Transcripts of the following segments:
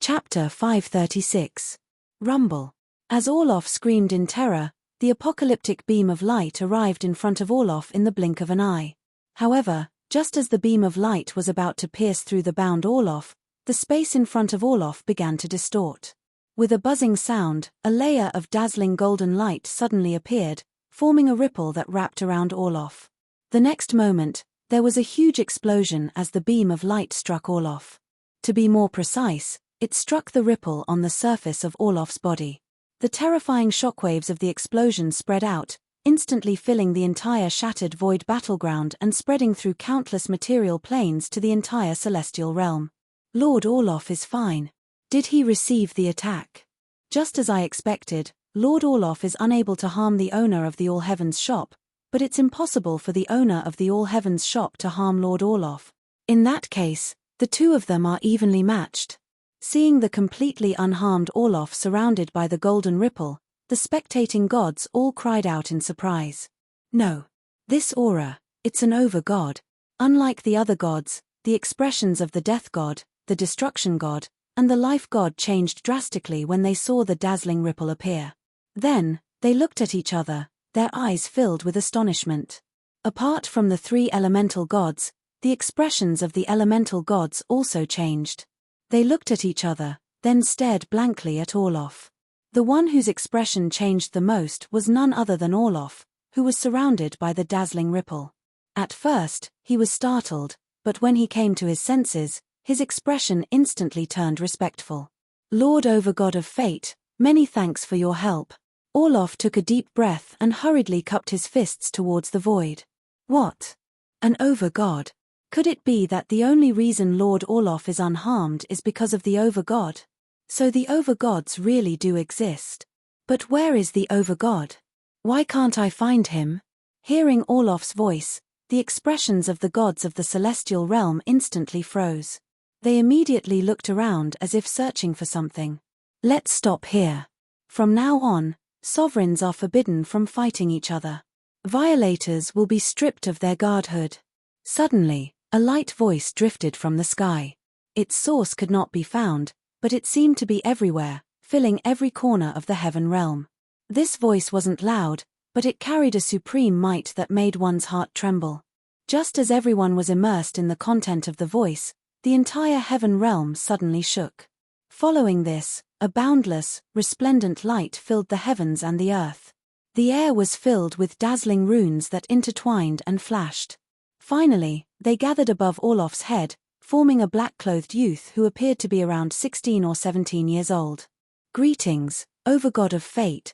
Chapter 536. Rumble. As Orloff screamed in terror, the apocalyptic beam of light arrived in front of Orloff in the blink of an eye. However, just as the beam of light was about to pierce through the bound Orloff, the space in front of Orloff began to distort. With a buzzing sound, a layer of dazzling golden light suddenly appeared, forming a ripple that wrapped around Orloff. The next moment, there was a huge explosion as the beam of light struck Orloff. To be more precise, it struck the ripple on the surface of Orloff's body. The terrifying shockwaves of the explosion spread out, instantly filling the entire shattered void battleground and spreading through countless material planes to the entire celestial realm. Lord Orloff is fine. Did he receive the attack? Just as I expected, Lord Orloff is unable to harm the owner of the All Heavens shop, but it's impossible for the owner of the All Heavens shop to harm Lord Orloff. In that case, the two of them are evenly matched. Seeing the completely unharmed Orloff surrounded by the golden ripple, the spectating gods all cried out in surprise. No. This aura, it's an over-god. Unlike the other gods, the expressions of the death god, the destruction god, and the life god changed drastically when they saw the dazzling ripple appear. Then, they looked at each other, their eyes filled with astonishment. Apart from the three elemental gods, the expressions of the elemental gods also changed. They looked at each other, then stared blankly at Orloff. The one whose expression changed the most was none other than Orloff, who was surrounded by the dazzling ripple. At first, he was startled, but when he came to his senses, his expression instantly turned respectful. Lord Overgod of Fate, many thanks for your help. Orloff took a deep breath and hurriedly cupped his fists towards the void. What? An overgod? Could it be that the only reason Lord Orloff is unharmed is because of the overgod? So the overgods really do exist. But where is the overgod? Why can't I find him? Hearing Orloff's voice, the expressions of the gods of the celestial realm instantly froze. They immediately looked around as if searching for something. Let's stop here. From now on, sovereigns are forbidden from fighting each other. Violators will be stripped of their godhood. Suddenly, a light voice drifted from the sky. Its source could not be found, but it seemed to be everywhere, filling every corner of the heaven realm. This voice wasn't loud, but it carried a supreme might that made one's heart tremble. Just as everyone was immersed in the content of the voice, the entire heaven realm suddenly shook. Following this, a boundless, resplendent light filled the heavens and the earth. The air was filled with dazzling runes that intertwined and flashed. Finally, they gathered above Orloff's head, forming a black-clothed youth who appeared to be around 16 or 17 years old. Greetings, Overgod of Fate.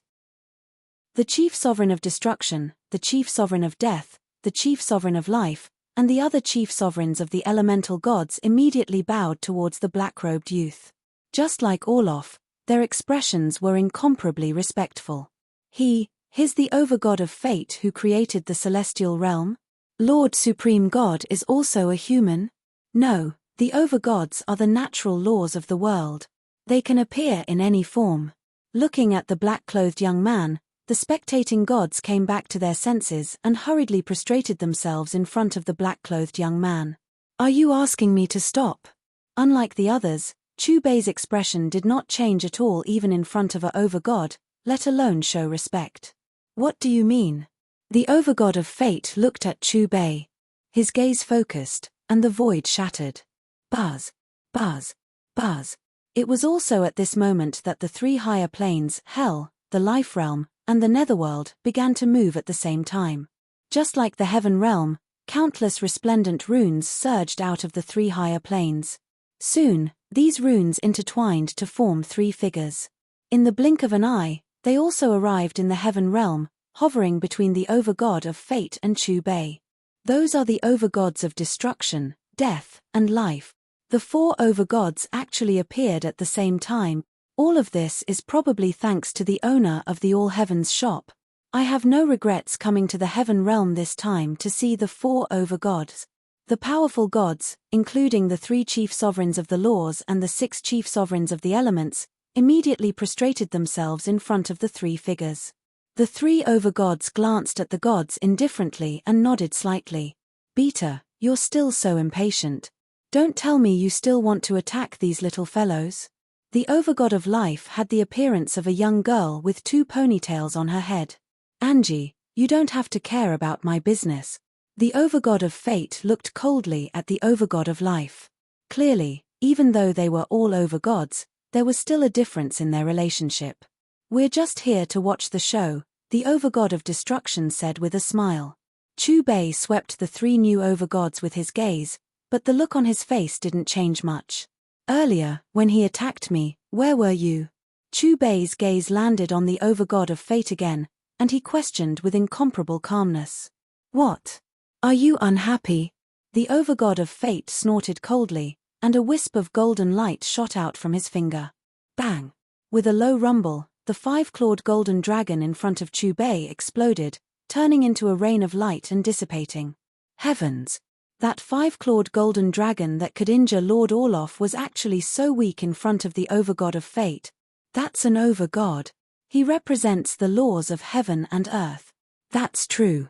The chief sovereign of destruction, the chief sovereign of death, the chief sovereign of life, and the other chief sovereigns of the elemental gods immediately bowed towards the black-robed youth. Just like Orloff, their expressions were incomparably respectful. He's the Overgod of Fate who created the celestial realm? Lord Supreme God is also a human? No, the overgods are the natural laws of the world. They can appear in any form. Looking at the black-clothed young man, the spectating gods came back to their senses and hurriedly prostrated themselves in front of the black-clothed young man. Are you asking me to stop? Unlike the others, Chubei's expression did not change at all even in front of a overgod, let alone show respect. What do you mean? The Overgod of Fate looked at Chubei. His gaze focused, and the void shattered. Buzz, buzz, buzz. It was also at this moment that the three higher planes, Hell, the Life Realm, and the Netherworld, began to move at the same time. Just like the Heaven Realm, countless resplendent runes surged out of the three higher planes. Soon, these runes intertwined to form three figures. In the blink of an eye, they also arrived in the Heaven Realm, hovering between the Overgod of Fate and Chubei. Those are the overgods of destruction, death, and life. The four overgods actually appeared at the same time. All of this is probably thanks to the owner of the All Heavens shop. I have no regrets coming to the Heaven Realm this time to see the four overgods. The powerful gods, including the three chief sovereigns of the laws and the 6 chief sovereigns of the elements, immediately prostrated themselves in front of the three figures. The three overgods glanced at the gods indifferently and nodded slightly. Beta, you're still so impatient. Don't tell me you still want to attack these little fellows. The overgod of life had the appearance of a young girl with 2 ponytails on her head. Angie, you don't have to care about my business. The overgod of fate looked coldly at the overgod of life. Clearly, even though they were all overgods, there was still a difference in their relationship. We're just here to watch the show, the overgod of destruction said with a smile. Chu Bei swept the 3 new overgods with his gaze, but the look on his face didn't change much. Earlier, when he attacked me, where were you? Chu Bei's gaze landed on the overgod of fate again, and he questioned with incomparable calmness. What? Are you unhappy? The overgod of fate snorted coldly, and a wisp of golden light shot out from his finger. Bang! With a low rumble, the 5-clawed golden dragon in front of Chu Bei exploded, turning into a rain of light and dissipating. Heavens! That 5-clawed golden dragon that could injure Lord Orloff was actually so weak in front of the overgod of fate. That's an overgod. He represents the laws of heaven and earth. That's true.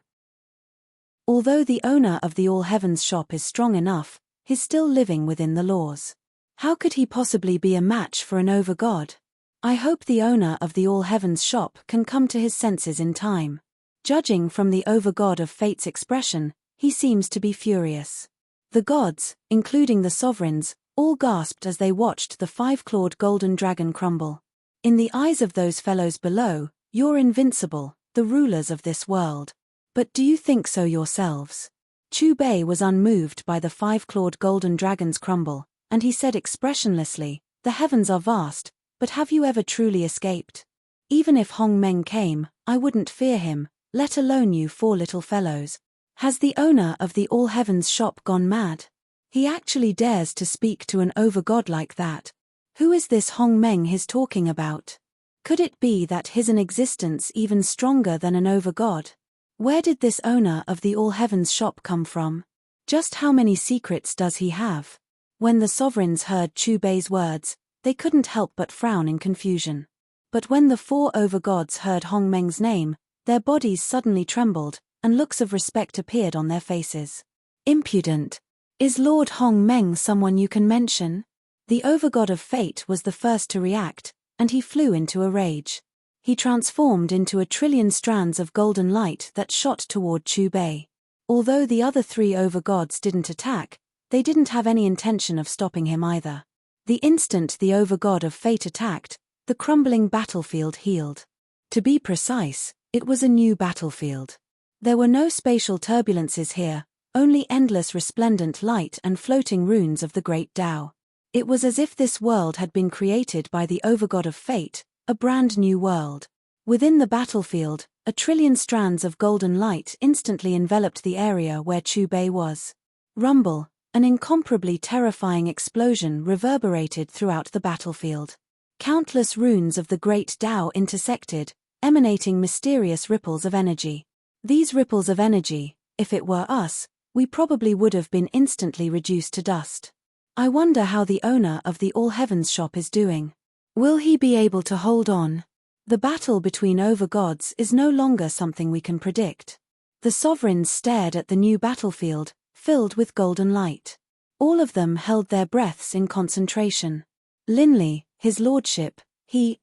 Although the owner of the All Heavens shop is strong enough, he's still living within the laws. How could he possibly be a match for an overgod? I hope the owner of the All Heavens shop can come to his senses in time. Judging from the overgod of fate's expression, he seems to be furious. The gods, including the sovereigns, all gasped as they watched the 5-clawed golden dragon crumble. In the eyes of those fellows below, you're invincible, the rulers of this world. But do you think so yourselves? Chu Bei was unmoved by the 5-clawed golden dragon's crumble, and he said expressionlessly, "The heavens are vast, but have you ever truly escaped? Even if Hong Meng came, I wouldn't fear him, let alone you 4 little fellows. Has the owner of the All Heavens shop gone mad? He actually dares to speak to an overgod like that. Who is this Hong Meng he's talking about? Could it be that he's an existence even stronger than an overgod? Where did this owner of the All Heavens shop come from? Just how many secrets does he have?" When the sovereigns heard Chu Bei's words, they couldn't help but frown in confusion. But when the 4 overgods heard Hong Meng's name, their bodies suddenly trembled, and looks of respect appeared on their faces. "Impudent! Is Lord Hong Meng someone you can mention?" The overgod of fate was the first to react, and he flew into a rage. He transformed into a trillion strands of golden light that shot toward Chu Bei. Although the other 3 overgods didn't attack, they didn't have any intention of stopping him either. The instant the overgod of fate attacked, the crumbling battlefield healed. To be precise, it was a new battlefield. There were no spatial turbulences here, only endless resplendent light and floating runes of the great Tao. It was as if this world had been created by the overgod of fate, a brand new world. Within the battlefield, a trillion strands of golden light instantly enveloped the area where Chu Bei was. Rumble, an incomparably terrifying explosion reverberated throughout the battlefield. Countless runes of the great Tao intersected, emanating mysterious ripples of energy. These ripples of energy, if it were us, we probably would have been instantly reduced to dust. I wonder how the owner of the All Heavens shop is doing. Will he be able to hold on? The battle between overgods is no longer something we can predict. The sovereigns stared at the new battlefield, filled with golden light. All of them held their breaths in concentration. Linley, his lordship,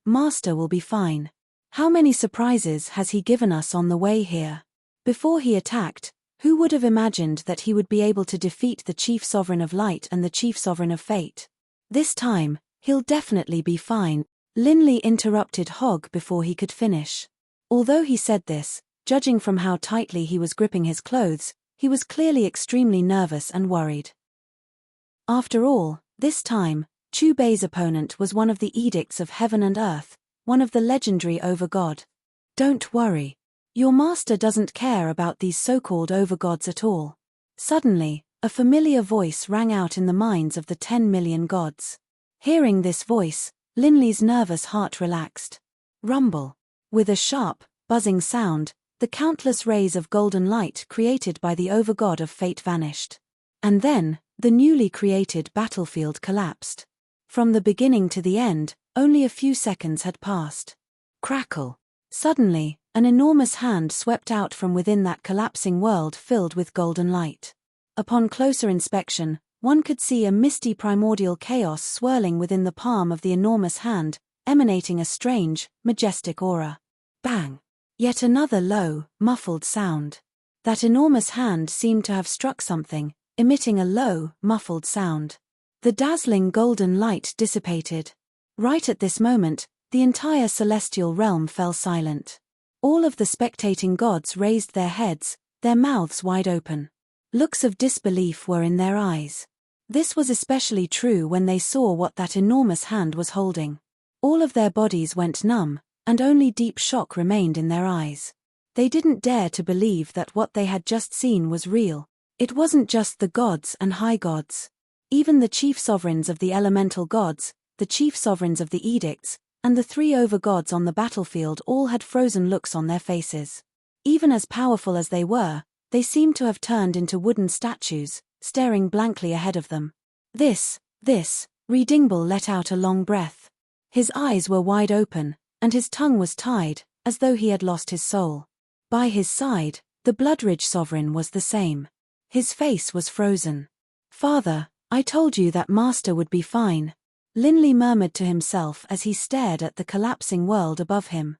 master will be fine. How many surprises has he given us on the way here? Before he attacked, who would have imagined that he would be able to defeat the Chief Sovereign of Light and the Chief Sovereign of Fate? This time, he'll definitely be fine. Linley interrupted Hogg before he could finish. Although he said this, judging from how tightly he was gripping his clothes, he was clearly extremely nervous and worried. After all, this time, Chu Bei's opponent was one of the edicts of heaven and earth, one of the legendary overgod. Don't worry. Your master doesn't care about these so-called overgods at all. Suddenly, a familiar voice rang out in the minds of the 10 million gods. Hearing this voice, Linley's nervous heart relaxed. Rumble. With a sharp, buzzing sound, the countless rays of golden light created by the overgod of fate vanished. And then, the newly created battlefield collapsed. From the beginning to the end, only a few seconds had passed. Crackle. Suddenly, an enormous hand swept out from within that collapsing world filled with golden light. Upon closer inspection, one could see a misty primordial chaos swirling within the palm of the enormous hand, emanating a strange, majestic aura. Bang! Yet another low, muffled sound. That enormous hand seemed to have struck something, emitting a low, muffled sound. The dazzling golden light dissipated. Right at this moment, the entire celestial realm fell silent. All of the spectating gods raised their heads, their mouths wide open. Looks of disbelief were in their eyes. This was especially true when they saw what that enormous hand was holding. All of their bodies went numb, and only deep shock remained in their eyes. They didn't dare to believe that what they had just seen was real. It wasn't just the gods and high gods. Even the chief sovereigns of the elemental gods, the chief sovereigns of the edicts, and the three overgods on the battlefield all had frozen looks on their faces. Even as powerful as they were, they seemed to have turned into wooden statues, staring blankly ahead of them. This, Redingle let out a long breath. His eyes were wide open, and his tongue was tied, as though he had lost his soul. By his side, the Bloodridge sovereign was the same. His face was frozen. "Father, I told you that Master would be fine," Linley murmured to himself as he stared at the collapsing world above him.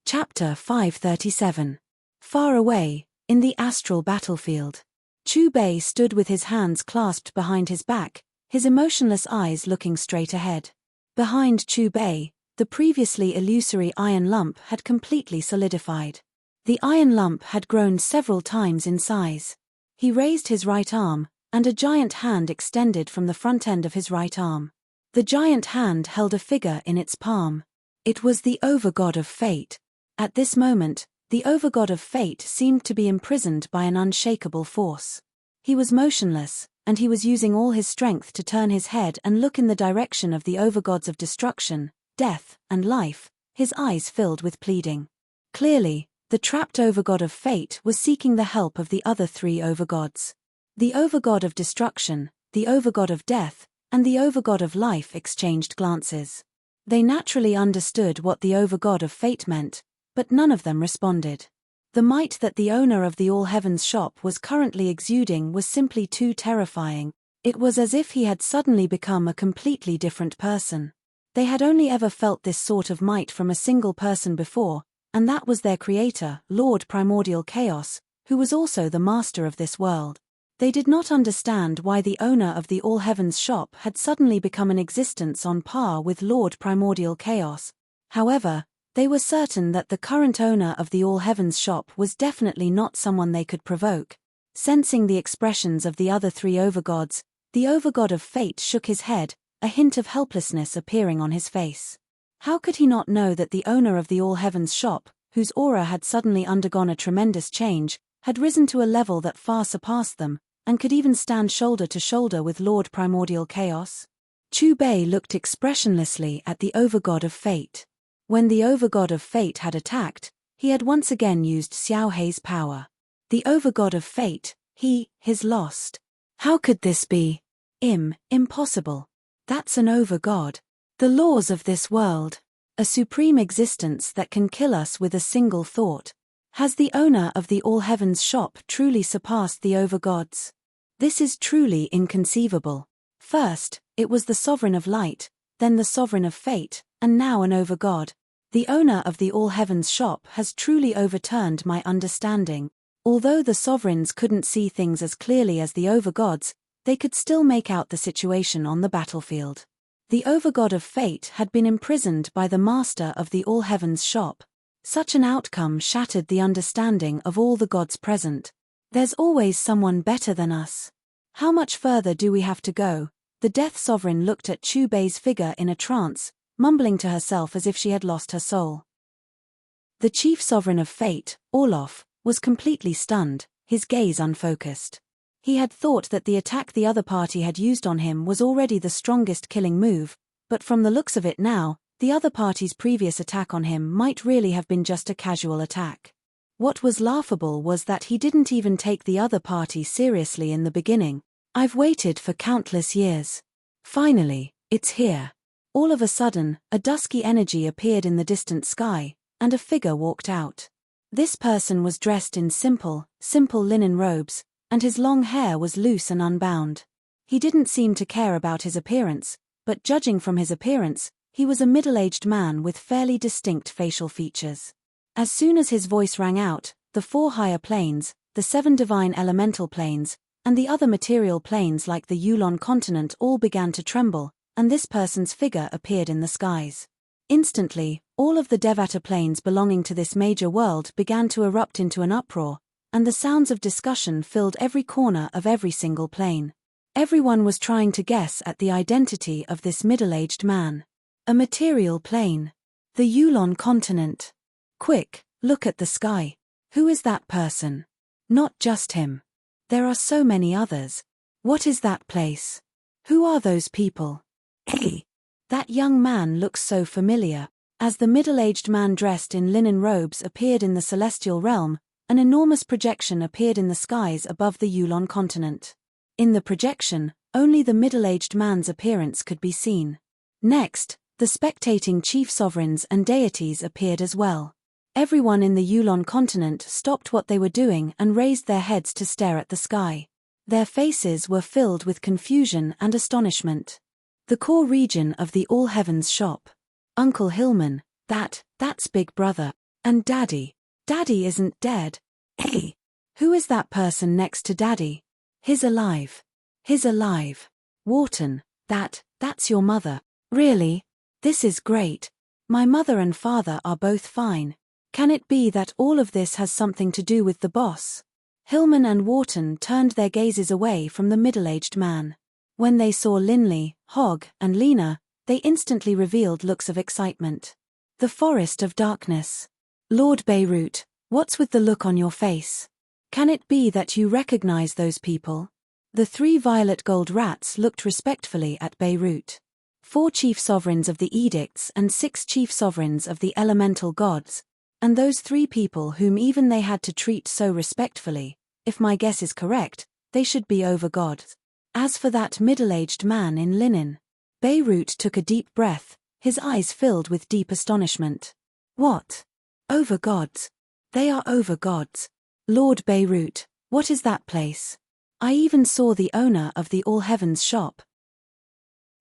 Chapter 537. Far away, in the astral battlefield. Chu Bei stood with his hands clasped behind his back, his emotionless eyes looking straight ahead. Behind Chu Bei, the previously illusory iron lump had completely solidified. The iron lump had grown several times in size. He raised his right arm, and a giant hand extended from the front end of his right arm. The giant hand held a figure in its palm. It was the overgod of fate. At this moment, the overgod of fate seemed to be imprisoned by an unshakable force. He was motionless, and he was using all his strength to turn his head and look in the direction of the overgods of destruction, death, and life, his eyes filled with pleading. Clearly, the trapped overgod of fate was seeking the help of the other three overgods. The overgod of destruction, the overgod of death, and the overgod of life exchanged glances. They naturally understood what the overgod of fate meant, but none of them responded. The might that the owner of the All Heavens shop was currently exuding was simply too terrifying. It was as if he had suddenly become a completely different person. They had only ever felt this sort of might from a single person before, and that was their creator, Lord Primordial Chaos, who was also the master of this world. They did not understand why the owner of the All Heavens shop had suddenly become an existence on par with Lord Primordial Chaos. However, they were certain that the current owner of the All Heavens shop was definitely not someone they could provoke. Sensing the expressions of the other three overgods, the overgod of fate shook his head, a hint of helplessness appearing on his face. How could he not know that the owner of the All Heavens shop, whose aura had suddenly undergone a tremendous change, had risen to a level that far surpassed them, and could even stand shoulder to shoulder with Lord Primordial Chaos? Chu Bei looked expressionlessly at the overgod of fate. When the overgod of fate had attacked, he had once again used Xiao Hei's power. The overgod of fate, his lost. How could this be? Impossible. That's an overgod. The laws of this world. A supreme existence that can kill us with a single thought. Has the owner of the All Heavens shop truly surpassed the overgods? This is truly inconceivable. First, it was the sovereign of light, then the sovereign of fate, and now an overgod. The owner of the All Heavens shop has truly overturned my understanding. Although the sovereigns couldn't see things as clearly as the overgods, they could still make out the situation on the battlefield. The overgod of fate had been imprisoned by the master of the All Heavens shop. Such an outcome shattered the understanding of all the gods present. There's always someone better than us. How much further do we have to go? The Death Sovereign looked at Chu Bei's figure in a trance, mumbling to herself as if she had lost her soul. The Chief Sovereign of Fate, Orloff, was completely stunned, his gaze unfocused. He had thought that the attack the other party had used on him was already the strongest killing move, but from the looks of it now, the other party's previous attack on him might really have been just a casual attack. What was laughable was that he didn't even take the other party seriously in the beginning. I've waited for countless years. Finally, it's here. All of a sudden, a dusky energy appeared in the distant sky, and a figure walked out. This person was dressed in simple linen robes, and his long hair was loose and unbound. He didn't seem to care about his appearance, but judging from his appearance, he was a middle-aged man with fairly distinct facial features. As soon as his voice rang out, the 4 higher planes, the 7 divine elemental planes, and the other material planes like the Yulon continent all began to tremble, and this person's figure appeared in the skies. Instantly, all of the Devata planes belonging to this major world began to erupt into an uproar, and the sounds of discussion filled every corner of every single plane. Everyone was trying to guess at the identity of this middle-aged man. A material plane. The Yulon continent. Quick, look at the sky. Who is that person? Not just him. There are so many others. What is that place? Who are those people? Hey! That young man looks so familiar. As the middle-aged man dressed in linen robes appeared in the celestial realm, an enormous projection appeared in the skies above the Yulon continent. In the projection, only the middle-aged man's appearance could be seen. Next, the spectating chief sovereigns and deities appeared as well. Everyone in the Yulon continent stopped what they were doing and raised their heads to stare at the sky. Their faces were filled with confusion and astonishment. The core region of the All Heavens shop. Uncle Hillman, that's Big Brother. And Daddy. Daddy isn't dead. Hey! Who is that person next to Daddy? He's alive. He's alive. Wharton, that's your mother. Really? This is great. My mother and father are both fine. Can it be that all of this has something to do with the boss? Hillman and Wharton turned their gazes away from the middle-aged man. When they saw Linley, Hogg, and Lena, they instantly revealed looks of excitement. The Forest of Darkness. Lord Beirut, what's with the look on your face? Can it be that you recognize those people? The 3 violet gold rats looked respectfully at Beirut. 4 chief sovereigns of the edicts and 6 chief sovereigns of the elemental gods, and those 3 people whom even they had to treat so respectfully, if my guess is correct, they should be over-gods. As for that middle-aged man in linen, Beirut took a deep breath, his eyes filled with deep astonishment. What? Over-gods? They are over-gods. Lord Beirut, what is that place? I even saw the owner of the All Heavens shop.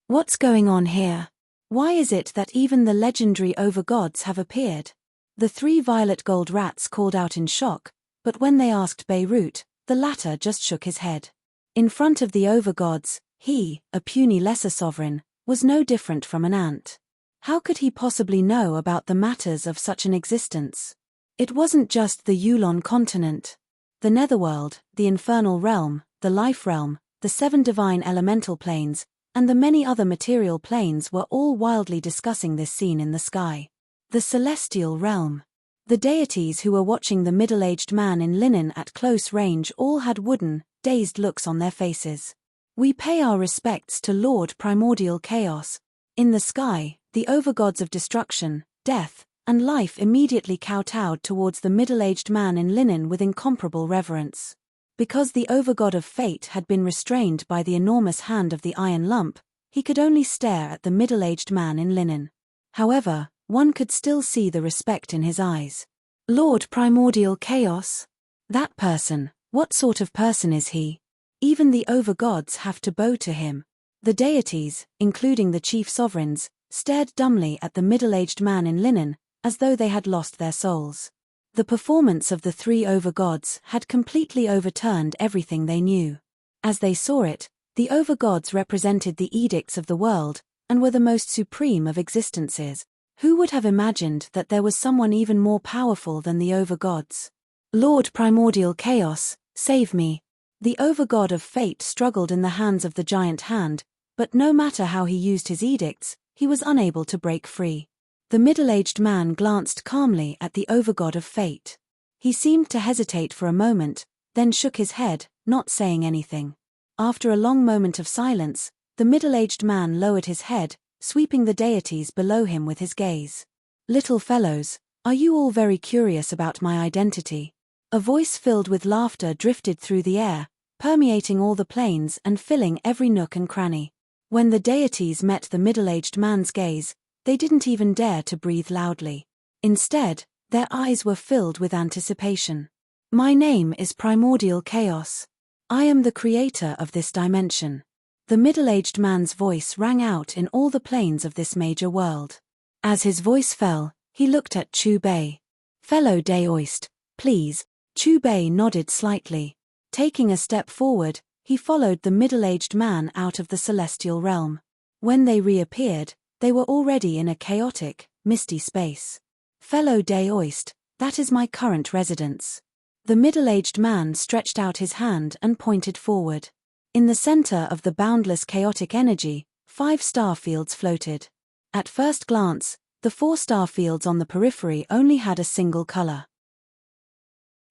What's going on here? Why is it that even the legendary over-gods have appeared? The 3 violet gold rats called out in shock, but when they asked Beirut, the latter just shook his head. In front of the over-gods, he, a puny lesser sovereign, was no different from an ant. How could he possibly know about the matters of such an existence? It wasn't just the Yulon continent. The netherworld, the infernal realm, the life realm, the 7 divine elemental planes, and the many other material planes were all wildly discussing this scene in the sky. The celestial realm. The deities who were watching the middle-aged man in linen at close range all had wooden, dazed looks on their faces. We pay our respects to Lord Primordial Chaos. In the sky, the overgods of destruction, death, and life immediately kowtowed towards the middle-aged man in linen with incomparable reverence. Because the overgod of fate had been restrained by the enormous hand of the iron lump, he could only stare at the middle-aged man in linen. However, one could still see the respect in his eyes. Lord Primordial Chaos? That person, what sort of person is he? Even the overgods have to bow to him. The deities, including the chief sovereigns, stared dumbly at the middle-aged man in linen, as though they had lost their souls. The performance of the 3 overgods had completely overturned everything they knew. As they saw it, the overgods represented the edicts of the world, and were the most supreme of existences. Who would have imagined that there was someone even more powerful than the overgods? Lord Primordial Chaos, save me. The overgod of fate struggled in the hands of the giant hand, but no matter how he used his edicts, he was unable to break free. The middle-aged man glanced calmly at the overgod of fate. He seemed to hesitate for a moment, then shook his head, not saying anything. After a long moment of silence, the middle-aged man lowered his head, sweeping the deities below him with his gaze. Little fellows, are you all very curious about my identity? A voice filled with laughter drifted through the air, permeating all the planes and filling every nook and cranny. When the deities met the middle-aged man's gaze, they didn't even dare to breathe loudly. Instead, their eyes were filled with anticipation. My name is Primordial Chaos. I am the creator of this dimension. The middle-aged man's voice rang out in all the planes of this major world. As his voice fell, he looked at Chu Bei. Fellow Daoist, please. Chu Bei nodded slightly. Taking a step forward, he followed the middle-aged man out of the celestial realm. When they reappeared, they were already in a chaotic, misty space. Fellow Daoist, that is my current residence. The middle-aged man stretched out his hand and pointed forward. In the center of the boundless chaotic energy, 5 star fields floated. At first glance, the 4 star fields on the periphery only had a single color.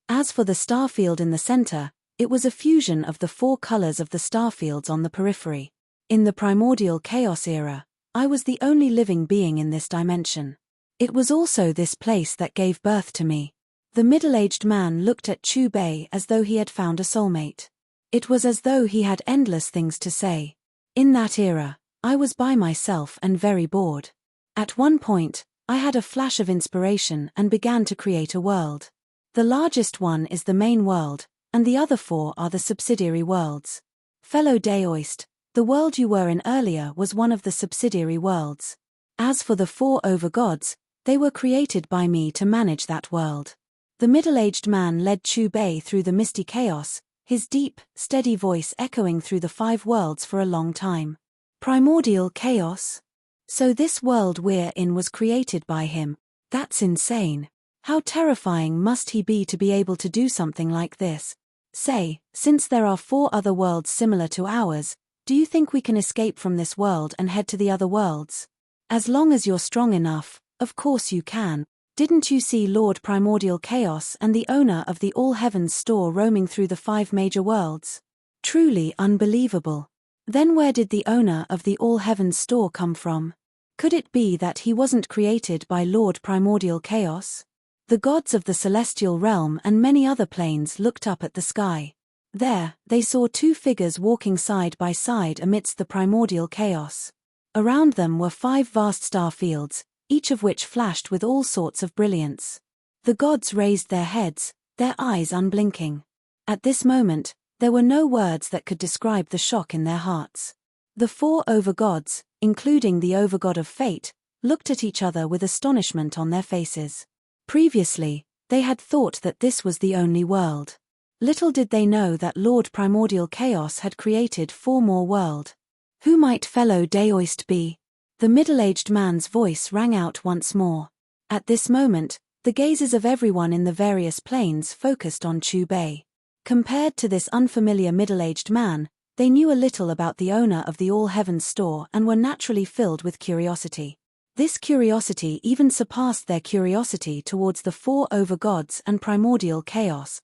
As for the star field in the center, it was a fusion of the 4 colors of the star fields on the periphery. In the primordial chaos era, I was the only living being in this dimension. It was also this place that gave birth to me. The middle-aged man looked at Chu Bei as though he had found a soulmate. It was as though he had endless things to say. In that era, I was by myself and very bored. At one point, I had a flash of inspiration and began to create a world. The largest one is the main world, and the other 4 are the subsidiary worlds. Fellow Daoist, the world you were in earlier was one of the subsidiary worlds. As for the 4 overgods, they were created by me to manage that world. The middle-aged man led Chu Bei through the misty chaos, his deep, steady voice echoing through the 5 worlds for a long time. Primordial chaos? So this world we're in was created by him. That's insane. How terrifying must he be to be able to do something like this? Say, since there are 4 other worlds similar to ours, do you think we can escape from this world and head to the other worlds? As long as you're strong enough, of course you can. Didn't you see Lord Primordial Chaos and the owner of the All Heavens store roaming through the 5 major worlds? Truly unbelievable. Then where did the owner of the All Heavens store come from? Could it be that he wasn't created by Lord Primordial Chaos? The gods of the celestial realm and many other planes looked up at the sky. There, they saw 2 figures walking side by side amidst the primordial chaos. Around them were 5 vast star fields, each of which flashed with all sorts of brilliance. The gods raised their heads, their eyes unblinking. At this moment, there were no words that could describe the shock in their hearts. The 4 overgods, including the overgod of fate, looked at each other with astonishment on their faces. Previously, they had thought that this was the only world. Little did they know that Lord Primordial Chaos had created 4 more worlds. Who might fellow Daoist be? The middle-aged man's voice rang out once more. At this moment, the gazes of everyone in the various planes focused on Chu Bei. Compared to this unfamiliar middle-aged man, they knew a little about the owner of the All Heavens store and were naturally filled with curiosity. This curiosity even surpassed their curiosity towards the 4 overgods and primordial chaos.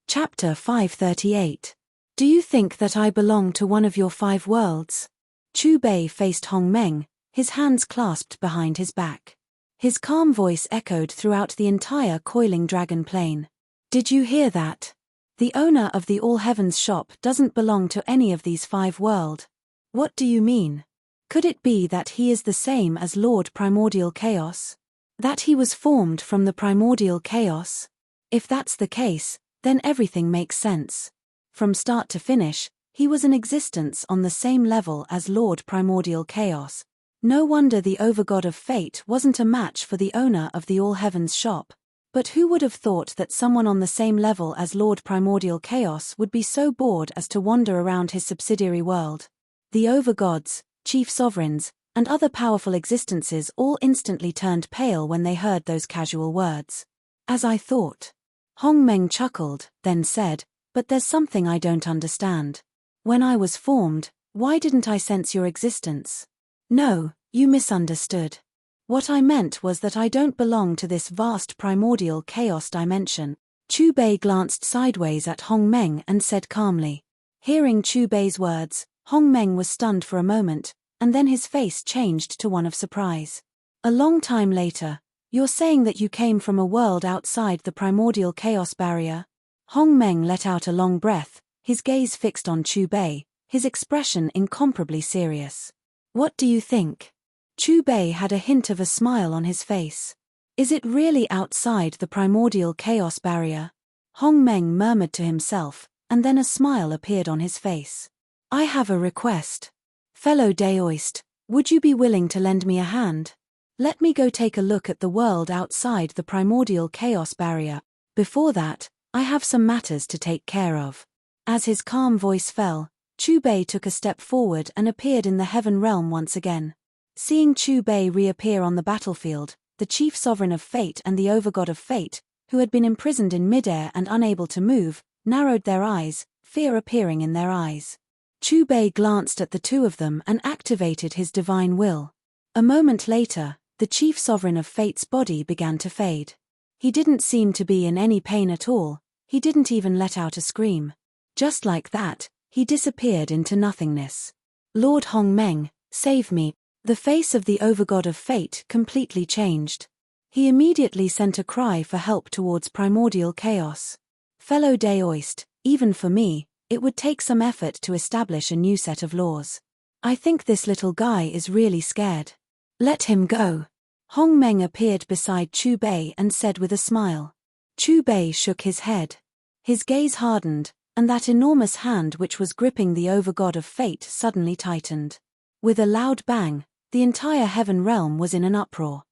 Chapter 538. Do you think that I belong to one of your 5 worlds? Chu Bei faced Hong Meng, his hands clasped behind his back. His calm voice echoed throughout the entire coiling dragon plane. Did you hear that? The owner of the All Heavens shop doesn't belong to any of these 5 worlds. What do you mean? Could it be that he is the same as Lord Primordial Chaos? That he was formed from the primordial chaos? If that's the case, then everything makes sense. From start to finish, he was in existence on the same level as Lord Primordial Chaos. No wonder the overgod of fate wasn't a match for the owner of the All Heavens shop. But who would have thought that someone on the same level as Lord Primordial Chaos would be so bored as to wander around his subsidiary world? The overgods, chief sovereigns, and other powerful existences all instantly turned pale when they heard those casual words. As I thought. Hong Meng chuckled, then said, but there's something I don't understand. When I was formed, why didn't I sense your existence? No, you misunderstood. What I meant was that I don't belong to this vast primordial chaos dimension. Chu Bei glanced sideways at Hong Meng and said calmly. Hearing Chu Bei's words, Hong Meng was stunned for a moment, and then his face changed to one of surprise. A long time later, you're saying that you came from a world outside the primordial chaos barrier? Hong Meng let out a long breath, his gaze fixed on Chu Bei, his expression incomparably serious. What do you think? Chu Bei had a hint of a smile on his face. Is it really outside the primordial chaos barrier? Hong Meng murmured to himself, and then a smile appeared on his face. I have a request. Fellow Daoist, would you be willing to lend me a hand? Let me go take a look at the world outside the primordial chaos barrier. Before that, I have some matters to take care of. As his calm voice fell, Chu Bei took a step forward and appeared in the heaven realm once again. Seeing Chu Bei reappear on the battlefield, the chief sovereign of fate and the overgod of fate, who had been imprisoned in midair and unable to move, narrowed their eyes, fear appearing in their eyes. Chu Bei glanced at the two of them and activated his divine will. A moment later, the chief sovereign of fate's body began to fade. He didn't seem to be in any pain at all, he didn't even let out a scream. Just like that, he disappeared into nothingness. Lord Hong Meng, save me. The face of the overgod of fate completely changed. He immediately sent a cry for help towards primordial chaos. Fellow Daoist, even for me, it would take some effort to establish a new set of laws. I think this little guy is really scared. Let him go. Hong Meng appeared beside Chu Bei and said with a smile. Chu Bei shook his head. His gaze hardened, and that enormous hand which was gripping the overgod of fate suddenly tightened. With a loud bang, the entire heaven realm was in an uproar.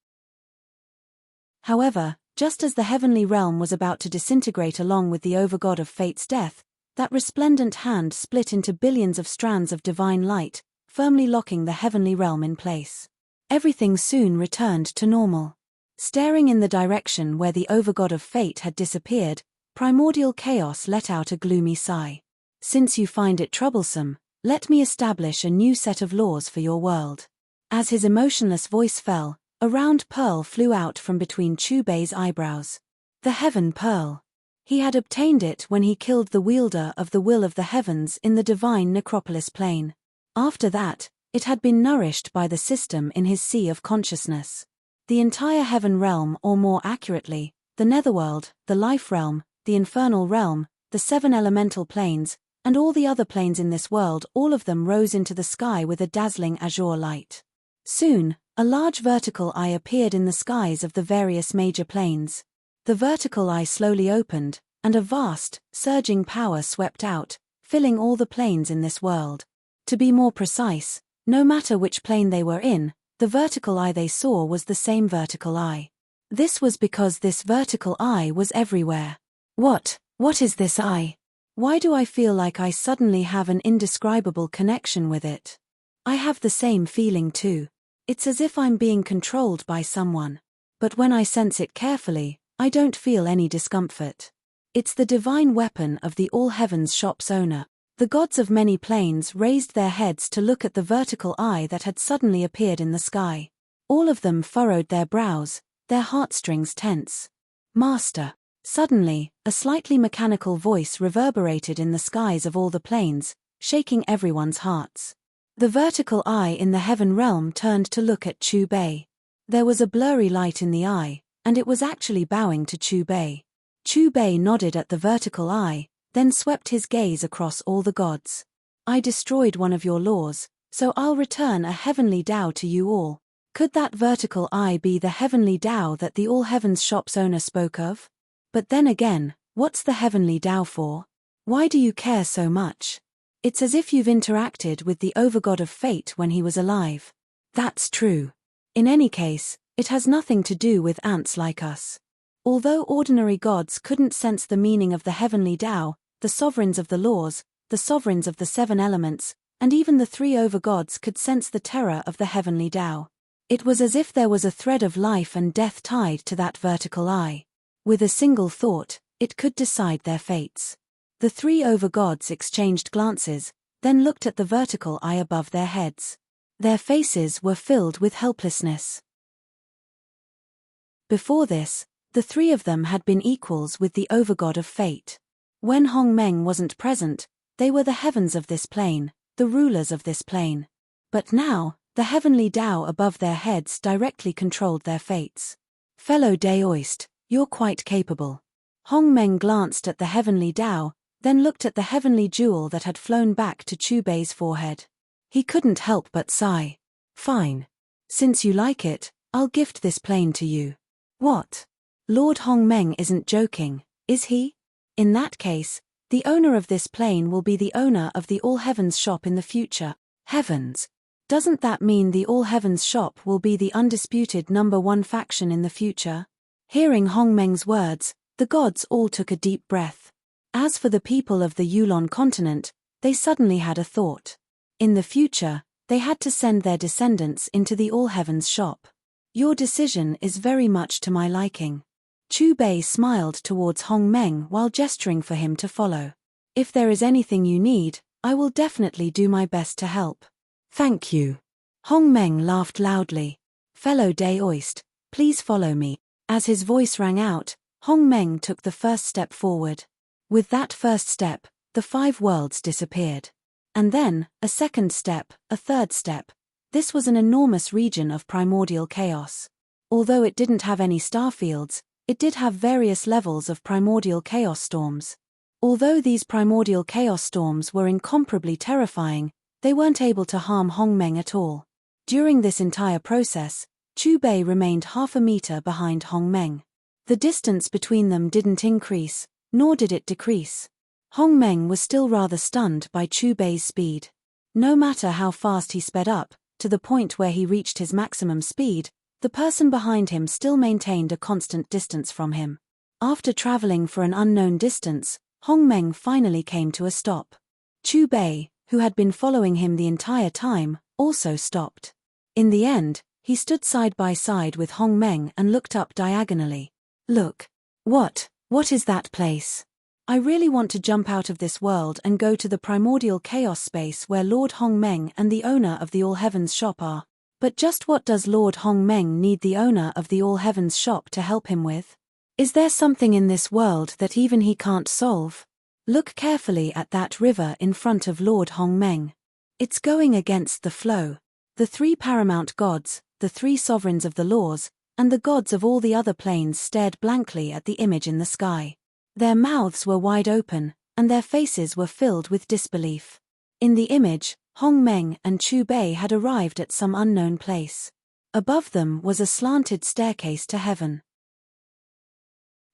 However, just as the heavenly realm was about to disintegrate along with the overgod of fate's death, that resplendent hand split into billions of strands of divine light, firmly locking the heavenly realm in place. Everything soon returned to normal. Staring in the direction where the overgod of fate had disappeared, primordial chaos let out a gloomy sigh. Since you find it troublesome, let me establish a new set of laws for your world. As his emotionless voice fell, a round pearl flew out from between Chu Bei's eyebrows. The heaven pearl. He had obtained it when he killed the wielder of the will of the heavens in the divine necropolis plane. After that, it had been nourished by the system in his sea of consciousness. The entire heaven realm, or more accurately, the netherworld, the life realm, the infernal realm, the 7 elemental planes, and all the other planes in this world, all of them rose into the sky with a dazzling azure light. Soon, a large vertical eye appeared in the skies of the various major planes. The vertical eye slowly opened, and a vast, surging power swept out, filling all the planes in this world. To be more precise, no matter which plane they were in, the vertical eye they saw was the same vertical eye. This was because this vertical eye was everywhere. What is this eye? Why do I feel like I suddenly have an indescribable connection with it? I have the same feeling too. It's as if I'm being controlled by someone. But when I sense it carefully, I don't feel any discomfort. It's the divine weapon of the All Heavens shop's owner. The gods of many planes raised their heads to look at the vertical eye that had suddenly appeared in the sky. All of them furrowed their brows, their heartstrings tense. Master. Suddenly, a slightly mechanical voice reverberated in the skies of all the planes, shaking everyone's hearts. The vertical eye in the heaven realm turned to look at Chu Bei. There was a blurry light in the eye, and it was actually bowing to Chu Bei. Chu Bei nodded at the vertical eye, then swept his gaze across all the gods. I destroyed one of your laws, so I'll return a heavenly Tao to you all. Could that vertical eye be the heavenly Tao that the All Heavens shop's owner spoke of? But then again, what's the heavenly Tao for? Why do you care so much? It's as if you've interacted with the overgod of fate when he was alive. That's true. In any case, it has nothing to do with ants like us. Although ordinary gods couldn't sense the meaning of the heavenly Tao, the sovereigns of the laws, the sovereigns of the 7 elements, and even the 3 overgods could sense the terror of the heavenly Tao. It was as if there was a thread of life and death tied to that vertical eye. With a single thought, it could decide their fates. The 3 overgods exchanged glances, then looked at the vertical eye above their heads. Their faces were filled with helplessness. Before this, the 3 of them had been equals with the overgod of fate. When Hong Meng wasn't present, they were the heavens of this plane, the rulers of this plane. But now, the heavenly Tao above their heads directly controlled their fates. Fellow Daoist, you're quite capable. Hong Meng glanced at the heavenly Tao, then looked at the heavenly jewel that had flown back to Chu Bei's forehead. He couldn't help but sigh. Fine. Since you like it, I'll gift this plane to you. What? Lord Hong Meng isn't joking, is he? In that case, the owner of this plane will be the owner of the All Heavens shop in the future. Heavens! Doesn't that mean the All Heavens shop will be the undisputed #1 faction in the future? Hearing Hongmeng's words, the gods all took a deep breath. As for the people of the Yulon continent, they suddenly had a thought. In the future, they had to send their descendants into the All Heavens shop. Your decision is very much to my liking. Chu Bei smiled towards Hongmeng while gesturing for him to follow. If there is anything you need, I will definitely do my best to help. Thank you. Hongmeng laughed loudly. Fellow Daoist, please follow me. As his voice rang out, Hongmeng took the first step forward. With that first step, the 5 worlds disappeared. And then, a second step, a third step. This was an enormous region of primordial chaos. Although it didn't have any starfields, it did have various levels of primordial chaos storms. Although these primordial chaos storms were incomparably terrifying, they weren't able to harm Hongmeng at all. During this entire process, Chu Bei remained half a meter behind Hongmeng. The distance between them didn't increase, nor did it decrease. Hongmeng was still rather stunned by Chu Bei's speed. No matter how fast he sped up, to the point where he reached his maximum speed, the person behind him still maintained a constant distance from him. After traveling for an unknown distance, Hongmeng finally came to a stop. Chu Bei, who had been following him the entire time, also stopped. In the end, he stood side by side with Hongmeng and looked up diagonally. Look. What is that place? I really want to jump out of this world and go to the primordial chaos space where Lord Hongmeng and the owner of the All Heavens shop are. But just what does Lord Hongmeng need the owner of the All Heavens shop to help him with? Is there something in this world that even he can't solve? Look carefully at that river in front of Lord Hongmeng. It's going against the flow. The 3 paramount gods, the 3 sovereigns of the laws, and the gods of all the other planes stared blankly at the image in the sky. Their mouths were wide open, and their faces were filled with disbelief. In the image, Hongmeng and Chu Bei had arrived at some unknown place. Above them was a slanted staircase to heaven.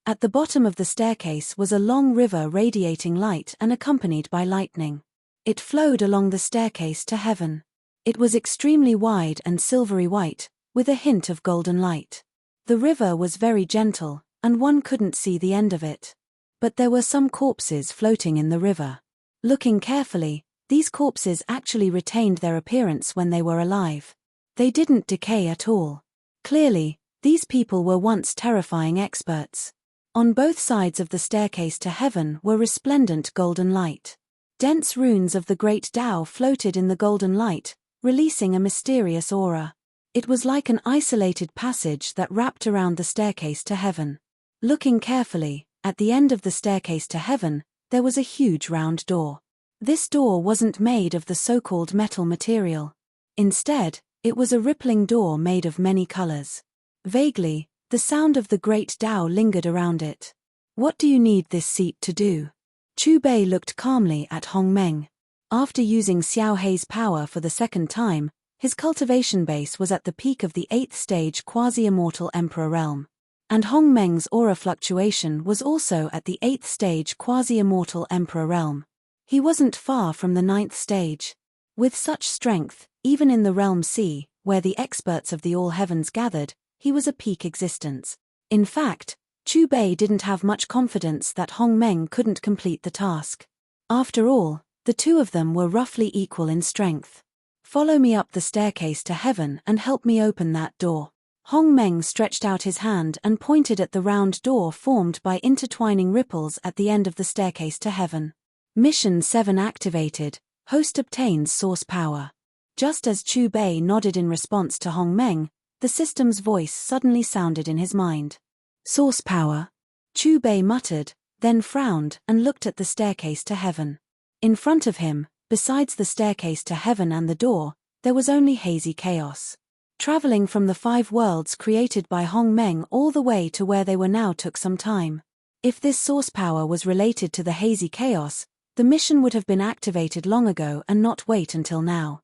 At the bottom of the staircase was a long river radiating light and accompanied by lightning. It flowed along the staircase to heaven. It was extremely wide and silvery white, with a hint of golden light. The river was very gentle, and one couldn't see the end of it. But there were some corpses floating in the river. Looking carefully, these corpses actually retained their appearance when they were alive. They didn't decay at all. Clearly, these people were once terrifying experts. On both sides of the staircase to heaven were resplendent golden light. Dense runes of the great Tao floated in the golden light, releasing a mysterious aura. It was like an isolated passage that wrapped around the staircase to heaven. Looking carefully, at the end of the staircase to heaven, there was a huge round door. This door wasn't made of the so-called metal material. Instead, it was a rippling door made of many colors. Vaguely, the sound of the great Tao lingered around it. What do you need this seat to do? Chu Bei looked calmly at Hongmeng. After using Xiao Hei's power for the second time, his cultivation base was at the peak of the 8th stage quasi-immortal Emperor realm. And Hongmeng's aura fluctuation was also at the 8th stage quasi-immortal Emperor realm. He wasn't far from the 9th stage. With such strength, even in the realm C, where the experts of the All Heavens gathered, he was a peak existence. In fact, Chu Bei didn't have much confidence that Hongmeng couldn't complete the task. After all, the 2 of them were roughly equal in strength. Follow me up the staircase to heaven and help me open that door. Hongmeng stretched out his hand and pointed at the round door formed by intertwining ripples at the end of the staircase to heaven. Mission 7 activated. Host obtains source power. Just as Chu Bei nodded in response to Hongmeng, the system's voice suddenly sounded in his mind. Source power? Chu Bei muttered, then frowned and looked at the staircase to heaven. In front of him, besides the staircase to heaven and the door, there was only hazy chaos. Traveling from the 5 worlds created by Hongmeng all the way to where they were now took some time. If this source power was related to the hazy chaos, the mission would have been activated long ago and not wait until now.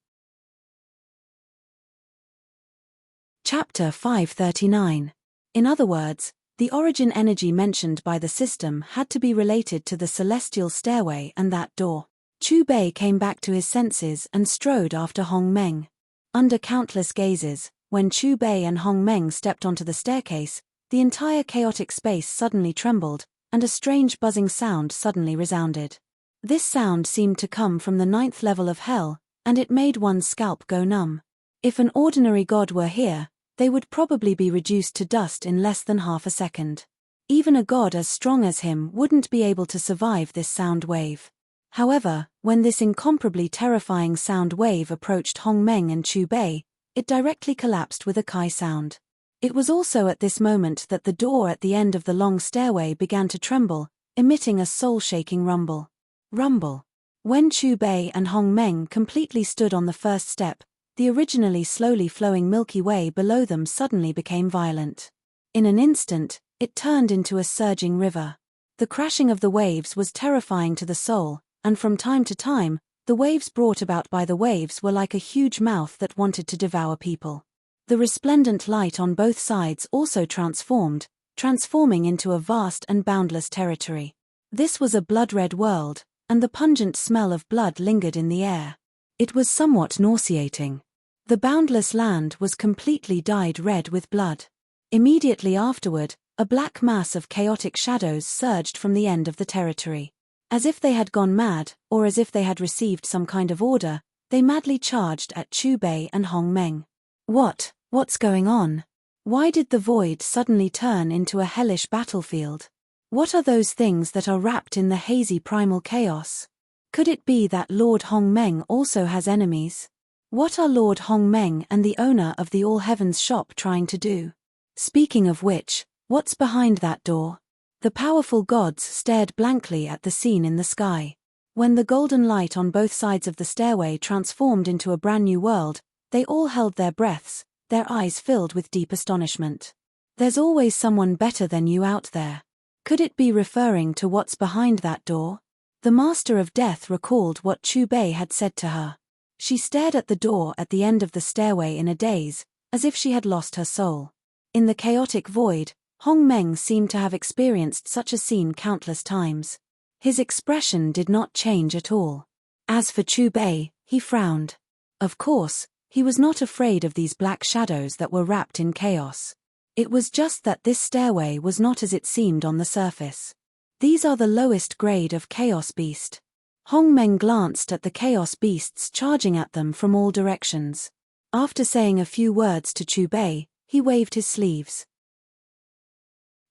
Chapter 539. In other words, The origin energy mentioned by the system had to be related to the celestial stairway and that door. Chu Bei came back to his senses and strode after Hong Meng. Under countless gazes, when Chu Bei and Hong Meng stepped onto the staircase, the entire chaotic space suddenly trembled, and a strange buzzing sound suddenly resounded. This sound seemed to come from the 9th level of hell, and it made one's scalp go numb. If an ordinary god were here, they would probably be reduced to dust in less than half a second. Even a god as strong as him wouldn't be able to survive this sound wave. However, when this incomparably terrifying sound wave approached Hong Meng and Chu Bei, it directly collapsed with a kai sound. It was also at this moment that the door at the end of the long stairway began to tremble, emitting a soul-shaking rumble. Rumble. When Chu Bei and Hong Meng completely stood on the first step, the originally slowly flowing Milky Way below them suddenly became violent. In an instant, it turned into a surging river. The crashing of the waves was terrifying to the soul, and from time to time, the waves brought about by the waves were like a huge mouth that wanted to devour people. The resplendent light on both sides also transforming into a vast and boundless territory. This was a blood-red world, and the pungent smell of blood lingered in the air. It was somewhat nauseating. The boundless land was completely dyed red with blood. Immediately afterward, a black mass of chaotic shadows surged from the end of the territory. As if they had gone mad, or as if they had received some kind of order, they madly charged at Chu Bei and Hong Meng. What's going on? Why did the void suddenly turn into a hellish battlefield? What are those things that are wrapped in the hazy primal chaos? Could it be that Lord Hong Meng also has enemies? What are Lord Hong Meng and the owner of the All Heavens shop trying to do? Speaking of which, what's behind that door? The powerful gods stared blankly at the scene in the sky. When the golden light on both sides of the stairway transformed into a brand new world, they all held their breaths, their eyes filled with deep astonishment. There's always someone better than you out there. Could it be referring to what's behind that door? The Master of Death recalled what Chu Bei had said to her. She stared at the door at the end of the stairway in a daze, as if she had lost her soul. In the chaotic void, Hong Meng seemed to have experienced such a scene countless times. His expression did not change at all. As for Chu Bei, he frowned. Of course, he was not afraid of these black shadows that were wrapped in chaos. It was just that this stairway was not as it seemed on the surface. These are the lowest grade of Chaos Beast. Hong Meng glanced at the Chaos Beasts charging at them from all directions. After saying a few words to Chu Bei, he waved his sleeves.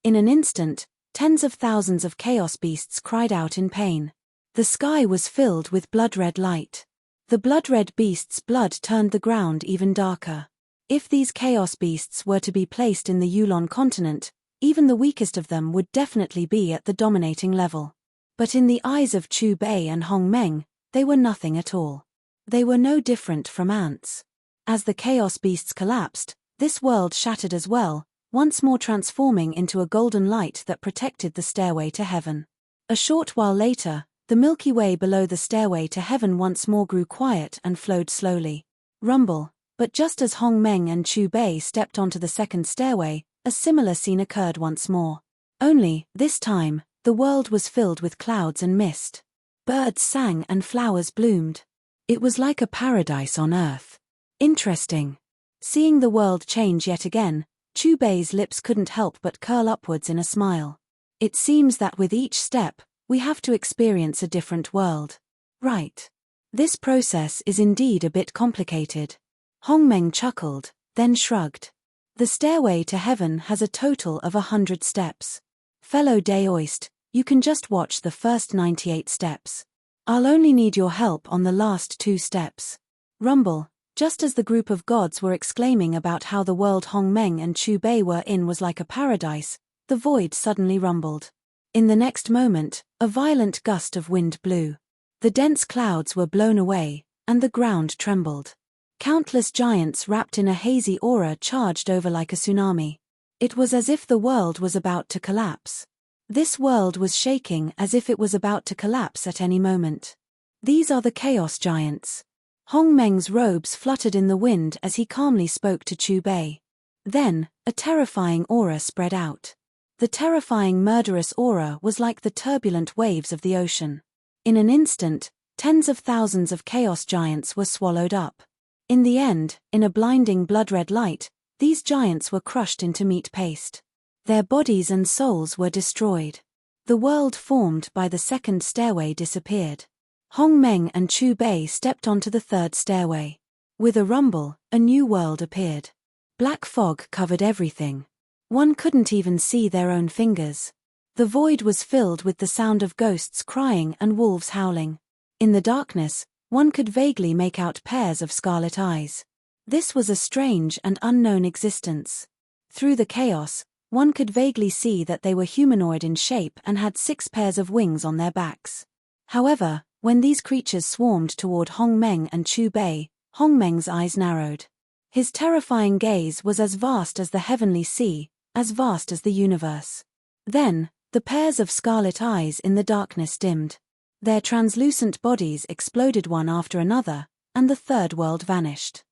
In an instant, tens of thousands of Chaos Beasts cried out in pain. The sky was filled with blood-red light. The blood-red beasts' blood turned the ground even darker. If these Chaos Beasts were to be placed in the Yulon continent, even the weakest of them would definitely be at the dominating level. But in the eyes of Chu Bei and Hong Meng, they were nothing at all. They were no different from ants. As the Chaos Beasts collapsed, this world shattered as well, once more transforming into a golden light that protected the stairway to heaven. A short while later, the Milky Way below the stairway to heaven once more grew quiet and flowed slowly. Rumble. But just as Hong Meng and Chu Bei stepped onto the second stairway, a similar scene occurred once more. Only, this time, the world was filled with clouds and mist. Birds sang and flowers bloomed. It was like a paradise on earth. Interesting. Seeing the world change yet again, Chu Bei's lips couldn't help but curl upwards in a smile. It seems that with each step, we have to experience a different world. Right. This process is indeed a bit complicated. Hong Meng chuckled, then shrugged. The stairway to heaven has a total of 100 steps. Fellow Daoist, you can just watch the first 98 steps. I'll only need your help on the last 2 steps. Rumble. Just as the group of gods were exclaiming about how the world Hong Meng and Chu Bei were in was like a paradise, the void suddenly rumbled. In the next moment, a violent gust of wind blew. The dense clouds were blown away, and the ground trembled. Countless giants wrapped in a hazy aura charged over like a tsunami. It was as if the world was about to collapse. This world was shaking as if it was about to collapse at any moment. These are the Chaos Giants. Hong Meng's robes fluttered in the wind as he calmly spoke to Chu Bei. Then, a terrifying aura spread out. The terrifying murderous aura was like the turbulent waves of the ocean. In an instant, tens of thousands of chaos giants were swallowed up. In the end, in a blinding blood-red light, these giants were crushed into meat paste. Their bodies and souls were destroyed. The world formed by the second stairway disappeared. Hong Meng and Chu Bei stepped onto the third stairway. With a rumble, a new world appeared. Black fog covered everything. One couldn't even see their own fingers. The void was filled with the sound of ghosts crying and wolves howling. In the darkness, one could vaguely make out pairs of scarlet eyes. This was a strange and unknown existence. Through the chaos, one could vaguely see that they were humanoid in shape and had 6 pairs of wings on their backs. However, when these creatures swarmed toward Hong Meng and Chu Bei, Hong Meng's eyes narrowed. His terrifying gaze was as vast as the heavenly sea, as vast as the universe. Then, the pairs of scarlet eyes in the darkness dimmed. Their translucent bodies exploded one after another, and the third world vanished.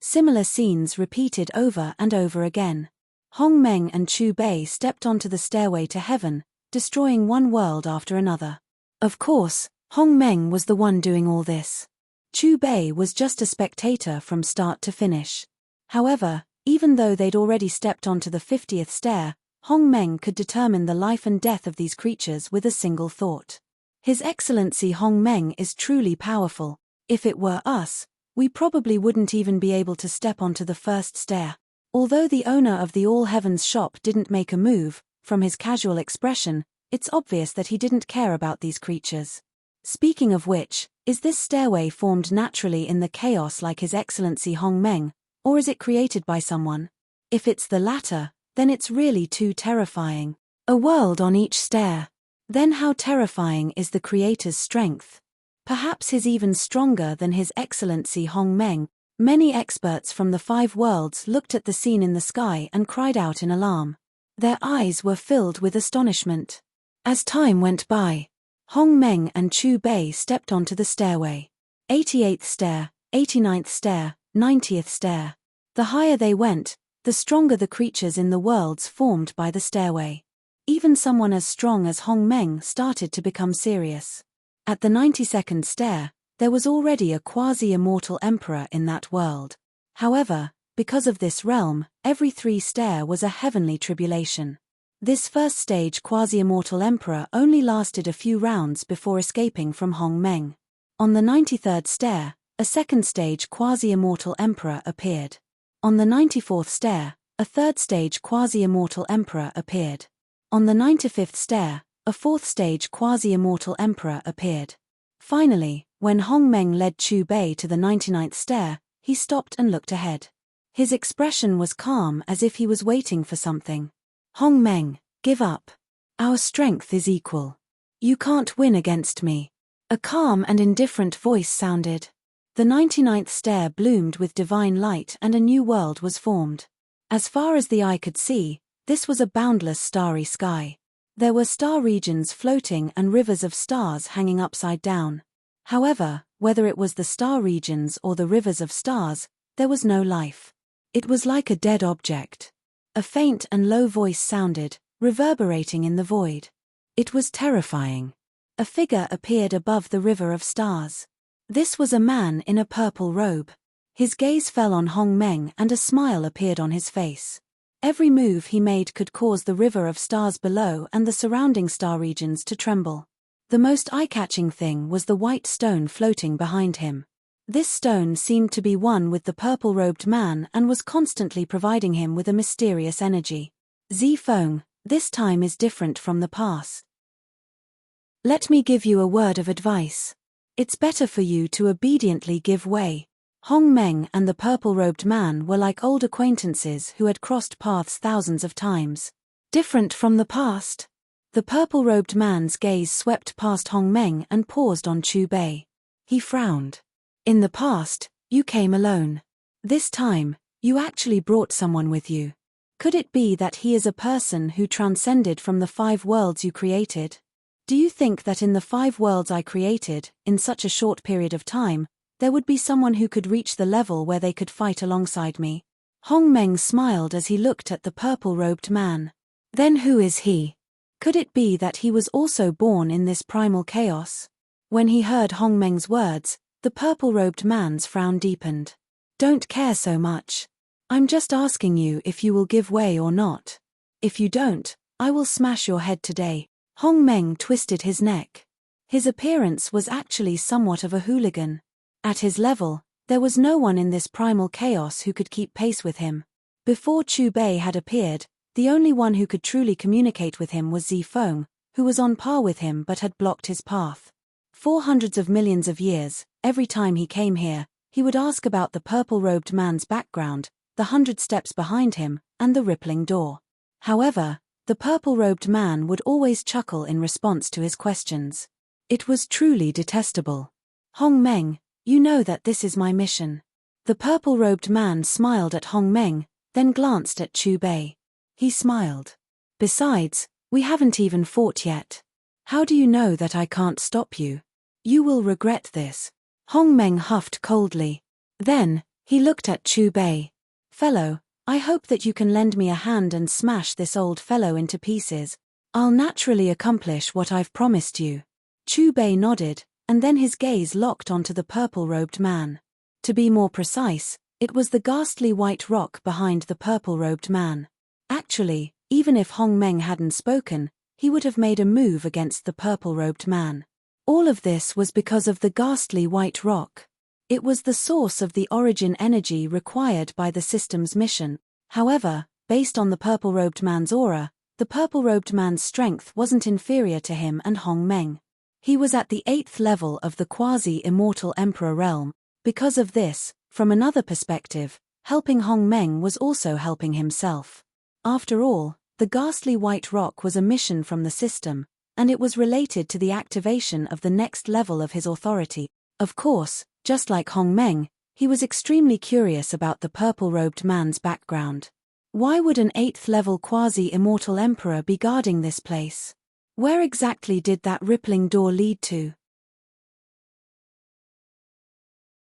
Similar scenes repeated over and over again. Hong Meng and Chu Bei stepped onto the stairway to heaven, destroying one world after another. Of course, Hong Meng was the one doing all this. Chu Bei was just a spectator from start to finish. However, even though they'd already stepped onto the 50th stair, Hong Meng could determine the life and death of these creatures with a single thought. His Excellency Hong Meng is truly powerful. If it were us, we probably wouldn't even be able to step onto the first stair. Although the owner of the All Heavens shop didn't make a move, from his casual expression, it's obvious that he didn't care about these creatures. Speaking of which, is this stairway formed naturally in the chaos like His Excellency Hong Meng, or is it created by someone? If it's the latter, then it's really too terrifying. A world on each stair. Then how terrifying is the Creator's strength? Perhaps he's even stronger than His Excellency Hong Meng. Many experts from the 5 worlds looked at the scene in the sky and cried out in alarm. Their eyes were filled with astonishment. As time went by, Hong Meng and Chu Bei stepped onto the stairway. 88th stair, 89th stair, 90th stair. The higher they went, the stronger the creatures in the worlds formed by the stairway. Even someone as strong as Hong Meng started to become serious. At the 92nd stair, there was already a quasi-immortal emperor in that world. However, because of this realm, every 3 stair was a heavenly tribulation. This first stage quasi-immortal emperor only lasted a few rounds before escaping from Hong Meng. On the 93rd stair, a second stage quasi-immortal emperor appeared. On the 94th stair, a third stage quasi-immortal emperor appeared. On the 95th stair, a fourth stage quasi-immortal emperor appeared. Finally, when Hong Meng led Chu Bei to the 99th stair, he stopped and looked ahead. His expression was calm as if he was waiting for something. Hong Meng, give up. Our strength is equal. You can't win against me. A calm and indifferent voice sounded. The 99th stair bloomed with divine light and a new world was formed. As far as the eye could see, this was a boundless starry sky. There were star regions floating and rivers of stars hanging upside down. However, whether it was the star regions or the rivers of stars, there was no life. It was like a dead object. A faint and low voice sounded, reverberating in the void. It was terrifying. A figure appeared above the river of stars. This was a man in a purple robe. His gaze fell on Hong Meng and a smile appeared on his face. Every move he made could cause the river of stars below and the surrounding star regions to tremble. The most eye-catching thing was the white stone floating behind him. This stone seemed to be one with the purple-robed man and was constantly providing him with a mysterious energy. Zifeng, this time is different from the past. Let me give you a word of advice. It's better for you to obediently give way. Hong Meng and the purple-robed man were like old acquaintances who had crossed paths thousands of times. Different from the past? The purple-robed man's gaze swept past Hong Meng and paused on Chu Bei. He frowned. In the past, you came alone. This time, you actually brought someone with you. Could it be that he is a person who transcended from the 5 worlds you created? Do you think that in the 5 worlds I created, in such a short period of time, there would be someone who could reach the level where they could fight alongside me? Hong Meng smiled as he looked at the purple-robed man. Then who is he? Could it be that he was also born in this primal chaos? When he heard Hong Meng's words, the purple-robed man's frown deepened. Don't care so much. I'm just asking you if you will give way or not. If you don't, I will smash your head today. Hong Meng twisted his neck. His appearance was actually somewhat of a hooligan. At his level, there was no one in this primal chaos who could keep pace with him. Before Chu Bei had appeared, the only one who could truly communicate with him was Zifeng, who was on par with him but had blocked his path. For hundreds of millions of years, every time he came here, he would ask about the purple-robed man's background, the 100 steps behind him, and the rippling door. However, the purple-robed man would always chuckle in response to his questions. It was truly detestable. Hong Meng, you know that this is my mission. The purple-robed man smiled at Hong Meng, then glanced at Chu Bei. He smiled. Besides, we haven't even fought yet. How do you know that I can't stop you? You will regret this. Hong Meng huffed coldly. Then, he looked at Chu Bei. Fellow, I hope that you can lend me a hand and smash this old fellow into pieces. I'll naturally accomplish what I've promised you. Chu Bei nodded, and then his gaze locked onto the purple-robed man. To be more precise, it was the ghastly white rock behind the purple-robed man. Actually, even if Hong Meng hadn't spoken, he would have made a move against the purple-robed man. All of this was because of the ghastly white rock. It was the source of the origin energy required by the system's mission. However, based on the purple-robed man's aura, the purple-robed man's strength wasn't inferior to him and Hong Meng. He was at the 8th level of the quasi-immortal emperor realm. Because of this, from another perspective, helping Hong Meng was also helping himself. After all, the ghastly white rock was a mission from the system, and it was related to the activation of the next level of his authority. Of course, just like Hong Meng, he was extremely curious about the purple-robed man's background. Why would an 8th-level quasi-immortal emperor be guarding this place? Where exactly did that rippling door lead to?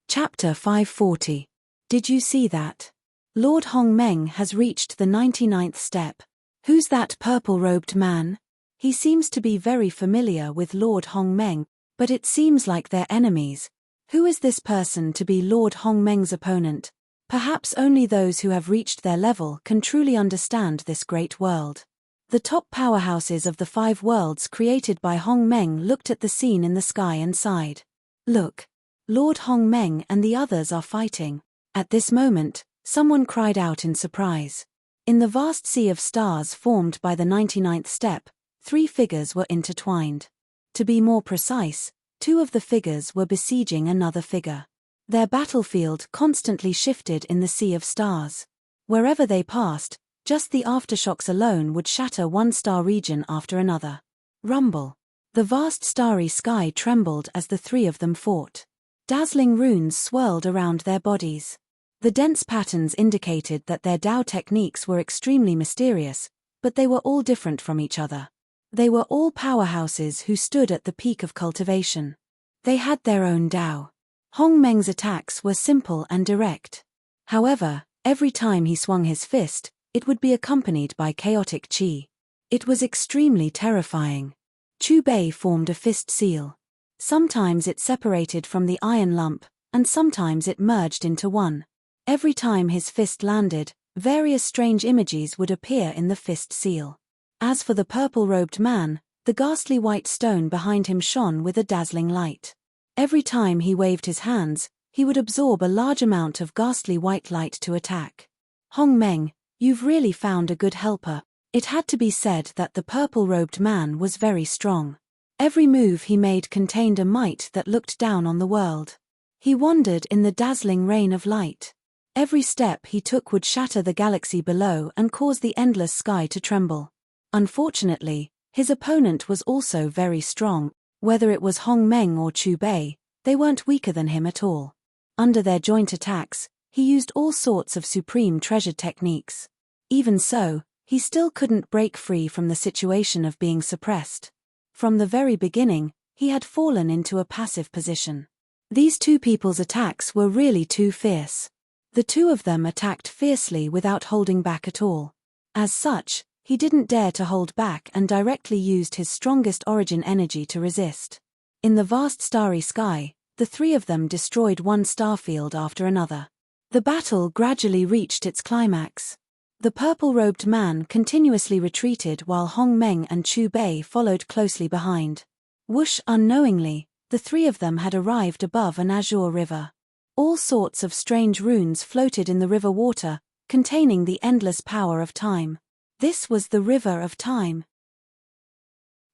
Chapter 540. Did you see that? Lord Hong Meng has reached the 99th step. Who's that purple-robed man? He seems to be very familiar with Lord Hong Meng, but it seems like they're enemies. Who is this person to be Lord Hong Meng's opponent? Perhaps only those who have reached their level can truly understand this great world. The top powerhouses of the 5 worlds created by Hong Meng looked at the scene in the sky and sighed. Look! Lord Hong Meng and the others are fighting. At this moment, someone cried out in surprise. In the vast sea of stars formed by the 99th step, 3 figures were intertwined. To be more precise, 2 of the figures were besieging another figure. Their battlefield constantly shifted in the sea of stars. Wherever they passed, just the aftershocks alone would shatter one star region after another. Rumble. The vast starry sky trembled as the 3 of them fought. Dazzling runes swirled around their bodies. The dense patterns indicated that their Dao techniques were extremely mysterious, but they were all different from each other. They were all powerhouses who stood at the peak of cultivation. They had their own Dao. Hong Meng's attacks were simple and direct. However, every time he swung his fist, it would be accompanied by chaotic qi. It was extremely terrifying. Chu Bei formed a fist seal. Sometimes it separated from the iron lump, and sometimes it merged into one. Every time his fist landed, various strange images would appear in the fist seal. As for the purple-robed man, the ghastly white stone behind him shone with a dazzling light. Every time he waved his hands, he would absorb a large amount of ghastly white light to attack. Hong Meng, you've really found a good helper. It had to be said that the purple-robed man was very strong. Every move he made contained a might that looked down on the world. He wandered in the dazzling rain of light. Every step he took would shatter the galaxy below and cause the endless sky to tremble. Unfortunately, his opponent was also very strong. Whether it was Hong Meng or Chu Bei, they weren't weaker than him at all. Under their joint attacks, he used all sorts of supreme treasured techniques. Even so, he still couldn't break free from the situation of being suppressed. From the very beginning, he had fallen into a passive position. These 2 people's attacks were really too fierce. The 2 of them attacked fiercely without holding back at all. As such, He didn't dare to hold back and directly used his strongest origin energy to resist. In the vast starry sky, the three of them destroyed one starfield after another. The battle gradually reached its climax. The purple-robed man continuously retreated while Hong Meng and Chu Bei followed closely behind. Whoosh, unknowingly, the three of them had arrived above an azure river. All sorts of strange runes floated in the river water, containing the endless power of time. This was the River of Time.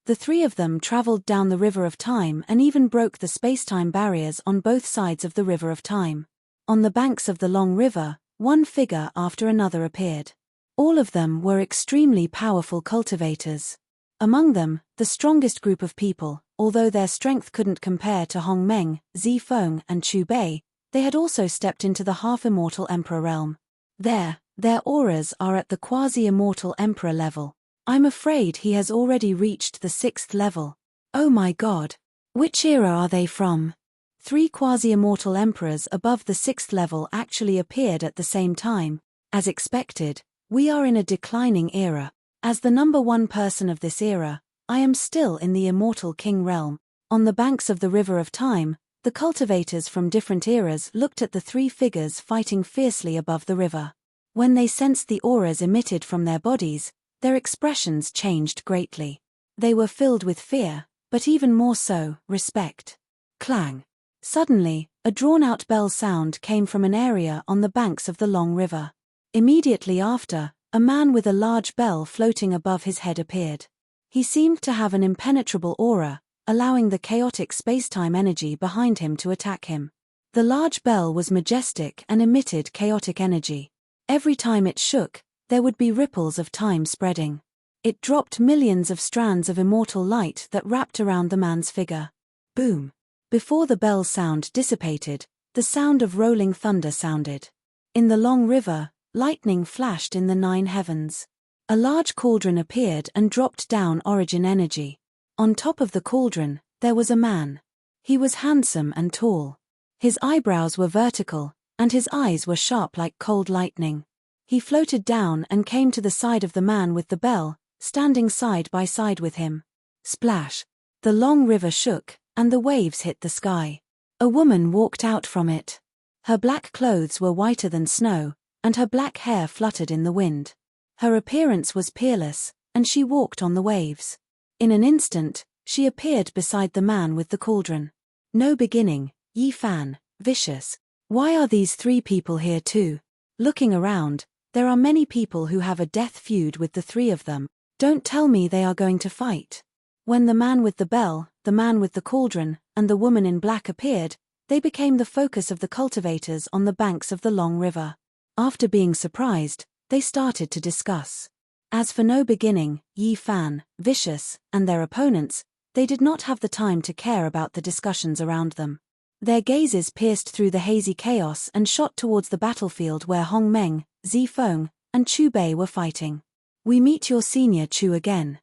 The three of them traveled down the River of Time and even broke the space-time barriers on both sides of the River of Time. On the banks of the long river, one figure after another appeared. All of them were extremely powerful cultivators. Among them, the strongest group of people, although their strength couldn't compare to Hong Meng, Zifeng, and Chu Bei, they had also stepped into the half-immortal Emperor realm. Their auras are at the quasi-immortal Emperor level. I'm afraid he has already reached the 6th level. Oh my god. Which era are they from? 3 quasi-immortal emperors above the 6th level actually appeared at the same time. As expected, we are in a declining era. As the number 1 person of this era, I am still in the immortal king realm. On the banks of the River of Time, the cultivators from different eras looked at the 3 figures fighting fiercely above the river. When they sensed the auras emitted from their bodies, their expressions changed greatly. They were filled with fear, but even more so, respect. Clang. Suddenly, a drawn-out bell sound came from an area on the banks of the long river. Immediately after, a man with a large bell floating above his head appeared. He seemed to have an impenetrable aura, allowing the chaotic space-time energy behind him to attack him. The large bell was majestic and emitted chaotic energy. Every time it shook, there would be ripples of time spreading. It dropped millions of strands of immortal light that wrapped around the man's figure. Boom. Before the bell's sound dissipated, the sound of rolling thunder sounded. In the long river, lightning flashed in the 9 heavens. A large cauldron appeared and dropped down origin energy. On top of the cauldron, there was a man. He was handsome and tall. His eyebrows were vertical, and his eyes were sharp like cold lightning. He floated down and came to the side of the man with the bell, standing side by side with him. Splash! The long river shook, and the waves hit the sky. A woman walked out from it. Her black clothes were whiter than snow, and her black hair fluttered in the wind. Her appearance was peerless, and she walked on the waves. In an instant, she appeared beside the man with the cauldron. No beginning, Yi Fan, vicious. Why are these 3 people here too? Looking around, there are many people who have a death feud with the 3 of them. Don't tell me they are going to fight. When the man with the bell, the man with the cauldron, and the woman in black appeared, they became the focus of the cultivators on the banks of the long river. After being surprised, they started to discuss. As for No Beginning, Yi Fan, Vicious, and their opponents, they did not have the time to care about the discussions around them. Their gazes pierced through the hazy chaos and shot towards the battlefield where Hong Meng, Zifeng, and Chu Bei were fighting. We meet your senior Chu again.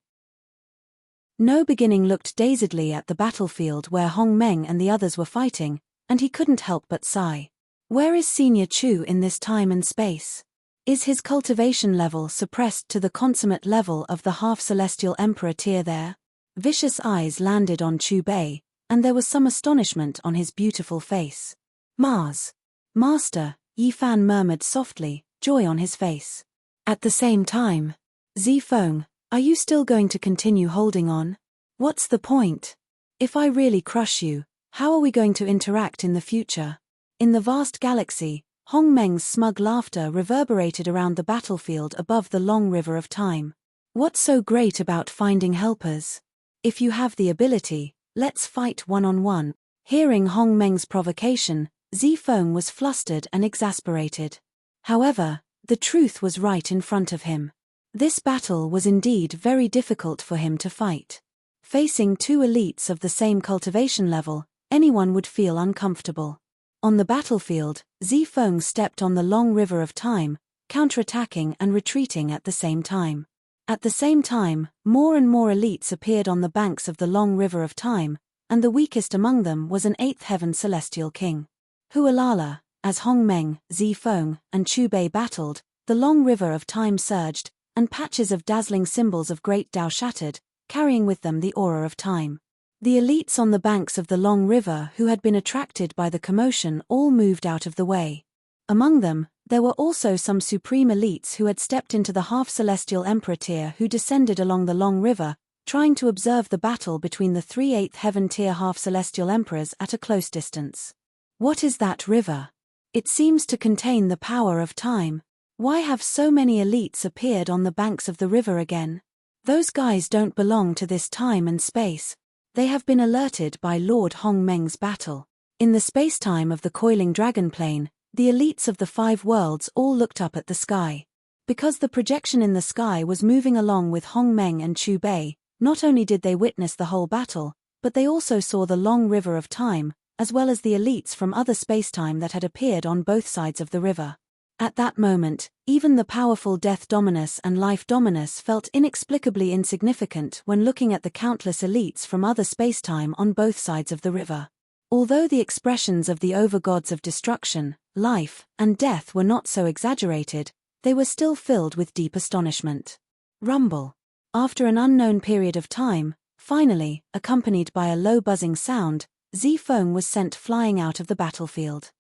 No Beginning looked dazedly at the battlefield where Hong Meng and the others were fighting, and he couldn't help but sigh. Where is Senior Chu in this time and space? Is his cultivation level suppressed to the consummate level of the half-celestial emperor tier there? Vicious eyes landed on Chu Bei, and there was some astonishment on his beautiful face. Mars. Master, Yi Fan murmured softly, joy on his face. At the same time, Zifeng, are you still going to continue holding on? What's the point? If I really crush you, how are we going to interact in the future? In the vast galaxy, Hong Meng's smug laughter reverberated around the battlefield above the long river of time. What's so great about finding helpers? If you have the ability, let's fight one-on-one. Hearing Hong Meng's provocation, Zifeng was flustered and exasperated. However, the truth was right in front of him. This battle was indeed very difficult for him to fight. Facing 2 elites of the same cultivation level, anyone would feel uncomfortable. On the battlefield, Zifeng stepped on the long river of time, counterattacking and retreating at the same time. At the same time, more and more elites appeared on the banks of the long river of time, and the weakest among them was an 8th heaven celestial king. Hualala, as Hong Meng, Zifeng, and Chu Bei battled, the long river of time surged, and patches of dazzling symbols of great Tao shattered, carrying with them the aura of time. The elites on the banks of the long river who had been attracted by the commotion all moved out of the way. Among them, there were also some supreme elites who had stepped into the half-celestial emperor tier who descended along the long river, trying to observe the battle between the 3/8 heaven tier half-celestial emperors at a close distance. What is that river? It seems to contain the power of time. Why have so many elites appeared on the banks of the river again? Those guys don't belong to this time and space. They have been alerted by Lord Hong Meng's battle. In the space-time of the coiling dragon plane, the elites of the 5 worlds all looked up at the sky. Because the projection in the sky was moving along with Hong Meng and Chu Bei, not only did they witness the whole battle, but they also saw the long river of time, as well as the elites from other space-time that had appeared on both sides of the river. At that moment, even the powerful Death Dominus and Life Dominus felt inexplicably insignificant when looking at the countless elites from other space-time on both sides of the river. Although the expressions of the overgods of destruction, life, and death were not so exaggerated, they were still filled with deep astonishment. Rumble. After an unknown period of time, finally, accompanied by a low buzzing sound, Zifeng was sent flying out of the battlefield.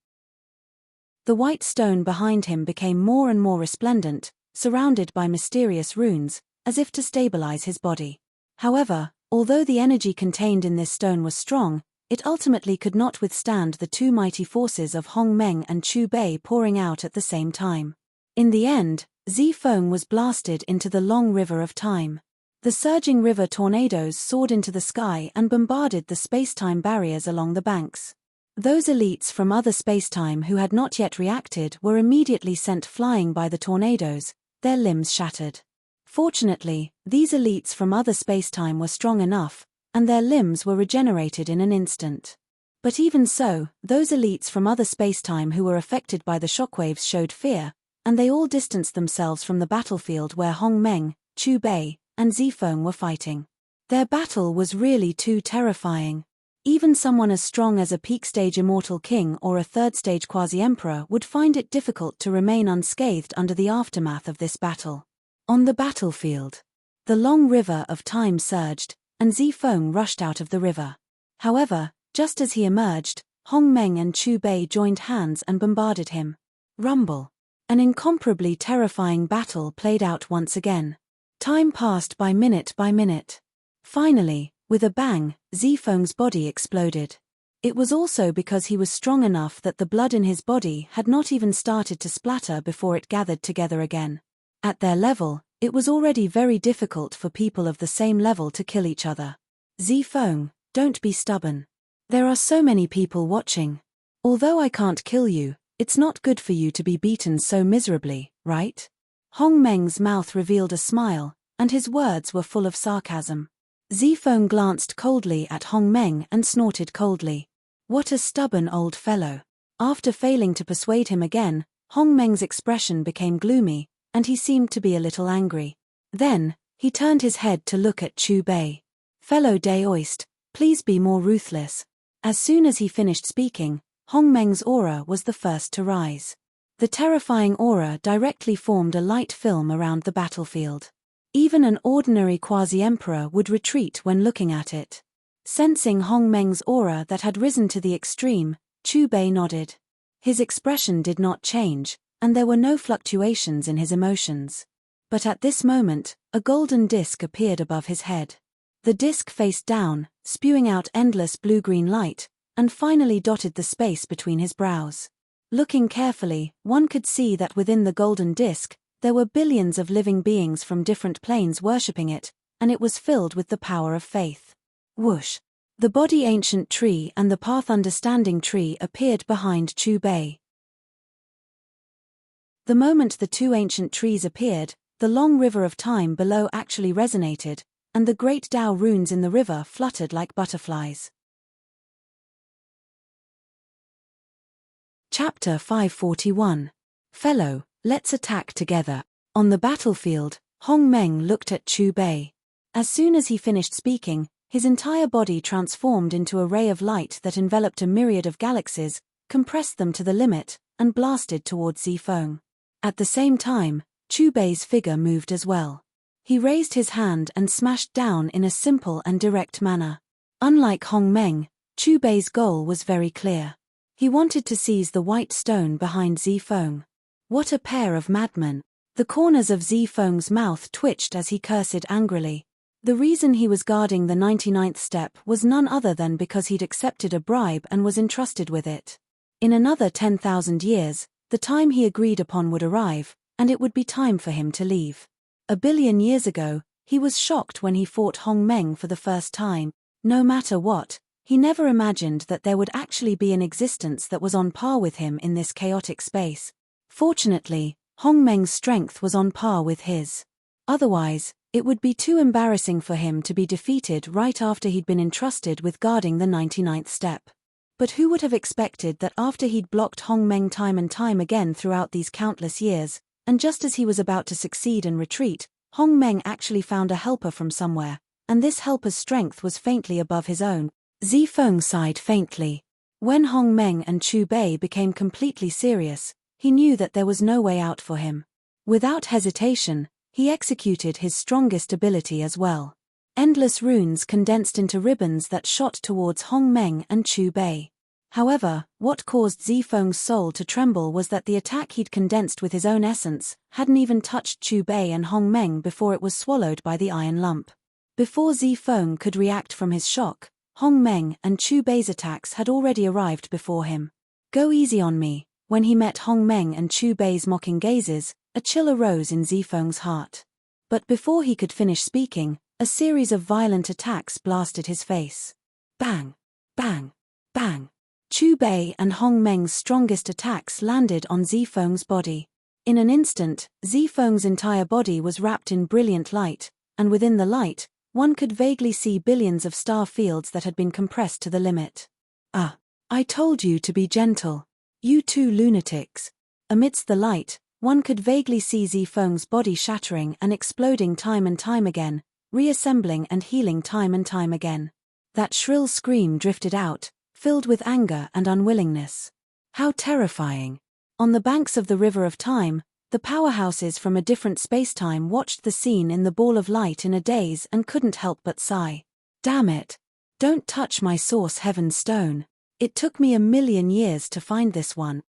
The white stone behind him became more and more resplendent, surrounded by mysterious runes, as if to stabilize his body. However, although the energy contained in this stone was strong, it ultimately could not withstand the 2 mighty forces of Hong Meng and Chu Bei pouring out at the same time. In the end, Zifeng was blasted into the long river of time. The surging river tornadoes soared into the sky and bombarded the space-time barriers along the banks. Those elites from other space-time who had not yet reacted were immediately sent flying by the tornadoes, their limbs shattered. Fortunately, these elites from other space-time were strong enough, and their limbs were regenerated in an instant. But even so, those elites from other space-time who were affected by the shockwaves showed fear, and they all distanced themselves from the battlefield where Hong Meng, Chu Bei, and Zifeng were fighting. Their battle was really too terrifying. Even someone as strong as a peak-stage immortal king or a third-stage quasi-emperor would find it difficult to remain unscathed under the aftermath of this battle. On the battlefield, the long river of time surged, and Zifeng rushed out of the river. However, just as he emerged, Hong Meng and Chu Bei joined hands and bombarded him. Rumble. An incomparably terrifying battle played out once again. Time passed by minute by minute. Finally, with a bang, Zifeng's body exploded. It was also because he was strong enough that the blood in his body had not even started to splatter before it gathered together again. At their level, it was already very difficult for people of the same level to kill each other. Zifeng, don't be stubborn. There are so many people watching. Although I can't kill you, it's not good for you to be beaten so miserably, right? Hong Meng's mouth revealed a smile, and his words were full of sarcasm. Zifeng glanced coldly at Hong Meng and snorted coldly. What a stubborn old fellow. After failing to persuade him again, Hong Meng's expression became gloomy, and he seemed to be a little angry. Then, he turned his head to look at Chu Bei. Fellow Daoist, please be more ruthless. As soon as he finished speaking, Hong Meng's aura was the first to rise. The terrifying aura directly formed a light film around the battlefield. Even an ordinary quasi-emperor would retreat when looking at it. Sensing Hong Meng's aura that had risen to the extreme, Chu Bei nodded. His expression did not change, and there were no fluctuations in his emotions. But at this moment, a golden disc appeared above his head. The disc faced down, spewing out endless blue-green light, and finally dotted the space between his brows. Looking carefully, one could see that within the golden disc, there were billions of living beings from different planes worshipping it, and it was filled with the power of faith. Whoosh! The Body Ancient Tree and the Path Understanding Tree appeared behind Chu Bei. The moment the 2 ancient trees appeared, the long river of time below actually resonated, and the great Tao runes in the river fluttered like butterflies. Chapter 541. Fellow, let's attack together. On the battlefield, Hong Meng looked at Chu Bei. As soon as he finished speaking, his entire body transformed into a ray of light that enveloped a myriad of galaxies, compressed them to the limit, and blasted towards Zifeng. At the same time, Chu Bei's figure moved as well. He raised his hand and smashed down in a simple and direct manner. Unlike Hong Meng, Chu Bei's goal was very clear. He wanted to seize the white stone behind Zifeng. What a pair of madmen. The corners of Zifeng's mouth twitched as he cursed angrily. The reason he was guarding the 99th step was none other than because he'd accepted a bribe and was entrusted with it. In another 10,000 years, the time he agreed upon would arrive, and it would be time for him to leave. A billion years ago, he was shocked when he fought Hong Meng for the first time. No matter what, he never imagined that there would actually be an existence that was on par with him in this chaotic space. Fortunately, Hong Meng's strength was on par with his. Otherwise, it would be too embarrassing for him to be defeated right after he'd been entrusted with guarding the 99th step. But who would have expected that after he'd blocked Hong Meng time and time again throughout these countless years, and just as he was about to succeed and retreat, Hong Meng actually found a helper from somewhere, and this helper's strength was faintly above his own. Zifeng sighed faintly. When Hong Meng and Chu Bei became completely serious, he knew that there was no way out for him. Without hesitation, he executed his strongest ability as well. Endless runes condensed into ribbons that shot towards Hong Meng and Chu Bei. However, what caused Zifeng's soul to tremble was that the attack he'd condensed with his own essence hadn't even touched Chu Bei and Hong Meng before it was swallowed by the iron lump. Before Zifeng could react from his shock, Hong Meng and Chu Bei's attacks had already arrived before him. Go easy on me. When he met Hong Meng and Chu Bei's mocking gazes, a chill arose in Zifeng's heart. But before he could finish speaking, a series of violent attacks blasted his face. Bang! Bang! Bang! Chu Bei and Hong Meng's strongest attacks landed on Zifeng's body. In an instant, Zifeng's entire body was wrapped in brilliant light, and within the light, one could vaguely see billions of star fields that had been compressed to the limit. Ah! I told you to be gentle. You two lunatics. Amidst the light, one could vaguely see Zifeng's body shattering and exploding time and time again, reassembling and healing time and time again. That shrill scream drifted out, filled with anger and unwillingness. How terrifying. On the banks of the River of Time, the powerhouses from a different spacetime watched the scene in the ball of light in a daze and couldn't help but sigh. Damn it. Don't touch my source heaven stone. It took me 1,000,000 years to find this one.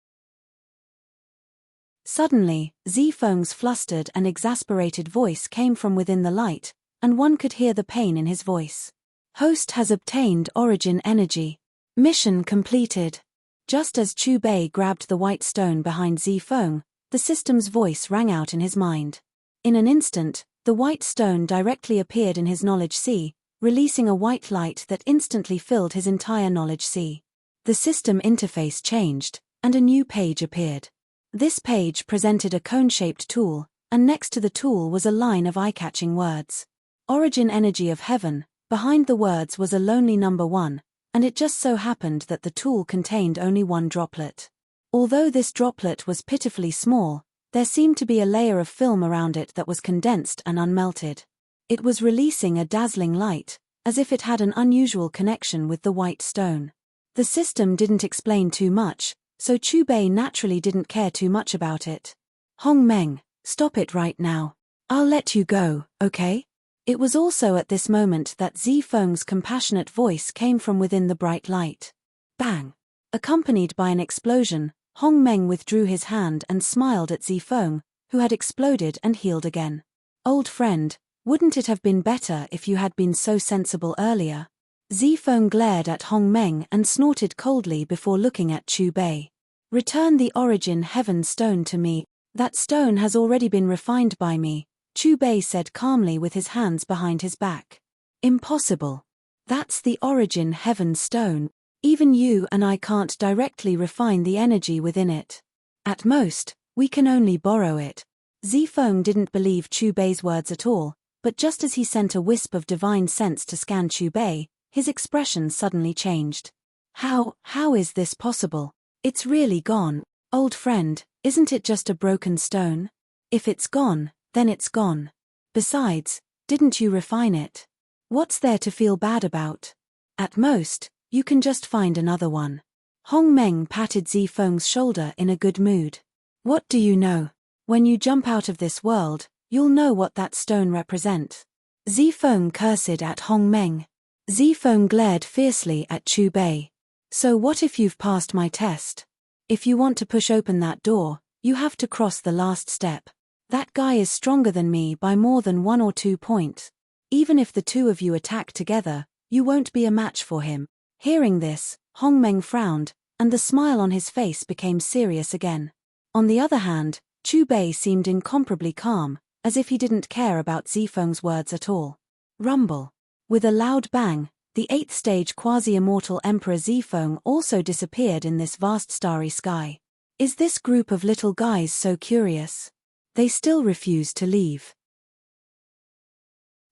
Suddenly, Zifeng's flustered and exasperated voice came from within the light, and one could hear the pain in his voice. Host has obtained origin energy. Mission completed. Just as Chu Bei grabbed the white stone behind Zifeng, the system's voice rang out in his mind. In an instant, the white stone directly appeared in his knowledge sea, releasing a white light that instantly filled his entire knowledge sea. The system interface changed, and a new page appeared. This page presented a cone-shaped tool, and next to the tool was a line of eye-catching words. Origin energy of heaven. Behind the words was a lonely number 1, and it just so happened that the tool contained only one droplet. Although this droplet was pitifully small, there seemed to be a layer of film around it that was condensed and unmelted. It was releasing a dazzling light, as if it had an unusual connection with the white stone. The system didn't explain too much, so Chu Bei naturally didn't care too much about it. Hong Meng, stop it right now. I'll let you go, okay? It was also at this moment that Zifeng's compassionate voice came from within the bright light. Bang! Accompanied by an explosion, Hong Meng withdrew his hand and smiled at Zifeng, who had exploded and healed again. Old friend, wouldn't it have been better if you had been so sensible earlier? Zifeng glared at Hong Meng and snorted coldly before looking at Chu Bei. Return the origin heaven stone to me. That stone has already been refined by me, Chu Bei said calmly with his hands behind his back. Impossible. That's the origin heaven stone. Even you and I can't directly refine the energy within it. At most, we can only borrow it. Zifeng didn't believe Chu Bei's words at all, but just as he sent a wisp of divine sense to scan Chu Bei, his expression suddenly changed. How is this possible? It's really gone. Old friend, isn't it just a broken stone? If it's gone, then it's gone. Besides, didn't you refine it? What's there to feel bad about? At most, you can just find another one. Hong Meng patted Zifeng's shoulder in a good mood. What do you know? When you jump out of this world, you'll know what that stone represent. Zifeng cursed at Hong Meng. Zifeng glared fiercely at Chu Bei. So what if you've passed my test? If you want to push open that door, you have to cross the last step. That guy is stronger than me by more than 1 or 2 points. Even if the two of you attack together, you won't be a match for him. Hearing this, Hong Meng frowned, and the smile on his face became serious again. On the other hand, Chu Bei seemed incomparably calm, as if he didn't care about Zifeng's words at all. Rumble. With a loud bang, the 8th stage quasi-immortal Emperor Zifeng also disappeared in this vast starry sky. Is this group of little guys so curious? They still refuse to leave.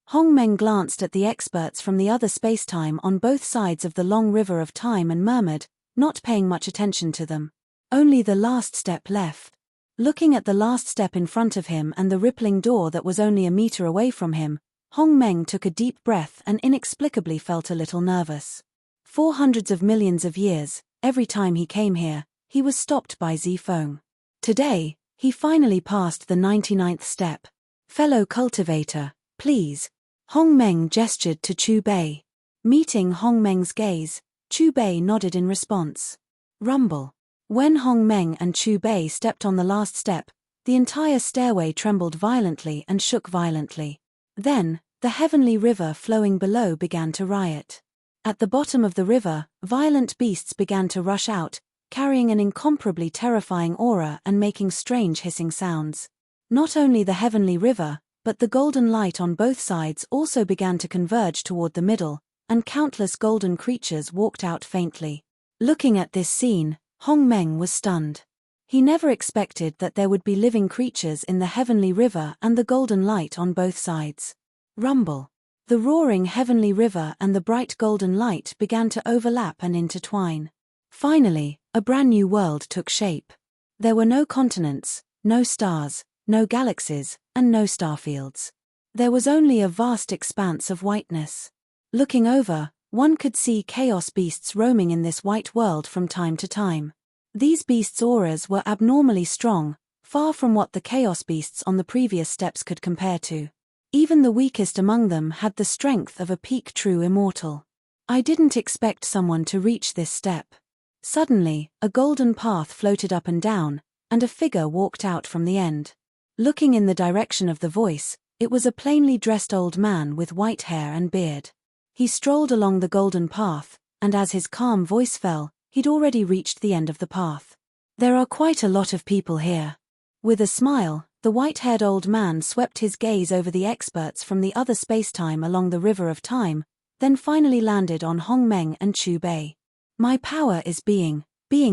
Hong Meng glanced at the experts from the other spacetime on both sides of the long river of time and murmured, not paying much attention to them. Only the last step left. Looking at the last step in front of him and the rippling door that was only a meter away from him, Hong Meng took a deep breath and inexplicably felt a little nervous. For hundreds of millions of years, every time he came here, he was stopped by Zifeng. Today, he finally passed the 99th step. Fellow cultivator, please. Hong Meng gestured to Chu Bei. Meeting Hong Meng's gaze, Chu Bei nodded in response. Rumble. When Hong Meng and Chu Bei stepped on the last step, the entire stairway trembled violently and shook violently. Then, the heavenly river flowing below began to riot. At the bottom of the river, violent beasts began to rush out, carrying an incomparably terrifying aura and making strange hissing sounds. Not only the heavenly river, but the golden light on both sides also began to converge toward the middle, and countless golden creatures walked out faintly. Looking at this scene, Hong Meng was stunned. He never expected that there would be living creatures in the heavenly river and the golden light on both sides. Rumble. The roaring heavenly river and the bright golden light began to overlap and intertwine. Finally, a brand new world took shape. There were no continents, no stars, no galaxies, and no starfields. There was only a vast expanse of whiteness. Looking over, one could see chaos beasts roaming in this white world from time to time. These beasts' auras were abnormally strong, far from what the chaos beasts on the previous steps could compare to. Even the weakest among them had the strength of a peak true immortal. I didn't expect someone to reach this step. Suddenly, a golden path floated up and down, and a figure walked out from the end. Looking in the direction of the voice, it was a plainly dressed old man with white hair and beard. He strolled along the golden path, and as his calm voice fell, he'd already reached the end of the path. There are quite a lot of people here. With a smile, the white-haired old man swept his gaze over the experts from the other spacetime along the river of time, then finally landed on Hong Meng and Chu Bei. My power is being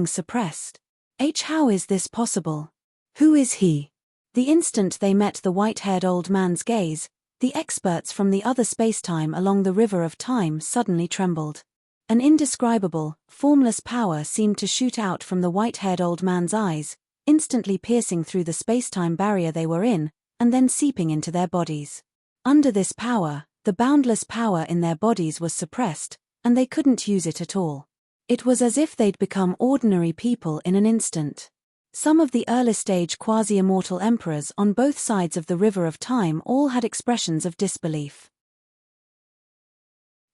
suppressed. How is this possible? Who is he? The instant they met the white-haired old man's gaze, the experts from the other spacetime along the river of time suddenly trembled. An indescribable, formless power seemed to shoot out from the white-haired old man's eyes, instantly piercing through the spacetime barrier they were in, and then seeping into their bodies. Under this power, the boundless power in their bodies was suppressed, and they couldn't use it at all. It was as if they'd become ordinary people in an instant. Some of the early stage quasi-immortal emperors on both sides of the river of time all had expressions of disbelief.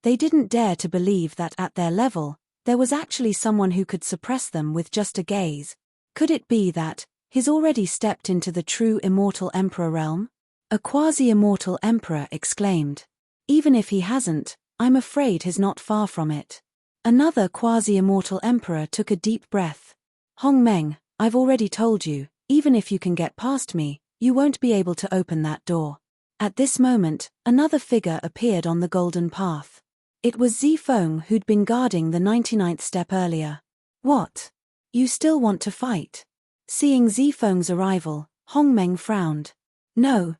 They didn't dare to believe that at their level, there was actually someone who could suppress them with just a gaze. Could it be that he's already stepped into the true immortal emperor realm? A quasi-immortal emperor exclaimed. Even if he hasn't, I'm afraid he's not far from it. Another quasi-immortal emperor took a deep breath. Hong Meng, I've already told you, even if you can get past me, you won't be able to open that door. At this moment, another figure appeared on the golden path. It was Zifeng who'd been guarding the 99th step earlier. What? You still want to fight? Seeing Zifeng's arrival, Hong Meng frowned. No,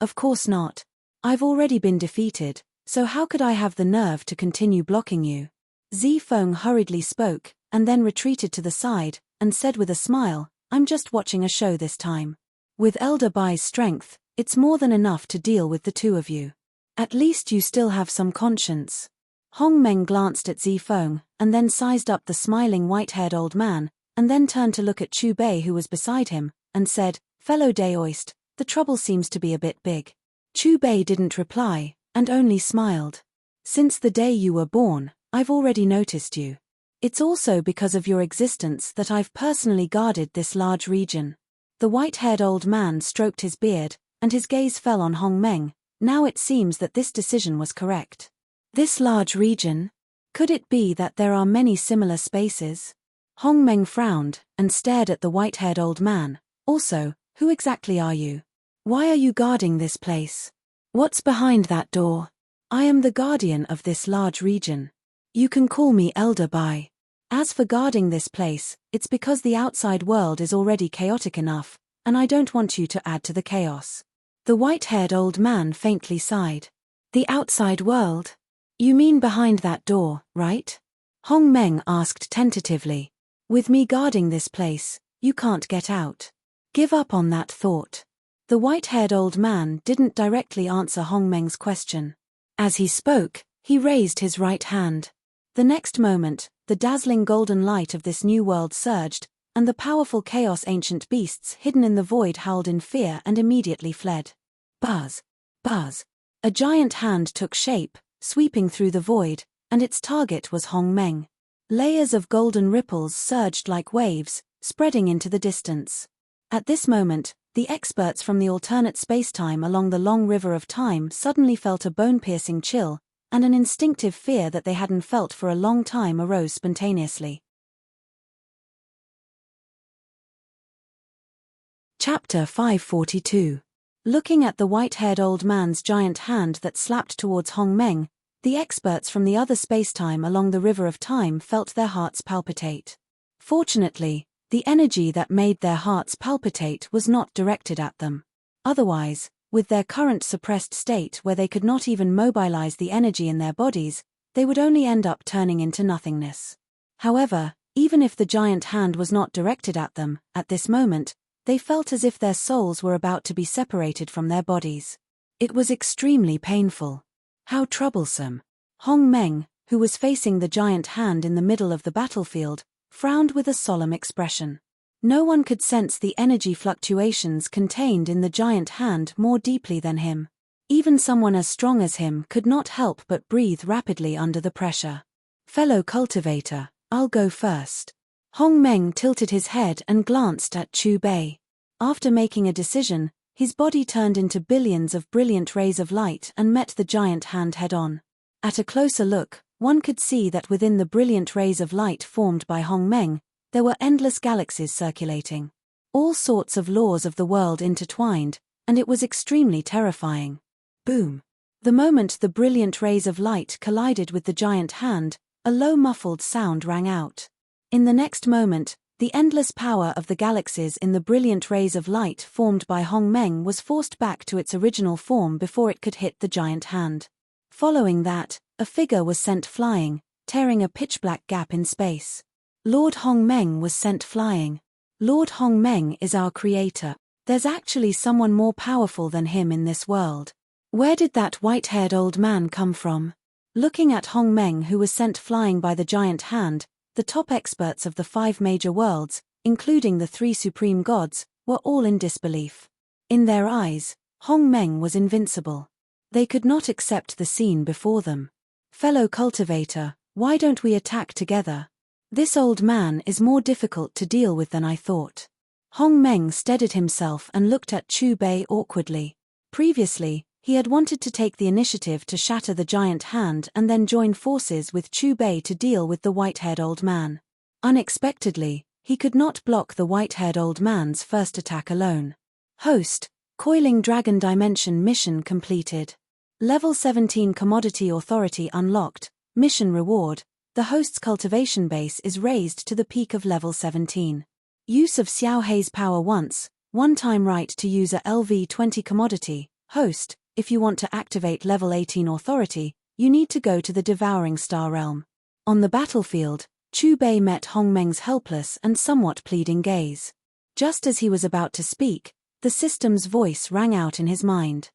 of course not. I've already been defeated, so how could I have the nerve to continue blocking you? Zifeng hurriedly spoke, and then retreated to the side, and said with a smile, I'm just watching a show this time. With Elder Bai's strength, it's more than enough to deal with the two of you. At least you still have some conscience. Hong Meng glanced at Zifeng, and then sized up the smiling white-haired old man, and then turned to look at Chu Bei who was beside him, and said, Fellow Daoist, the trouble seems to be a bit big. Chu Bei didn't reply, and only smiled. Since the day you were born, I've already noticed you. It's also because of your existence that I've personally guarded this large region. The white-haired old man stroked his beard, and his gaze fell on Hong Meng. Now it seems that this decision was correct. This large region? Could it be that there are many similar spaces? Hong Meng frowned, and stared at the white-haired old man. Also, who exactly are you? Why are you guarding this place? What's behind that door? I am the guardian of this large region. You can call me Elder Bai. As for guarding this place, it's because the outside world is already chaotic enough, and I don't want you to add to the chaos. The white-haired old man faintly sighed. The outside world? You mean behind that door, right? Hong Meng asked tentatively. With me guarding this place, you can't get out. Give up on that thought. The white-haired old man didn't directly answer Hong Meng's question. As he spoke, he raised his right hand. The next moment, the dazzling golden light of this new world surged, and the powerful chaos ancient beasts hidden in the void howled in fear and immediately fled. Buzz! Buzz! A giant hand took shape, sweeping through the void, and its target was Hong Meng. Layers of golden ripples surged like waves, spreading into the distance. At this moment, the experts from the alternate spacetime along the long river of time suddenly felt a bone-piercing chill, and an instinctive fear that they hadn't felt for a long time arose spontaneously. Chapter 542. Looking at the white-haired old man's giant hand that slapped towards Hong Meng, the experts from the other spacetime along the river of time felt their hearts palpitate. Fortunately, the energy that made their hearts palpitate was not directed at them. Otherwise, with their current suppressed state where they could not even mobilize the energy in their bodies, they would only end up turning into nothingness. However, even if the giant hand was not directed at them, at this moment, they felt as if their souls were about to be separated from their bodies. It was extremely painful. How troublesome. Hong Meng, who was facing the giant hand in the middle of the battlefield, frowned with a solemn expression. No one could sense the energy fluctuations contained in the giant hand more deeply than him. Even someone as strong as him could not help but breathe rapidly under the pressure. Fellow cultivator, I'll go first. Hong Meng tilted his head and glanced at Chu Bei. After making a decision, his body turned into billions of brilliant rays of light and met the giant hand head-on. At a closer look, one could see that within the brilliant rays of light formed by Hong Meng, there were endless galaxies circulating. All sorts of laws of the world intertwined, and it was extremely terrifying. Boom! The moment the brilliant rays of light collided with the giant hand, a low muffled sound rang out. In the next moment, the endless power of the galaxies in the brilliant rays of light formed by Hong Meng was forced back to its original form before it could hit the giant hand. Following that, a figure was sent flying, tearing a pitch-black gap in space. Lord Hong Meng was sent flying. Lord Hong Meng is our creator. There's actually someone more powerful than him in this world. Where did that white-haired old man come from? Looking at Hong Meng, who was sent flying by the giant hand, the top experts of the 5 major worlds, including the 3 supreme gods, were all in disbelief. In their eyes, Hong Meng was invincible. They could not accept the scene before them. Fellow cultivator, why don't we attack together? This old man is more difficult to deal with than I thought. Hong Meng steadied himself and looked at Chu Bei awkwardly. Previously, he had wanted to take the initiative to shatter the giant hand and then join forces with Chu Bei to deal with the white-haired old man. Unexpectedly, he could not block the white-haired old man's first attack alone. Host, Coiling Dragon Dimension mission completed. Level 17 Commodity Authority unlocked. Mission reward. The host's cultivation base is raised to the peak of level 17. Use of Xiao Hei's power once, one-time right to use a LV20 commodity. Host, if you want to activate level 18 authority, you need to go to the Devouring Star Realm. On the battlefield, Chu Bei met Hong Meng's helpless and somewhat pleading gaze. Just as he was about to speak, the system's voice rang out in his mind.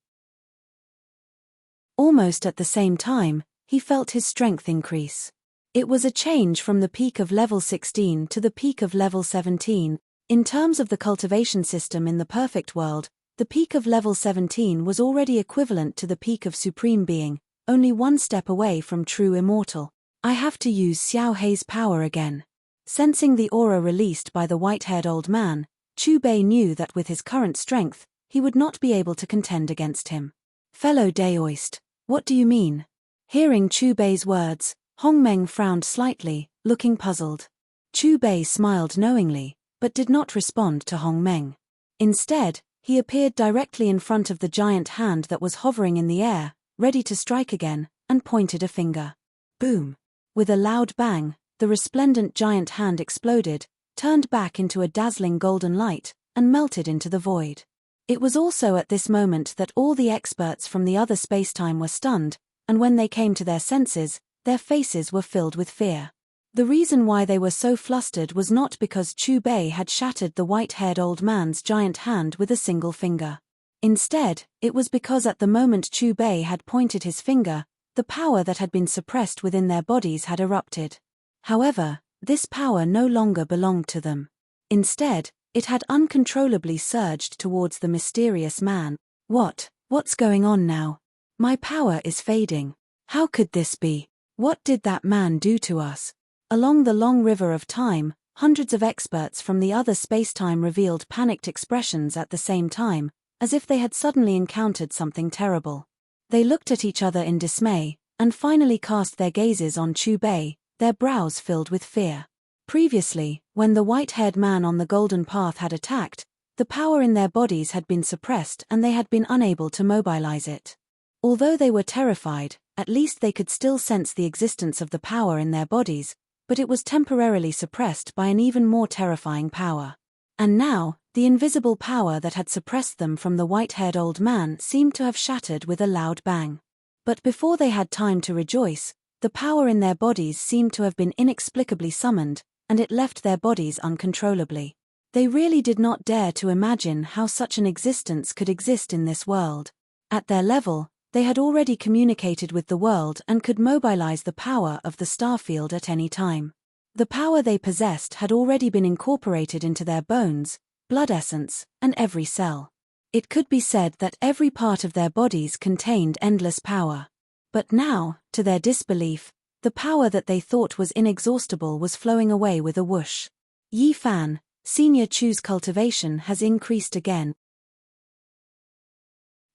Almost at the same time, he felt his strength increase. It was a change from the peak of level 16 to the peak of level 17. In terms of the cultivation system in the perfect world, the peak of level 17 was already equivalent to the peak of Supreme Being, only one step away from true immortal. I have to use Xiao Hei's power again. Sensing the aura released by the white-haired old man, Chu Bei knew that with his current strength, he would not be able to contend against him. Fellow Daoist, what do you mean? Hearing Chu Bei's words, Hong Meng frowned slightly, looking puzzled. Chu Bei smiled knowingly, but did not respond to Hong Meng. Instead, he appeared directly in front of the giant hand that was hovering in the air, ready to strike again, and pointed a finger. Boom! With a loud bang, the resplendent giant hand exploded, turned back into a dazzling golden light, and melted into the void. It was also at this moment that all the experts from the other spacetime were stunned, and when they came to their senses, their faces were filled with fear. The reason why they were so flustered was not because Chu Bei had shattered the white-haired old man's giant hand with a single finger. Instead, it was because at the moment Chu Bei had pointed his finger, the power that had been suppressed within their bodies had erupted. However, this power no longer belonged to them. Instead, it had uncontrollably surged towards the mysterious man. What's going on now? My power is fading. How could this be? What did that man do to us? Along the long river of time, hundreds of experts from the other spacetime revealed panicked expressions at the same time, as if they had suddenly encountered something terrible. They looked at each other in dismay, and finally cast their gazes on Chu Bei, their brows filled with fear. Previously, when the white-haired man on the golden path had attacked, the power in their bodies had been suppressed and they had been unable to mobilize it. Although they were terrified, at least they could still sense the existence of the power in their bodies, but it was temporarily suppressed by an even more terrifying power. And now, the invisible power that had suppressed them from the white-haired old man seemed to have shattered with a loud bang. But before they had time to rejoice, the power in their bodies seemed to have been inexplicably summoned, and it left their bodies uncontrollably. They really did not dare to imagine how such an existence could exist in this world. At their level, they had already communicated with the world and could mobilize the power of the starfield at any time. The power they possessed had already been incorporated into their bones, blood essence, and every cell. It could be said that every part of their bodies contained endless power. But now, to their disbelief, the power that they thought was inexhaustible was flowing away with a whoosh. Yi Fan, Senior Chu's cultivation has increased again.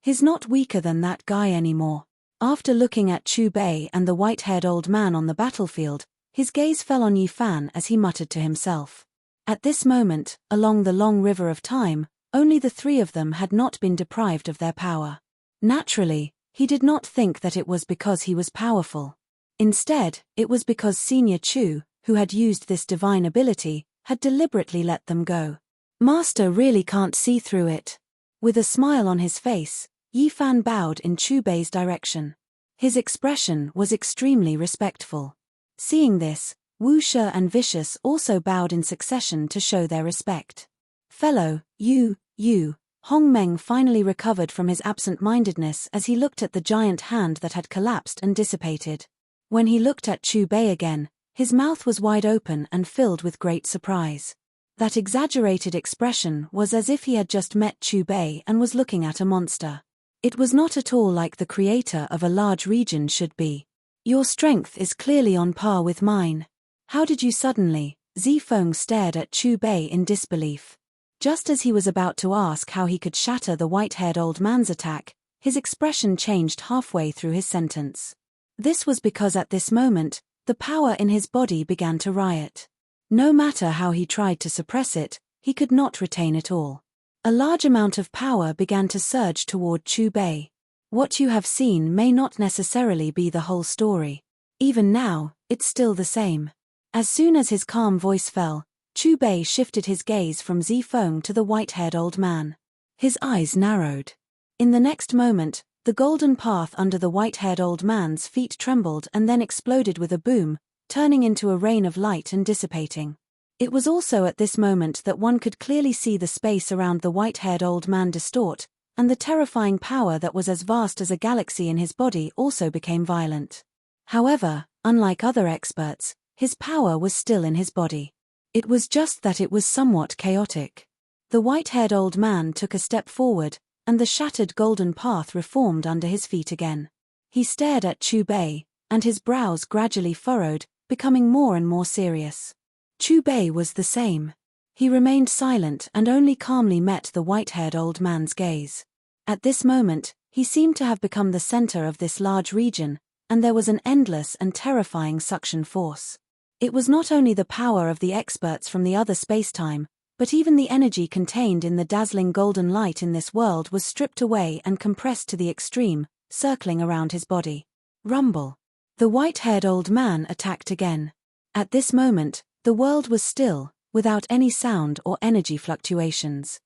He's not weaker than that guy anymore. After looking at Chu Bei and the white-haired old man on the battlefield, his gaze fell on Yi Fan as he muttered to himself. At this moment, along the long river of time, only the three of them had not been deprived of their power. Naturally, he did not think that it was because he was powerful. Instead, it was because Senior Chu, who had used this divine ability, had deliberately let them go. Master really can't see through it. With a smile on his face, Yi Fan bowed in Chu Bei's direction. His expression was extremely respectful. Seeing this, Wu Shi and Vicious also bowed in succession to show their respect. Fellow, you, Hong Meng finally recovered from his absent-mindedness as he looked at the giant hand that had collapsed and dissipated. When he looked at Chu Bei again, his mouth was wide open and filled with great surprise. That exaggerated expression was as if he had just met Chu Bei and was looking at a monster. It was not at all like the creator of a large region should be. Your strength is clearly on par with mine. How did you suddenly? Zifeng stared at Chu Bei in disbelief. Just as he was about to ask how he could shatter the white-haired old man's attack, his expression changed halfway through his sentence. This was because at this moment, the power in his body began to riot. No matter how he tried to suppress it, he could not retain it all. A large amount of power began to surge toward Chu Bei. What you have seen may not necessarily be the whole story. Even now, it's still the same. As soon as his calm voice fell, Chu Bei shifted his gaze from Zifeng to the white-haired old man. His eyes narrowed. In the next moment, the golden path under the white-haired old man's feet trembled and then exploded with a boom, turning into a rain of light and dissipating. It was also at this moment that one could clearly see the space around the white-haired old man distort, and the terrifying power that was as vast as a galaxy in his body also became violent. However, unlike other experts, his power was still in his body. It was just that it was somewhat chaotic. The white-haired old man took a step forward, and the shattered golden path reformed under his feet again. He stared at Chu Bei, and his brows gradually furrowed, becoming more and more serious. Chu Bei was the same. He remained silent and only calmly met the white-haired old man's gaze. At this moment, he seemed to have become the center of this large region, and there was an endless and terrifying suction force. It was not only the power of the experts from the other spacetime, but even the energy contained in the dazzling golden light in this world was stripped away and compressed to the extreme, circling around his body. Rumble. The white-haired old man attacked again. At this moment, the world was still, without any sound or energy fluctuations.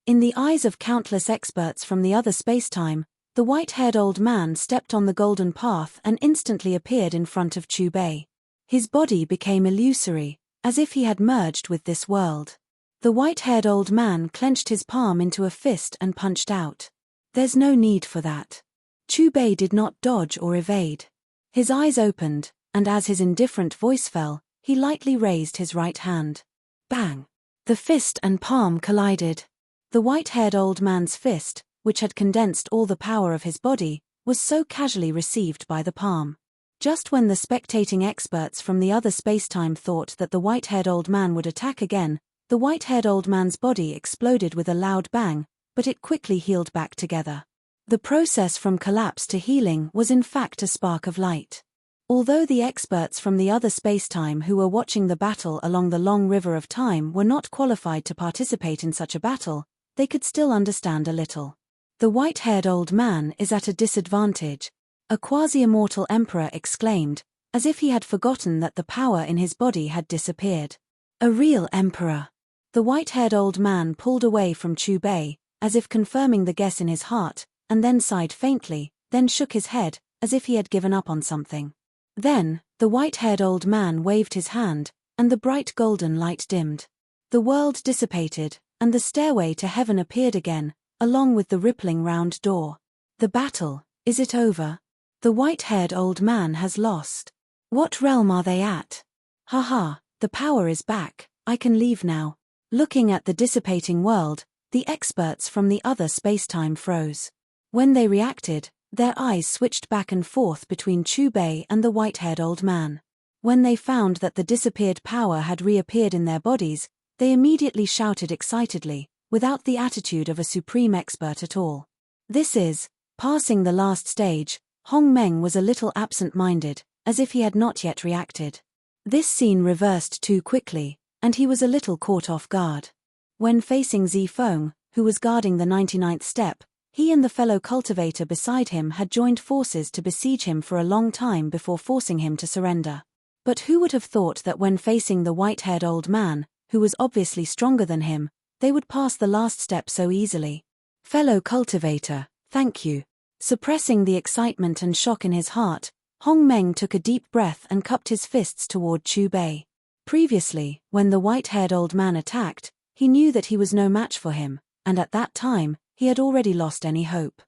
In the eyes of countless experts from the other spacetime, the white-haired old man stepped on the golden path and instantly appeared in front of Chu Bei. His body became illusory, as if he had merged with this world. The white-haired old man clenched his palm into a fist and punched out. There's no need for that. Chu Bei did not dodge or evade. His eyes opened, and as his indifferent voice fell, he lightly raised his right hand. Bang! The fist and palm collided. The white-haired old man's fist, which had condensed all the power of his body, was so casually received by the palm. Just when the spectating experts from the other spacetime thought that the white-haired old man would attack again, the white-haired old man's body exploded with a loud bang, but it quickly healed back together. The process from collapse to healing was in fact a spark of light. Although the experts from the other spacetime who were watching the battle along the long river of time were not qualified to participate in such a battle, they could still understand a little. The white-haired old man is at a disadvantage, a quasi-immortal emperor exclaimed, as if he had forgotten that the power in his body had disappeared. A real emperor. The white-haired old man pulled away from Chu Bei, as if confirming the guess in his heart, and then sighed faintly, then shook his head, as if he had given up on something. Then, the white-haired old man waved his hand, and the bright golden light dimmed. The world dissipated, and the stairway to heaven appeared again, along with the rippling round door. The battle, is it over? The white-haired old man has lost. What realm are they at? Ha, the power is back, I can leave now. Looking at the dissipating world, the experts from the other spacetime froze. When they reacted, their eyes switched back and forth between Chu Bei and the white-haired old man. When they found that the disappeared power had reappeared in their bodies, they immediately shouted excitedly, without the attitude of a supreme expert at all. This is, passing the last stage. Hong Meng was a little absent-minded, as if he had not yet reacted. This scene reversed too quickly, and he was a little caught off guard. When facing Zifeng, who was guarding the 99th step, he and the fellow cultivator beside him had joined forces to besiege him for a long time before forcing him to surrender. But who would have thought that when facing the white-haired old man, who was obviously stronger than him, they would pass the last step so easily? Fellow cultivator, thank you. Suppressing the excitement and shock in his heart, Hong Meng took a deep breath and cupped his fists toward Chu Bei. Previously, when the white-haired old man attacked, he knew that he was no match for him, and at that time, he had already lost any hope.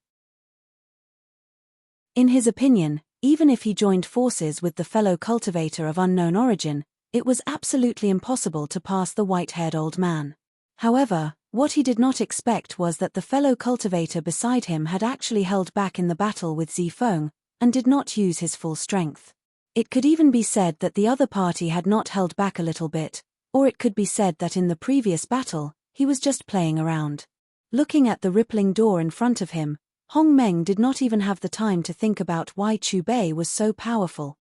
In his opinion, even if he joined forces with the fellow cultivator of unknown origin, it was absolutely impossible to pass the white-haired old man. However, what he did not expect was that the fellow cultivator beside him had actually held back in the battle with Zifeng, and did not use his full strength. It could even be said that the other party had not held back a little bit, or it could be said that in the previous battle, he was just playing around. Looking at the rippling door in front of him, Hong Meng did not even have the time to think about why Chu Bei was so powerful.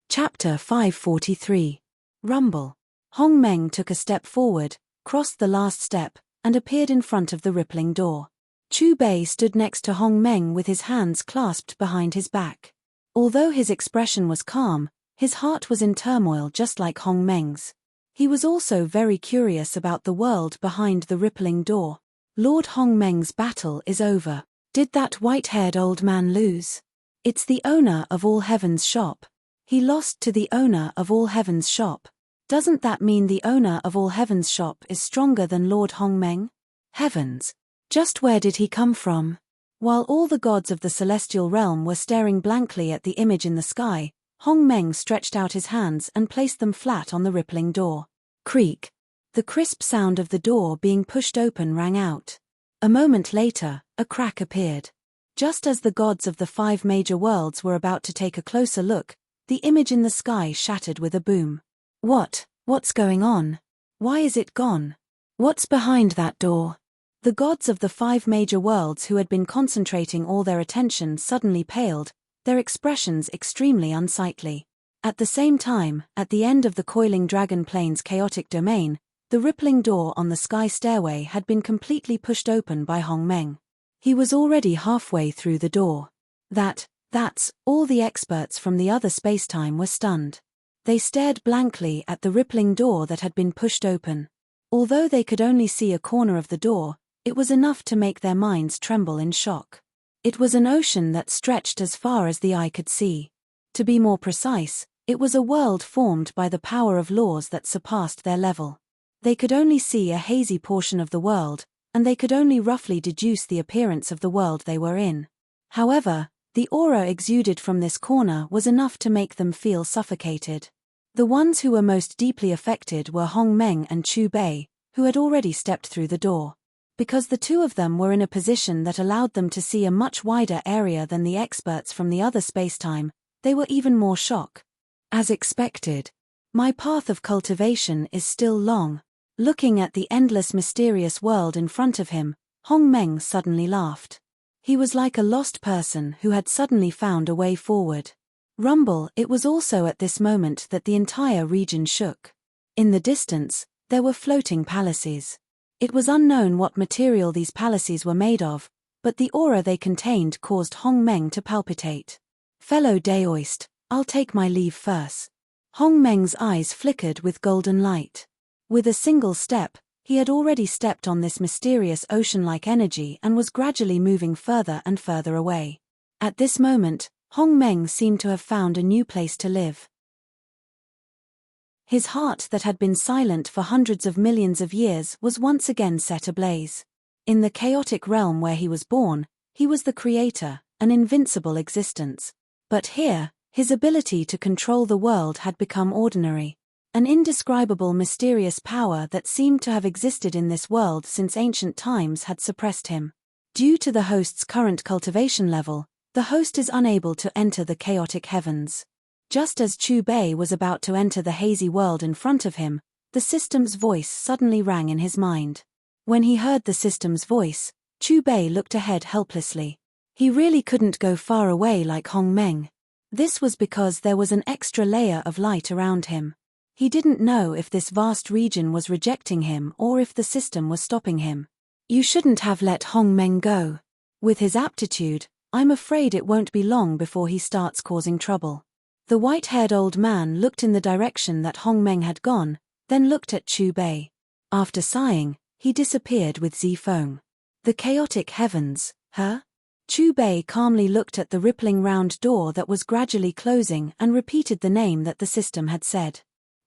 Chapter 543. Rumble. Hong Meng took a step forward, crossed the last step, and appeared in front of the rippling door. Chu Bei stood next to Hong Meng with his hands clasped behind his back. Although his expression was calm, his heart was in turmoil just like Hong Meng's. He was also very curious about the world behind the rippling door. Lord Hong Meng's battle is over. Did that white-haired old man lose? It's the owner of All Heaven's shop. He lost to the owner of All Heaven's shop. Doesn't that mean the owner of All Heaven's shop is stronger than Lord Hong Meng? Heavens! Just where did he come from? While all the gods of the celestial realm were staring blankly at the image in the sky, Hong Meng stretched out his hands and placed them flat on the rippling door. Creak. The crisp sound of the door being pushed open rang out. A moment later, a crack appeared. Just as the gods of the 5 major worlds were about to take a closer look, the image in the sky shattered with a boom. What's going on? Why is it gone? What's behind that door? The gods of the 5 major worlds who had been concentrating all their attention suddenly paled, their expressions extremely unsightly. At the same time, at the end of the coiling dragon plane's chaotic domain, the rippling door on the sky stairway had been completely pushed open by Hong Meng. He was already halfway through the door. That's all. The experts from the other spacetime were stunned. They stared blankly at the rippling door that had been pushed open. Although they could only see a corner of the door, it was enough to make their minds tremble in shock. It was an ocean that stretched as far as the eye could see. To be more precise, it was a world formed by the power of laws that surpassed their level. They could only see a hazy portion of the world, and they could only roughly deduce the appearance of the world they were in. However, the aura exuded from this corner was enough to make them feel suffocated. The ones who were most deeply affected were Hong Meng and Chu Bei, who had already stepped through the door. Because the two of them were in a position that allowed them to see a much wider area than the experts from the other spacetime, they were even more shocked. As expected. My path of cultivation is still long. Looking at the endless mysterious world in front of him, Hong Meng suddenly laughed. He was like a lost person who had suddenly found a way forward. Rumble. It was also at this moment that the entire region shook. In the distance, there were floating palaces. It was unknown what material these palaces were made of, but the aura they contained caused Hong Meng to palpitate. Fellow Daoist, I'll take my leave first. Hong Meng's eyes flickered with golden light. With a single step, he had already stepped on this mysterious ocean-like energy and was gradually moving further and further away. At this moment, Hong Meng seemed to have found a new place to live. His heart that had been silent for hundreds of millions of years was once again set ablaze. In the chaotic realm where he was born, he was the creator, an invincible existence. But here, his ability to control the world had become ordinary. An indescribable mysterious power that seemed to have existed in this world since ancient times had suppressed him. Due to the host's current cultivation level, the host is unable to enter the chaotic heavens. Just as Chu Bei was about to enter the hazy world in front of him, the system's voice suddenly rang in his mind. When he heard the system's voice, Chu Bei looked ahead helplessly. He really couldn't go far away like Hong Meng. This was because there was an extra layer of light around him. He didn't know if this vast region was rejecting him or if the system was stopping him. You shouldn't have let Hong Meng go. With his aptitude, I'm afraid it won't be long before he starts causing trouble. The white-haired old man looked in the direction that Hong Meng had gone, then looked at Chu Bei. After sighing, he disappeared with Zifeng. The chaotic heavens, huh? Chu Bei calmly looked at the rippling round door that was gradually closing and repeated the name that the system had said.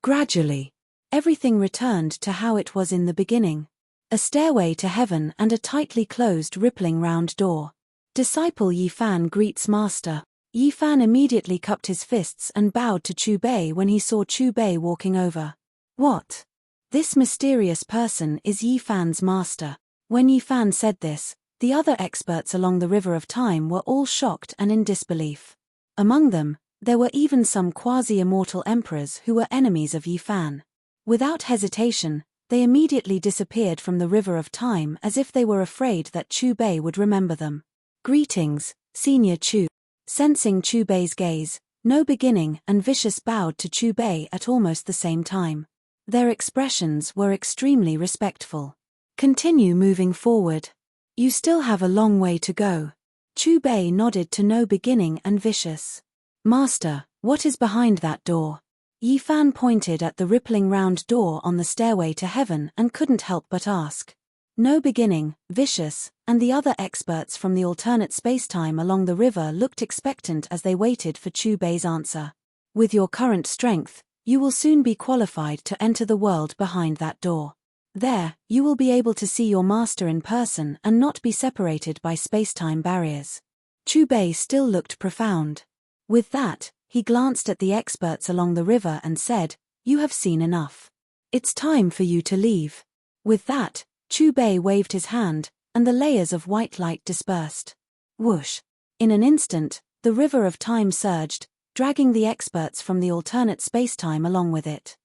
Gradually, everything returned to how it was in the beginning. A stairway to heaven and a tightly closed rippling round door. Disciple Yifan greets master. Yifan immediately cupped his fists and bowed to Chu Bei when he saw Chu Bei walking over. What? This mysterious person is Yifan's master. When Yifan said this, the other experts along the river of time were all shocked and in disbelief. Among them, there were even some quasi-immortal emperors who were enemies of Yifan. Without hesitation, they immediately disappeared from the river of time as if they were afraid that Chu Bei would remember them. Greetings, Senior Chu. Sensing Chu Bei's gaze, No Beginning and Vicious bowed to Chu Bei at almost the same time. Their expressions were extremely respectful. Continue moving forward. You still have a long way to go. Chu Bei nodded to No Beginning and Vicious. Master, what is behind that door? Yifan pointed at the rippling round door on the stairway to heaven and couldn't help but ask. No Beginning, Vicious, and the other experts from the alternate spacetime along the river looked expectant as they waited for Chu Bei's answer. With your current strength, you will soon be qualified to enter the world behind that door. There, you will be able to see your master in person and not be separated by space-time barriers. Chu Bei still looked profound. With that, he glanced at the experts along the river and said, "You have seen enough. It's time for you to leave." With that, Chu Bei waved his hand, and the layers of white light dispersed. Whoosh! In an instant, the river of time surged, dragging the experts from the alternate spacetime along with it.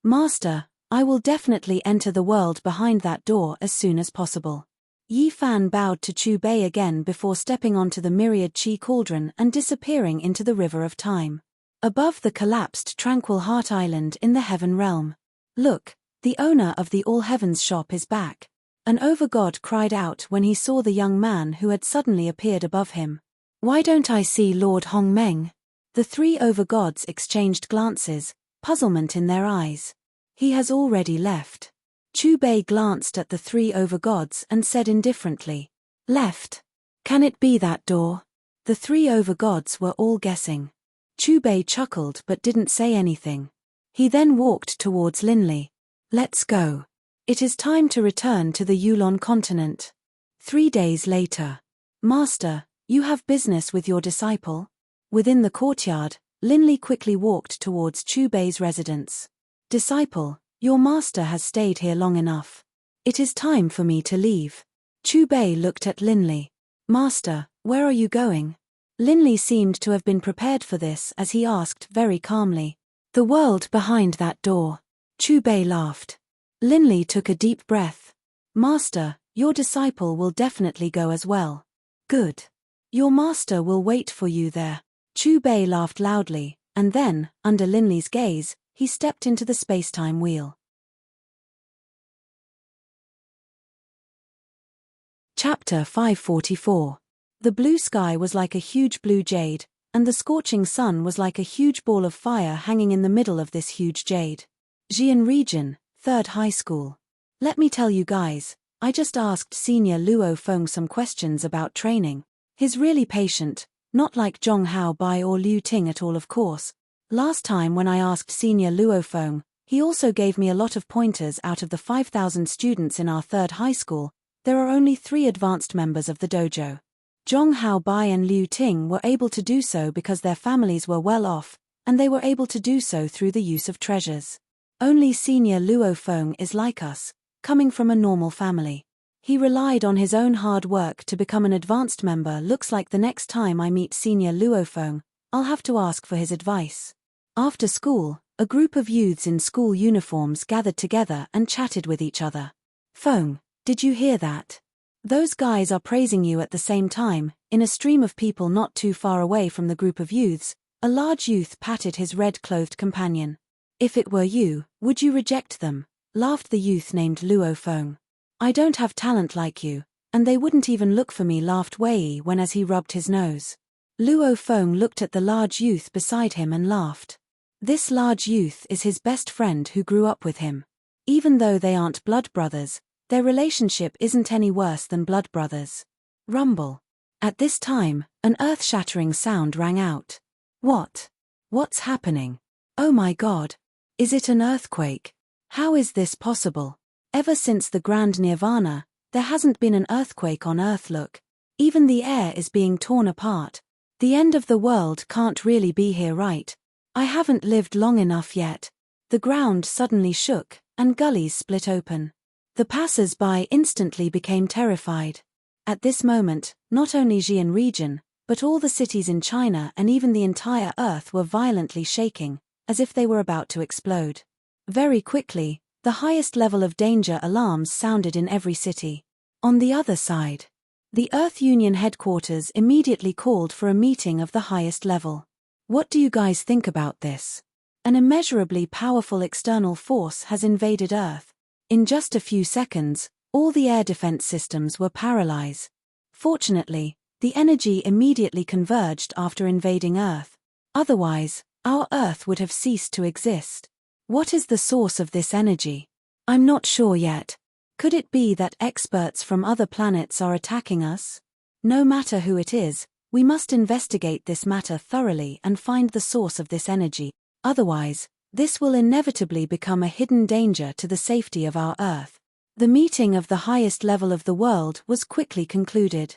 "Master, I will definitely enter the world behind that door as soon as possible." Yi Fan bowed to Chu Bei again before stepping onto the myriad chi cauldron and disappearing into the river of time. Above the collapsed Tranquil Heart Island in the Heaven Realm. "Look, the owner of the All Heavens shop is back," an overgod cried out when he saw the young man who had suddenly appeared above him. "Why don't I see Lord Hong Meng?" The three overgods exchanged glances, puzzlement in their eyes. "He has already left." Chu Bei glanced at the three overgods and said indifferently, "Left? Can it be that door?" The three overgods were all guessing. Chu Bei chuckled but didn't say anything. He then walked towards Linley. "Let's go. It is time to return to the Yulon continent." 3 days later. "Master, you have business with your disciple?" Within the courtyard, Linley quickly walked towards Chu Bei's residence. "Disciple, your master has stayed here long enough. It is time for me to leave." Chu Bei looked at Linley. "Master, where are you going?" Linley seemed to have been prepared for this as he asked very calmly. "The world behind that door." Chu Bei laughed. Linley took a deep breath. "Master, your disciple will definitely go as well." "Good. Your master will wait for you there." Chu Bei laughed loudly, and then, under Linley's gaze, he stepped into the spacetime wheel. Chapter 544. The blue sky was like a huge blue jade, and the scorching sun was like a huge ball of fire hanging in the middle of this huge jade. Xi'an Region, 3rd High School. Let me tell you guys, I just asked Senior Luo Feng some questions about training. He's really patient, not like Zhong Hao Bai or Liu Ting at all, of course. Last time when I asked Senior Luo Feng, he also gave me a lot of pointers. Out of the 5,000 students in our 3rd high school, there are only 3 advanced members of the dojo. Zhong Hao Bai and Liu Ting were able to do so because their families were well off, and they were able to do so through the use of treasures. Only Senior Luo Feng is like us, coming from a normal family. He relied on his own hard work to become an advanced member. Looks like the next time I meet Senior Luo Feng, I'll have to ask for his advice. After school, a group of youths in school uniforms gathered together and chatted with each other. "Feng, did you hear that? Those guys are praising you." At the same time, in a stream of people not too far away from the group of youths, a large youth patted his red-clothed companion. "If it were you, would you reject them?" laughed the youth named Luo Feng. "I don't have talent like you, and they wouldn't even look for me," laughed Wei when as he rubbed his nose. Luo Feng looked at the large youth beside him and laughed. This large youth is his best friend who grew up with him. Even though they aren't blood brothers, their relationship isn't any worse than blood brothers. Rumble. At this time, an earth-shattering sound rang out. "What? What's happening? Oh my God. Is it an earthquake? How is this possible? Ever since the Grand Nirvana, there hasn't been an earthquake on Earth. Look. Even the air is being torn apart. The end of the world can't really be here, right? I haven't lived long enough yet." The ground suddenly shook, and gullies split open. The passers-by instantly became terrified. At this moment, not only Xi'an Region, but all the cities in China and even the entire Earth were violently shaking, as if they were about to explode. Very quickly, the highest level of danger alarms sounded in every city. On the other side, the Earth Union headquarters immediately called for a meeting of the highest level. "What do you guys think about this? An immeasurably powerful external force has invaded Earth. In just a few seconds, all the air defense systems were paralyzed. Fortunately, the energy immediately converged after invading Earth. Otherwise, our Earth would have ceased to exist. What is the source of this energy? I'm not sure yet. Could it be that experts from other planets are attacking us? No matter who it is, we must investigate this matter thoroughly and find the source of this energy. Otherwise, This will inevitably become a hidden danger to the safety of our Earth. The meeting of the highest level of the world was quickly concluded.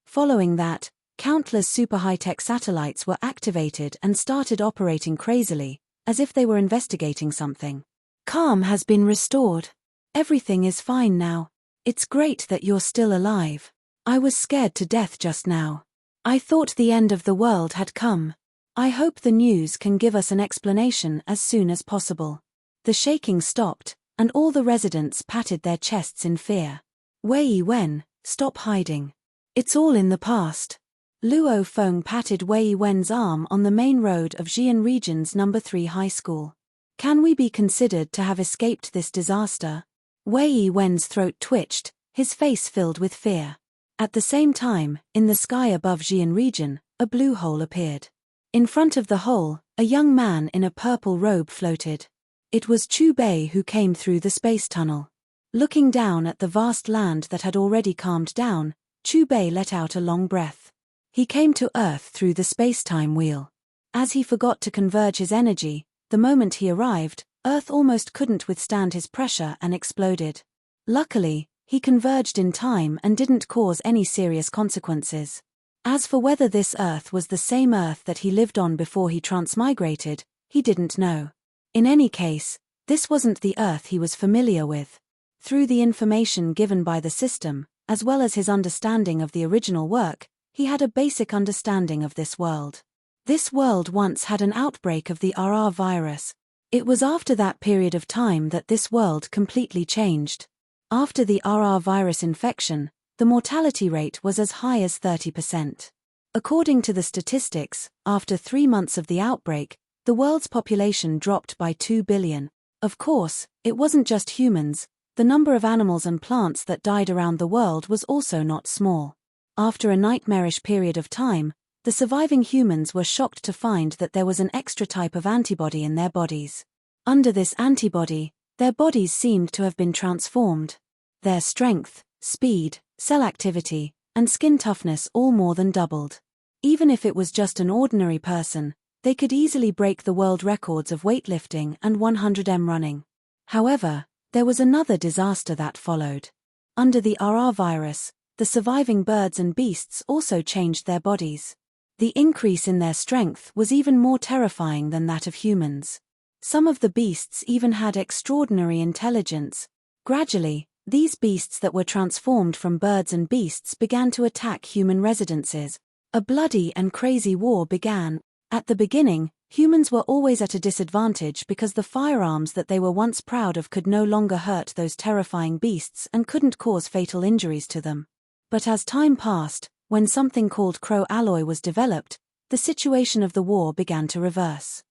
Following that, countless super high-tech satellites were activated and started operating crazily, as if they were investigating something. Calm has been restored. Everything is fine now. It's great that you're still alive. I was scared to death just now. I thought the end of the world had come. I hope the news can give us an explanation as soon as possible. The shaking stopped, and all the residents patted their chests in fear. Wei Wen, stop hiding. It's all in the past. Luo Feng patted Wei Wen's arm on the main road of Xi'an Region's No. 3 high school. Can we be considered to have escaped this disaster? Wei Wen's throat twitched, his face filled with fear. At the same time, in the sky above Xi'an Region, a blue hole appeared. In front of the hole, a young man in a purple robe floated. It was Chu Bei who came through the space tunnel. Looking down at the vast land that had already calmed down, Chu Bei let out a long breath. He came to Earth through the space-time wheel. As he forgot to converge his energy, the moment he arrived, Earth almost couldn't withstand his pressure and exploded. Luckily, he converged in time and didn't cause any serious consequences. As for whether this Earth was the same Earth that he lived on before he transmigrated, he didn't know. In any case, this wasn't the Earth he was familiar with. Through the information given by the system, as well as his understanding of the original work, he had a basic understanding of this world. This world once had an outbreak of the RR virus. It was after that period of time that this world completely changed. After the RR virus infection, the mortality rate was as high as 30%. According to the statistics, after 3 months of the outbreak, the world's population dropped by 2 billion. Of course, it wasn't just humans. The number of animals and plants that died around the world was also not small. After a nightmarish period of time, the surviving humans were shocked to find that there was an extra type of antibody in their bodies. Under this antibody, their bodies seemed to have been transformed. Their strength, speed, cell activity, and skin toughness all more than doubled. Even if it was just an ordinary person, they could easily break the world records of weightlifting and 100m running. However, there was another disaster that followed. Under the RR virus, the surviving birds and beasts also changed their bodies. The increase in their strength was even more terrifying than that of humans. Some of the beasts even had extraordinary intelligence. Gradually, these beasts that were transformed from birds and beasts began to attack human residences. A bloody and crazy war began. At the beginning, humans were always at a disadvantage because the firearms that they were once proud of could no longer hurt those terrifying beasts and couldn't cause fatal injuries to them. But as time passed, when something called crow alloy was developed, the situation of the war began to reverse.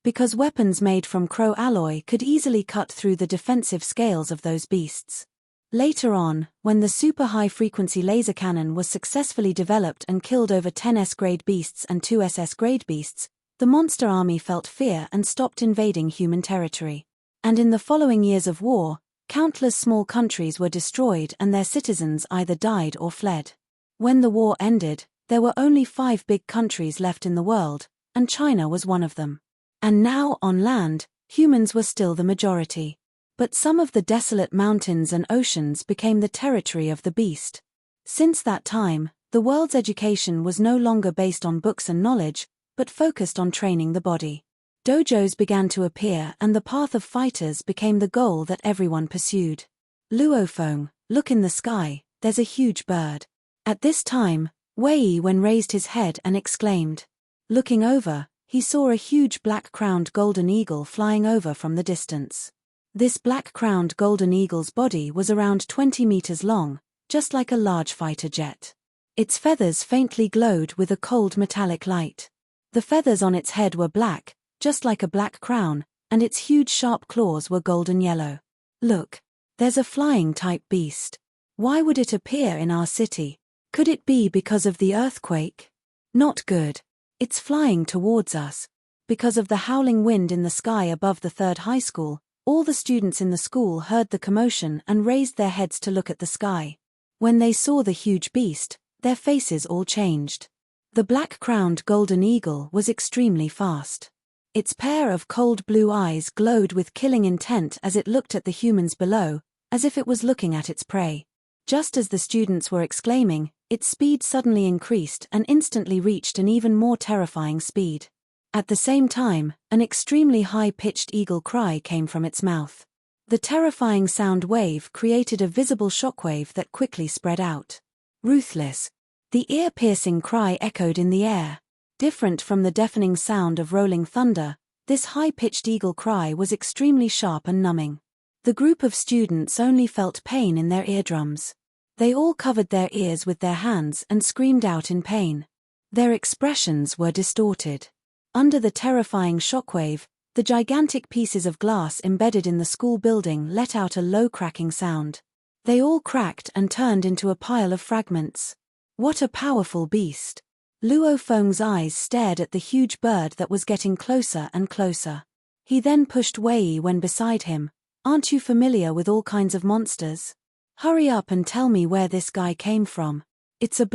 Because weapons made from crow alloy could easily cut through the defensive scales of those beasts. Later on, when the super high-frequency laser cannon was successfully developed and killed over 10 S-grade beasts and 2 SS-grade beasts, the monster army felt fear and stopped invading human territory. And in the following years of war, countless small countries were destroyed and their citizens either died or fled. When the war ended, there were only 5 big countries left in the world, and China was one of them. And now, on land, humans were still the majority. But some of the desolate mountains and oceans became the territory of the beast. Since that time, the world's education was no longer based on books and knowledge, but focused on training the body. Dojos began to appear and the path of fighters became the goal that everyone pursued. Luofeng, look in the sky, there's a huge bird. At this time, Wei Wen raised his head and exclaimed. Looking over, he saw a huge black-crowned golden eagle flying over from the distance. This black-crowned golden eagle's body was around 20 meters long, just like a large fighter jet. Its feathers faintly glowed with a cold metallic light. The feathers on its head were black, just like a black crown, and its huge sharp claws were golden yellow. Look, there's a flying-type beast. Why would it appear in our city? Could it be because of the earthquake? Not good. It's flying towards us. Because of the howling wind in the sky above the 3rd high school, all the students in the school heard the commotion and raised their heads to look at the sky. When they saw the huge beast, their faces all changed. The black-crowned golden eagle was extremely fast. Its pair of cold blue eyes glowed with killing intent as it looked at the humans below, as if it was looking at its prey. Just as the students were exclaiming, its speed suddenly increased and instantly reached an even more terrifying speed. At the same time, an extremely high-pitched eagle cry came from its mouth. The terrifying sound wave created a visible shockwave that quickly spread out. Ruthless. The ear-piercing cry echoed in the air. Different from the deafening sound of rolling thunder, this high-pitched eagle cry was extremely sharp and numbing. The group of students only felt pain in their eardrums. They all covered their ears with their hands and screamed out in pain. Their expressions were distorted. Under the terrifying shockwave, the gigantic pieces of glass embedded in the school building let out a low cracking sound. They all cracked and turned into a pile of fragments. What a powerful beast! Luo Feng's eyes stared at the huge bird that was getting closer and closer. He then pushed Wei Wen beside him. Aren't you familiar with all kinds of monsters? Hurry up and tell me where this guy came from. It's a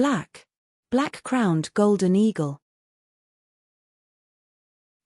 black-crowned golden eagle.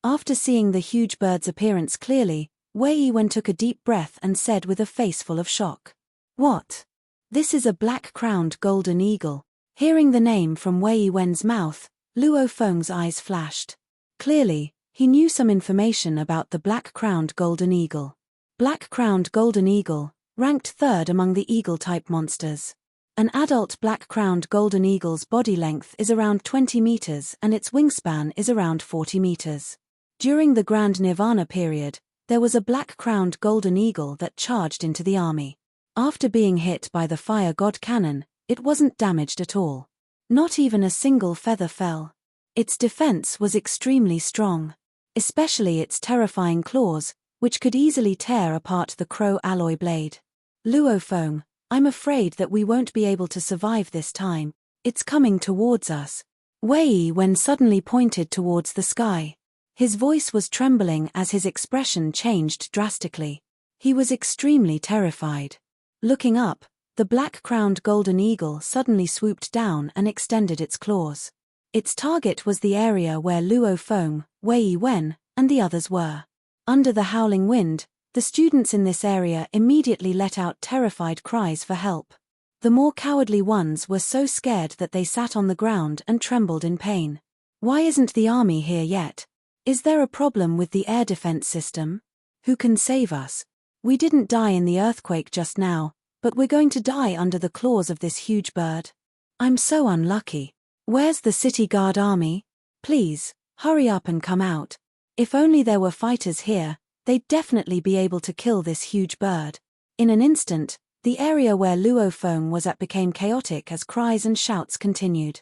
After seeing the huge bird's appearance clearly, Wei Wen took a deep breath and said with a face full of shock. What? This is a black-crowned golden eagle. Hearing the name from Wei Wen's mouth, Luo Feng's eyes flashed. Clearly, he knew some information about the black-crowned golden eagle. Black-crowned golden eagle, ranked third among the eagle-type monsters. An adult black-crowned golden eagle's body length is around 20 meters and its wingspan is around 40 meters. During the Grand Nirvana period, there was a black-crowned golden eagle that charged into the army. After being hit by the fire god cannon, it wasn't damaged at all. Not even a single feather fell. Its defense was extremely strong. Especially its terrifying claws, which could easily tear apart the crow alloy blade. Luo Feng, I'm afraid that we won't be able to survive this time. It's coming towards us. Wei Wen suddenly pointed towards the sky. His voice was trembling as his expression changed drastically. He was extremely terrified. Looking up, the black-crowned golden eagle suddenly swooped down and extended its claws. Its target was the area where Luo Feng, Wei Wen, and the others were. Under the howling wind, the students in this area immediately let out terrified cries for help. The more cowardly ones were so scared that they sat on the ground and trembled in pain. Why isn't the army here yet? Is there a problem with the air defense system? Who can save us? We didn't die in the earthquake just now, but we're going to die under the claws of this huge bird. I'm so unlucky. Where's the city guard army? Please, hurry up and come out. If only there were fighters here, they'd definitely be able to kill this huge bird. In an instant, the area where Luo Feng was at became chaotic as cries and shouts continued.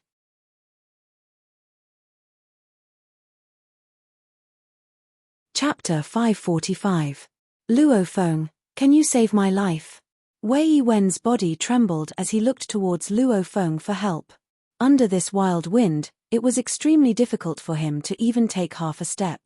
Chapter 545. Luo Feng, can you save my life? Wei Wen's body trembled as he looked towards Luo Feng for help. Under this wild wind, it was extremely difficult for him to even take half a step.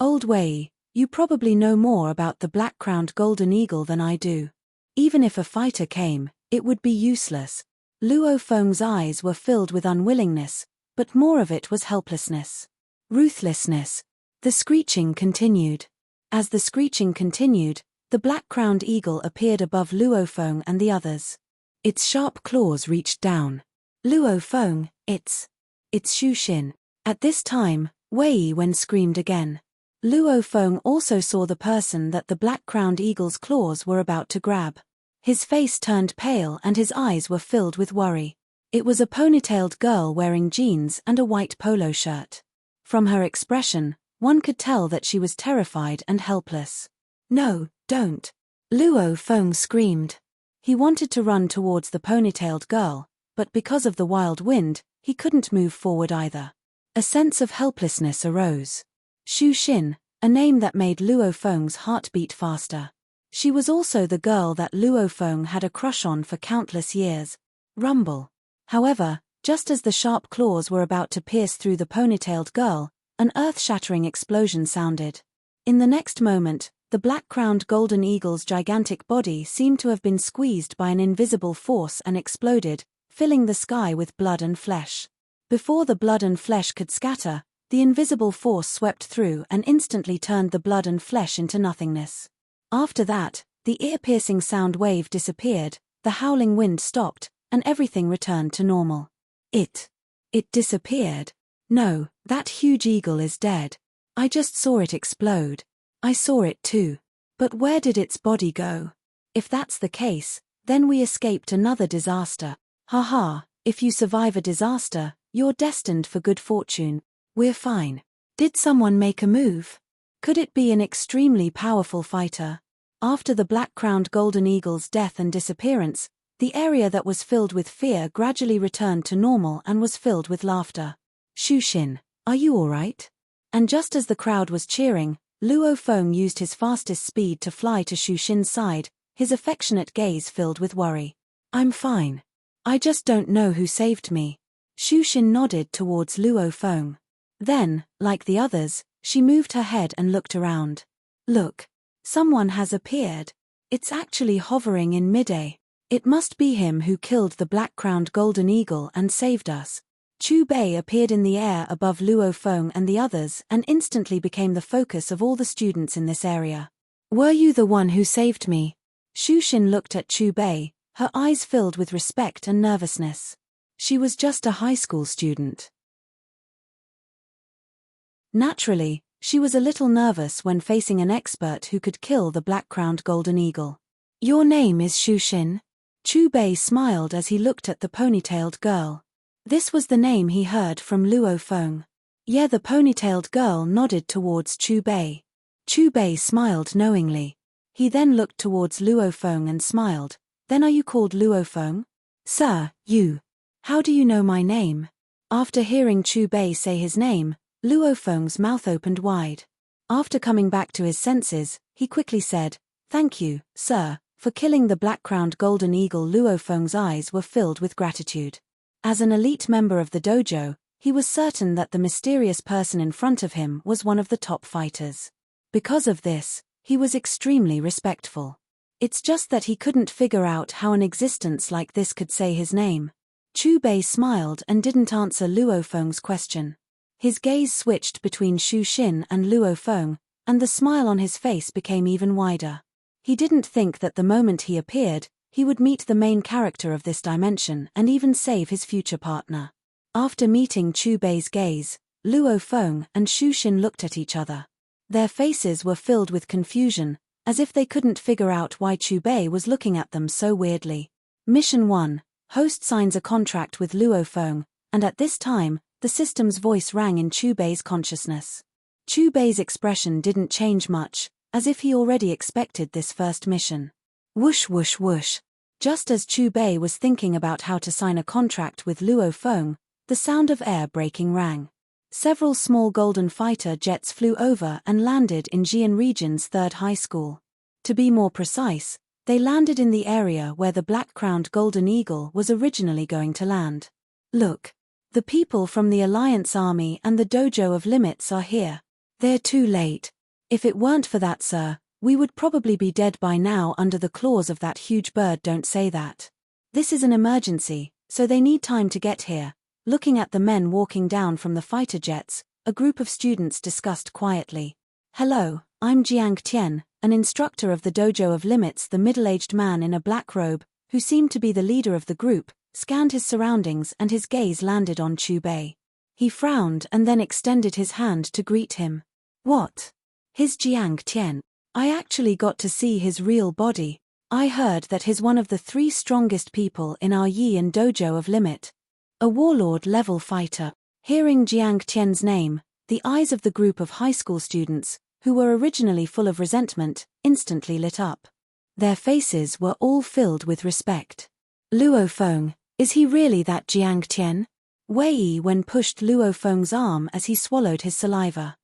Old Wei, you probably know more about the black-crowned golden eagle than I do. Even if a fighter came, it would be useless. Luo Feng's eyes were filled with unwillingness, but more of it was helplessness. Ruthlessness. The screeching continued. As the screeching continued, the black-crowned eagle appeared above Luo Feng and the others. Its sharp claws reached down. Luo Feng, it's Shu Xin. At this time, Wei Wen screamed again. Luo Feng also saw the person that the black-crowned eagle's claws were about to grab. His face turned pale and his eyes were filled with worry. It was a ponytailed girl wearing jeans and a white polo shirt. From her expression, one could tell that she was terrified and helpless. No, don't. Luo Feng screamed. He wanted to run towards the ponytailed girl, but because of the wild wind, he couldn't move forward either. A sense of helplessness arose. Shu Xin, a name that made Luo Feng's heart beat faster. She was also the girl that Luo Feng had a crush on for countless years. Rumble. However, just as the sharp claws were about to pierce through the ponytailed girl, an earth-shattering explosion sounded. In the next moment, the black-crowned golden eagle's gigantic body seemed to have been squeezed by an invisible force and exploded, filling the sky with blood and flesh. Before the blood and flesh could scatter, the invisible force swept through and instantly turned the blood and flesh into nothingness. After that, the ear-piercing sound wave disappeared, the howling wind stopped, and everything returned to normal. It disappeared. No, that huge eagle is dead. I just saw it explode. I saw it too. But where did its body go? If that's the case, then we escaped another disaster. Haha, if you survive a disaster, you're destined for good fortune. We're fine. Did someone make a move? Could it be an extremely powerful fighter? After the black-crowned golden eagle's death and disappearance, the area that was filled with fear gradually returned to normal and was filled with laughter. Shushin, are you alright? And just as the crowd was cheering, Luo Feng used his fastest speed to fly to Shushin's side, his affectionate gaze filled with worry. I'm fine. I just don't know who saved me. Shushin nodded towards Luo Feng. Then, like the others, she moved her head and looked around. Look. Someone has appeared. It's actually hovering in midair. It must be him who killed the black-crowned golden eagle and saved us. Chu Bei appeared in the air above Luo Feng and the others and instantly became the focus of all the students in this area. Were you the one who saved me? Shushin looked at Chu Bei, her eyes filled with respect and nervousness. She was just a high school student. Naturally, she was a little nervous when facing an expert who could kill the black-crowned golden eagle. Your name is Shushin? Chu Bei smiled as he looked at the ponytailed girl. This was the name he heard from Luo Feng. Yeah, the ponytailed girl nodded towards Chu Bei. Chu Bei smiled knowingly. He then looked towards Luo Feng and smiled. Then are you called Luo Feng? Sir, you. How do you know my name? After hearing Chu Bei say his name, Luo Feng's mouth opened wide. After coming back to his senses, he quickly said, Thank you, sir, for killing the black-crowned golden eagle. Luo Feng's eyes were filled with gratitude. As an elite member of the dojo, he was certain that the mysterious person in front of him was one of the top fighters. Because of this, he was extremely respectful. It's just that he couldn't figure out how an existence like this could say his name. Chu Bei smiled and didn't answer Luo Feng's question. His gaze switched between Shushin and Luo Feng, and the smile on his face became even wider. He didn't think that the moment he appeared, he would meet the main character of this dimension and even save his future partner. After meeting Chu Bei's gaze, Luo Feng and Shushin looked at each other. Their faces were filled with confusion, as if they couldn't figure out why Chu Bei was looking at them so weirdly. Mission 1. Host signs a contract with Luo Feng, and at this time, the system's voice rang in Chu Bei's consciousness. Chu Bei's expression didn't change much, as if he already expected this first mission. Whoosh whoosh whoosh. Just as Chu Bei was thinking about how to sign a contract with Luo Feng, the sound of air braking rang. Several small golden fighter jets flew over and landed in Jian Region's 3rd high school. To be more precise, they landed in the area where the black-crowned golden eagle was originally going to land. Look. The people from the Alliance Army and the Dojo of Limits are here. They're too late. If it weren't for that, sir, we would probably be dead by now under the claws of that huge bird. Don't say that. This is an emergency, so they need time to get here. Looking at the men walking down from the fighter jets, a group of students discussed quietly. Hello, I'm Jiang Tian, an instructor of the Dojo of Limits. The middle-aged man in a black robe, who seemed to be the leader of the group, scanned his surroundings and his gaze landed on Chu Bei. He frowned and then extended his hand to greet him. What? His Jiang Tian. I actually got to see his real body. I heard that he's one of the 3 strongest people in our Yian Dojo of Limit. A warlord-level fighter. Hearing Jiang Tian's name, the eyes of the group of high school students, who were originally full of resentment, instantly lit up. Their faces were all filled with respect. Luo Feng. Is he really that Jiang Tian? Wei Wen pushed Luo Feng's arm as he swallowed his saliva.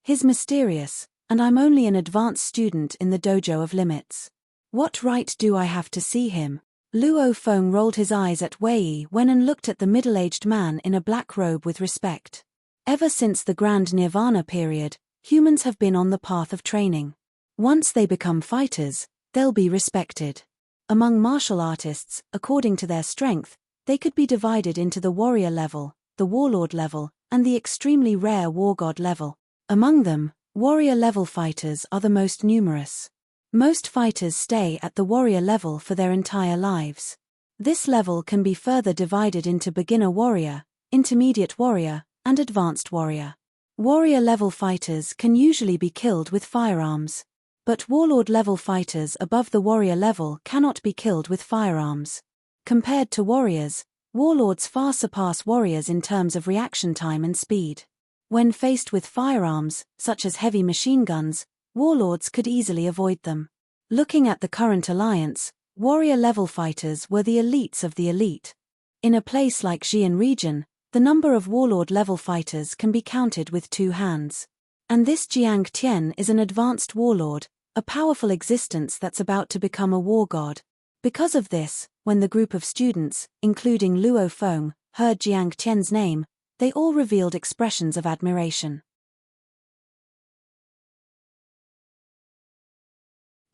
He's mysterious, and I'm only an advanced student in the Dojo of Limits. What right do I have to see him? Luo Feng rolled his eyes at Wei Wen and looked at the middle-aged man in a black robe with respect. Ever since the Grand Nirvana period, humans have been on the path of training. Once they become fighters, they'll be respected. Among martial artists, according to their strength, They could be divided into the warrior level, the warlord level, and the extremely rare war god level. Among them, warrior level fighters are the most numerous. Most fighters stay at the warrior level for their entire lives. This level can be further divided into beginner warrior, intermediate warrior, and advanced warrior. Warrior level fighters can usually be killed with firearms. But warlord level fighters above the warrior level cannot be killed with firearms. Compared to warriors, warlords far surpass warriors in terms of reaction time and speed. When faced with firearms, such as heavy machine guns, warlords could easily avoid them. Looking at the current alliance, warrior-level fighters were the elites of the elite. In a place like Xi'an region, the number of warlord-level fighters can be counted with 2 hands. And this Jiang Tian is an advanced warlord, a powerful existence that's about to become a war god. Because of this, when the group of students, including Luo Feng, heard Jiang Tian's name, they all revealed expressions of admiration.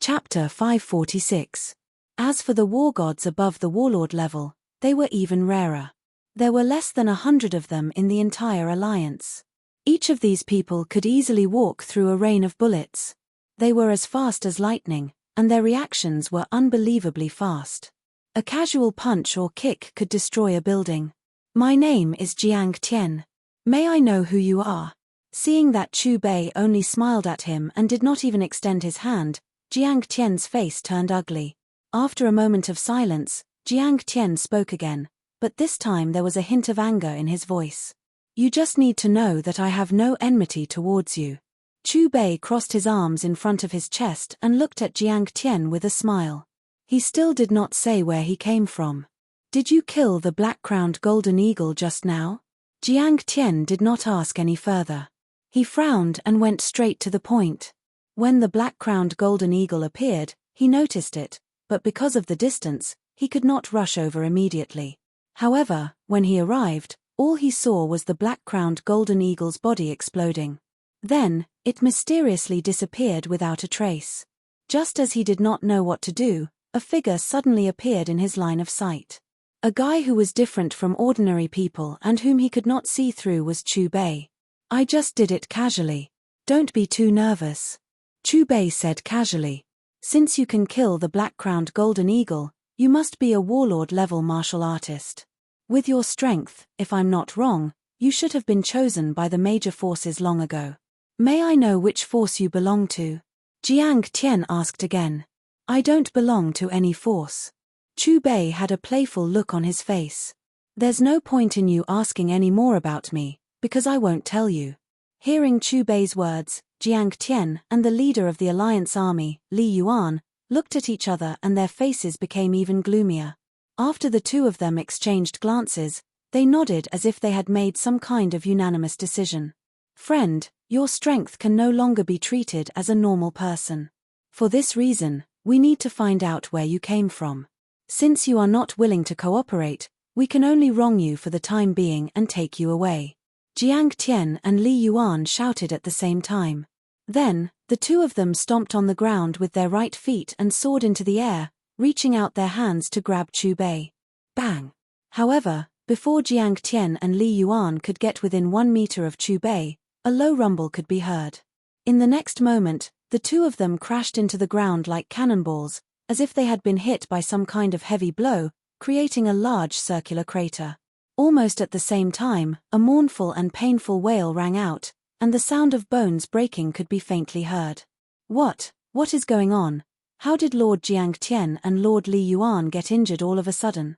Chapter 546. As for the war gods above the warlord level, they were even rarer. There were less than 100 of them in the entire alliance. Each of these people could easily walk through a rain of bullets. They were as fast as lightning, and their reactions were unbelievably fast. A casual punch or kick could destroy a building. My name is Jiang Tian. May I know who you are? Seeing that Chu Bei only smiled at him and did not even extend his hand, Jiang Tian's face turned ugly. After a moment of silence, Jiang Tian spoke again, but this time there was a hint of anger in his voice. You just need to know that I have no enmity towards you. Chu Bei crossed his arms in front of his chest and looked at Jiang Tian with a smile. He still did not say where he came from. Did you kill the black-crowned golden eagle just now? Jiang Tian did not ask any further. He frowned and went straight to the point. When the black-crowned golden eagle appeared, he noticed it, but because of the distance, he could not rush over immediately. However, when he arrived, all he saw was the black-crowned golden eagle's body exploding. Then, it mysteriously disappeared without a trace. Just as he did not know what to do, a figure suddenly appeared in his line of sight. A guy who was different from ordinary people and whom he could not see through was Chu Bei. I just did it casually. Don't be too nervous. Chu Bei said casually. Since you can kill the black-crowned golden eagle, you must be a warlord-level martial artist. With your strength, if I'm not wrong, you should have been chosen by the major forces long ago. May I know which force you belong to? Jiang Tian asked again. I don't belong to any force. Chu Bei had a playful look on his face. There's no point in you asking any more about me, because I won't tell you. Hearing Chu Bei's words, Jiang Tian and the leader of the alliance army, Li Yuan, looked at each other and their faces became even gloomier. After the two of them exchanged glances, they nodded as if they had made some kind of unanimous decision. Friend, your strength can no longer be treated as a normal person. For this reason, we need to find out where you came from. Since you are not willing to cooperate, we can only wrong you for the time being and take you away. Jiang Tian and Li Yuan shouted at the same time. Then, the two of them stomped on the ground with their right feet and soared into the air, reaching out their hands to grab Chu Bei. Bang! However, before Jiang Tian and Li Yuan could get within 1 meter of Chu Bei, a low rumble could be heard. In the next moment, the two of them crashed into the ground like cannonballs, as if they had been hit by some kind of heavy blow, creating a large circular crater. Almost at the same time, a mournful and painful wail rang out, and the sound of bones breaking could be faintly heard. What is going on? How did Lord Jiang Tian and Lord Li Yuan get injured all of a sudden?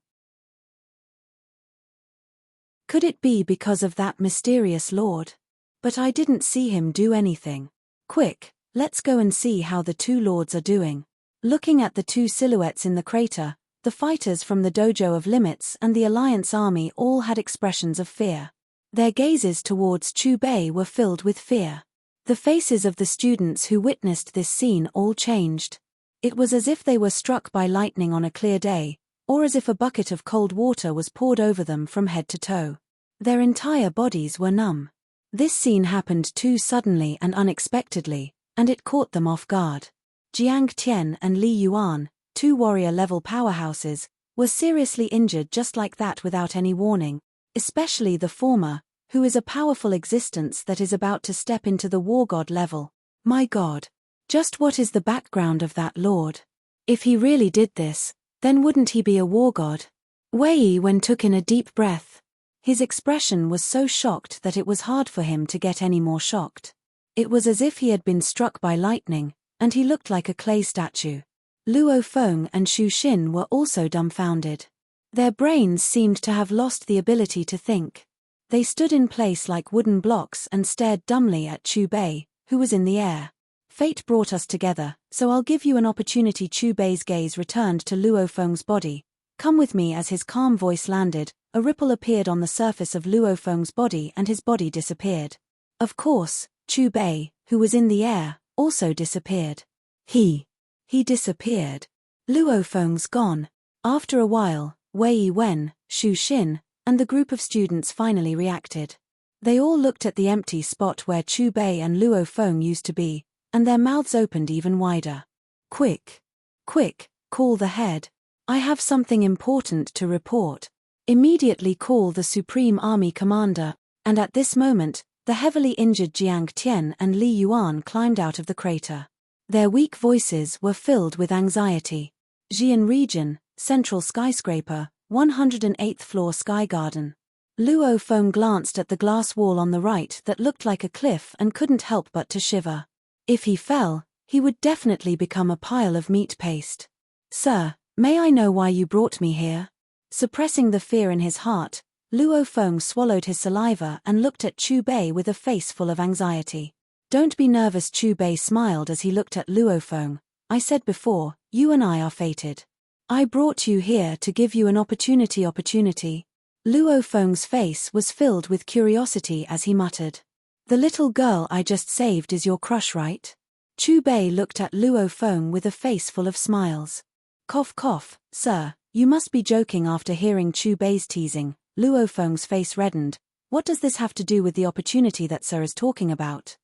Could it be because of that mysterious lord? But I didn't see him do anything. Quick, let's go and see how the two lords are doing. Looking at the two silhouettes in the crater, the fighters from the Dojo of Limits and the Alliance army all had expressions of fear. Their gazes towards Chu Bei were filled with fear. The faces of the students who witnessed this scene all changed. It was as if they were struck by lightning on a clear day, or as if a bucket of cold water was poured over them from head to toe. Their entire bodies were numb. This scene happened too suddenly and unexpectedly, and it caught them off guard. Jiang Tian and Li Yuan, two warrior-level powerhouses, were seriously injured just like that without any warning, especially the former, who is a powerful existence that is about to step into the war god level. My god. Just what is the background of that lord? If he really did this, then wouldn't he be a war god? Wei Wen took in a deep breath. His expression was so shocked that it was hard for him to get any more shocked. It was as if he had been struck by lightning, and he looked like a clay statue. Luo Feng and Xu Xin were also dumbfounded. Their brains seemed to have lost the ability to think. They stood in place like wooden blocks and stared dumbly at Chu Bei, who was in the air. Fate brought us together, so I'll give you an opportunity. Chu Bei's gaze returned to Luo Feng's body. Come with me. As his calm voice landed, a ripple appeared on the surface of Luo Feng's body and his body disappeared. Of course, Chu Bei, who was in the air, also disappeared. He disappeared. Luo Feng's gone. After a while, Wei Wen, Xu Xin, and the group of students finally reacted. They all looked at the empty spot where Chu Bei and Luo Feng used to be, and their mouths opened even wider. Quick! Quick, call the head. I have something important to report. Immediately call the Supreme Army Commander. And at this moment, the heavily injured Jiang Tian and Li Yuan climbed out of the crater. Their weak voices were filled with anxiety. Xi'an Region, Central Skyscraper, 108th floor Sky Garden. Luo Feng glanced at the glass wall on the right that looked like a cliff and couldn't help but to shiver. If he fell, he would definitely become a pile of meat paste. Sir, may I know why you brought me here? Suppressing the fear in his heart, Luo Feng swallowed his saliva and looked at Chu Bei with a face full of anxiety. Don't be nervous. Chu Bei smiled as he looked at Luo Feng. I said before, you and I are fated. I brought you here to give you an opportunity. Luo Feng's face was filled with curiosity as he muttered. The little girl I just saved is your crush, right? Chu Bei looked at Luo Feng with a face full of smiles. Cough cough, sir, you must be joking. After hearing Chu Bei's teasing, Luo Feng's face reddened. What does this have to do with the opportunity that sir is talking about?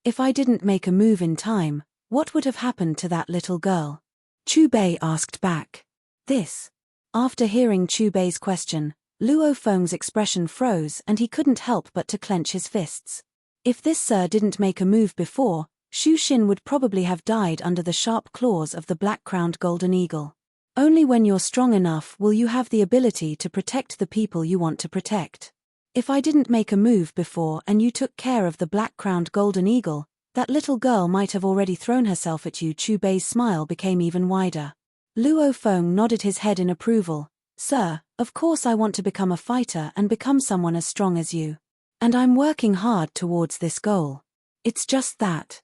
If I didn't make a move in time, what would have happened to that little girl? Chu Bei asked back. This. After hearing Chu Bei's question, Luo Feng's expression froze and he couldn't help but to clench his fists. If this sir didn't make a move before, Xu Xin would probably have died under the sharp claws of the black-crowned golden eagle. Only when you're strong enough will you have the ability to protect the people you want to protect. If I didn't make a move before and you took care of the black-crowned golden eagle, that little girl might have already thrown herself at you. Chu Bei's smile became even wider. Luo Feng nodded his head in approval. Sir, of course I want to become a fighter and become someone as strong as you. And I'm working hard towards this goal. It's just that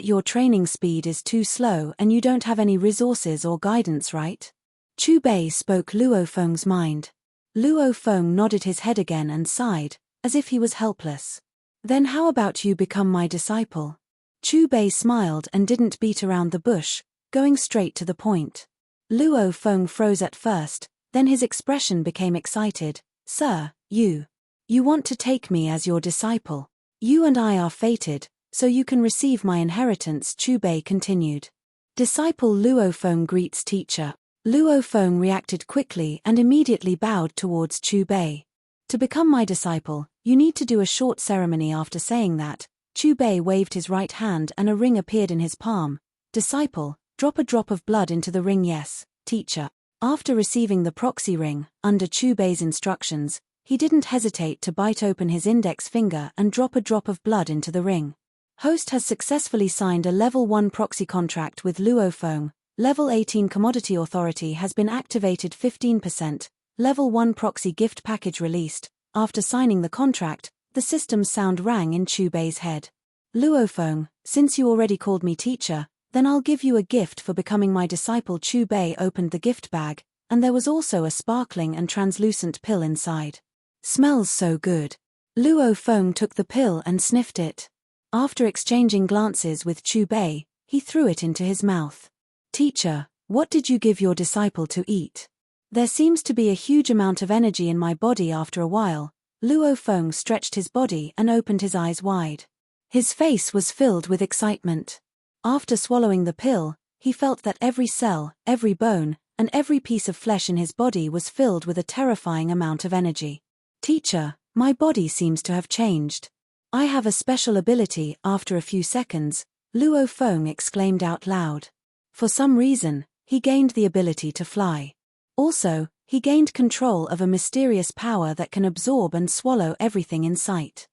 your training speed is too slow and you don't have any resources or guidance, right? Chu Bei spoke Luo Feng's mind. Luo Feng nodded his head again and sighed, as if he was helpless. Then how about you become my disciple? Chu Bei smiled and didn't beat around the bush, going straight to the point. Luo Feng froze at first, then his expression became excited. Sir, you want to take me as your disciple. You and I are fated, so you can receive my inheritance. Chu Bei continued. Disciple Luo Feng greets teacher. Luo Feng reacted quickly and immediately bowed towards Chu Bei. To become my disciple, you need to do a short ceremony. After saying that, Chu Bei waved his right hand and a ring appeared in his palm. Disciple, drop a drop of blood into the ring. Yes, teacher. After receiving the proxy ring, under Chu Bei's instructions, he didn't hesitate to bite open his index finger and drop a drop of blood into the ring. Host has successfully signed a Level 1 proxy contract with Luo Feng. Level 18 Commodity Authority has been activated. 15%. Level 1 proxy gift package released. After signing the contract, the system's sound rang in Chu Bei's head. Luo Feng, since you already called me teacher, then I'll give you a gift for becoming my disciple. Chu Bei opened the gift bag, and there was also a sparkling and translucent pill inside. Smells so good. Luo Feng took the pill and sniffed it. After exchanging glances with Chu Bei, he threw it into his mouth. Teacher, what did you give your disciple to eat? There seems to be a huge amount of energy in my body. After a while, Luo Feng stretched his body and opened his eyes wide. His face was filled with excitement. After swallowing the pill, he felt that every cell, every bone, and every piece of flesh in his body was filled with a terrifying amount of energy. "Teacher, my body seems to have changed. I have a special ability." After a few seconds, Luo Feng exclaimed out loud. For some reason, he gained the ability to fly. Also, he gained control of a mysterious power that can absorb and swallow everything in sight.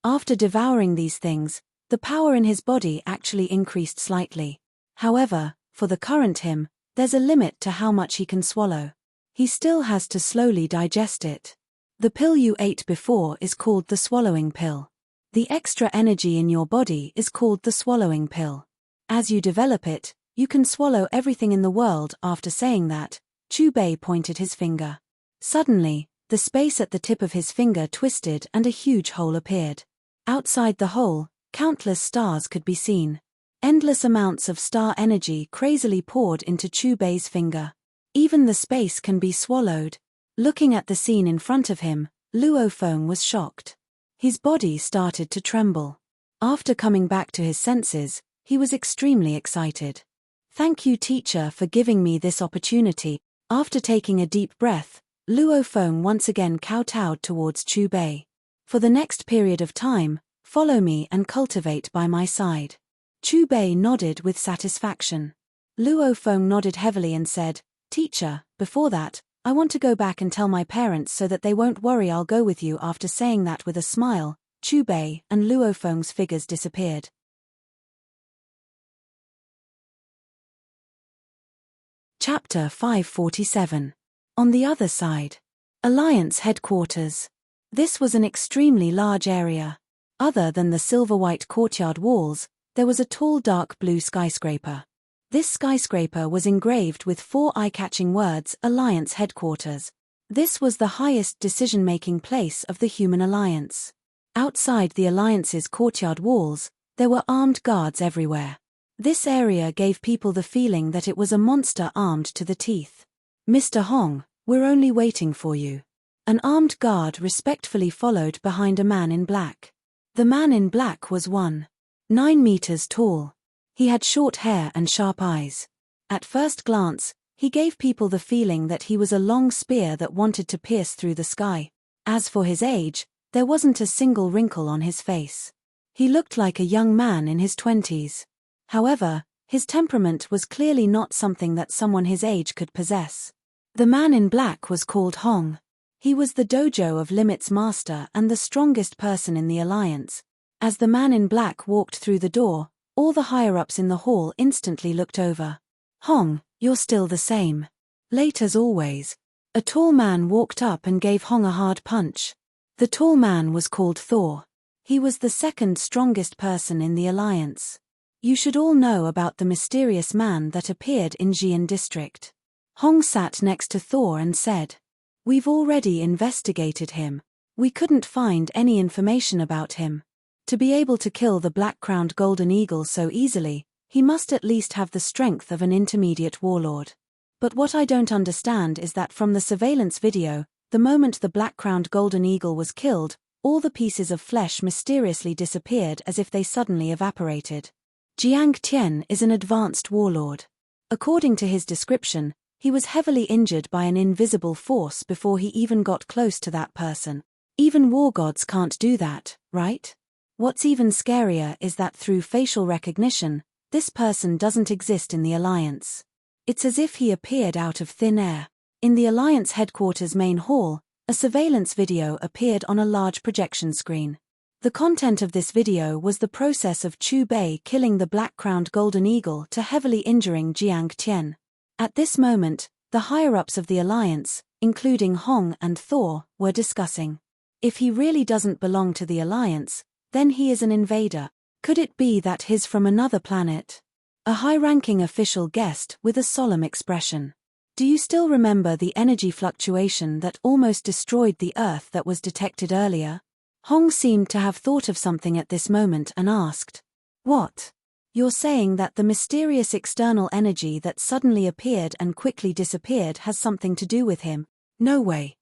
After devouring these things, the power in his body actually increased slightly. However, for the current him, there's a limit to how much he can swallow. He still has to slowly digest it. The pill you ate before is called the swallowing pill. The extra energy in your body is called the swallowing pill. As you develop it, you can swallow everything in the world. After saying that, Chu Bei pointed his finger. Suddenly, the space at the tip of his finger twisted and a huge hole appeared. Outside the hole, countless stars could be seen. Endless amounts of star energy crazily poured into Chu Bei's finger. Even the space can be swallowed. Looking at the scene in front of him, Luo Feng was shocked. His body started to tremble. After coming back to his senses, he was extremely excited. "Thank you, teacher, for giving me this opportunity." After taking a deep breath, Luo Feng once again kowtowed towards Chu Bei. "For the next period of time, follow me and cultivate by my side." Chu Bei nodded with satisfaction. Luo Feng nodded heavily and said, "Teacher, before that, I want to go back and tell my parents so that they won't worry. I'll go with you." After saying that with a smile, Chu Bei and Luo Feng's figures disappeared. Chapter 547. On the other side. Alliance headquarters. This was an extremely large area. Other than the silver-white courtyard walls, there was a tall dark blue skyscraper. This skyscraper was engraved with 4 eye-catching words: Alliance Headquarters. This was the highest decision-making place of the Human Alliance. Outside the Alliance's courtyard walls, there were armed guards everywhere. This area gave people the feeling that it was a monster armed to the teeth. "Mr. Hong, we're only waiting for you." An armed guard respectfully followed behind a man in black. The man in black was 1.9 meters tall. He had short hair and sharp eyes. At first glance, he gave people the feeling that he was a long spear that wanted to pierce through the sky. As for his age, there wasn't a single wrinkle on his face. He looked like a young man in his 20s. However, his temperament was clearly not something that someone his age could possess. The man in black was called Hong. He was the dojo of Limit's master and the strongest person in the Alliance. As the man in black walked through the door, all the higher-ups in the hall instantly looked over. "Hong, you're still the same. Late as always." A tall man walked up and gave Hong a hard punch. The tall man was called Thor. He was the second strongest person in the Alliance. "You should all know about the mysterious man that appeared in Jian district." Hong sat next to Thor and said, "We've already investigated him. We couldn't find any information about him. To be able to kill the black-crowned golden eagle so easily, he must at least have the strength of an intermediate warlord. But what I don't understand is that from the surveillance video, the moment the black-crowned golden eagle was killed, all the pieces of flesh mysteriously disappeared as if they suddenly evaporated. Jiang Tian is an advanced warlord. According to his description, he was heavily injured by an invisible force before he even got close to that person. Even war gods can't do that, right? What's even scarier is that through facial recognition, this person doesn't exist in the Alliance. It's as if he appeared out of thin air. In the Alliance headquarters main hall, a surveillance video appeared on a large projection screen. The content of this video was the process of Chu Bei killing the black-crowned golden eagle to heavily injuring Jiang Tian. At this moment, the higher-ups of the Alliance, including Hong and Thor, were discussing. If he really doesn't belong to the Alliance, then he is an invader. Could it be that he's from another planet? A high-ranking official guessed with a solemn expression. "Do you still remember the energy fluctuation that almost destroyed the Earth that was detected earlier?" Hong seemed to have thought of something at this moment and asked, "What? You're saying that the mysterious external energy that suddenly appeared and quickly disappeared has something to do with him?" "No way.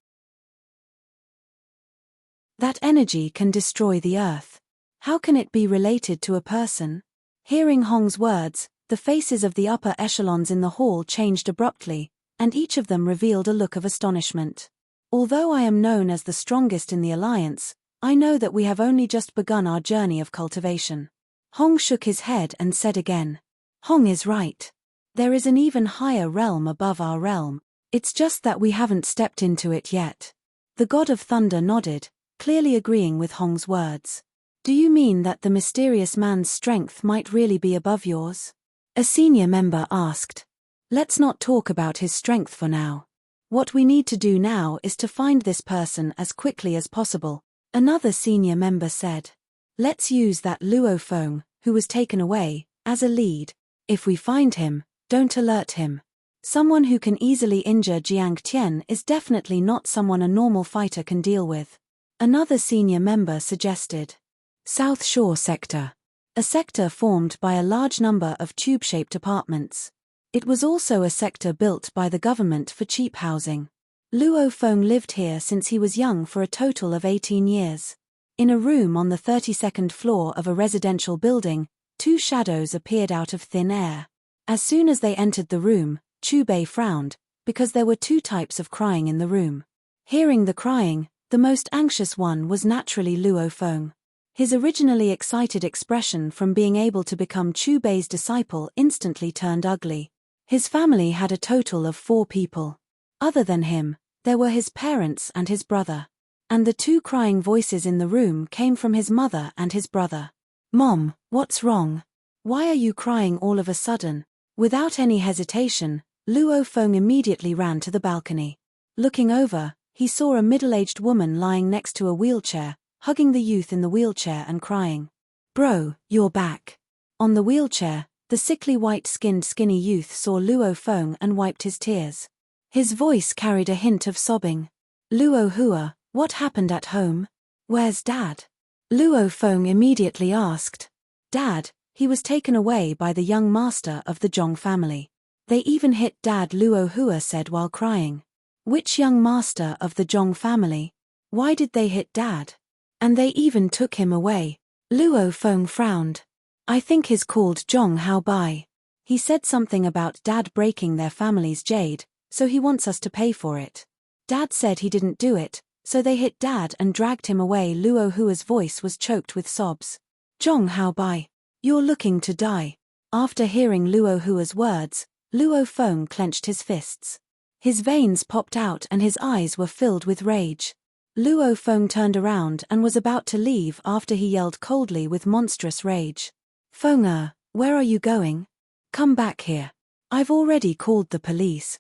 That energy can destroy the Earth. How can it be related to a person?" Hearing Hong's words, the faces of the upper echelons in the hall changed abruptly, and each of them revealed a look of astonishment. Although I am known as the strongest in the alliance, I know that we have only just begun our journey of cultivation. Hong shook his head and said again. Hong is right. There is an even higher realm above our realm. It's just that we haven't stepped into it yet. The god of thunder nodded, clearly agreeing with Hong's words. Do you mean that the mysterious man's strength might really be above yours? A senior member asked. Let's not talk about his strength for now. What we need to do now is to find this person as quickly as possible, another senior member said. Let's use that Luo Feng, who was taken away, as a lead. If we find him, don't alert him. Someone who can easily injure Jiang Tian is definitely not someone a normal fighter can deal with. Another senior member suggested. South Shore Sector. A sector formed by a large number of tube-shaped apartments. It was also a sector built by the government for cheap housing. Luo Feng lived here since he was young for a total of 18 years. In a room on the 32nd floor of a residential building, two shadows appeared out of thin air. As soon as they entered the room, Chu Bei frowned, because there were two types of crying in the room. Hearing the crying, the most anxious one was naturally Luo Feng. His originally excited expression from being able to become Chu Bei's disciple instantly turned ugly. His family had a total of 4 people. Other than him, there were his parents and his brother. And the two crying voices in the room came from his mother and his brother. Mom, what's wrong? Why are you crying all of a sudden? Without any hesitation, Luo Feng immediately ran to the balcony. Looking over, he saw a middle-aged woman lying next to a wheelchair, hugging the youth in the wheelchair and crying. Bro, you're back. On the wheelchair, the sickly white-skinned skinny youth saw Luo Feng and wiped his tears. His voice carried a hint of sobbing. Luo Hua, what happened at home? Where's Dad? Luo Feng immediately asked. Dad, he was taken away by the young master of the Zhong family. They even hit Dad, Luo Hua said while crying. Which young master of the Zhong family? Why did they hit Dad? And they even took him away. Luo Feng frowned. I think he's called Zhong Haobai. He said something about Dad breaking their family's jade, so he wants us to pay for it. Dad said he didn't do it, so they hit Dad and dragged him away. Luo Hua's voice was choked with sobs. Zhong Haobai. You're looking to die. After hearing Luo Hua's words, Luo Feng clenched his fists. His veins popped out and his eyes were filled with rage. Luo Feng turned around and was about to leave after he yelled coldly with monstrous rage. Feng, where are you going? Come back here. I've already called the police.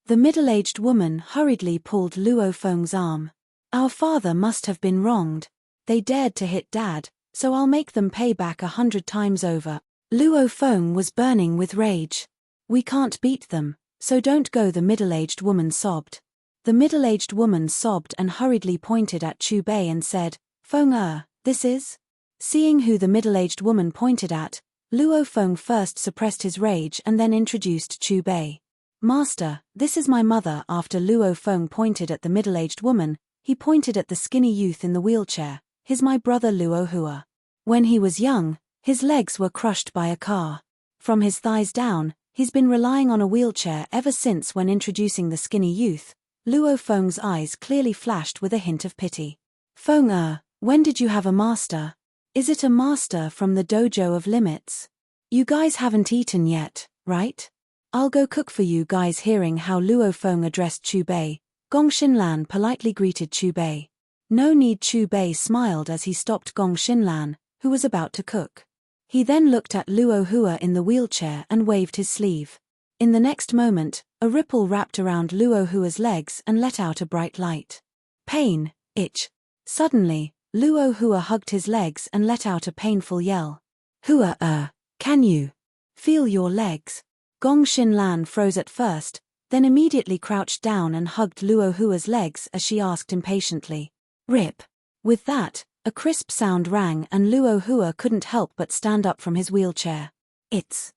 The middle-aged woman hurriedly pulled Luo Feng's arm. Our father must have been wronged. They dared to hit Dad, so I'll make them pay back 100 times over. Luo Feng was burning with rage. We can't beat them, so don't go, the middle-aged woman sobbed. The middle-aged woman sobbed and hurriedly pointed at Chu Bei and said, Feng, this is? Seeing who the middle-aged woman pointed at, Luo Feng first suppressed his rage and then introduced Chu Bei. Master, this is my mother. After Luo Feng pointed at the middle-aged woman, he pointed at the skinny youth in the wheelchair. He's my brother Luo Hua. When he was young, his legs were crushed by a car. From his thighs down, he's been relying on a wheelchair ever since. When introducing the skinny youth, Luo Feng's eyes clearly flashed with a hint of pity. Feng, when did you have a master? Is it a master from the dojo of limits? You guys haven't eaten yet, right? I'll go cook for you guys. Hearing how Luo Feng addressed Chu Bei, Gong Xinlan politely greeted Chu Bei. No need. Chu Bei smiled as he stopped Gong Xinlan, who was about to cook. He then looked at Luo Hua in the wheelchair and waved his sleeve. In the next moment, a ripple wrapped around Luo Hua's legs and let out a bright light. Pain, itch. Suddenly, Luo Hua hugged his legs and let out a painful yell. Hua, can you feel your legs? Gong Xinlan froze at first, then immediately crouched down and hugged Luo Hua's legs as she asked impatiently. Rip. With that, a crisp sound rang and Luo Hua couldn't help but stand up from his wheelchair. It's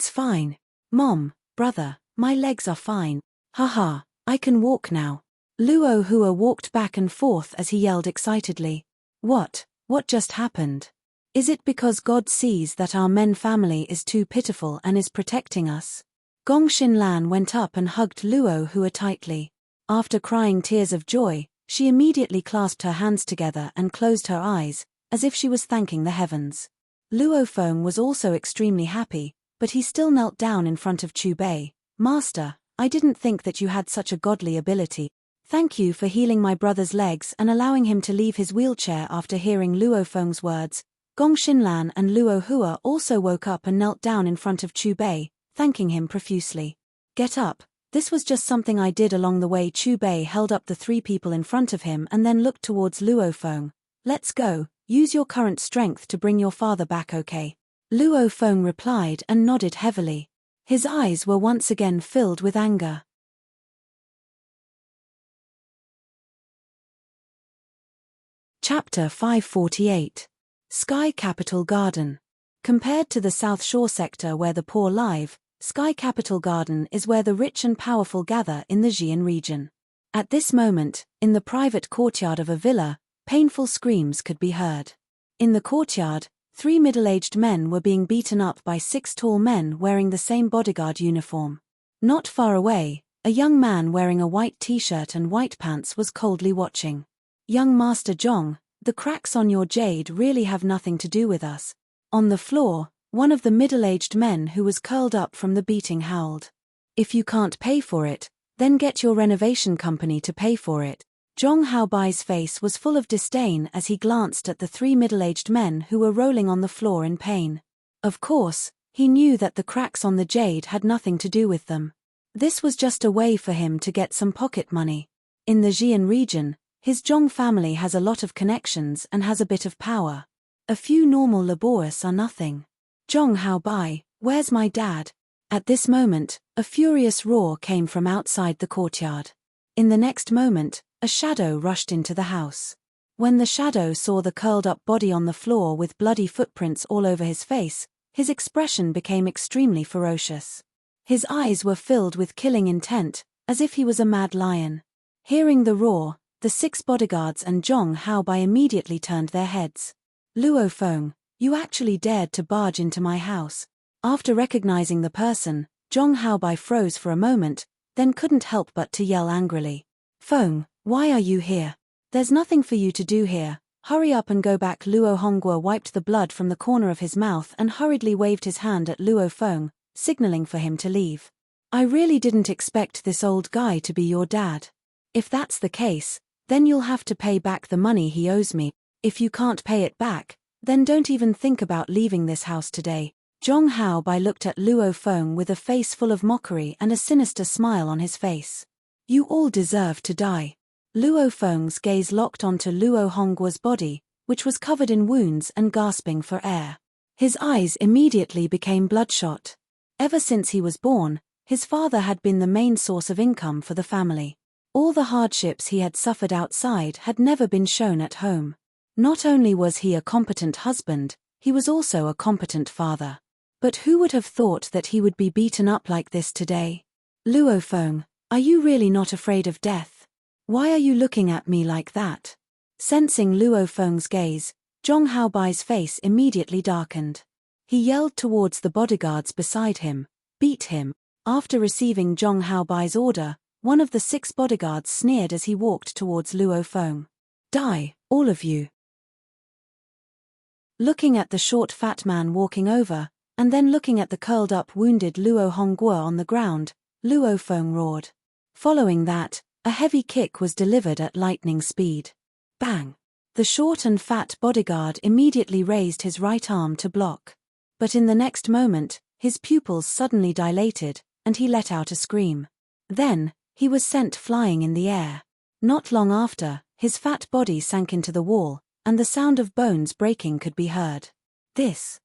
fine. Mom, brother, my legs are fine. Haha, I can walk now. Luo Hua walked back and forth as he yelled excitedly. What just happened? Is it because God sees that our men family is too pitiful and is protecting us? Gong Xinlan went up and hugged Luo Hua tightly. After crying tears of joy, she immediately clasped her hands together and closed her eyes, as if she was thanking the heavens. Luo Feng was also extremely happy, but he still knelt down in front of Chu Bei. Master, I didn't think that you had such a godly ability. Thank you for healing my brother's legs and allowing him to leave his wheelchair. After hearing Luo Feng's words, Gong Xinlan and Luo Hua also woke up and knelt down in front of Chu Bei, thanking him profusely. Get up, this was just something I did along the way. Chu Bei held up the three people in front of him and then looked towards Luo Feng. Let's go, use your current strength to bring your father back, okay? Luo Feng replied and nodded heavily. His eyes were once again filled with anger. Chapter 548. Sky Capital Garden. Compared to the South Shore sector where the poor live, Sky Capital Garden is where the rich and powerful gather in the Xi'an region. At this moment, in the private courtyard of a villa, painful screams could be heard. In the courtyard, 3 middle-aged men were being beaten up by 6 tall men wearing the same bodyguard uniform. Not far away, a young man wearing a white t-shirt and white pants was coldly watching. Young Master Zhong, the cracks on your jade really have nothing to do with us. On the floor, one of the middle-aged men who was curled up from the beating howled. If you can't pay for it, then get your renovation company to pay for it. Zhong Haobai's face was full of disdain as he glanced at the 3 middle-aged men who were rolling on the floor in pain. Of course, he knew that the cracks on the jade had nothing to do with them. This was just a way for him to get some pocket money. In the Xi'an region, his Zhong family has a lot of connections and has a bit of power. A few normal laborers are nothing. Zhong Haobai, where's my dad? At this moment, a furious roar came from outside the courtyard. In the next moment, a shadow rushed into the house. When the shadow saw the curled-up body on the floor with bloody footprints all over his face, his expression became extremely ferocious. His eyes were filled with killing intent, as if he was a mad lion. Hearing the roar, the 6 bodyguards and Zhong Haobai immediately turned their heads. Luo Feng, you actually dared to barge into my house. After recognizing the person, Zhong Haobai froze for a moment, then couldn't help but to yell angrily. Feng, why are you here? There's nothing for you to do here. Hurry up and go back. Luo Hongguo wiped the blood from the corner of his mouth and hurriedly waved his hand at Luo Feng, signaling for him to leave. I really didn't expect this old guy to be your dad. If that's the case, then you'll have to pay back the money he owes me. If you can't pay it back, then don't even think about leaving this house today. Zhong Haobai looked at Luo Feng with a face full of mockery and a sinister smile on his face. You all deserve to die. Luo Feng's gaze locked onto Luo Hongguo's body, which was covered in wounds and gasping for air. His eyes immediately became bloodshot. Ever since he was born, his father had been the main source of income for the family. All the hardships he had suffered outside had never been shown at home. Not only was he a competent husband, he was also a competent father. But who would have thought that he would be beaten up like this today? Luo Feng, are you really not afraid of death? Why are you looking at me like that? Sensing Luo Feng's gaze, Zhong Haobai's face immediately darkened. He yelled towards the bodyguards beside him, beat him. After receiving Zhong Haobai's order, one of the 6 bodyguards sneered as he walked towards Luo Feng. Die, all of you. Looking at the short fat man walking over, and then looking at the curled-up wounded Luo Hongguo on the ground, Luo Feng roared. Following that, a heavy kick was delivered at lightning speed. Bang! The short and fat bodyguard immediately raised his right arm to block. But in the next moment, his pupils suddenly dilated, and he let out a scream. Then, he was sent flying in the air. Not long after, his fat body sank into the wall, and the sound of bones breaking could be heard. This.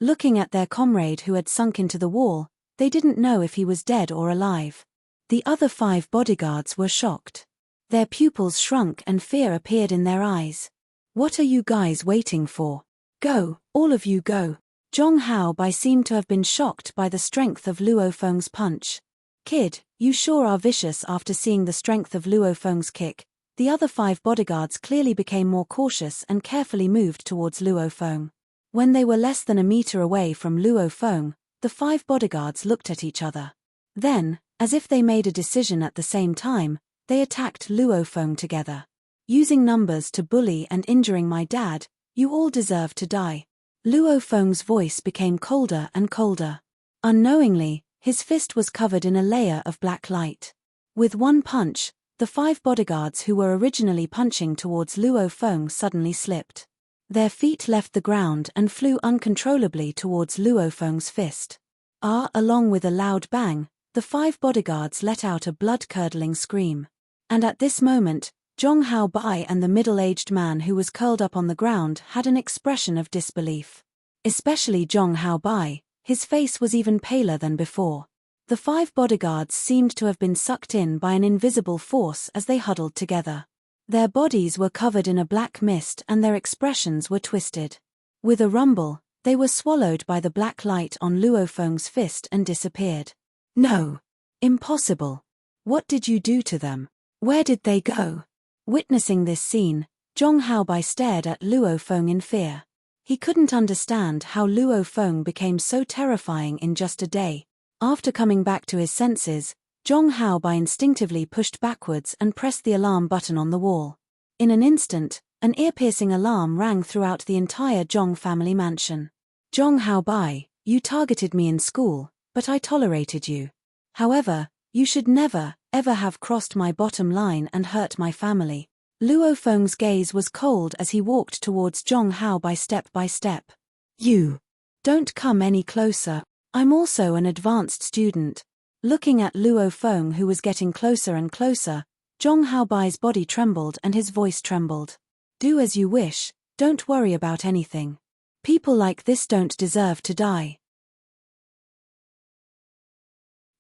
Looking at their comrade who had sunk into the wall, they didn't know if he was dead or alive. The other 5 bodyguards were shocked. Their pupils shrunk and fear appeared in their eyes. What are you guys waiting for? Go, all of you go. Zhong Haobai seemed to have been shocked by the strength of Luo Feng's punch. Kid, you sure are vicious. After seeing the strength of Luo Feng's kick, the other 5 bodyguards clearly became more cautious and carefully moved towards Luo Feng. When they were less than a meter away from Luo Feng, the 5 bodyguards looked at each other. Then, as if they made a decision at the same time, they attacked Luo Feng together. Using numbers to bully and injuring my dad, you all deserve to die. Luo Feng's voice became colder and colder. Unknowingly, his fist was covered in a layer of black light. With one punch, the 5 bodyguards who were originally punching towards Luo Feng suddenly slipped. Their feet left the ground and flew uncontrollably towards Luo Feng's fist. Along with a loud bang, the 5 bodyguards let out a blood-curdling scream. And at this moment, Zhong Haobai and the middle-aged man who was curled up on the ground had an expression of disbelief. Especially Zhong Haobai, his face was even paler than before. The 5 bodyguards seemed to have been sucked in by an invisible force as they huddled together. Their bodies were covered in a black mist and their expressions were twisted. With a rumble, they were swallowed by the black light on Luo Feng's fist and disappeared. No! Impossible! What did you do to them? Where did they go? Witnessing this scene, Zhong Haobai stared at Luo Feng in fear. He couldn't understand how Luo Feng became so terrifying in just a day. After coming back to his senses, Zhong Haobai instinctively pushed backwards and pressed the alarm button on the wall. In an instant, an ear-piercing alarm rang throughout the entire Zhong family mansion. Zhong Haobai, you targeted me in school, but I tolerated you. However, you should never, ever have crossed my bottom line and hurt my family. Luo Feng's gaze was cold as he walked towards Zhong Haobai step by step. You! Don't come any closer. I'm also an advanced student. Looking at Luo Feng who was getting closer and closer, Zhong Haobai's body trembled and his voice trembled. Do as you wish, don't worry about anything. People like this don't deserve to die.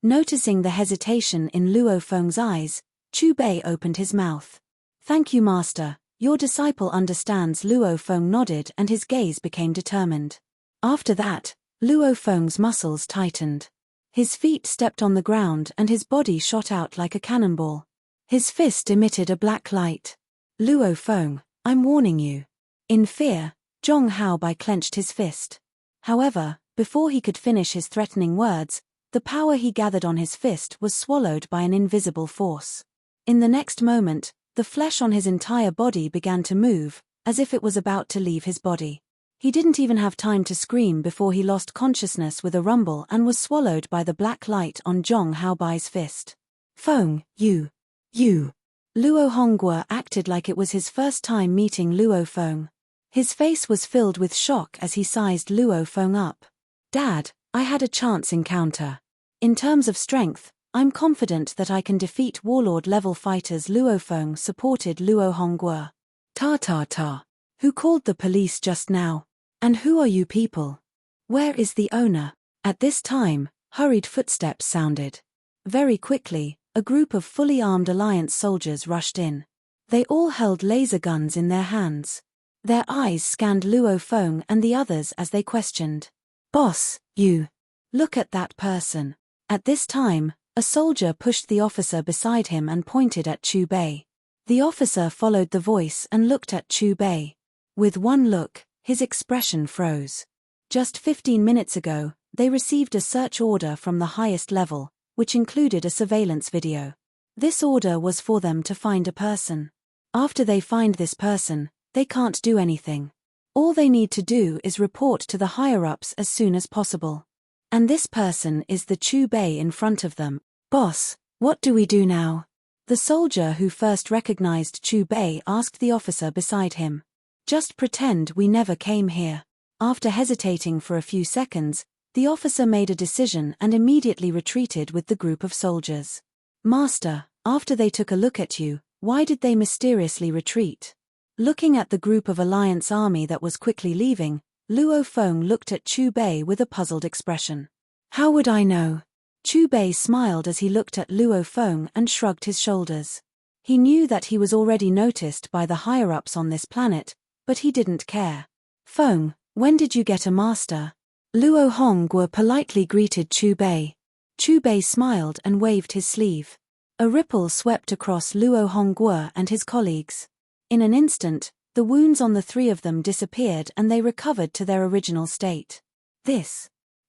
Noticing the hesitation in Luo Feng's eyes, Chu Bei opened his mouth. Thank you, master. Your disciple understands. Luo Feng nodded and his gaze became determined. After that, Luo Feng's muscles tightened. His feet stepped on the ground and his body shot out like a cannonball. His fist emitted a black light. Luo Feng, I'm warning you. In fear, Zhong Haobai clenched his fist. However, before he could finish his threatening words, the power he gathered on his fist was swallowed by an invisible force. In the next moment, the flesh on his entire body began to move, as if it was about to leave his body. He didn't even have time to scream before he lost consciousness with a rumble and was swallowed by the black light on Zhong Haobai's fist. Feng, you. Luo Hongguo acted like it was his first time meeting Luo Feng. His face was filled with shock as he sized Luo Feng up. Dad, I had a chance encounter. In terms of strength, I'm confident that I can defeat warlord-level fighters. Luo Feng supported Luo Hongguo. Ta. Who called the police just now? And who are you people? Where is the owner? At this time, hurried footsteps sounded. Very quickly, a group of fully armed Alliance soldiers rushed in. They all held laser guns in their hands. Their eyes scanned Luo Feng and the others as they questioned. Boss, you. Look at that person. At this time, a soldier pushed the officer beside him and pointed at Chu Bei. The officer followed the voice and looked at Chu Bei. With one look, his expression froze. Just 15 minutes ago, they received a search order from the highest level, which included a surveillance video. This order was for them to find a person. After they find this person, they can't do anything. All they need to do is report to the higher-ups as soon as possible. And this person is the Chu Bei in front of them. Boss, what do we do now? The soldier who first recognized Chu Bei asked the officer beside him. Just pretend we never came here. After hesitating for a few seconds, the officer made a decision and immediately retreated with the group of soldiers. Master, after they took a look at you, why did they mysteriously retreat? Looking at the group of Alliance army that was quickly leaving, Luo Feng looked at Chu Bei with a puzzled expression. How would I know? Chu Bei smiled as he looked at Luo Feng and shrugged his shoulders. He knew that he was already noticed by the higher-ups on this planet, but he didn't care. Feng, when did you get a master? Luo Hongguo politely greeted Chu Bei. Chu Bei smiled and waved his sleeve. A ripple swept across Luo Hongguo and his colleagues. In an instant, the wounds on the three of them disappeared and they recovered to their original state.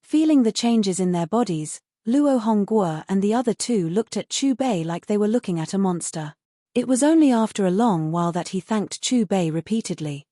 Feeling the changes in their bodies, Luo Hongguo and the other two looked at Chu Bei like they were looking at a monster. It was only after a long while that he thanked Chu Bei repeatedly.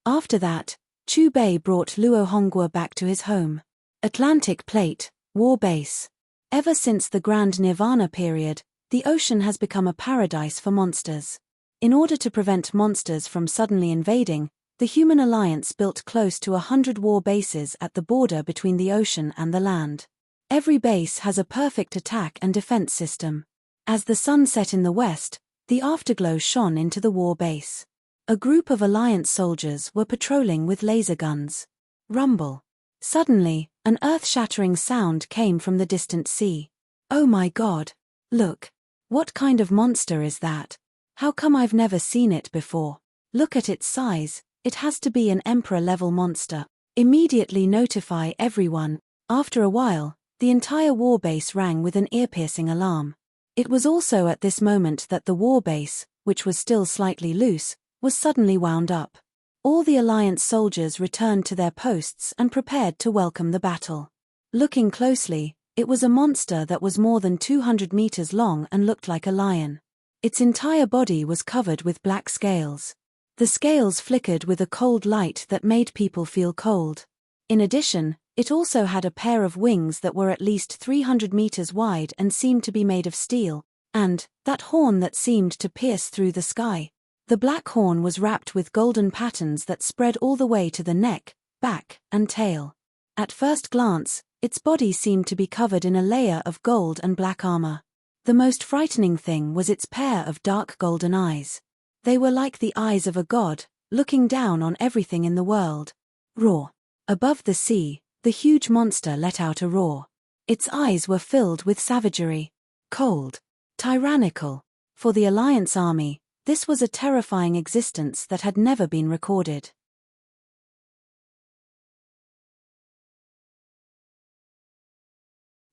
After that, Chu Bei brought Luo Hongguo back to his home. Atlantic Plate, War Base. Ever since the Grand Nirvana period, the ocean has become a paradise for monsters. In order to prevent monsters from suddenly invading, the Human Alliance built close to 100 war bases at the border between the ocean and the land. Every base has a perfect attack and defense system. As the sun set in the west, the afterglow shone into the war base. A group of Alliance soldiers were patrolling with laser guns. Rumble. Suddenly, an earth-shattering sound came from the distant sea. Oh my God! Look! What kind of monster is that? How come I've never seen it before? Look at its size, it has to be an Emperor-level monster. Immediately notify everyone. After a while, the entire warbase rang with an ear-piercing alarm. It was also at this moment that the warbase, which was still slightly loose, was suddenly wound up. All the Alliance soldiers returned to their posts and prepared to welcome the battle. Looking closely, it was a monster that was more than 200 meters long and looked like a lion. Its entire body was covered with black scales. The scales flickered with a cold light that made people feel cold. In addition, it also had a pair of wings that were at least 300 meters wide and seemed to be made of steel, and that horn that seemed to pierce through the sky. The black horn was wrapped with golden patterns that spread all the way to the neck, back, and tail. At first glance, its body seemed to be covered in a layer of gold and black armor. The most frightening thing was its pair of dark golden eyes. They were like the eyes of a god, looking down on everything in the world. Roar. Above the sea, the huge monster let out a roar. Its eyes were filled with savagery. Cold. Tyrannical. For the Alliance army, this was a terrifying existence that had never been recorded.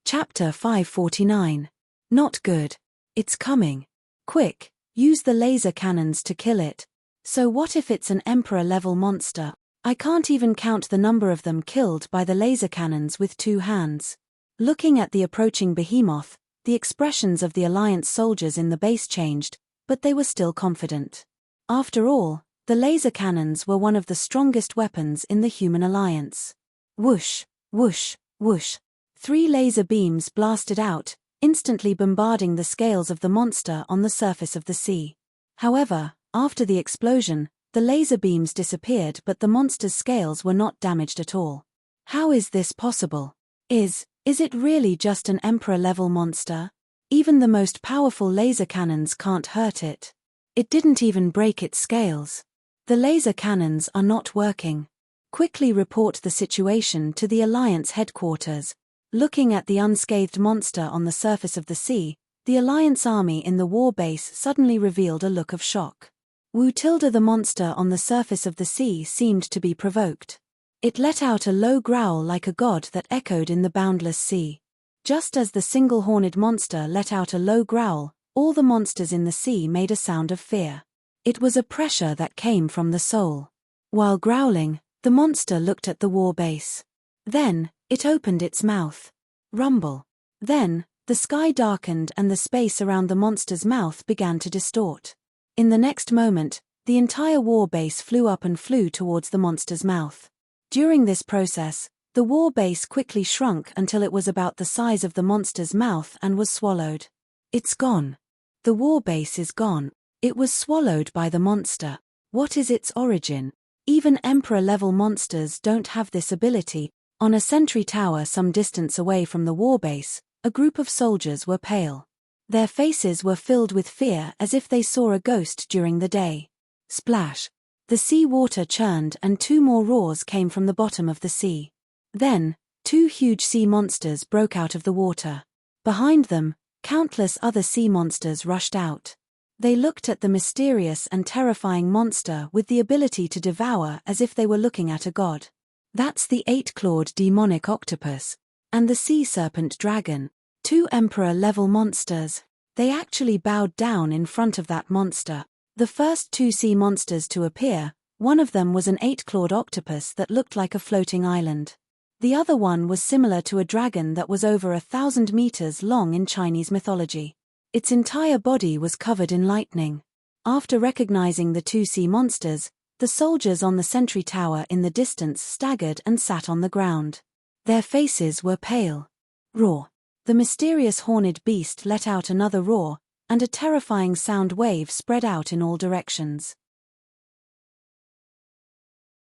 Chapter 549. Not good. It's coming. Quick, use the laser cannons to kill it. So what if it's an Emperor-level monster? I can't even count the number of them killed by the laser cannons with 2 hands. Looking at the approaching behemoth, the expressions of the Alliance soldiers in the base changed, but they were still confident. After all, the laser cannons were one of the strongest weapons in the Human Alliance. Whoosh, whoosh, whoosh. 3 laser beams blasted out, instantly bombarding the scales of the monster on the surface of the sea. However, after the explosion, the laser beams disappeared but the monster's scales were not damaged at all. How is this possible? Is it really just an Emperor-level monster? Even the most powerful laser cannons can't hurt it. It didn't even break its scales. The laser cannons are not working. Quickly report the situation to the Alliance headquarters. Looking at the unscathed monster on the surface of the sea, the Alliance army in the war base suddenly revealed a look of shock. The monster on the surface of the sea seemed to be provoked. It let out a low growl like a god that echoed in the boundless sea. Just as the single-horned monster let out a low growl, all the monsters in the sea made a sound of fear. It was a pressure that came from the soul. While growling, the monster looked at the war base. Then, it opened its mouth. Rumble. Then, the sky darkened and the space around the monster's mouth began to distort. In the next moment, the entire war base flew up and flew towards the monster's mouth. During this process, the war base quickly shrunk until it was about the size of the monster's mouth and was swallowed. It's gone. The war base is gone. It was swallowed by the monster. What is its origin? Even Emperor-level monsters don't have this ability. On a sentry tower some distance away from the war base, a group of soldiers were pale. Their faces were filled with fear as if they saw a ghost during the day. Splash. The sea water churned and 2 more roars came from the bottom of the sea. Then, 2 huge sea monsters broke out of the water. Behind them, countless other sea monsters rushed out. They looked at the mysterious and terrifying monster with the ability to devour as if they were looking at a god. That's the 8-clawed demonic octopus. And the sea serpent dragon. Two emperor-level monsters. They actually bowed down in front of that monster. The first two sea monsters to appear, one of them was an 8-clawed octopus that looked like a floating island. The other one was similar to a dragon that was over 1,000 meters long in Chinese mythology. Its entire body was covered in lightning. After recognizing the two sea monsters, the soldiers on the sentry tower in the distance staggered and sat on the ground. Their faces were pale. Roar. The mysterious horned beast let out another roar, and a terrifying sound wave spread out in all directions.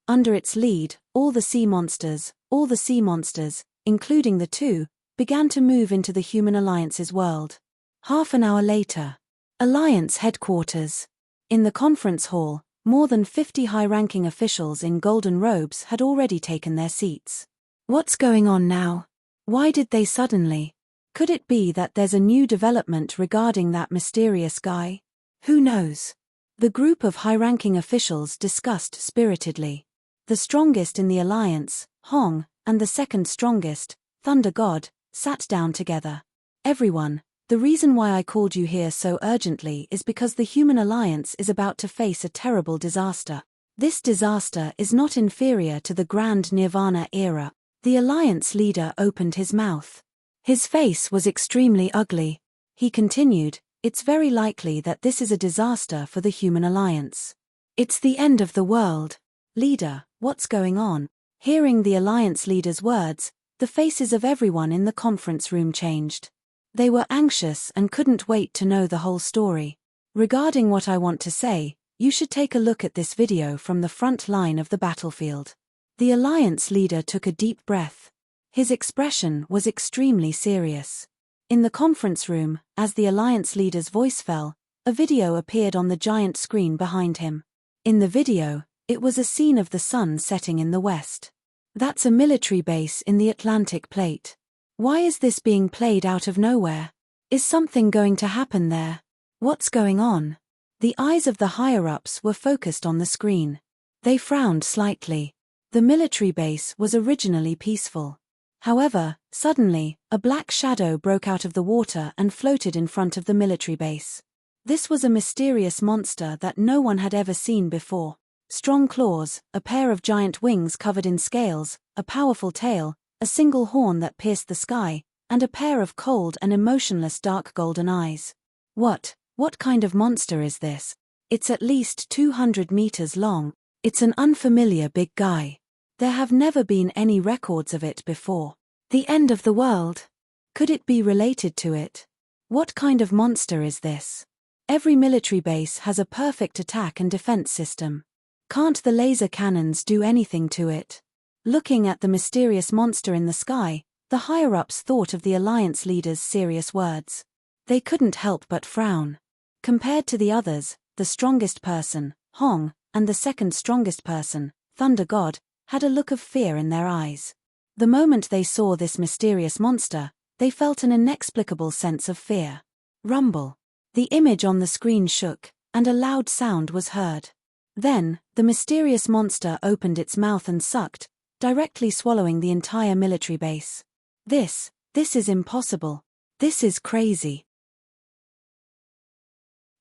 Under its lead, all the sea monsters, including the two, began to move into the Human Alliance's world. Half an hour later. Alliance headquarters. In the conference hall, more than 50 high-ranking officials in golden robes had already taken their seats. What's going on now? Why did they suddenly? Could it be that there's a new development regarding that mysterious guy? Who knows? The group of high-ranking officials discussed spiritedly. The strongest in the alliance, Hong, and the second strongest, Thunder God, sat down together. Everyone, the reason why I called you here so urgently is because the Human Alliance is about to face a terrible disaster. This disaster is not inferior to the Grand Nirvana era. The Alliance leader opened his mouth. His face was extremely ugly. He continued, "It's very likely that this is a disaster for the Human Alliance. It's the end of the world. Leader, what's going on?" Hearing the Alliance leader's words, the faces of everyone in the conference room changed. They were anxious and couldn't wait to know the whole story. Regarding what I want to say, you should take a look at this video from the front line of the battlefield. The Alliance leader took a deep breath. His expression was extremely serious. In the conference room, as the Alliance leader's voice fell, a video appeared on the giant screen behind him. In the video, it was a scene of the sun setting in the west. That's a military base in the Atlantic Plate. Why is this being played out of nowhere? Is something going to happen there? What's going on? The eyes of the higher-ups were focused on the screen. They frowned slightly. The military base was originally peaceful. However, suddenly, a black shadow broke out of the water and floated in front of the military base. This was a mysterious monster that no one had ever seen before. Strong claws, a pair of giant wings covered in scales, a powerful tail, a single horn that pierced the sky, and a pair of cold and emotionless dark golden eyes. What kind of monster is this? It's at least 200 meters long. It's an unfamiliar big guy. There have never been any records of it before. The end of the world? Could it be related to it? What kind of monster is this? Every military base has a perfect attack and defense system. Can't the laser cannons do anything to it? Looking at the mysterious monster in the sky, the higher-ups thought of the Alliance leader's serious words. They couldn't help but frown. Compared to the others, the strongest person, Hong, and the second strongest person, Thunder God, had a look of fear in their eyes. The moment they saw this mysterious monster, they felt an inexplicable sense of fear. Rumble. The image on the screen shook, and a loud sound was heard. Then, the mysterious monster opened its mouth and sucked, directly swallowing the entire military base. This is impossible. This is crazy.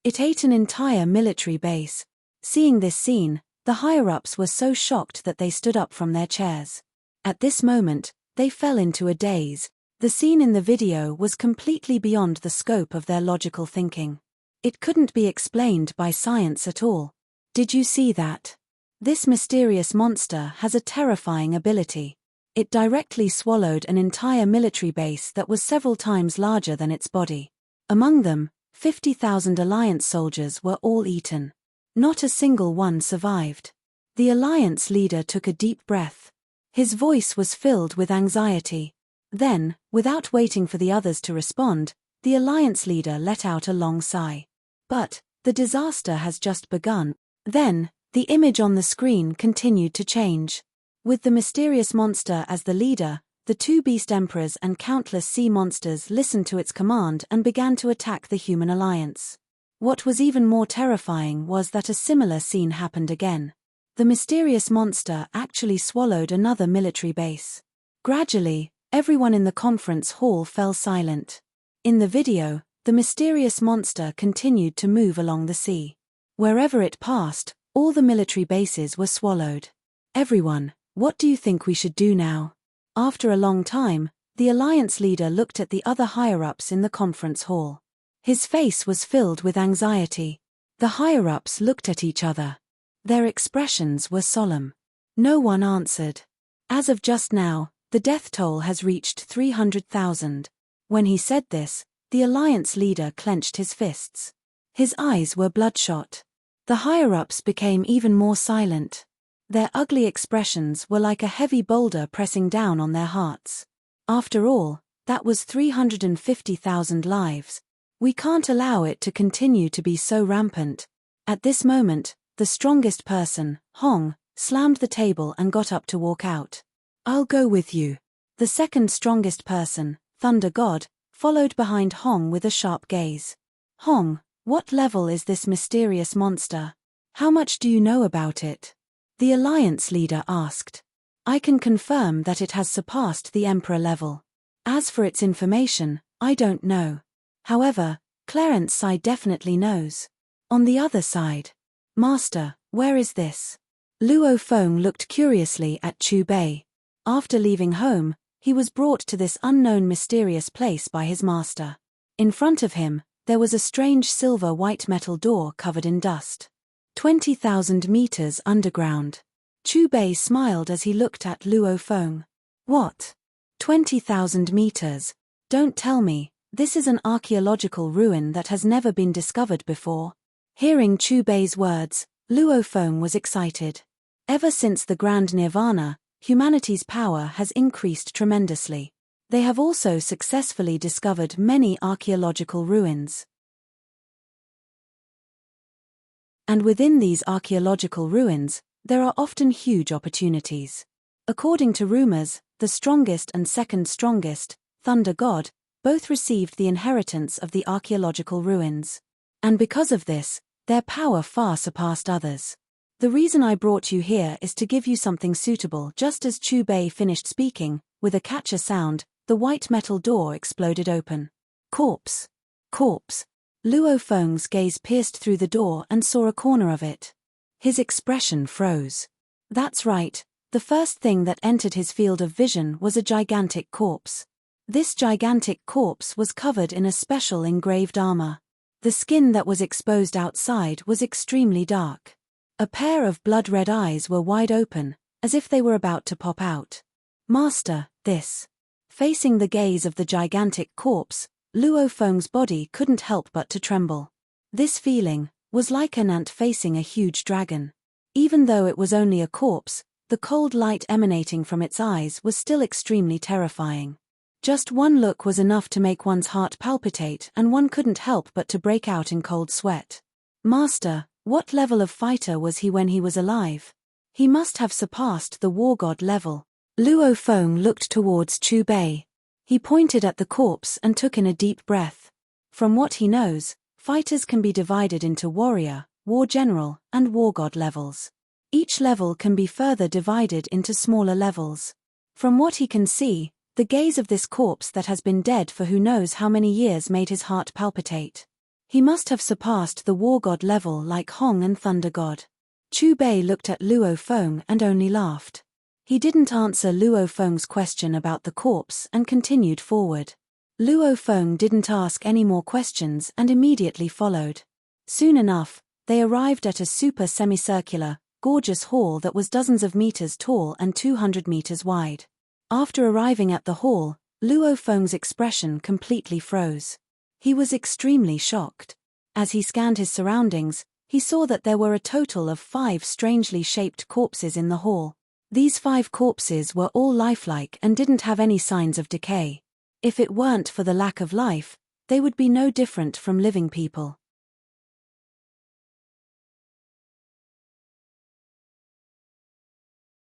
It ate an entire military base. Seeing this scene, the higher-ups were so shocked that they stood up from their chairs. At this moment, they fell into a daze. The scene in the video was completely beyond the scope of their logical thinking. It couldn't be explained by science at all. Did you see that? This mysterious monster has a terrifying ability. It directly swallowed an entire military base that was several times larger than its body. Among them, 50,000 Alliance soldiers were all eaten. Not a single one survived. The Alliance leader took a deep breath. His voice was filled with anxiety. Then, without waiting for the others to respond, the Alliance leader let out a long sigh. But, the disaster has just begun. Then, the image on the screen continued to change. With the mysterious monster as the leader, the two beast emperors and countless sea monsters listened to its command and began to attack the Human Alliance. What was even more terrifying was that a similar scene happened again. The mysterious monster actually swallowed another military base. Gradually, Everyone in the conference hall fell silent. In the video, the mysterious monster continued to move along the sea. Wherever it passed, all the military bases were swallowed. Everyone, what do you think we should do now? After a long time, the Alliance leader looked at the other higher-ups in the conference hall. His face was filled with anxiety. The higher-ups looked at each other. Their expressions were solemn. No one answered. As of just now, the death toll has reached 300,000. When he said this, the Alliance leader clenched his fists. His eyes were bloodshot. The higher-ups became even more silent. Their ugly expressions were like a heavy boulder pressing down on their hearts. After all, that was 350,000 lives. We can't allow it to continue to be so rampant. At this moment, the strongest person, Hong, slammed the table and got up to walk out. I'll go with you. The second strongest person, Thunder God, followed behind Hong with a sharp gaze. Hong, what level is this mysterious monster? How much do you know about it? The Alliance leader asked. I can confirm that it has surpassed the Emperor level. As for its information, I don't know. However, Clarence Sai definitely knows. On the other side. Master, where is this? Luo Feng looked curiously at Chu Bei. After leaving home, he was brought to this unknown mysterious place by his master. In front of him, there was a strange silver-white metal door covered in dust. 20,000 meters underground. Chu Bei smiled as he looked at Luo Feng. What? 20,000 meters? Don't tell me, this is an archaeological ruin that has never been discovered before. Hearing Chu Bei's words, Luo Feng was excited. Ever since the Grand Nirvana, humanity's power has increased tremendously. They have also successfully discovered many archaeological ruins. And within these archaeological ruins, there are often huge opportunities. According to rumors, the strongest and second strongest, Thunder God, both received the inheritance of the archaeological ruins. And because of this, their power far surpassed others. The reason I brought you here is to give you something suitable. Just as Chu Bei finished speaking, with a catcher sound, the white metal door exploded open. Corpse. Corpse. Luo Feng's gaze pierced through the door and saw a corner of it. His expression froze. That's right, the first thing that entered his field of vision was a gigantic corpse. This gigantic corpse was covered in a special engraved armor. The skin that was exposed outside was extremely dark. A pair of blood-red eyes were wide open, as if they were about to pop out. Master, this. Facing the gaze of the gigantic corpse, Luo Feng's body couldn't help but to tremble. This feeling was like an ant facing a huge dragon. Even though it was only a corpse, the cold light emanating from its eyes was still extremely terrifying. Just one look was enough to make one's heart palpitate, and one couldn't help but to break out in cold sweat. Master, what level of fighter was he when he was alive? He must have surpassed the war god level. Luo Feng looked towards Chu Bei. He pointed at the corpse and took in a deep breath. From what he knows, fighters can be divided into warrior, war general, and war god levels. Each level can be further divided into smaller levels. From what he can see, the gaze of this corpse that has been dead for who knows how many years made his heart palpitate. He must have surpassed the war god level like Hong and Thunder God. Chu Bei looked at Luo Feng and only laughed. He didn't answer Luo Feng's question about the corpse and continued forward. Luo Feng didn't ask any more questions and immediately followed. Soon enough, they arrived at a super semicircular, gorgeous hall that was dozens of meters tall and 200 meters wide. After arriving at the hall, Luo Feng's expression completely froze. He was extremely shocked. As he scanned his surroundings, he saw that there were a total of 5 strangely shaped corpses in the hall. These 5 corpses were all lifelike and didn't have any signs of decay. If it weren't for the lack of life, they would be no different from living people.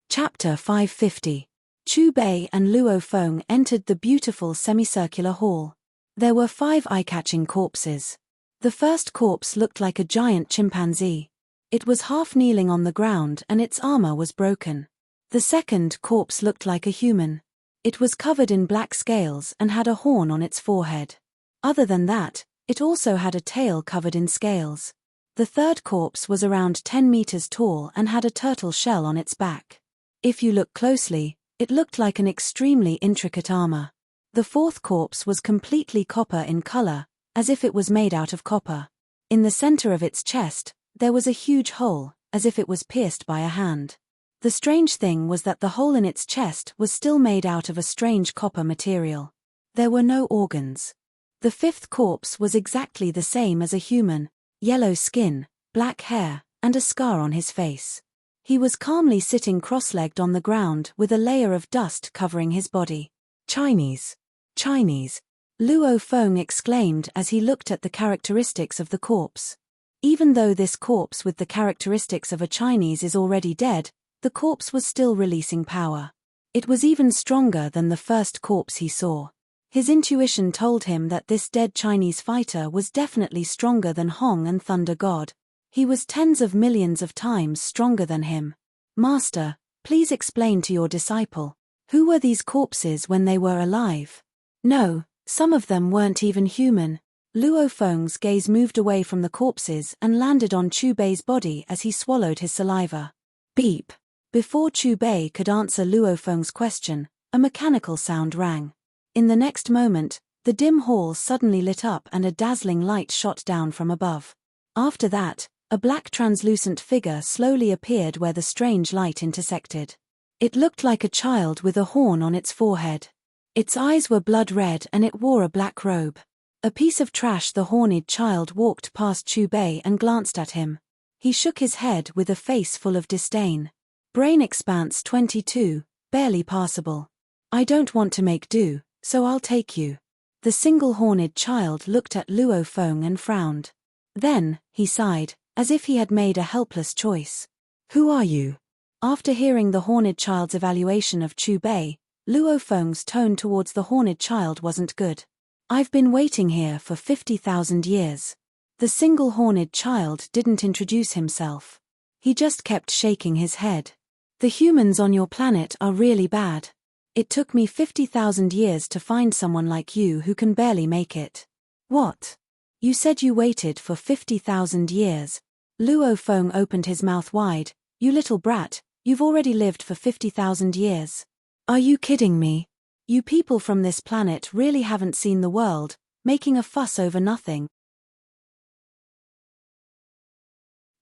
Chapter 550. Chu Bei and Luo Feng entered the beautiful semicircular hall. There were 5 eye-catching corpses. The first corpse looked like a giant chimpanzee. It was half kneeling on the ground and its armor was broken. The second corpse looked like a human. It was covered in black scales and had a horn on its forehead. Other than that, it also had a tail covered in scales. The third corpse was around 10 meters tall and had a turtle shell on its back. If you look closely, it looked like an extremely intricate armor. The fourth corpse was completely copper in color, as if it was made out of copper. In the center of its chest, there was a huge hole, as if it was pierced by a hand. The strange thing was that the hole in its chest was still made out of a strange copper material. There were no organs. The fifth corpse was exactly the same as a human, yellow skin, black hair, and a scar on his face. He was calmly sitting cross-legged on the ground with a layer of dust covering his body. Chinese. Chinese. Luo Feng exclaimed as he looked at the characteristics of the corpse. Even though this corpse with the characteristics of a Chinese is already dead, the corpse was still releasing power. It was even stronger than the first corpse he saw. His intuition told him that this dead Chinese fighter was definitely stronger than Hong and Thunder God. He was tens of millions of times stronger than him. Master, please explain to your disciple, who were these corpses when they were alive? No, some of them weren't even human. Luo Feng's gaze moved away from the corpses and landed on Chu Bei's body as he swallowed his saliva. Beep. Before Chu Bei could answer Luo Feng's question, a mechanical sound rang. In the next moment, the dim hall suddenly lit up and a dazzling light shot down from above. After that, a black translucent figure slowly appeared where the strange light intersected. It looked like a child with a horn on its forehead. Its eyes were blood red and it wore a black robe. A piece of trash. The horned child walked past Chu Bei and glanced at him. He shook his head with a face full of disdain. Brain expanse 22, barely passable. I don't want to make do, so I'll take you. The single-horned child looked at Luo Feng and frowned. Then, he sighed, as if he had made a helpless choice. Who are you? After hearing the horned child's evaluation of Chu Bei, Luo Feng's tone towards the horned child wasn't good. I've been waiting here for 50,000 years. The single-horned child didn't introduce himself. He just kept shaking his head. The humans on your planet are really bad. It took me 50,000 years to find someone like you who can barely make it. What? You said you waited for 50,000 years. Luo Feng opened his mouth wide. You little brat, you've already lived for 50,000 years. Are you kidding me? You people from this planet really haven't seen the world, making a fuss over nothing.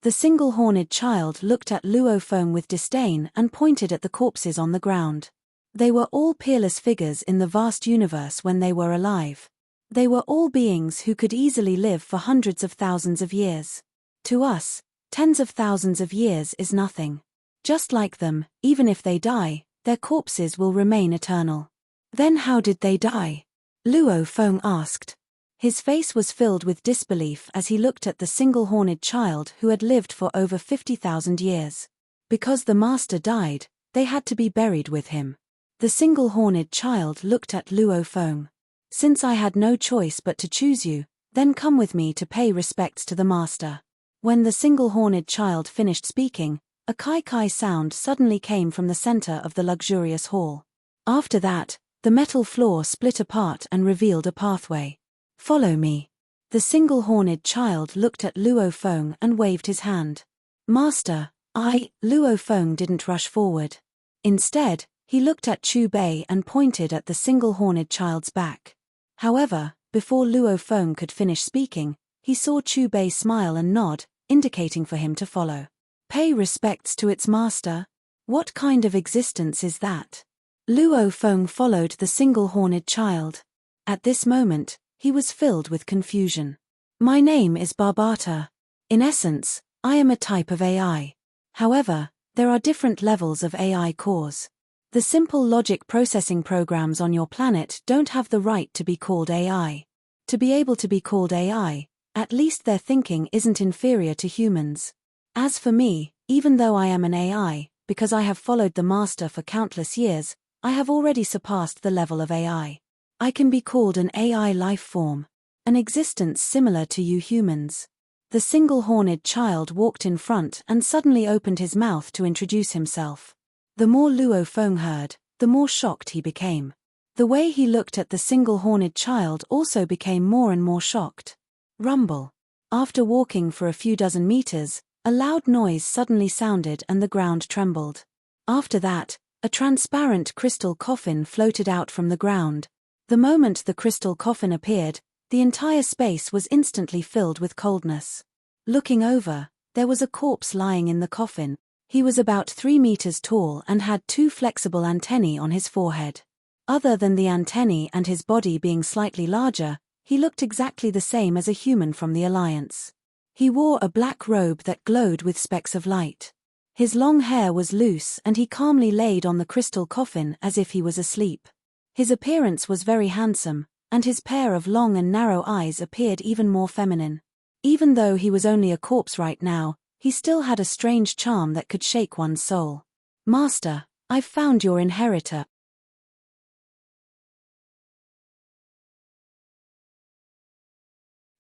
The single-horned child looked at Luo Feng with disdain and pointed at the corpses on the ground. They were all peerless figures in the vast universe when they were alive. They were all beings who could easily live for hundreds of thousands of years. To us, tens of thousands of years is nothing. Just like them, even if they die, their corpses will remain eternal. Then how did they die? Luo Feng asked. His face was filled with disbelief as he looked at the single-horned child who had lived for over 50,000 years. Because the master died, they had to be buried with him. The single-horned child looked at Luo Feng. Since I had no choice but to choose you, then come with me to pay respects to the master. When the single-horned child finished speaking, a kai-kai sound suddenly came from the center of the luxurious hall. After that, the metal floor split apart and revealed a pathway. Follow me. The single-horned child looked at Luo Feng and waved his hand. Master, Luo Feng didn't rush forward. Instead, he looked at Chu Bei and pointed at the single-horned child's back. However, before Luo Feng could finish speaking, he saw Chu Bei smile and nod, indicating for him to follow. Pay respects to its master? What kind of existence is that? Luo Feng followed the single-horned child. At this moment, he was filled with confusion. My name is Barbata. In essence, I am a type of AI. However, there are different levels of AI cores. The simple logic processing programs on your planet don't have the right to be called AI. To be able to be called AI, at least their thinking isn't inferior to humans. As for me, even though I am an AI, because I have followed the master for countless years, I have already surpassed the level of AI. I can be called an AI life form, an existence similar to you humans. The single-horned child walked in front and suddenly opened his mouth to introduce himself. The more Luo Feng heard, the more shocked he became. The way he looked at the single-horned child also became more and more shocked. Rumble. After walking for a few dozen meters, a loud noise suddenly sounded and the ground trembled. After that, a transparent crystal coffin floated out from the ground. The moment the crystal coffin appeared, the entire space was instantly filled with coldness. Looking over, there was a corpse lying in the coffin. He was about 3 meters tall and had 2 flexible antennae on his forehead. Other than the antennae and his body being slightly larger, he looked exactly the same as a human from the Alliance. He wore a black robe that glowed with specks of light. His long hair was loose and he calmly laid on the crystal coffin as if he was asleep. His appearance was very handsome, and his pair of long and narrow eyes appeared even more feminine. Even though he was only a corpse right now, he still had a strange charm that could shake one's soul. "Master, I've found your inheritor."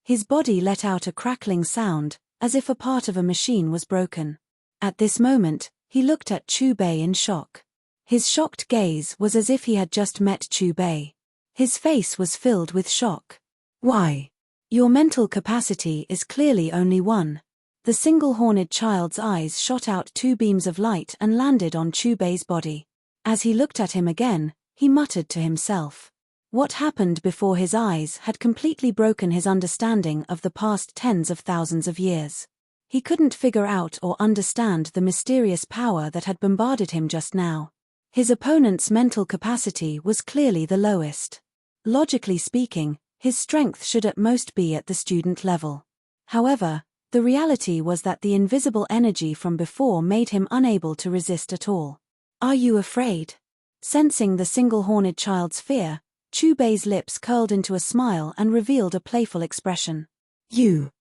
His body let out a crackling sound, as if a part of a machine was broken. At this moment, he looked at Chu Bei in shock. His shocked gaze was as if he had just met Chu Bei. His face was filled with shock. "Why? Your mental capacity is clearly only 1. The single-horned child's eyes shot out 2 beams of light and landed on Chu Bei's body. As he looked at him again, he muttered to himself. What happened before his eyes had completely broken his understanding of the past tens of thousands of years. He couldn't figure out or understand the mysterious power that had bombarded him just now. His opponent's mental capacity was clearly the lowest. Logically speaking, his strength should at most be at the student level. However, the reality was that the invisible energy from before made him unable to resist at all. "Are you afraid?" Sensing the single-horned child's fear, Chu Bei's lips curled into a smile and revealed a playful expression. You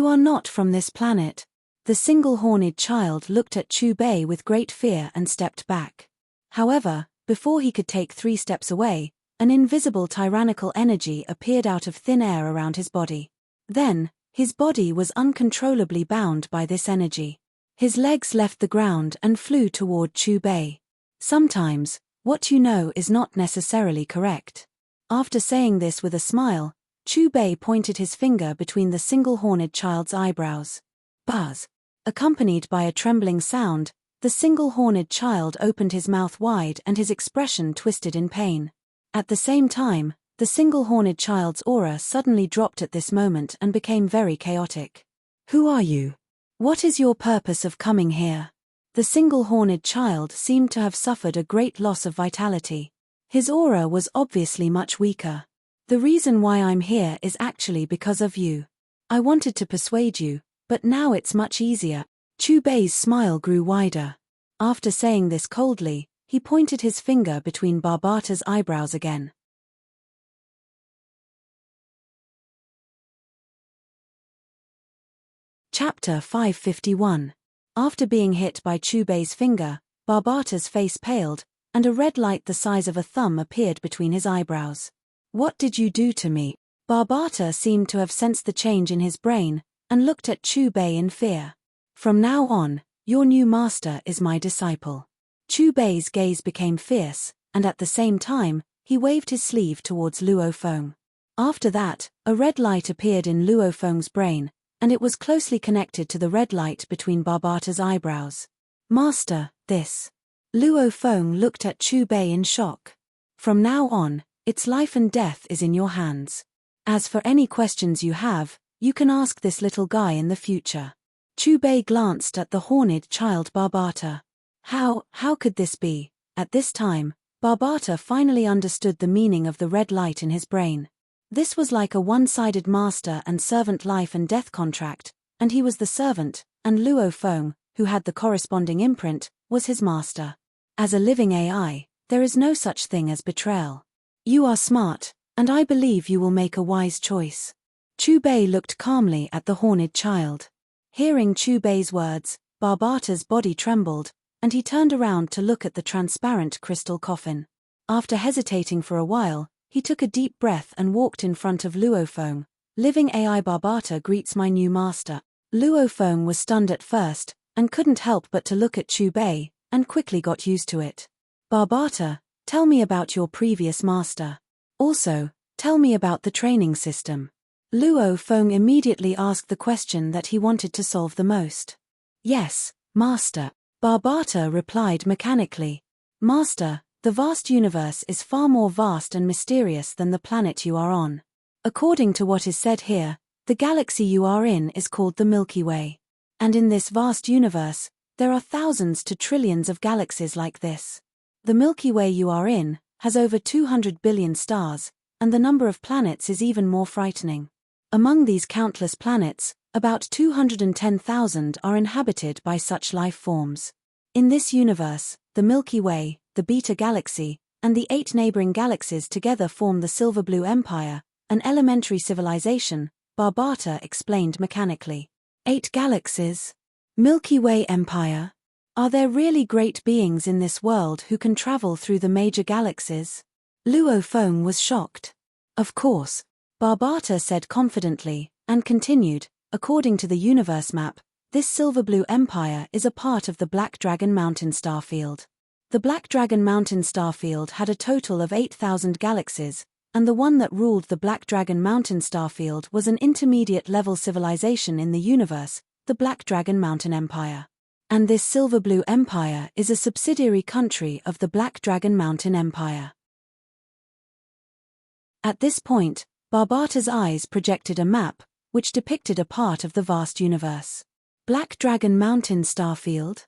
are not from this planet." The single-horned child looked at Chu Bei with great fear and stepped back. However, before he could take 3 steps away, an invisible tyrannical energy appeared out of thin air around his body. Then, his body was uncontrollably bound by this energy. His legs left the ground and flew toward Chu Bei. Sometimes, what you know is not necessarily correct. After saying this with a smile, Chu Bei pointed his finger between the single-horned child's eyebrows. Buzz. Accompanied by a trembling sound, the single-horned child opened his mouth wide and his expression twisted in pain. At the same time, the single-horned child's aura suddenly dropped at this moment and became very chaotic. "Who are you? What is your purpose of coming here?" The single-horned child seemed to have suffered a great loss of vitality. His aura was obviously much weaker. "The reason why I'm here is actually because of you. I wanted to persuade you, but now it's much easier." Chu Bei's smile grew wider. After saying this coldly, he pointed his finger between Barbata's eyebrows again. Chapter 551. After being hit by Chu Bei's finger, Barbata's face paled, and a red light the size of a thumb appeared between his eyebrows. "What did you do to me?" Barbata seemed to have sensed the change in his brain, and looked at Chu Bei in fear. "From now on, your new master is my disciple." Chu Bei's gaze became fierce, and at the same time, he waved his sleeve towards Luo Feng. After that, a red light appeared in Luo Feng's brain, and it was closely connected to the red light between Barbata's eyebrows. "Master, this..." Luo Feng looked at Chu Bei in shock. "From now on, its life and death is in your hands. As for any questions you have, you can ask this little guy in the future." Chu Bei glanced at the horned child Barbata. How could this be? At this time, Barbata finally understood the meaning of the red light in his brain. This was like a one-sided master and servant life and death contract, and he was the servant, and Luo Feng, who had the corresponding imprint, was his master. As a living AI, there is no such thing as betrayal. "You are smart, and I believe you will make a wise choice." Chu Bei looked calmly at the horned child. Hearing Chu Bei's words, Barbata's body trembled, and he turned around to look at the transparent crystal coffin. After hesitating for a while, he took a deep breath and walked in front of Luo Feng. "Living AI Barbata greets my new master." Luo Feng was stunned at first, and couldn't help but to look at Chu Bei, and quickly got used to it. "Barbata, Tell me about your previous master. Also, tell me about the training system. Luo Feng immediately asked the question that he wanted to solve the most. Yes, Master, Barbata replied mechanically. Master, the vast universe is far more vast and mysterious than the planet you are on. According to what is said here, the galaxy you are in is called the Milky Way. And in this vast universe, there are thousands to trillions of galaxies like this. The Milky Way you are in has over 200 billion stars, and the number of planets is even more frightening. Among these countless planets, about 210,000 are inhabited by such life forms. In this universe, the Milky Way, the Beta Galaxy, and the 8 neighboring galaxies together form the Silver Blue Empire, an elementary civilization, Barbata explained mechanically. 8 galaxies? Milky Way Empire? Are there really great beings in this world who can travel through the major galaxies? Luo Feng was shocked. Of course, Barbata said confidently, and continued, according to the universe map, this Silver Blue Empire is a part of the Black Dragon Mountain starfield. The Black Dragon Mountain starfield had a total of 8,000 galaxies, and the one that ruled the Black Dragon Mountain starfield was an intermediate-level civilization in the universe, the Black Dragon Mountain Empire. And this Silver Blue Empire is a subsidiary country of the Black Dragon Mountain Empire. At this point, Barbata's eyes projected a map, which depicted a part of the vast universe. Black Dragon Mountain starfield?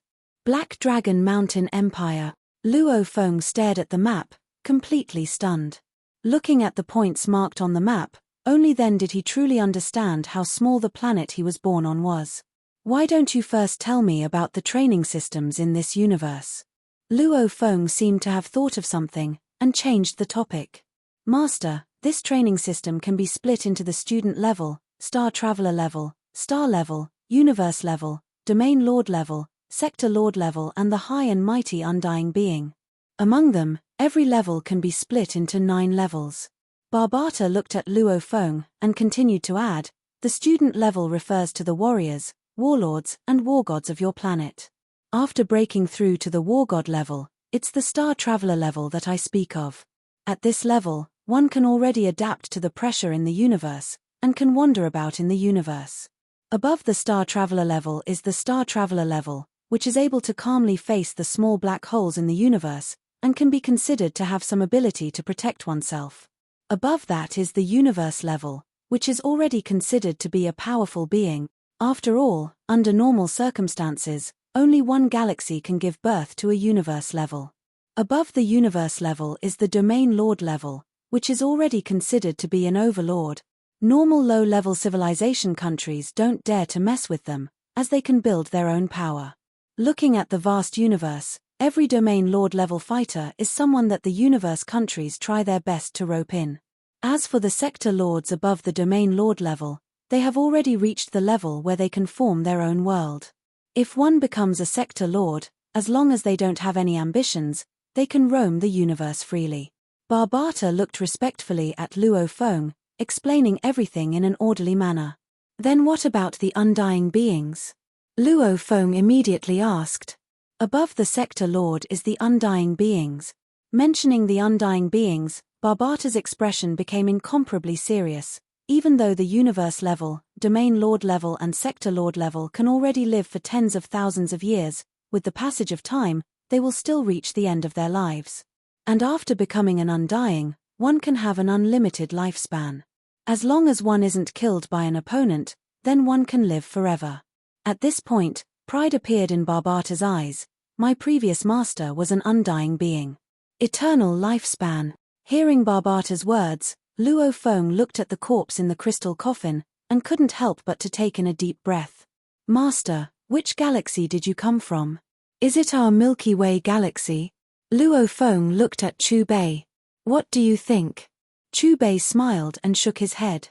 Black Dragon Mountain Empire. Luo Feng stared at the map, completely stunned. Looking at the points marked on the map, only then did he truly understand how small the planet he was born on was. Why don't you first tell me about the training systems in this universe? Luo Feng seemed to have thought of something, and changed the topic. Master, this training system can be split into the student level, star traveler level, star level, universe level, domain lord level, sector lord level and the high and mighty undying being. Among them, every level can be split into 9 levels. Barbata looked at Luo Feng, and continued to add, the student level refers to the warriors, warlords and war gods of your planet. After breaking through to the war god level, it's the star traveler level that I speak of. At this level, one can already adapt to the pressure in the universe, and can wander about in the universe. Above the star traveler level is the star traveler level, which is able to calmly face the small black holes in the universe, and can be considered to have some ability to protect oneself. Above that is the universe level, which is already considered to be a powerful being. After all, under normal circumstances, only one galaxy can give birth to a universe level. Above the universe level is the domain lord level, which is already considered to be an overlord. Normal low-level civilization countries don't dare to mess with them, as they can build their own power. Looking at the vast universe, every domain lord level fighter is someone that the universe countries try their best to rope in. As for the sector lords above the domain lord level, they have already reached the level where they can form their own world. If one becomes a sector lord, as long as they don't have any ambitions, they can roam the universe freely. Barbata looked respectfully at Luo Feng, explaining everything in an orderly manner. Then what about the undying beings? Luo Feng immediately asked. Above the sector lord is the undying beings. Mentioning the undying beings, Barbata's expression became incomparably serious. Even though the universe level, domain lord level and sector lord level can already live for tens of thousands of years, with the passage of time, they will still reach the end of their lives. And after becoming an undying, one can have an unlimited lifespan. As long as one isn't killed by an opponent, then one can live forever. At this point, pride appeared in Barbata's eyes. My previous master was an undying being. Eternal lifespan. Hearing Barbata's words, Luo Feng looked at the corpse in the crystal coffin, and couldn't help but to take in a deep breath. Master, which galaxy did you come from? Is it our Milky Way galaxy? Luo Feng looked at Chu Bei. What do you think? Chu Bei smiled and shook his head.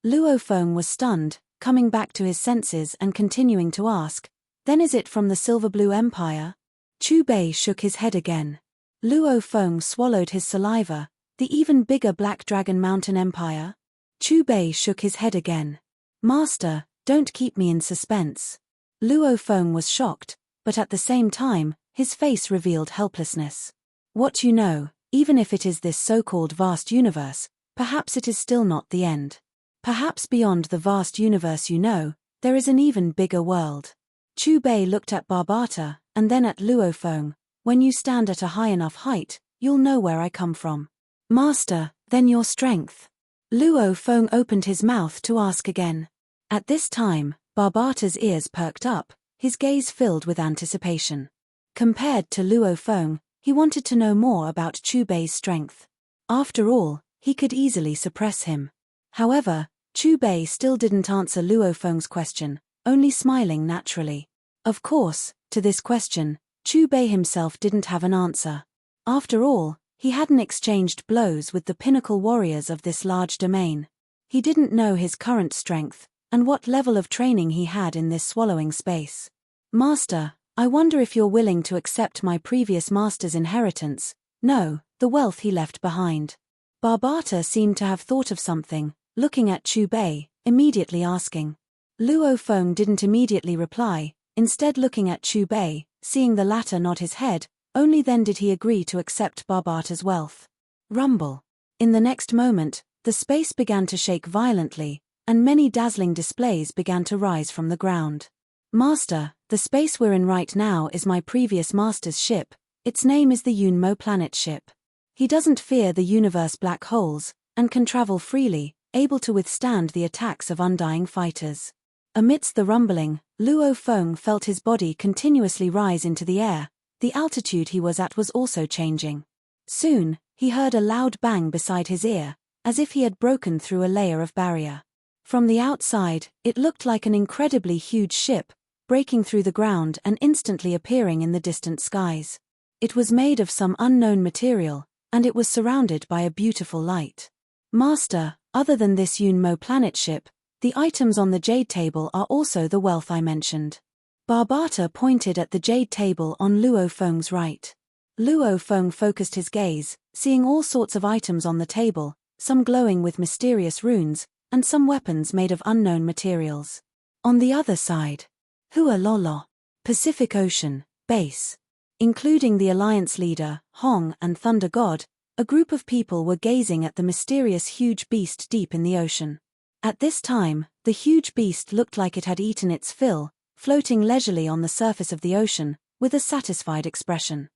Luo Feng was stunned, coming back to his senses and continuing to ask, then is it from the Silver Blue Empire? Chu Bei shook his head again. Luo Feng swallowed his saliva. The even bigger Black Dragon Mountain Empire? Chu Bei shook his head again. Master, don't keep me in suspense. Luo Feng was shocked, but at the same time, his face revealed helplessness. What you know, even if it is this so-called vast universe, perhaps it is still not the end. Perhaps beyond the vast universe you know, there is an even bigger world. Chu Bei looked at Barbata, and then at Luo Feng. When you stand at a high enough height, you'll know where I come from. Master, then your strength. Luo Feng opened his mouth to ask again. At this time, Barbata's ears perked up, his gaze filled with anticipation. Compared to Luo Feng, he wanted to know more about Chu Bei's strength. After all, he could easily suppress him. However, Chu Bei still didn't answer Luo Feng's question, only smiling naturally. Of course, to this question, Chu Bei himself didn't have an answer. After all, he hadn't exchanged blows with the pinnacle warriors of this large domain. He didn't know his current strength, and what level of training he had in this swallowing space. Master, I wonder if you're willing to accept my previous master's inheritance, no, the wealth he left behind. Barbata seemed to have thought of something, looking at Chu Bei, immediately asking. Luo Feng didn't immediately reply, instead looking at Chu Bei, seeing the latter nod his head, only then did he agree to accept Barbata's wealth. Rumble. In the next moment, the space began to shake violently, and many dazzling displays began to rise from the ground. Master, the space we're in right now is my previous master's ship. Its name is the Yunmo planet ship. He doesn't fear the universe black holes, and can travel freely, able to withstand the attacks of undying fighters. Amidst the rumbling, Luo Feng felt his body continuously rise into the air. The altitude he was at was also changing. Soon, he heard a loud bang beside his ear, as if he had broken through a layer of barrier. From the outside, it looked like an incredibly huge ship, breaking through the ground and instantly appearing in the distant skies. It was made of some unknown material, and it was surrounded by a beautiful light. Master, other than this Yunmo planet ship, the items on the jade table are also the wealth I mentioned. Barbata pointed at the jade table on Luo Feng's right. Luo Feng focused his gaze, seeing all sorts of items on the table, some glowing with mysterious runes, and some weapons made of unknown materials. On the other side, Hua Lolo, Pacific Ocean, base. Including the Alliance leader, Hong and Thunder God, a group of people were gazing at the mysterious huge beast deep in the ocean. At this time, the huge beast looked like it had eaten its fill, floating leisurely on the surface of the ocean, with a satisfied expression.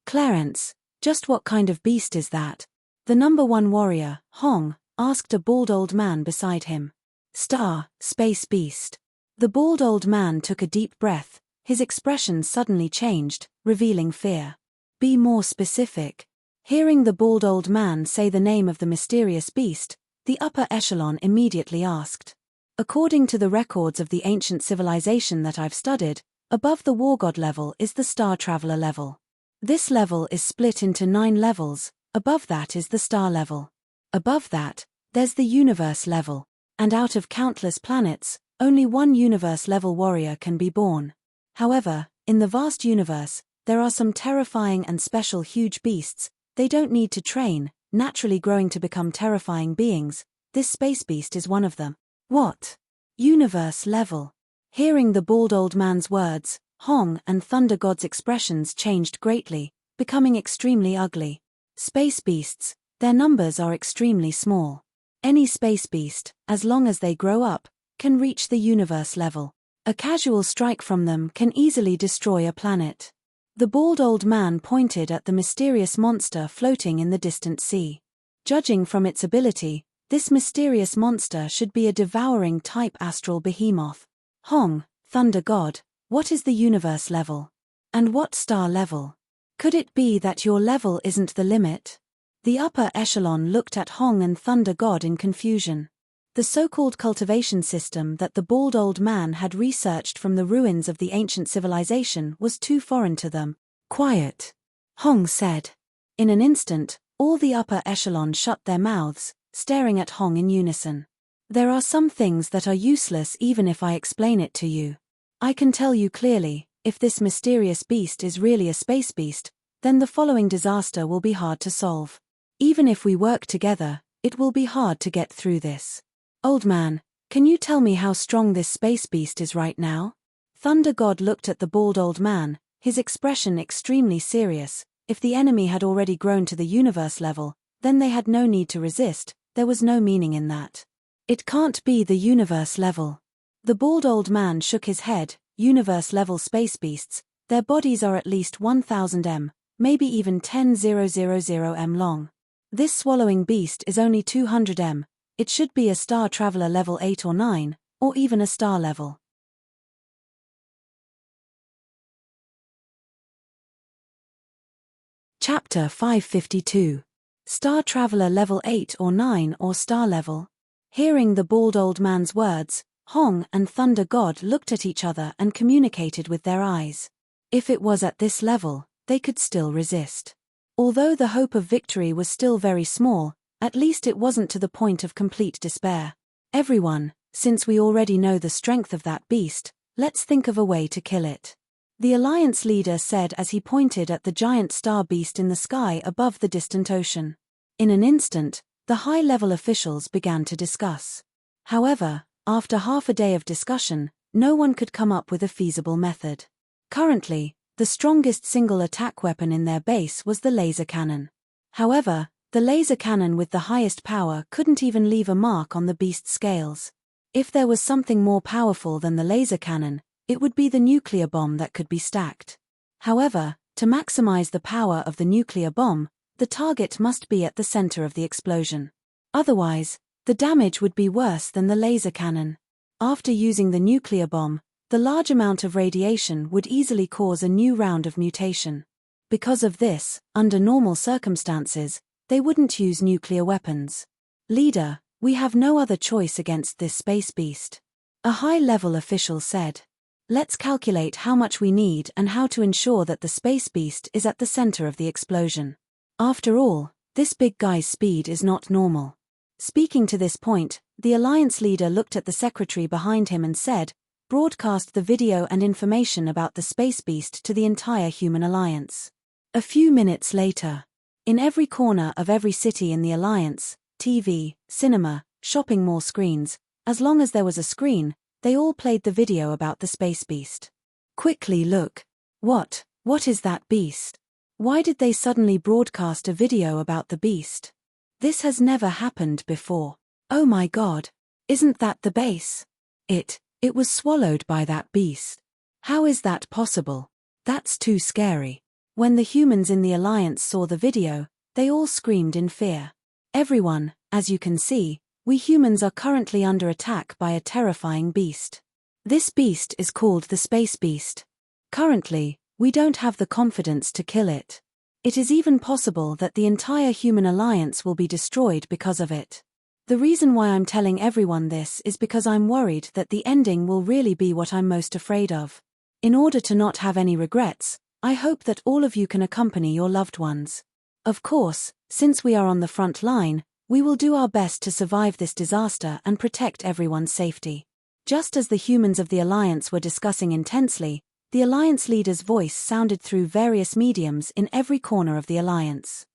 Clarence, just what kind of beast is that? The number one warrior, Hong, asked a bald old man beside him. Star, space beast. The bald old man took a deep breath, his expression suddenly changed, revealing fear. Be more specific. Hearing the bald old man say the name of the mysterious beast, the upper echelon immediately asked. According to the records of the ancient civilization that I've studied, above the war god level is the star traveler level. This level is split into 9 levels, above that is the star level. Above that, there's the universe level, and out of countless planets, only one universe-level warrior can be born. However, in the vast universe, there are some terrifying and special huge beasts. They don't need to train, naturally growing to become terrifying beings. This space beast is one of them. What? Universe level. Hearing the bald old man's words, Hong and Thunder God's expressions changed greatly, becoming extremely ugly. Space beasts, their numbers are extremely small. Any space beast, as long as they grow up, can reach the universe level. A casual strike from them can easily destroy a planet. The bald old man pointed at the mysterious monster floating in the distant sea. Judging from its ability, this mysterious monster should be a devouring type astral behemoth. Hong, Thunder God, what is the universe level? And what star level? Could it be that your level isn't the limit? The upper echelon looked at Hong and Thunder God in confusion. The so-called cultivation system that the bald old man had researched from the ruins of the ancient civilization was too foreign to them. Quiet, Hong said. In an instant, all the upper echelon shut their mouths, staring at Hong in unison. There are some things that are useless even if I explain it to you. I can tell you clearly, if this mysterious beast is really a space beast, then the following disaster will be hard to solve. Even if we work together, it will be hard to get through this. Old man, can you tell me how strong this space beast is right now? Thunder God looked at the bald old man, his expression extremely serious. If the enemy had already grown to the universe level, then they had no need to resist, there was no meaning in that. It can't be the universe level. The bald old man shook his head. Universe level space beasts, their bodies are at least 1000 m, maybe even 10,000 m long. This swallowing beast is only 200 m, it should be a star traveler level 8 or 9, or even a star level. Chapter 552. Star Traveler Level 8 or 9 or Star Level. Hearing the bald old man's words, Hong and Thunder God looked at each other and communicated with their eyes. If it was at this level, they could still resist. Although the hope of victory was still very small, at least it wasn't to the point of complete despair. Everyone, since we already know the strength of that beast, let's think of a way to kill it. The Alliance leader said as he pointed at the giant star beast in the sky above the distant ocean. In an instant, the high-level officials began to discuss. However, after half a day of discussion, no one could come up with a feasible method. Currently, the strongest single attack weapon in their base was the laser cannon. However, the laser cannon with the highest power couldn't even leave a mark on the beast's scales. If there was something more powerful than the laser cannon, it would be the nuclear bomb that could be stacked. However, to maximize the power of the nuclear bomb, the target must be at the center of the explosion. Otherwise, the damage would be worse than the laser cannon. After using the nuclear bomb, the large amount of radiation would easily cause a new round of mutation. Because of this, under normal circumstances, they wouldn't use nuclear weapons. Leader, we have no other choice against this space beast. A high-level official said. Let's calculate how much we need and how to ensure that the space beast is at the center of the explosion. After all, this big guy's speed is not normal. Speaking to this point, the Alliance leader looked at the secretary behind him and said, broadcast the video and information about the space beast to the entire human alliance. A few minutes later, in every corner of every city in the alliance, TV, cinema, shopping mall screens, as long as there was a screen, they all played the video about the space beast. Quickly look. What is that beast? Why did they suddenly broadcast a video about the beast? This has never happened before. Oh my God. Isn't that the base? It was swallowed by that beast. How is that possible? That's too scary. When the humans in the alliance saw the video, they all screamed in fear. Everyone, as you can see, we humans are currently under attack by a terrifying beast. This beast is called the space beast. Currently, we don't have the confidence to kill it. It is even possible that the entire human alliance will be destroyed because of it. The reason why I'm telling everyone this is because I'm worried that the ending will really be what I'm most afraid of. In order to not have any regrets, I hope that all of you can accompany your loved ones. Of course, since we are on the front line, we will do our best to survive this disaster and protect everyone's safety. Just as the humans of the Alliance were discussing intensely, the Alliance leader's voice sounded through various mediums in every corner of the Alliance.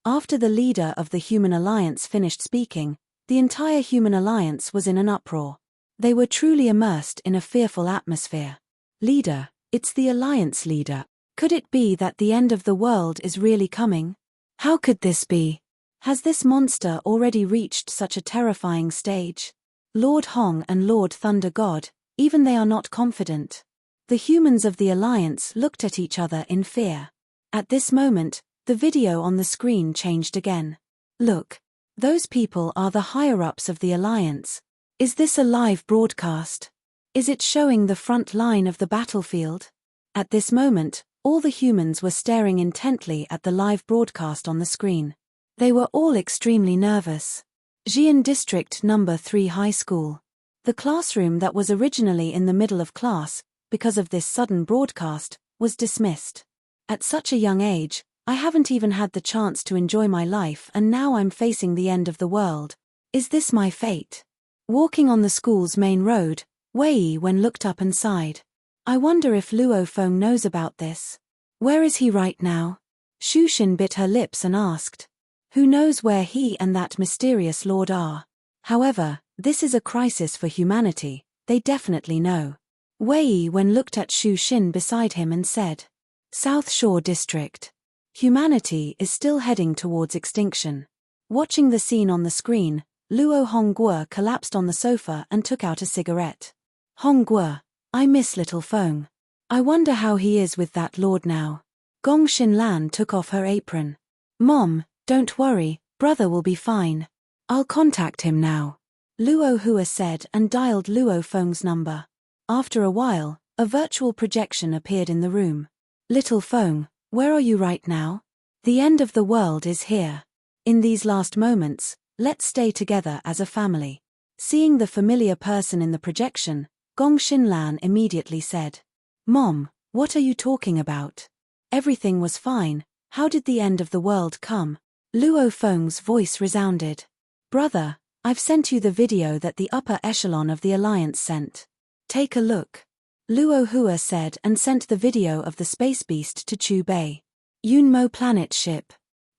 After the leader of the Human Alliance finished speaking, the entire Human Alliance was in an uproar. They were truly immersed in a fearful atmosphere. Leader, it's the Alliance leader. Could it be that the end of the world is really coming? How could this be? Has this monster already reached such a terrifying stage? Lord Hong and Lord Thunder God, even they are not confident. The humans of the Alliance looked at each other in fear. At this moment, the video on the screen changed again. Look. Those people are the higher-ups of the Alliance. Is this a live broadcast? Is it showing the front line of the battlefield? At this moment, all the humans were staring intently at the live broadcast on the screen. They were all extremely nervous. Xi'an District No. 3 High School. The classroom that was originally in the middle of class, because of this sudden broadcast, was dismissed. At such a young age, I haven't even had the chance to enjoy my life and now I'm facing the end of the world. Is this my fate? Walking on the school's main road, Wei Wen looked up and sighed. I wonder if Luo Feng knows about this. Where is he right now? Shu Xin bit her lips and asked. Who knows where he and that mysterious lord are? However, This is a crisis for humanity, they definitely know. Wei Wen looked at Shu Xin beside him and said, South Shore District. Humanity is still heading towards extinction. Watching the scene on the screen, Luo Hongguo collapsed on the sofa and took out a cigarette. Hongguo, I miss little Feng. I wonder how he is with that lord now. Gong Xinlan took off her apron. Mom, don't worry, brother will be fine. I'll contact him now. Luo Hua said and dialed Luo Feng's number. After a while, a virtual projection appeared in the room. Little Feng, where are you right now? The end of the world is here. In these last moments, let's stay together as a family. Seeing the familiar person in the projection, Gong Xinlan immediately said, Mom, what are you talking about? Everything was fine, how did the end of the world come? Luo Feng's voice resounded. Brother, I've sent you the video that the upper echelon of the Alliance sent. Take a look. Luo Hua said and sent the video of the space beast to Chu Bei. Yunmo planet ship.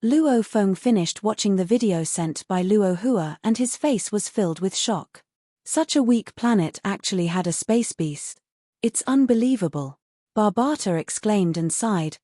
Luo Feng finished watching the video sent by Luo Hua and his face was filled with shock. Such a weak planet actually had a space beast. It's unbelievable. Barbata exclaimed and sighed,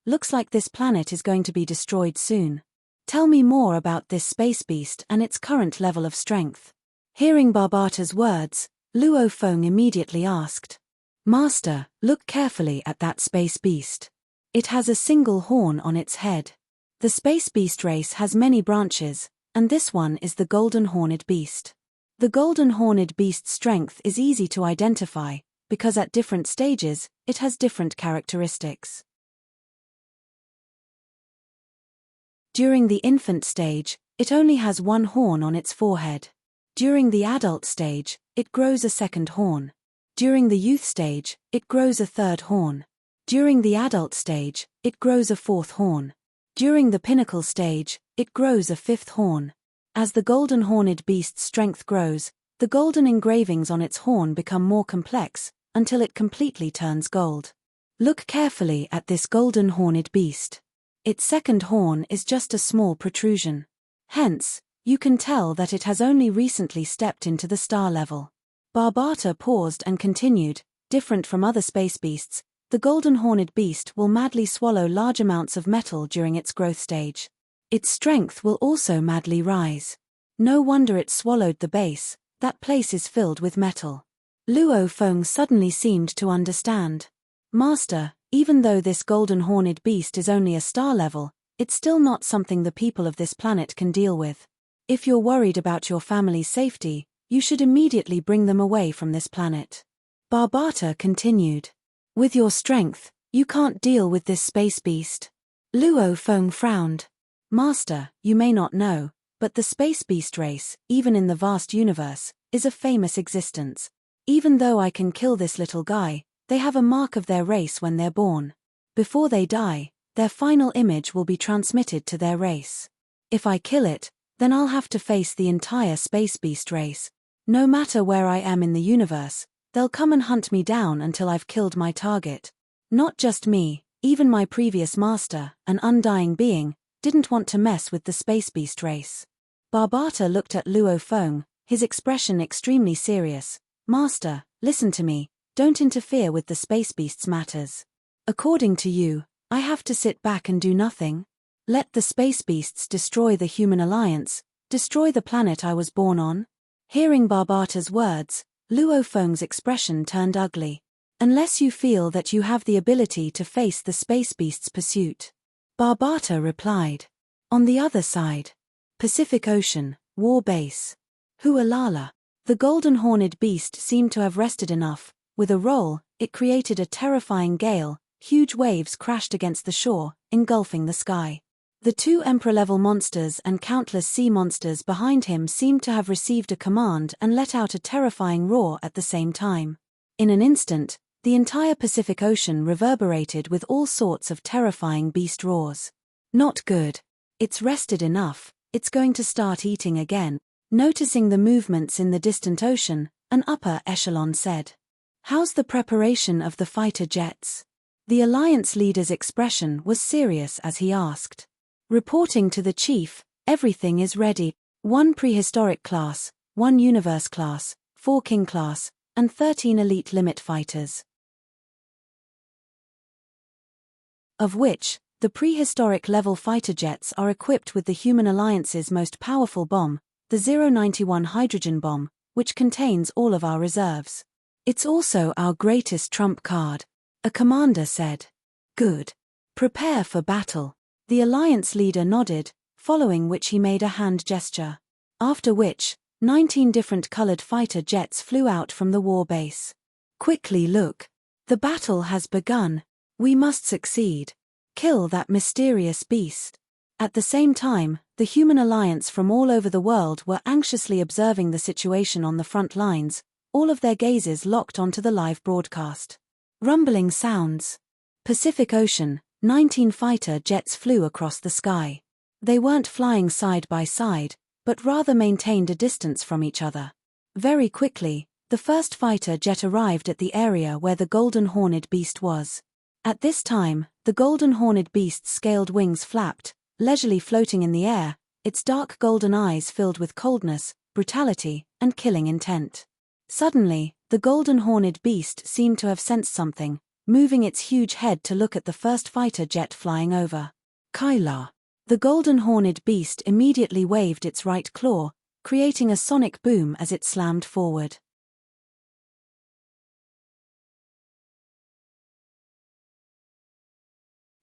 looks like this planet is going to be destroyed soon. Tell me more about this space beast and its current level of strength. Hearing Barbata's words, Luo Feng immediately asked, Master, look carefully at that space beast. It has a single horn on its head. The space beast race has many branches, and this one is the golden horned beast. The golden horned beast's strength is easy to identify, because at different stages, it has different characteristics. During the infant stage, it only has one horn on its forehead. During the adult stage, it grows a second horn. During the youth stage, it grows a third horn. During the adult stage, it grows a fourth horn. During the pinnacle stage, it grows a fifth horn. As the golden horned beast's strength grows, the golden engravings on its horn become more complex, until it completely turns gold. Look carefully at this golden horned beast. Its second horn is just a small protrusion. Hence, you can tell that it has only recently stepped into the star level. Barbata paused and continued, different from other space beasts, the golden horned beast will madly swallow large amounts of metal during its growth stage. Its strength will also madly rise. No wonder it swallowed the base, that place is filled with metal. Luo Feng suddenly seemed to understand. Master, even though this golden horned beast is only a star level, it's still not something the people of this planet can deal with. If you're worried about your family's safety, you should immediately bring them away from this planet. Barbata continued. With your strength, you can't deal with this space beast. Luo Feng frowned. Master, you may not know, but the space beast race, even in the vast universe, is a famous existence. Even though I can kill this little guy, they have a mark of their race when they're born. Before they die, their final image will be transmitted to their race. If I kill it, then I'll have to face the entire space beast race. No matter where I am in the universe, they'll come and hunt me down until I've killed my target. Not just me, even my previous master, an undying being, didn't want to mess with the space beast race. Barbata looked at Luo Feng, his expression extremely serious. Master, listen to me, don't interfere with the space beast's matters. According to you, I have to sit back and do nothing? Let the space beasts destroy the human alliance, destroy the planet I was born on? Hearing Barbata's words, Luo Feng's expression turned ugly. Unless you feel that you have the ability to face the space beast's pursuit. Barbata replied. On the other side. Pacific Ocean, War Base. Hualala. The golden horned beast seemed to have rested enough. With a roll, it created a terrifying gale, huge waves crashed against the shore, engulfing the sky. The two Emperor-level monsters and countless sea monsters behind him seemed to have received a command and let out a terrifying roar at the same time. In an instant, the entire Pacific Ocean reverberated with all sorts of terrifying beast roars. Not good. It's rested enough, it's going to start eating again. Noticing the movements in the distant ocean, an upper echelon said. How's the preparation of the fighter jets? The Alliance leader's expression was serious as he asked. Reporting to the chief, everything is ready. One prehistoric class, 1 Universe class, 4 King class, and 13 Elite Limit fighters. Of which, the prehistoric level fighter jets are equipped with the Human Alliance's most powerful bomb, the 091 hydrogen bomb, which contains all of our reserves. It's also our greatest trump card, a commander said. Good. Prepare for battle. The Alliance leader nodded, following which he made a hand gesture. After which, 19 different colored fighter jets flew out from the war base. Quickly look. The battle has begun. We must succeed. Kill that mysterious beast. At the same time, the Human Alliance from all over the world were anxiously observing the situation on the front lines, all of their gazes locked onto the live broadcast. Rumbling sounds. Pacific Ocean, 19 fighter jets flew across the sky. They weren't flying side by side, but rather maintained a distance from each other. Very quickly, the first fighter jet arrived at the area where the Golden Horned Beast was. At this time, the Golden Horned Beast's scaled wings flapped, leisurely floating in the air, its dark golden eyes filled with coldness, brutality, and killing intent. Suddenly, the Golden Horned Beast seemed to have sensed something, moving its huge head to look at the first fighter jet flying over. Kyla. The Golden Horned Beast immediately waved its right claw, creating a sonic boom as it slammed forward.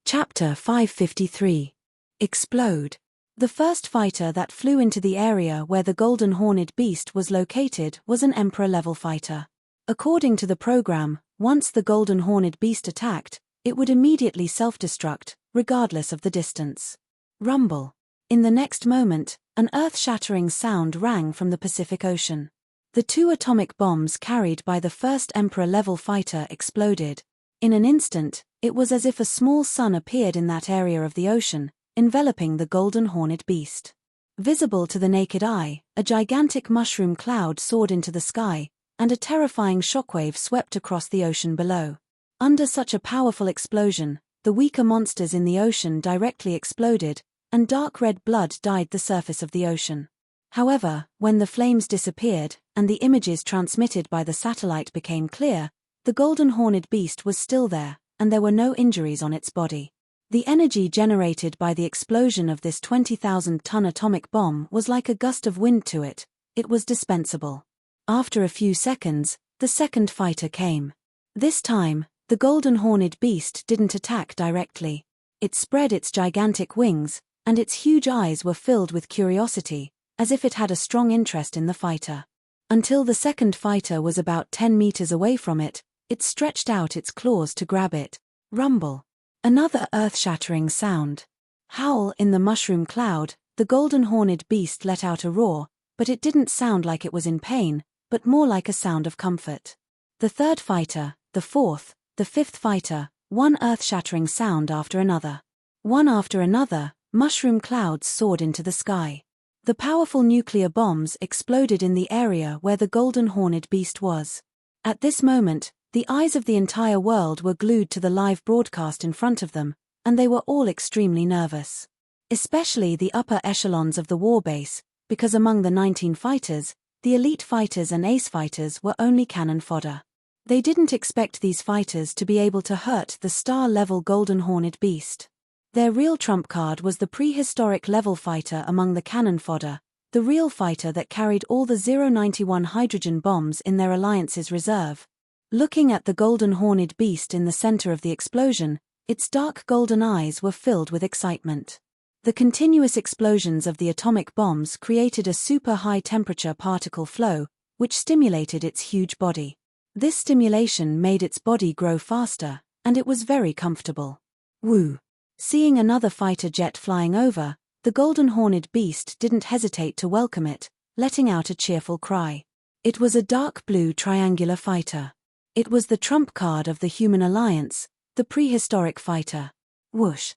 Chapter 553. Explode. The first fighter that flew into the area where the Golden Horned Beast was located was an Emperor-level fighter. According to the program, once the Golden Horned Beast attacked, it would immediately self-destruct, regardless of the distance. Rumble. In the next moment, an earth-shattering sound rang from the Pacific Ocean. The 2 atomic bombs carried by the first Emperor-level fighter exploded. In an instant, it was as if a small sun appeared in that area of the ocean, enveloping the Golden Horned Beast. Visible to the naked eye, a gigantic mushroom cloud soared into the sky, and a terrifying shockwave swept across the ocean below. Under such a powerful explosion, the weaker monsters in the ocean directly exploded, and dark red blood dyed the surface of the ocean. However, when the flames disappeared, and the images transmitted by the satellite became clear, the Golden Horned Beast was still there, and there were no injuries on its body. The energy generated by the explosion of this 20,000-ton atomic bomb was like a gust of wind to it. It was dispensable. After a few seconds, the second fighter came. This time, the Golden Horned Beast didn't attack directly. It spread its gigantic wings, and its huge eyes were filled with curiosity, as if it had a strong interest in the fighter. Until the second fighter was about 10 meters away from it, it stretched out its claws to grab it. Rumble. Another earth-shattering sound. Howl. In the mushroom cloud, the Golden Horned Beast let out a roar, but it didn't sound like it was in pain, but more like a sound of comfort. The third fighter, the fourth, the fifth fighter, one earth-shattering sound after another. One after another, mushroom clouds soared into the sky. The powerful nuclear bombs exploded in the area where the Golden Horned Beast was. At this moment, the eyes of the entire world were glued to the live broadcast in front of them, and they were all extremely nervous. Especially the upper echelons of the warbase, because among the 19 fighters, the elite fighters and ace fighters were only cannon fodder. They didn't expect these fighters to be able to hurt the star-level Golden Horned Beast. Their real trump card was the prehistoric level fighter among the cannon fodder, the real fighter that carried all the 091 hydrogen bombs in their alliance's reserve. Looking at the Golden Horned Beast in the center of the explosion, its dark golden eyes were filled with excitement. The continuous explosions of the atomic bombs created a super high-temperature particle flow, which stimulated its huge body. This stimulation made its body grow faster, and it was very comfortable. Woo! Seeing another fighter jet flying over, the Golden Horned Beast didn't hesitate to welcome it, letting out a cheerful cry. It was a dark blue triangular fighter. It was the trump card of the Human Alliance, the prehistoric fighter. Whoosh!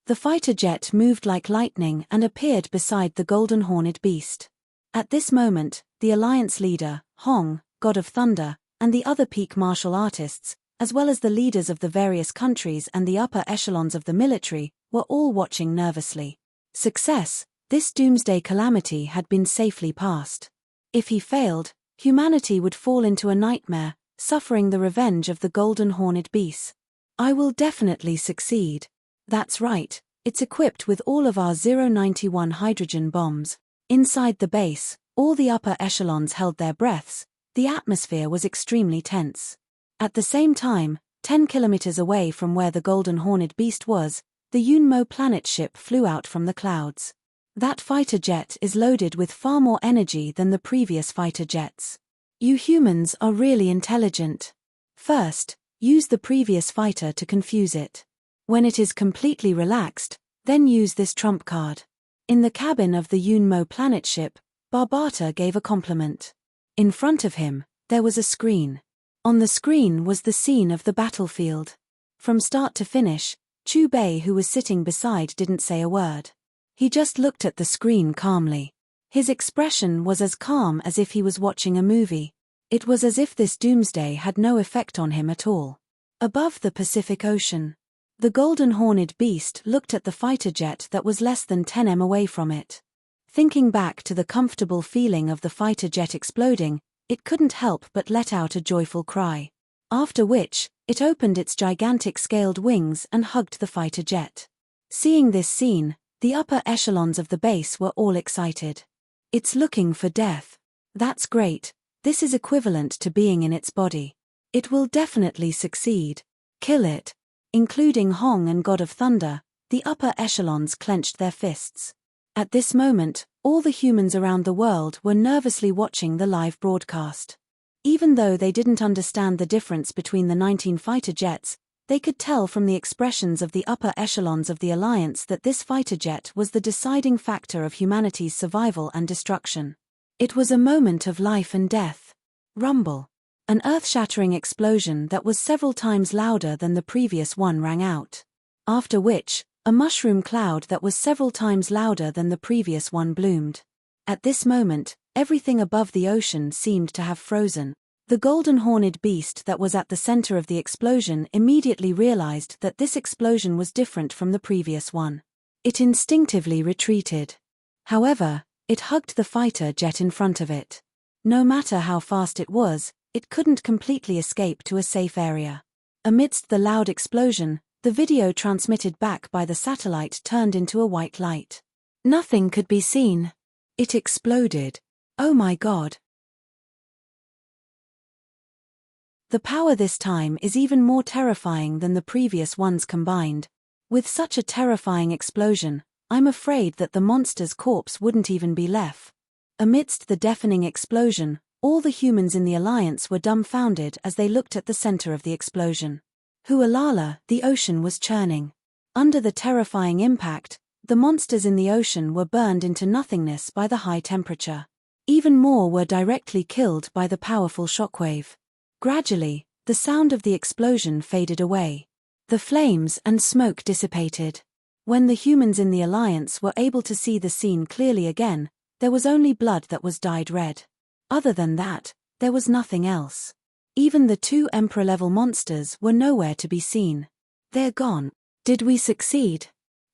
The fighter jet moved like lightning and appeared beside the Golden Horned Beast. At this moment, the Alliance leader, Hong, God of Thunder, and the other peak martial artists, as well as the leaders of the various countries and the upper echelons of the military, were all watching nervously. Success, This doomsday calamity had been safely passed. If he failed, humanity would fall into a nightmare, suffering the revenge of the golden horned beast. I will definitely succeed. That's right, it's equipped with all of our 091 hydrogen bombs. Inside the base, all the upper echelons held their breaths. The atmosphere was extremely tense. At the same time, 10 kilometers away from where the golden horned beast was, the Yunmo planet ship flew out from the clouds. That fighter jet is loaded with far more energy than the previous fighter jets. You humans are really intelligent. First, use the previous fighter to confuse it. When it is completely relaxed, then use this trump card. In the cabin of the Yunmo planet ship, Barbata gave a compliment. In front of him, there was a screen. On the screen was the scene of the battlefield. From start to finish, Chu Bei, who was sitting beside, didn't say a word. He just looked at the screen calmly. His expression was as calm as if he was watching a movie. It was as if this doomsday had no effect on him at all. Above the Pacific Ocean, the golden horned beast looked at the fighter jet that was less than 10 m away from it. Thinking back to the comfortable feeling of the fighter jet exploding, it couldn't help but let out a joyful cry. After which, it opened its gigantic scaled wings and hugged the fighter jet. Seeing this scene, the upper echelons of the base were all excited. It's looking for death. That's great, this is equivalent to being in its body. It will definitely succeed. Kill it. Including Hong and God of Thunder, the upper echelons clenched their fists. At this moment, all the humans around the world were nervously watching the live broadcast. Even though they didn't understand the difference between the 19 fighter jets, they could tell from the expressions of the upper echelons of the Alliance that this fighter jet was the deciding factor of humanity's survival and destruction. It was a moment of life and death. Rumble. An earth-shattering explosion that was several times louder than the previous one rang out. After which, a mushroom cloud that was several times louder than the previous one bloomed. At this moment, everything above the ocean seemed to have frozen. The golden horned beast that was at the center of the explosion immediately realized that this explosion was different from the previous one. It instinctively retreated. However, it hugged the fighter jet in front of it. No matter how fast it was, it couldn't completely escape to a safe area. Amidst the loud explosion, the video transmitted back by the satellite turned into a white light. Nothing could be seen. It exploded. Oh my God. The power this time is even more terrifying than the previous ones combined. With such a terrifying explosion, I'm afraid that the monster's corpse wouldn't even be left. Amidst the deafening explosion, all the humans in the Alliance were dumbfounded as they looked at the center of the explosion. Hualala, the ocean was churning. Under the terrifying impact, the monsters in the ocean were burned into nothingness by the high temperature. Even more were directly killed by the powerful shockwave. Gradually, the sound of the explosion faded away. The flames and smoke dissipated. When the humans in the Alliance were able to see the scene clearly again, there was only blood that was dyed red. Other than that, there was nothing else. Even the 2 Emperor-level monsters were nowhere to be seen. They're gone. Did we succeed?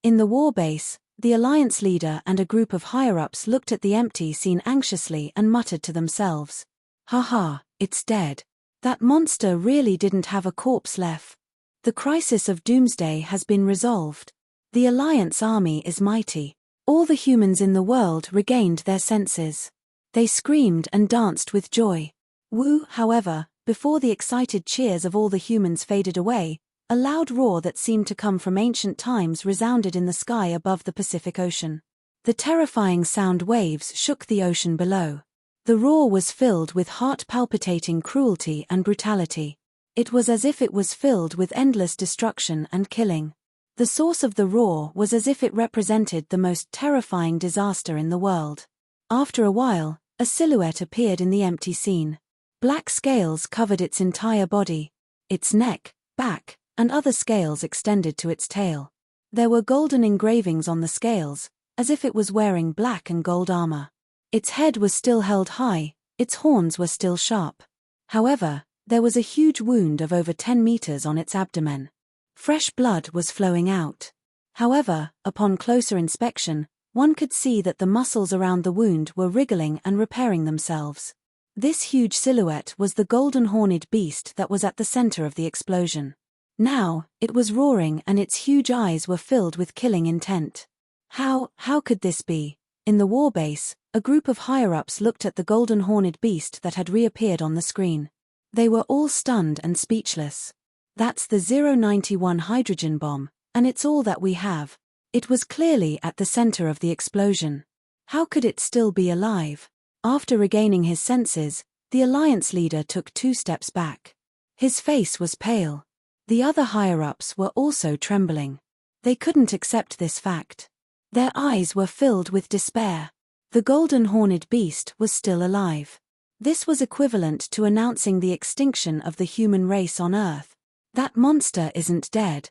In the war base, the Alliance leader and a group of higher-ups looked at the empty scene anxiously and muttered to themselves. Haha, it's dead. That monster really didn't have a corpse left. The crisis of Doomsday has been resolved. The Alliance army is mighty. All the humans in the world regained their senses. They screamed and danced with joy. Wu, however, before the excited cheers of all the humans faded away, a loud roar that seemed to come from ancient times resounded in the sky above the Pacific Ocean. The terrifying sound waves shook the ocean below. The roar was filled with heart-palpitating cruelty and brutality. It was as if it was filled with endless destruction and killing. The source of the roar was as if it represented the most terrifying disaster in the world. After a while, a silhouette appeared in the empty scene. Black scales covered its entire body. Its neck, back, and other scales extended to its tail. There were golden engravings on the scales, as if it was wearing black and gold armor. Its head was still held high, its horns were still sharp. However, there was a huge wound of over 10 meters on its abdomen. Fresh blood was flowing out. However, upon closer inspection, One could see that the muscles around the wound were wriggling and repairing themselves. This huge silhouette was the golden horned beast that was at the center of the explosion. Now, it was roaring and its huge eyes were filled with killing intent. How could this be? In the warbase, a group of higher-ups looked at the golden horned beast that had reappeared on the screen. They were all stunned and speechless. That's the 091 hydrogen bomb, and it's all that we have. It was clearly at the center of the explosion. How could it still be alive? After regaining his senses, the Alliance leader took 2 steps back. His face was pale. The other higher-ups were also trembling. They couldn't accept this fact. Their eyes were filled with despair. The golden horned beast was still alive. This was equivalent to announcing the extinction of the human race on Earth. That monster isn't dead.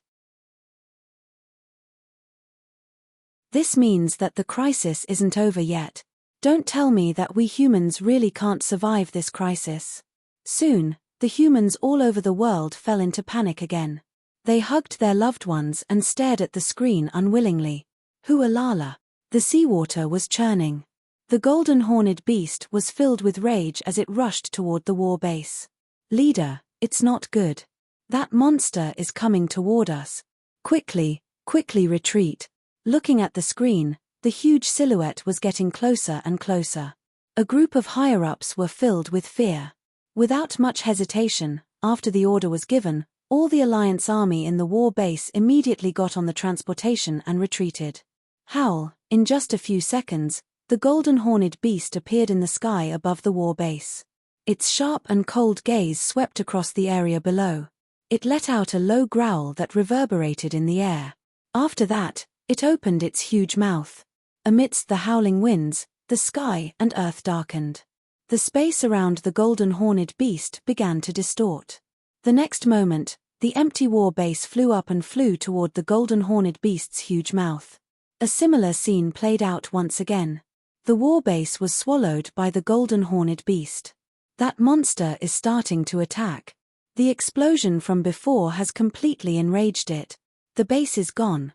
This means that the crisis isn't over yet. Don't tell me that we humans really can't survive this crisis. Soon, the humans all over the world fell into panic again. They hugged their loved ones and stared at the screen unwillingly. Hualala. The seawater was churning. The golden horned beast was filled with rage as it rushed toward the war base. Leader, it's not good. That monster is coming toward us. Quickly retreat. Looking at the screen, the huge silhouette was getting closer and closer. A group of higher-ups were filled with fear. Without much hesitation, after the order was given, all the Alliance army in the war base immediately got on the transportation and retreated. Howl, in just a few seconds, the golden horned beast appeared in the sky above the war base. Its sharp and cold gaze swept across the area below. It let out a low growl that reverberated in the air. After that, it opened its huge mouth. Amidst the howling winds, the sky and earth darkened. The space around the golden horned beast began to distort. The next moment, the empty war base flew up and flew toward the golden horned beast's huge mouth. A similar scene played out once again. The war base was swallowed by the golden horned beast. That monster is starting to attack. The explosion from before has completely enraged it. The base is gone.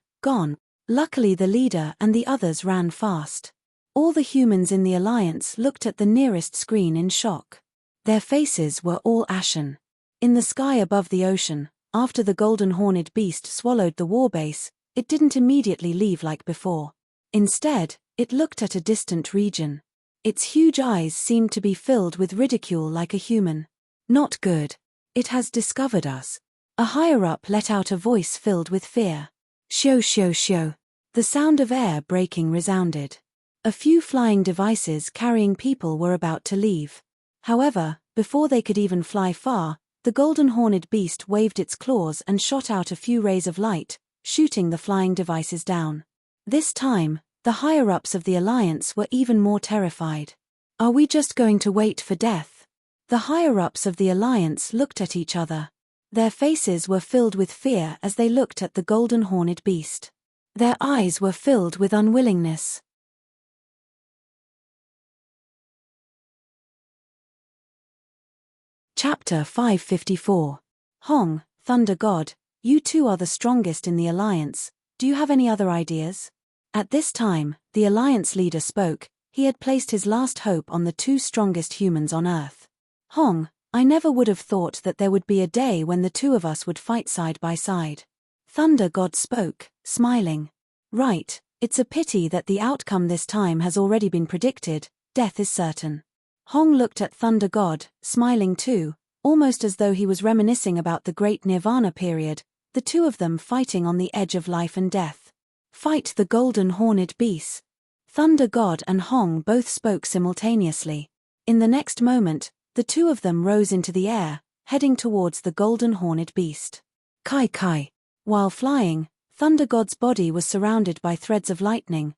Luckily the leader and the others ran fast. All the humans in the Alliance looked at the nearest screen in shock. Their faces were all ashen. In the sky above the ocean, after the golden horned beast swallowed the war base, it didn't immediately leave like before. Instead, it looked at a distant region. Its huge eyes seemed to be filled with ridicule like a human. Not good. It has discovered us. A higher-up let out a voice filled with fear. Shoo. The sound of air breaking resounded. A few flying devices carrying people were about to leave. However, before they could even fly far, the golden horned beast waved its claws and shot out a few rays of light, shooting the flying devices down. This time, the higher-ups of the Alliance were even more terrified. Are we just going to wait for death? The higher-ups of the Alliance looked at each other. Their faces were filled with fear as they looked at the golden horned beast. Their eyes were filled with unwillingness. Chapter 554. Hong, Thunder God, you two are the strongest in the Alliance. Do you have any other ideas? At this time, the Alliance leader spoke. He had placed his last hope on the 2 strongest humans on Earth. Hong, I never would have thought that there would be a day when the 2 of us would fight side by side. Thunder God spoke, smiling. Right, it's a pity that the outcome this time has already been predicted. Death is certain. Hong looked at Thunder God, smiling too, almost as though he was reminiscing about the Great Nirvana period, the 2 of them fighting on the edge of life and death. Fight the golden horned beast. Thunder God and Hong both spoke simultaneously. In the next moment, the 2 of them rose into the air, heading towards the golden horned beast. Kai. While flying, Thunder God's body was surrounded by threads of lightning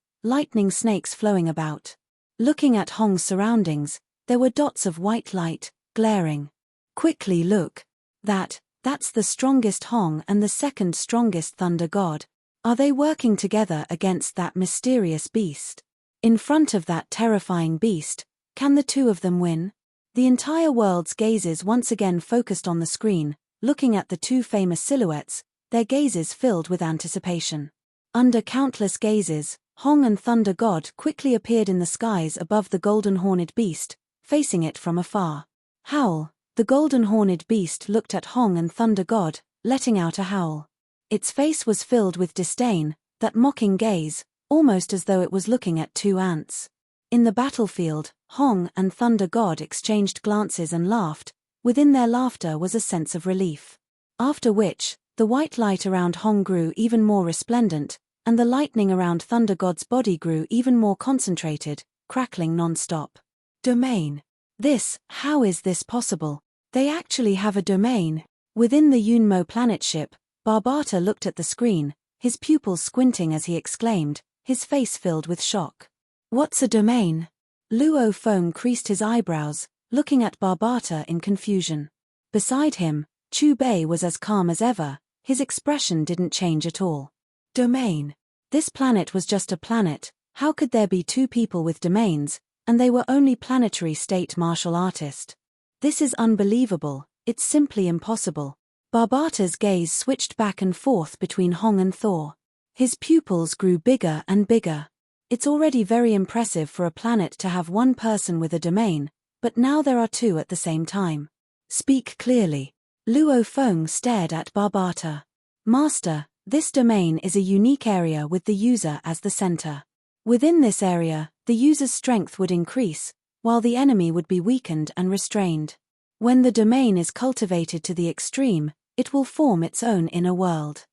snakes flowing about. Looking at Hong's surroundings, there were dots of white light, glaring. Quickly look. That's the strongest Hong and the second strongest Thunder God. Are they working together against that mysterious beast? In front of that terrifying beast, can the 2 of them win? The entire world's gazes once again focused on the screen, looking at the 2 famous silhouettes, their gazes filled with anticipation. Under countless gazes, Hong and Thunder God quickly appeared in the skies above the golden horned beast, facing it from afar. Howl. The golden horned beast looked at Hong and Thunder God, letting out a howl. Its face was filled with disdain, that mocking gaze, almost as though it was looking at two ants. In the battlefield, Hong and Thunder God exchanged glances and laughed. Within their laughter was a sense of relief. After which, the white light around Hong grew even more resplendent, and the lightning around Thunder God's body grew even more concentrated, crackling non-stop. Domain. How is this possible? They actually have a domain. Within the Yunmo planet ship, Barbata looked at the screen, his pupils squinting as he exclaimed, his face filled with shock. What's a domain? Luo Feng creased his eyebrows, looking at Barbata in confusion. Beside him, Chu Bei was as calm as ever, his expression didn't change at all. Domain. This planet was just a planet, how could there be two people with domains, and they were only planetary state martial artist? This is unbelievable, it's simply impossible. Barbata's gaze switched back and forth between Hong and Thor. His pupils grew bigger and bigger. It's already very impressive for a planet to have one person with a domain, but now there are two at the same time. Speak clearly. Luo Feng stared at Barbata. Master, this domain is a unique area with the user as the center. Within this area, the user's strength would increase, while the enemy would be weakened and restrained. When the domain is cultivated to the extreme, it will form its own inner world.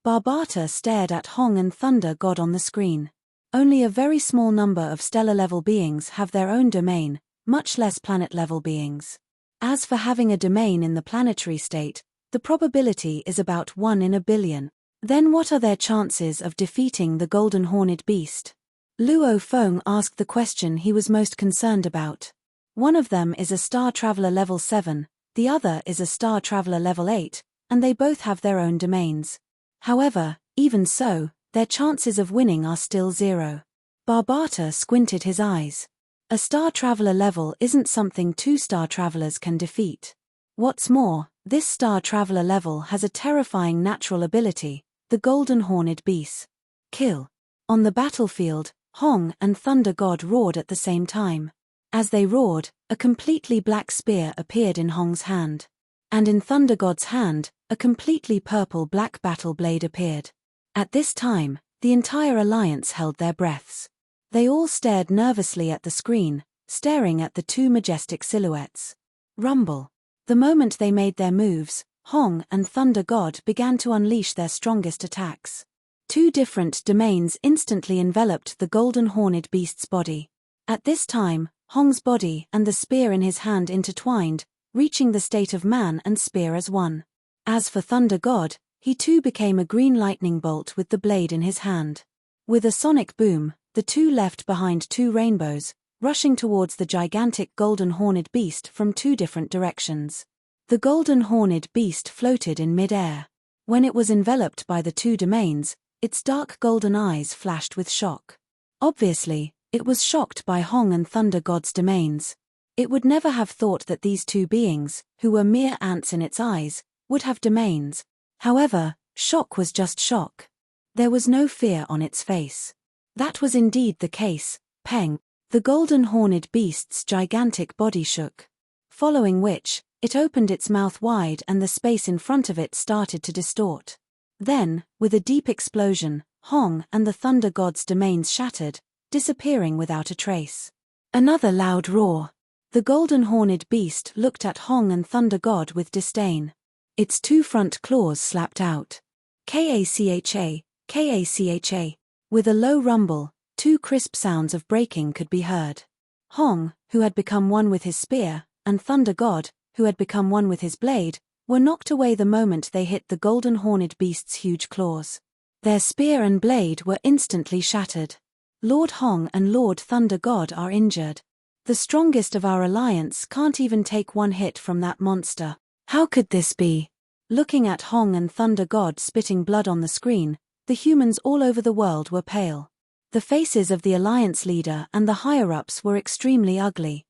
Barbata stared at Hong and Thunder God on the screen. Only a very small number of stellar-level beings have their own domain, much less planet-level beings. As for having a domain in the planetary state, the probability is about 1 in a billion. Then what are their chances of defeating the golden horned beast? Luo Feng asked the question he was most concerned about. One of them is a Star Traveler level 7, the other is a Star Traveler level 8, and they both have their own domains. However, even so, their chances of winning are still 0. Barbata squinted his eyes. A Star Traveler level isn't something 2 Star Travelers can defeat. What's more, this Star Traveler level has a terrifying natural ability, the Golden Horned Beast. Kill. On the battlefield, Hong and Thunder God roared at the same time. As they roared, a completely black spear appeared in Hong's hand. And in Thunder God's hand, a completely purple-black battle blade appeared. At this time, the entire alliance held their breaths. They all stared nervously at the screen, staring at the two majestic silhouettes. Rumble. The moment they made their moves, Hong and Thunder God began to unleash their strongest attacks. 2 different domains instantly enveloped the golden horned beast's body. At this time, Hong's body and the spear in his hand intertwined, reaching the state of man and spear as one. As for Thunder God, he too became a green lightning bolt with the blade in his hand. With a sonic boom, the two left behind 2 rainbows, rushing towards the gigantic golden horned beast from 2 different directions. The golden horned beast floated in mid-air. When it was enveloped by the 2 domains, its dark golden eyes flashed with shock. Obviously, it was shocked by Hong and Thunder God's domains. It would never have thought that these 2 beings, who were mere ants in its eyes, would have domains. However, shock was just shock. There was no fear on its face. That was indeed the case. Peng. The golden horned beast's gigantic body shook. Following which, it opened its mouth wide and the space in front of it started to distort. Then, with a deep explosion, Hong and the Thunder God's domains shattered, disappearing without a trace. Another loud roar. The golden horned beast looked at Hong and Thunder God with disdain. Its 2 front claws slapped out. Kacha, kacha. With a low rumble, 2 crisp sounds of breaking could be heard. Hong, who had become one with his spear, and Thunder God, who had become one with his blade, were knocked away the moment they hit the golden horned beast's huge claws. Their spear and blade were instantly shattered. Lord Hong and Lord Thunder God are injured. The strongest of our alliance can't even take 1 hit from that monster. How could this be? Looking at Hong and Thunder God spitting blood on the screen, the humans all over the world were pale. The faces of the alliance leader and the higher-ups were extremely ugly.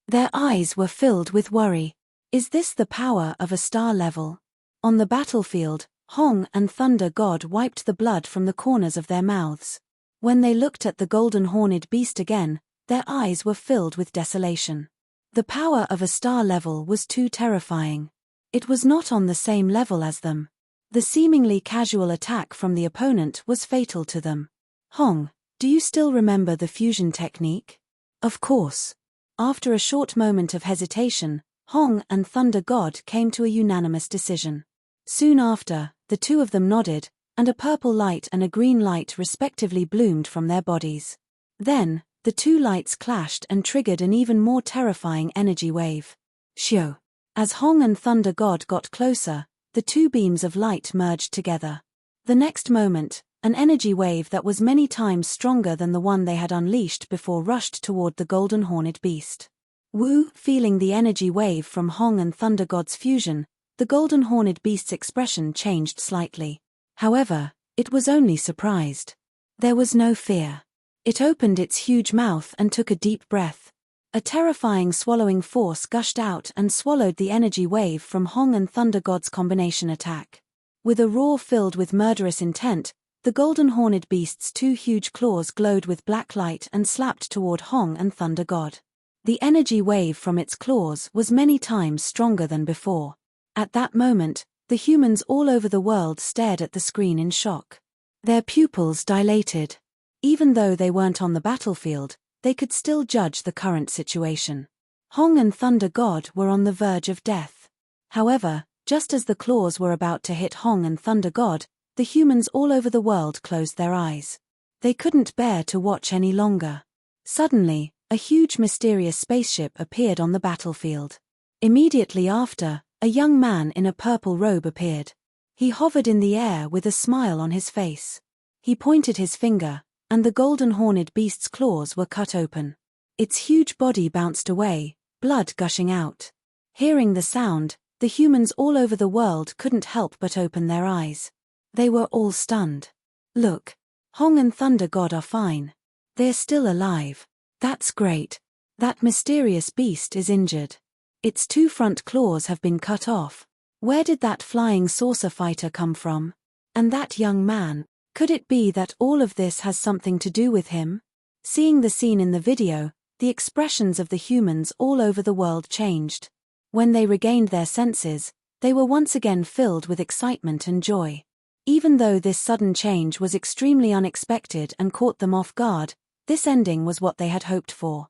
Their eyes were filled with worry. Is this the power of a star level? On the battlefield, Hong and Thunder God wiped the blood from the corners of their mouths. When they looked at the golden-horned beast again, their eyes were filled with desolation. The power of a star level was too terrifying. It was not on the same level as them. The seemingly casual attack from the opponent was fatal to them. Hong, do you still remember the fusion technique? Of course. After a short moment of hesitation, Hong and Thunder God came to a unanimous decision. Soon after, the two of them nodded, and a purple light and a green light respectively bloomed from their bodies. Then, the two lights clashed and triggered an even more terrifying energy wave. Shio. As Hong and Thunder God got closer, the two beams of light merged together. The next moment, an energy wave that was many times stronger than the one they had unleashed before rushed toward the golden-horned beast. Wu, feeling the energy wave from Hong and Thunder God's fusion, the golden-horned beast's expression changed slightly. However, it was only surprised. There was no fear. It opened its huge mouth and took a deep breath. A terrifying swallowing force gushed out and swallowed the energy wave from Hong and Thunder God's combination attack. With a roar filled with murderous intent, the golden-horned beast's two huge claws glowed with black light and slapped toward Hong and Thunder God. The energy wave from its claws was many times stronger than before. At that moment, the humans all over the world stared at the screen in shock. Their pupils dilated. Even though they weren't on the battlefield, they could still judge the current situation. Hong and Thunder God were on the verge of death. However, just as the claws were about to hit Hong and Thunder God, the humans all over the world closed their eyes. They couldn't bear to watch any longer. Suddenly, a huge mysterious spaceship appeared on the battlefield. Immediately after, a young man in a purple robe appeared. He hovered in the air with a smile on his face. He pointed his finger, and the golden-horned beast's claws were cut open. Its huge body bounced away, blood gushing out. Hearing the sound, the humans all over the world couldn't help but open their eyes. They were all stunned. Look, Hong and Thunder God are fine. They're still alive. That's great. That mysterious beast is injured. Its two front claws have been cut off. Where did that flying saucer fighter come from? And that young man? Could it be that all of this has something to do with him? Seeing the scene in the video, the expressions of the humans all over the world changed. When they regained their senses, they were once again filled with excitement and joy. Even though this sudden change was extremely unexpected and caught them off guard, this ending was what they had hoped for.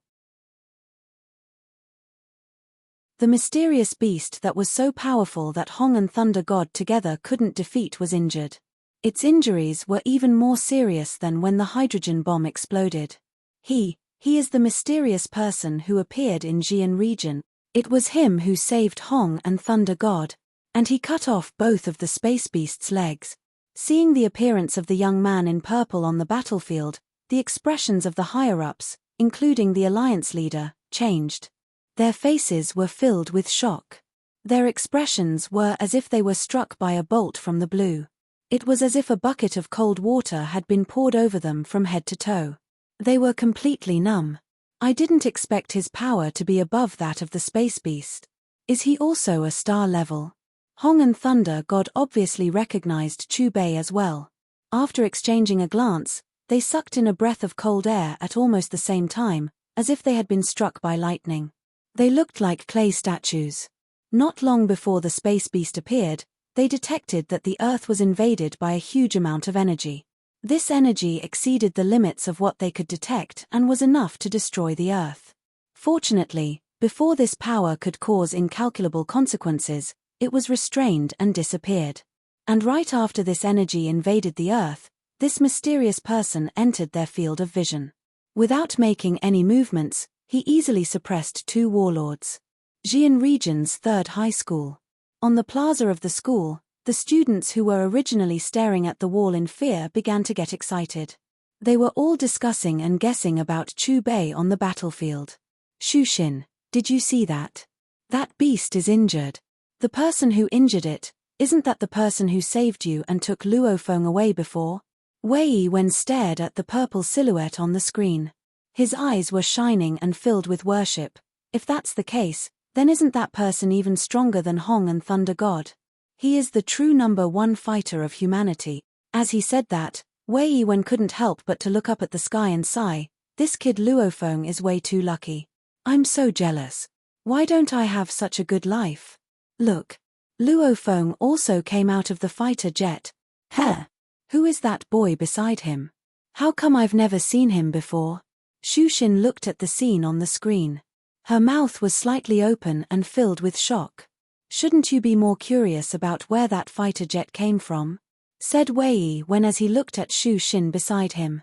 The mysterious beast that was so powerful that Hong and Thunder God together couldn't defeat was injured. Its injuries were even more serious than when the hydrogen bomb exploded. He is the mysterious person who appeared in Xian region. It was him who saved Hong and Thunder God, and he cut off both of the space beast's legs. Seeing the appearance of the young man in purple on the battlefield, the expressions of the higher-ups, including the alliance leader, changed. Their faces were filled with shock. Their expressions were as if they were struck by a bolt from the blue. It was as if a bucket of cold water had been poured over them from head to toe. They were completely numb. I didn't expect his power to be above that of the space beast. Is he also a star level? Hong and Thunder God obviously recognized Chu Bei as well. After exchanging a glance, they sucked in a breath of cold air at almost the same time, as if they had been struck by lightning. They looked like clay statues. Not long before the space beast appeared, they detected that the Earth was invaded by a huge amount of energy. This energy exceeded the limits of what they could detect and was enough to destroy the Earth. Fortunately, before this power could cause incalculable consequences, it was restrained and disappeared. And right after this energy invaded the Earth, this mysterious person entered their field of vision. Without making any movements, he easily suppressed two warlords. Xian Region's third high school. On the plaza of the school, the students who were originally staring at the wall in fear began to get excited. They were all discussing and guessing about Chu Bei on the battlefield. Shushin, did you see that? That beast is injured. The person who injured it, isn't that the person who saved you and took Luofeng away before? Wei Wen stared at the purple silhouette on the screen. His eyes were shining and filled with worship. If that's the case, then isn't that person even stronger than Hong and Thunder God? He is the true #1 fighter of humanity. As he said that, Wei Wen couldn't help but to look up at the sky and sigh, this kid Luofeng is way too lucky. I'm so jealous. Why don't I have such a good life? Look. Luofeng also came out of the fighter jet. Heh. Who is that boy beside him? How come I've never seen him before? Shu Xin looked at the scene on the screen. Her mouth was slightly open and filled with shock. Shouldn't you be more curious about where that fighter jet came from? Said Wei Wen as he looked at Shu Xin beside him.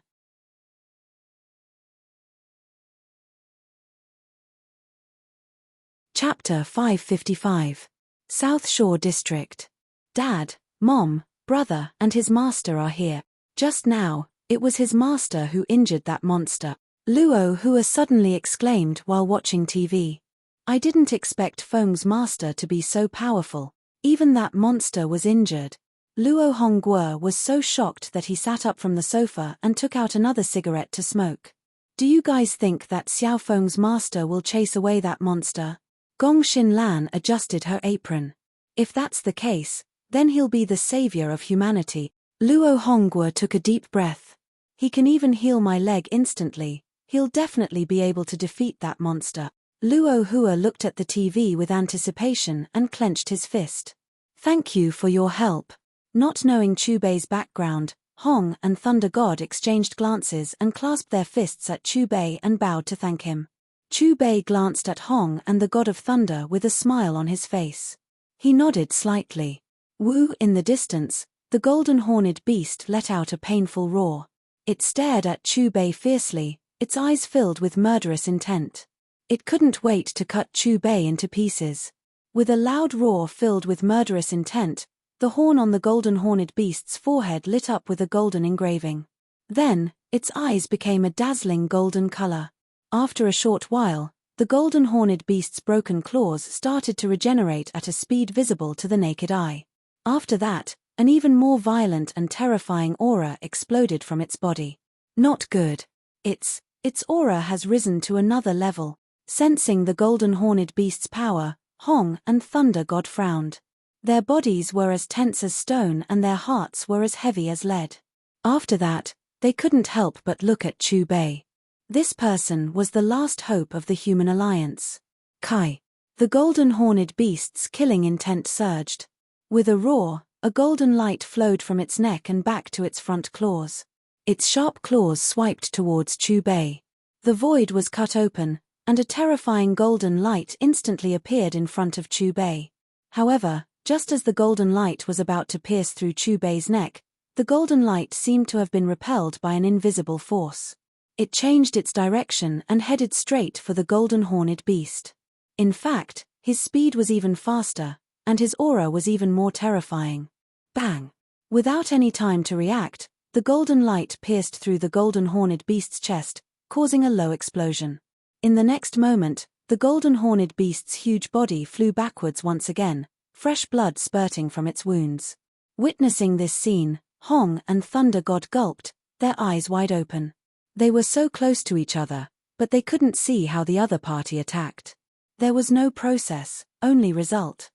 Chapter 555. South Shore District. Dad, Mom, brother, and his master are here. Just now, it was his master who injured that monster. Luo Hua suddenly exclaimed while watching TV. I didn't expect Feng's master to be so powerful. Even that monster was injured. Luo Hongguo was so shocked that he sat up from the sofa and took out another cigarette to smoke. Do you guys think that Xiao Feng's master will chase away that monster? Gong Xinlan adjusted her apron. If that's the case, then he'll be the savior of humanity. Luo Hongguo took a deep breath. He can even heal my leg instantly. He'll definitely be able to defeat that monster. Luo Hua looked at the TV with anticipation and clenched his fist. Thank you for your help. Not knowing Chu Bei's background, Hong and Thunder God exchanged glances and clasped their fists at Chu Bei and bowed to thank him. Chu Bei glanced at Hong and the God of Thunder with a smile on his face. He nodded slightly. Wu, in the distance, the golden-horned beast let out a painful roar. It stared at Chu Bei fiercely, its eyes filled with murderous intent. It couldn't wait to cut Chu Bei into pieces. With a loud roar filled with murderous intent, the horn on the golden-horned beast's forehead lit up with a golden engraving. Then, its eyes became a dazzling golden color. After a short while, the golden-horned beast's broken claws started to regenerate at a speed visible to the naked eye. After that, an even more violent and terrifying aura exploded from its body. Not good. Its aura has risen to another level. Sensing the golden-horned beast's power, Hong and Thunder God frowned. Their bodies were as tense as stone and their hearts were as heavy as lead. After that, they couldn't help but look at Chu Bei. This person was the last hope of the human alliance. Kai. The golden-horned beast's killing intent surged. With a roar, a golden light flowed from its neck and back to its front claws. Its sharp claws swiped towards Chu Bei. The void was cut open, and a terrifying golden light instantly appeared in front of Chu Bei. However, just as the golden light was about to pierce through Chu Bei's neck, the golden light seemed to have been repelled by an invisible force. It changed its direction and headed straight for the golden-horned beast. In fact, his speed was even faster, and his aura was even more terrifying. Bang! Without any time to react, the golden light pierced through the golden-horned beast's chest, causing a low explosion. In the next moment, the golden-horned beast's huge body flew backwards once again, fresh blood spurting from its wounds. Witnessing this scene, Hong and Thunder God gulped, their eyes wide open. They were so close to each other, but they couldn't see how the other party attacked. There was no process, only result.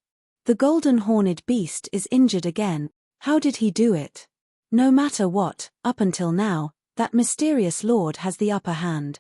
The golden-horned beast is injured again. How did he do it? No matter what, up until now, that mysterious lord has the upper hand.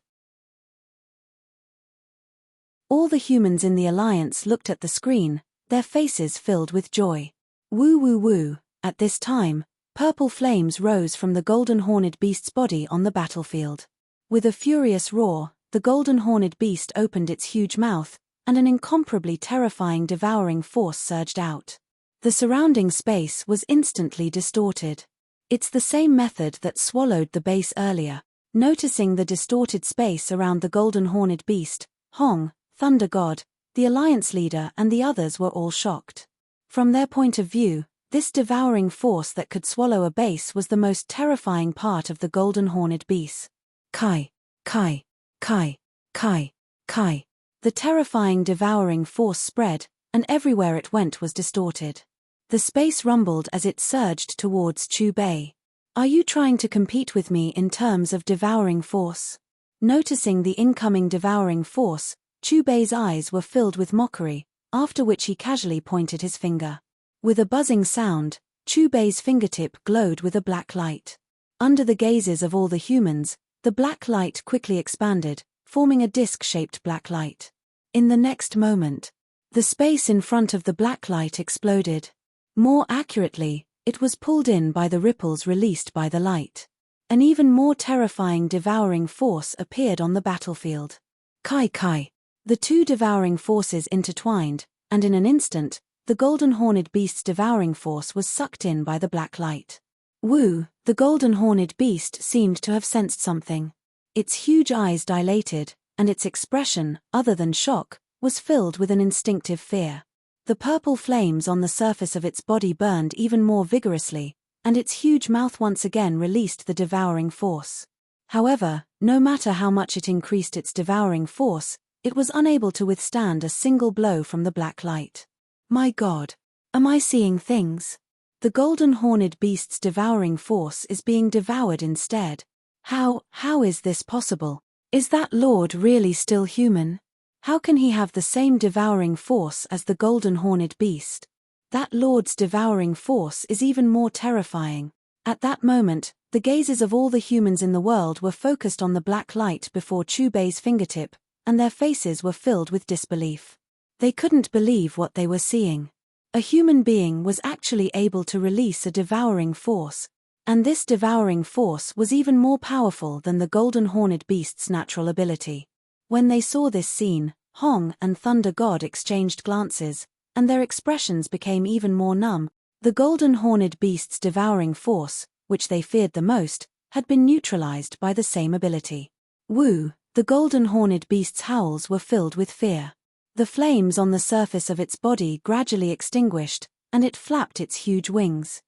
All the humans in the Alliance looked at the screen, their faces filled with joy. Woo woo woo, at this time, purple flames rose from the golden-horned beast's body on the battlefield. With a furious roar, the golden-horned beast opened its huge mouth, and an incomparably terrifying devouring force surged out. The surrounding space was instantly distorted. It's the same method that swallowed the base earlier. Noticing the distorted space around the golden-horned beast, Hong, Thunder God, the Alliance leader and the others were all shocked. From their point of view, this devouring force that could swallow a base was the most terrifying part of the golden-horned beast. Kai, Kai, Kai, Kai, Kai. The terrifying devouring force spread, and everywhere it went was distorted. The space rumbled as it surged towards Chu Bei. Are you trying to compete with me in terms of devouring force? Noticing the incoming devouring force, Chu Bei's eyes were filled with mockery, after which he casually pointed his finger. With a buzzing sound, Chubei's fingertip glowed with a black light. Under the gazes of all the humans, the black light quickly expanded, forming a disc-shaped black light. In the next moment, the space in front of the black light exploded. More accurately, it was pulled in by the ripples released by the light. An even more terrifying devouring force appeared on the battlefield. Kai Kai. The two devouring forces intertwined, and in an instant, the golden horned beast's devouring force was sucked in by the black light. Wu, the golden horned beast seemed to have sensed something. Its huge eyes dilated, and its expression, other than shock, was filled with an instinctive fear. The purple flames on the surface of its body burned even more vigorously, and its huge mouth once again released the devouring force. However, no matter how much it increased its devouring force, it was unable to withstand a single blow from the black light. My God! Am I seeing things? The golden horned beast's devouring force is being devoured instead. How is this possible? Is that Lord really still human? How can he have the same devouring force as the golden horned beast? That Lord's devouring force is even more terrifying. At that moment, the gazes of all the humans in the world were focused on the black light before Chubei's fingertip, and their faces were filled with disbelief. They couldn't believe what they were seeing. A human being was actually able to release a devouring force, and this devouring force was even more powerful than the golden horned beast's natural ability. When they saw this scene, Hong and Thunder God exchanged glances, and their expressions became even more numb. The golden horned beast's devouring force, which they feared the most, had been neutralized by the same ability. Wu, the golden horned beast's howls were filled with fear. The flames on the surface of its body gradually extinguished, and it flapped its huge wings.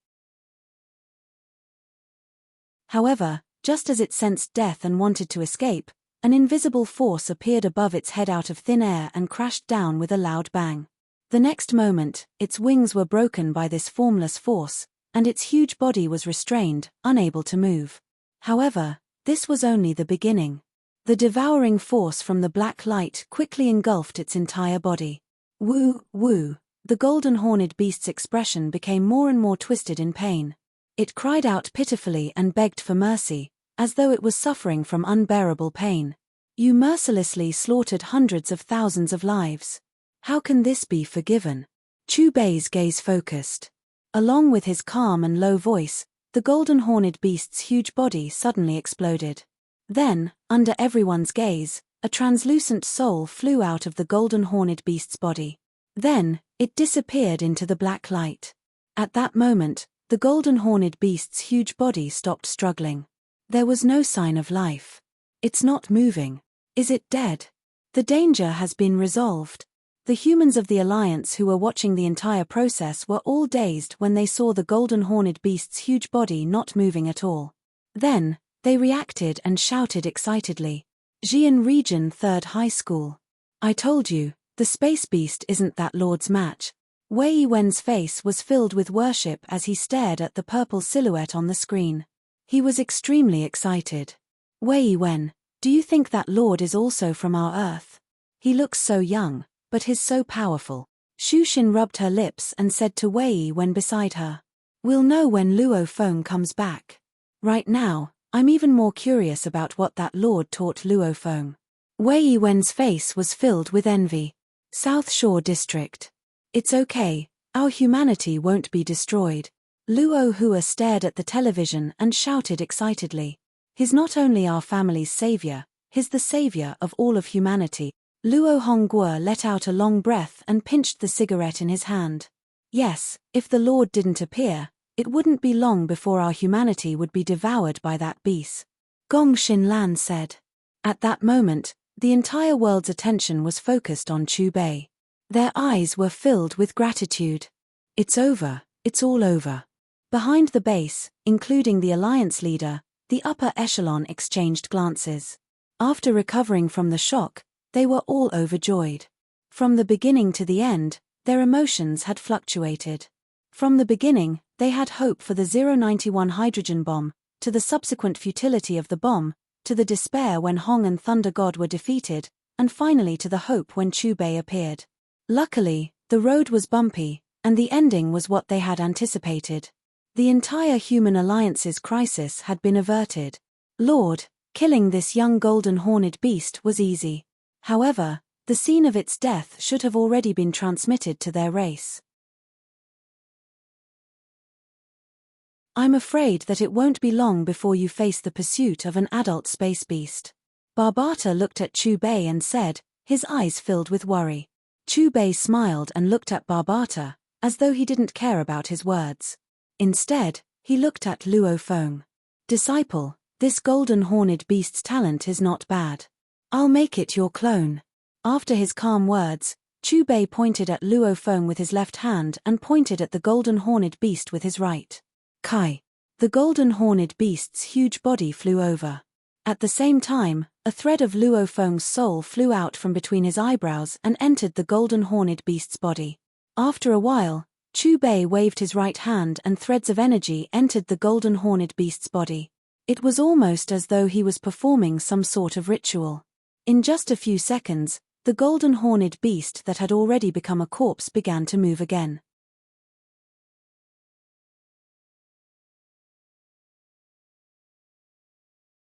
However, just as it sensed death and wanted to escape, an invisible force appeared above its head out of thin air and crashed down with a loud bang. The next moment, its wings were broken by this formless force, and its huge body was restrained, unable to move. However, this was only the beginning. The devouring force from the black light quickly engulfed its entire body. Woo, the golden horned beast's expression became more and more twisted in pain. It cried out pitifully and begged for mercy, as though it was suffering from unbearable pain. You mercilessly slaughtered hundreds of thousands of lives. How can this be forgiven? Chubei's gaze focused. Along with his calm and low voice, the golden horned beast's huge body suddenly exploded. Then, under everyone's gaze, a translucent soul flew out of the golden horned beast's body. Then, it disappeared into the black light. At that moment, the golden horned beast's huge body stopped struggling. There was no sign of life. It's not moving. Is it dead? The danger has been resolved. The humans of the Alliance who were watching the entire process were all dazed when they saw the golden horned beast's huge body not moving at all. Then, they reacted and shouted excitedly. Xi'an Region 3rd High School. I told you, the space beast isn't that Lord's match. Wei Wen's face was filled with worship as he stared at the purple silhouette on the screen. He was extremely excited. Wei Wen, do you think that Lord is also from our Earth? He looks so young, but he's so powerful. Shu Xin rubbed her lips and said to Wei Wen beside her. We'll know when Luo Feng comes back. Right now, I'm even more curious about what that Lord taught Luo Feng. Wei Wen's face was filled with envy. South Shore District. It's okay, our humanity won't be destroyed. Luo Hua stared at the television and shouted excitedly. He's not only our family's savior, he's the savior of all of humanity. Luo Hongguo let out a long breath and pinched the cigarette in his hand. Yes, if the Lord didn't appear, it wouldn't be long before our humanity would be devoured by that beast. Gong Xinlan said. At that moment, the entire world's attention was focused on Chubei. Their eyes were filled with gratitude. It's over, it's all over. Behind the base, including the Alliance leader, the upper echelon exchanged glances. After recovering from the shock, they were all overjoyed. From the beginning to the end, their emotions had fluctuated. From the beginning, they had hope for the 091 hydrogen bomb, to the subsequent futility of the bomb, to the despair when Hong and Thunder God were defeated, and finally to the hope when Chubei appeared. Luckily, the road was bumpy, And the ending was what they had anticipated. The entire human alliance's crisis had been averted. Lord, killing this young golden-horned beast was easy. However, the scene of its death should have already been transmitted to their race. I'm afraid that it won't be long before you face the pursuit of an adult space beast. Barbata looked at Chu Bei and said, his eyes filled with worry. Chu Bei smiled and looked at Barbata, as though he didn't care about his words. Instead, he looked at Luo Feng. Disciple, this golden-horned beast's talent is not bad. I'll make it your clone. After his calm words, Chu Bei pointed at Luo Feng with his left hand and pointed at the golden-horned beast with his right. Kai. The golden-horned beast's huge body flew over. At the same time, a thread of Luo Feng's soul flew out from between his eyebrows and entered the golden-horned beast's body. After a while, Chu Bei waved his right hand and threads of energy entered the golden-horned beast's body. It was almost as though he was performing some sort of ritual. In just a few seconds, the golden-horned beast that had already become a corpse began to move again.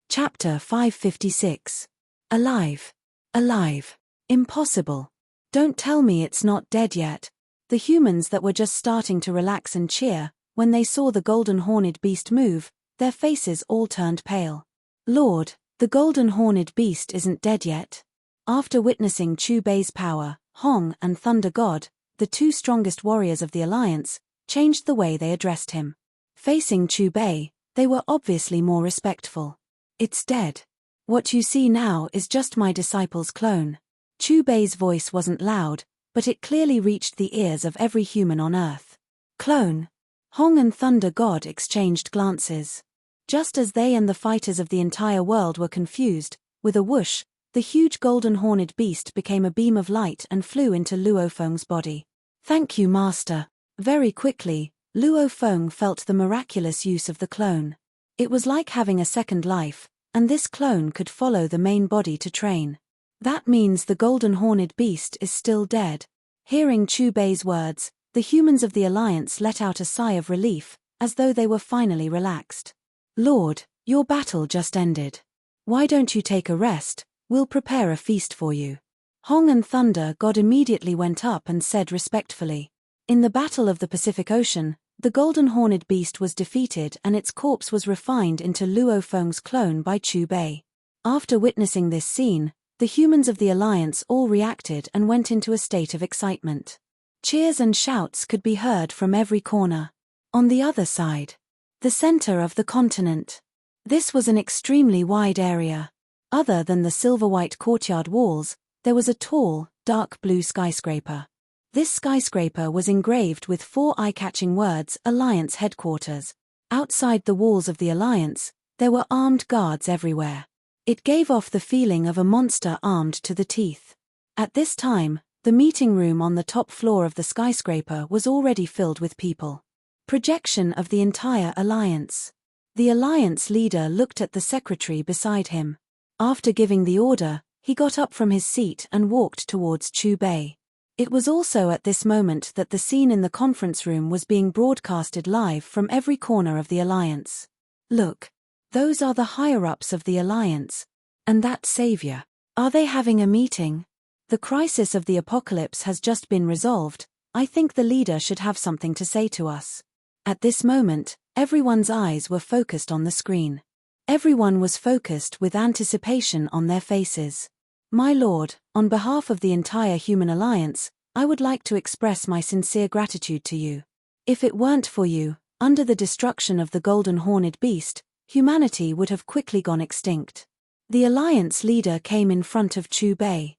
Chapter 556. Alive. Alive. Impossible. Don't tell me it's not dead yet. The humans that were just starting to relax and cheer, when they saw the golden-horned beast move, their faces all turned pale. Lord, the golden-horned beast isn't dead yet. After witnessing Chu Bei's power, Hong and Thunder God, the two strongest warriors of the Alliance, changed the way they addressed him. Facing Chu Bei, they were obviously more respectful. It's dead. What you see now is just my disciple's clone. Chu Bei's voice wasn't loud, but it clearly reached the ears of every human on Earth. Clone. Hong and Thunder God exchanged glances. Just as they and the fighters of the entire world were confused, with a whoosh, the huge golden-horned beast became a beam of light and flew into Luo Feng's body. Thank you, Master. Very quickly, Luo Feng felt the miraculous use of the clone. It was like having a second life, and this clone could follow the main body to train. That means the golden-horned beast is still dead. Hearing Chu Bei's words, the humans of the Alliance let out a sigh of relief, as though they were finally relaxed. Lord, your battle just ended. Why don't you take a rest? We'll prepare a feast for you. Hong and Thunder God immediately went up and said respectfully. In the Battle of the Pacific Ocean, the golden-horned beast was defeated and its corpse was refined into Luo Feng's clone by Chu Bei. After witnessing this scene, the humans of the Alliance all reacted and went into a state of excitement. Cheers and shouts could be heard from every corner. On the other side, the center of the continent. This was an extremely wide area. Other than the silver-white courtyard walls, there was a tall, dark blue skyscraper. This skyscraper was engraved with 4 eye-catching words, Alliance Headquarters. Outside the walls of the Alliance, there were armed guards everywhere. It gave off the feeling of a monster armed to the teeth. At this time, the meeting room on the top floor of the skyscraper was already filled with people. Projection of the entire Alliance. The Alliance leader looked at the secretary beside him. After giving the order, he got up from his seat and walked towards Chu Bei. It was also at this moment that the scene in the conference room was being broadcasted live from every corner of the Alliance. Look. Those are the higher-ups of the Alliance. And that savior. Are they having a meeting? The crisis of the apocalypse has just been resolved. I think the leader should have something to say to us. At this moment, everyone's eyes were focused on the screen. Everyone was focused with anticipation on their faces. My lord, on behalf of the entire human alliance, I would like to express my sincere gratitude to you. If it weren't for you, under the destruction of the golden-horned beast, humanity would have quickly gone extinct. The alliance leader came in front of Chu Bei.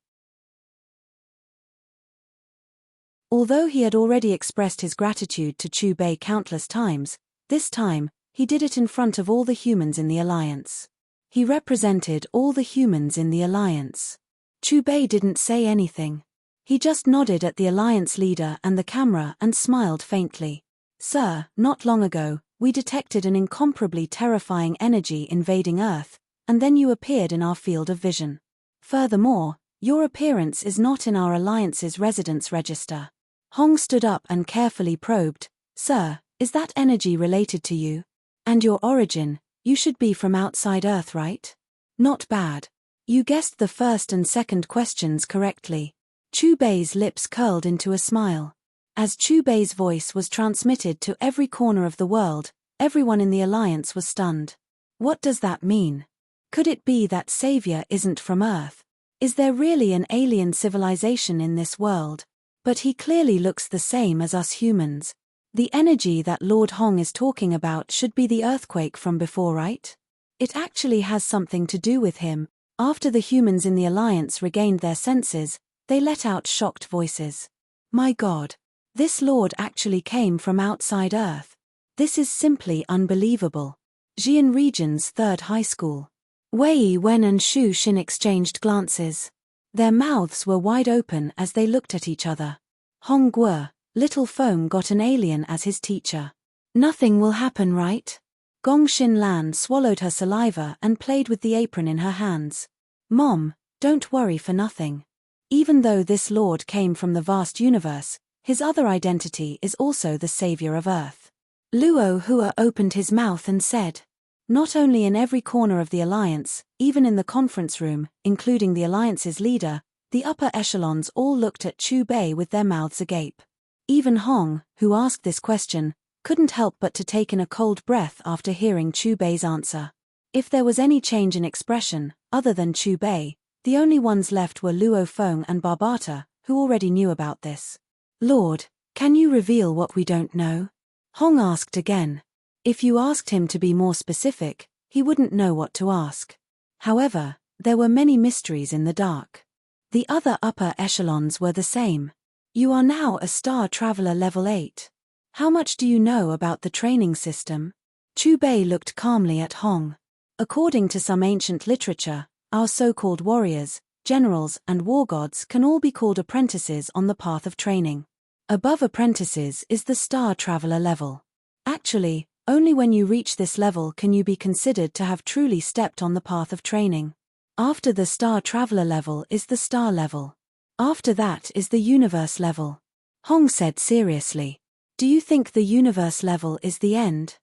Although he had already expressed his gratitude to Chu Bei countless times, this time, he did it in front of all the humans in the alliance. He represented all the humans in the alliance. Chu Bei didn't say anything. He just nodded at the alliance leader and the camera and smiled faintly. Sir, not long ago, we detected an incomparably terrifying energy invading Earth, and then you appeared in our field of vision. Furthermore, your appearance is not in our alliance's residence register. Hong stood up and carefully probed. Sir, is that energy related to you? And your origin, you should be from outside Earth, right? Not bad. You guessed the first and second questions correctly. Chu Bei's lips curled into a smile. As Chu Bei's voice was transmitted to every corner of the world, everyone in the Alliance was stunned. What does that mean? Could it be that Savior isn't from Earth? Is there really an alien civilization in this world? But he clearly looks the same as us humans. The energy that Lord Hong is talking about should be the earthquake from before, right? It actually has something to do with him. After the humans in the Alliance regained their senses, they let out shocked voices. My God! This Lord actually came from outside Earth. This is simply unbelievable. Xian Region's third high school. Wei Wen and Xu Xin exchanged glances. Their mouths were wide open as they looked at each other. Hong Guo, Little Foam got an alien as his teacher. Nothing will happen, right? Gong Xin Lan swallowed her saliva and played with the apron in her hands. Mom, don't worry for nothing. Even though this Lord came from the vast universe, his other identity is also the savior of Earth. Luo Hua opened his mouth and said, not only in every corner of the Alliance, even in the conference room, including the Alliance's leader, the upper echelons all looked at Chu Bei with their mouths agape. Even Hong, who asked this question, couldn't help but to take in a cold breath after hearing Chu Bei's answer. If there was any change in expression, other than Chu Bei, the only ones left were Luo Feng and Barbata, who already knew about this. Lord, can you reveal what we don't know? Hong asked again. If you asked him to be more specific, he wouldn't know what to ask. However, there were many mysteries in the dark. The other upper echelons were the same. You are now a Star Traveler level 8. How much do you know about the training system? Chu Bei looked calmly at Hong. According to some ancient literature, our so-called warriors, generals and war gods can all be called apprentices on the path of training. Above apprentices is the Star Traveler level. Actually, only when you reach this level can you be considered to have truly stepped on the path of training. After the Star Traveler level is the Star level. After that is the Universe level. Hong said seriously. Do you think the Universe level is the end?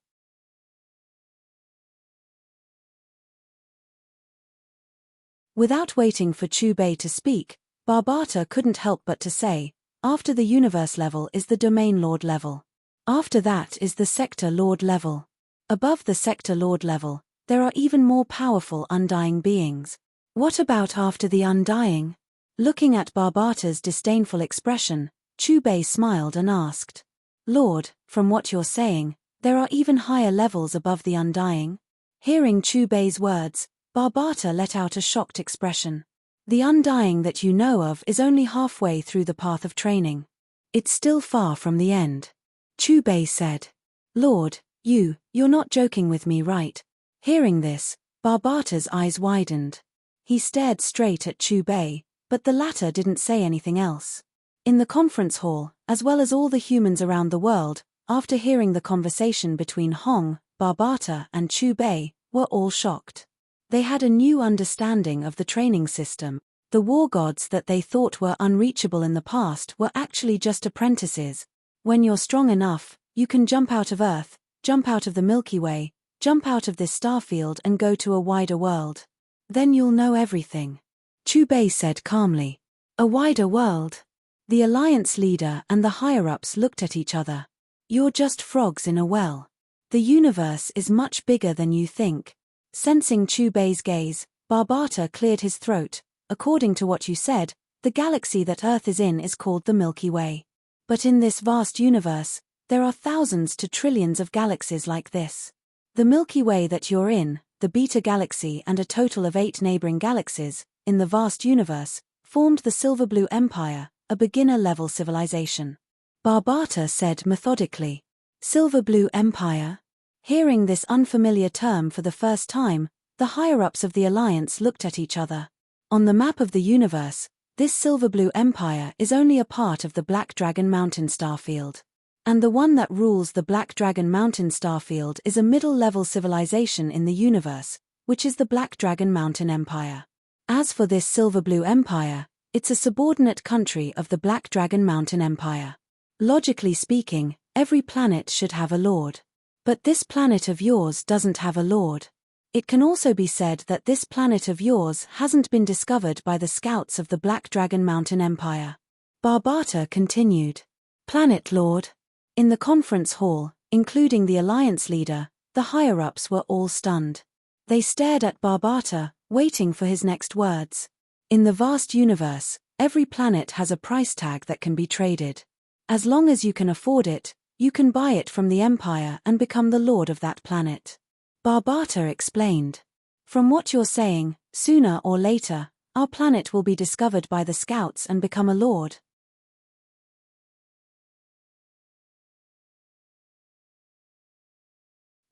Without waiting for Chu Bei to speak, Barbata couldn't help but to say, after the Universe level is the Domain Lord level. After that is the Sector Lord level. Above the Sector Lord level, there are even more powerful undying beings. What about after the undying? Looking at Barbata's disdainful expression, Chu Bei smiled and asked, Lord, from what you're saying, there are even higher levels above the undying? Hearing Chu Bei's words, Barbata let out a shocked expression. The undying that you know of is only halfway through the path of training. It's still far from the end. Chu Bei said. Lord, you're not joking with me, right? Hearing this, Barbata's eyes widened. He stared straight at Chu Bei, but the latter didn't say anything else. In the conference hall, as well as all the humans around the world, after hearing the conversation between Hong, Barbata and Chu Bei, were all shocked. They had a new understanding of the training system. The war gods that they thought were unreachable in the past were actually just apprentices. When you're strong enough, you can jump out of Earth, jump out of the Milky Way, jump out of this star field and go to a wider world. Then you'll know everything. Chu Bei said calmly. A wider world? The Alliance leader and the higher-ups looked at each other. You're just frogs in a well. The universe is much bigger than you think. Sensing Chu Bei's gaze, Barbata cleared his throat. According to what you said, the galaxy that Earth is in is called the Milky Way. But in this vast universe, there are thousands to trillions of galaxies like this. The Milky Way that you're in, the Beta Galaxy and a total of 8 neighboring galaxies, in the vast universe, formed the Silver Blue Empire, a beginner-level civilization. Barbata said methodically. Silver Blue Empire? Hearing this unfamiliar term for the first time, the higher-ups of the Alliance looked at each other. On the map of the universe, this Silver Blue Empire is only a part of the Black Dragon Mountain starfield. And the one that rules the Black Dragon Mountain starfield is a middle-level civilization in the universe, which is the Black Dragon Mountain Empire. As for this Silver Blue Empire, it's a subordinate country of the Black Dragon Mountain Empire. Logically speaking, every planet should have a lord. But this planet of yours doesn't have a lord. It can also be said that this planet of yours hasn't been discovered by the scouts of the Black Dragon Mountain Empire. Barbata continued. Planet Lord. In the conference hall, including the Alliance leader, the higher-ups were all stunned. They stared at Barbata, waiting for his next words. In the vast universe, every planet has a price tag that can be traded. As long as you can afford it, you can buy it from the Empire and become the lord of that planet. Barbata explained. From what you're saying, sooner or later, our planet will be discovered by the scouts and become a lord.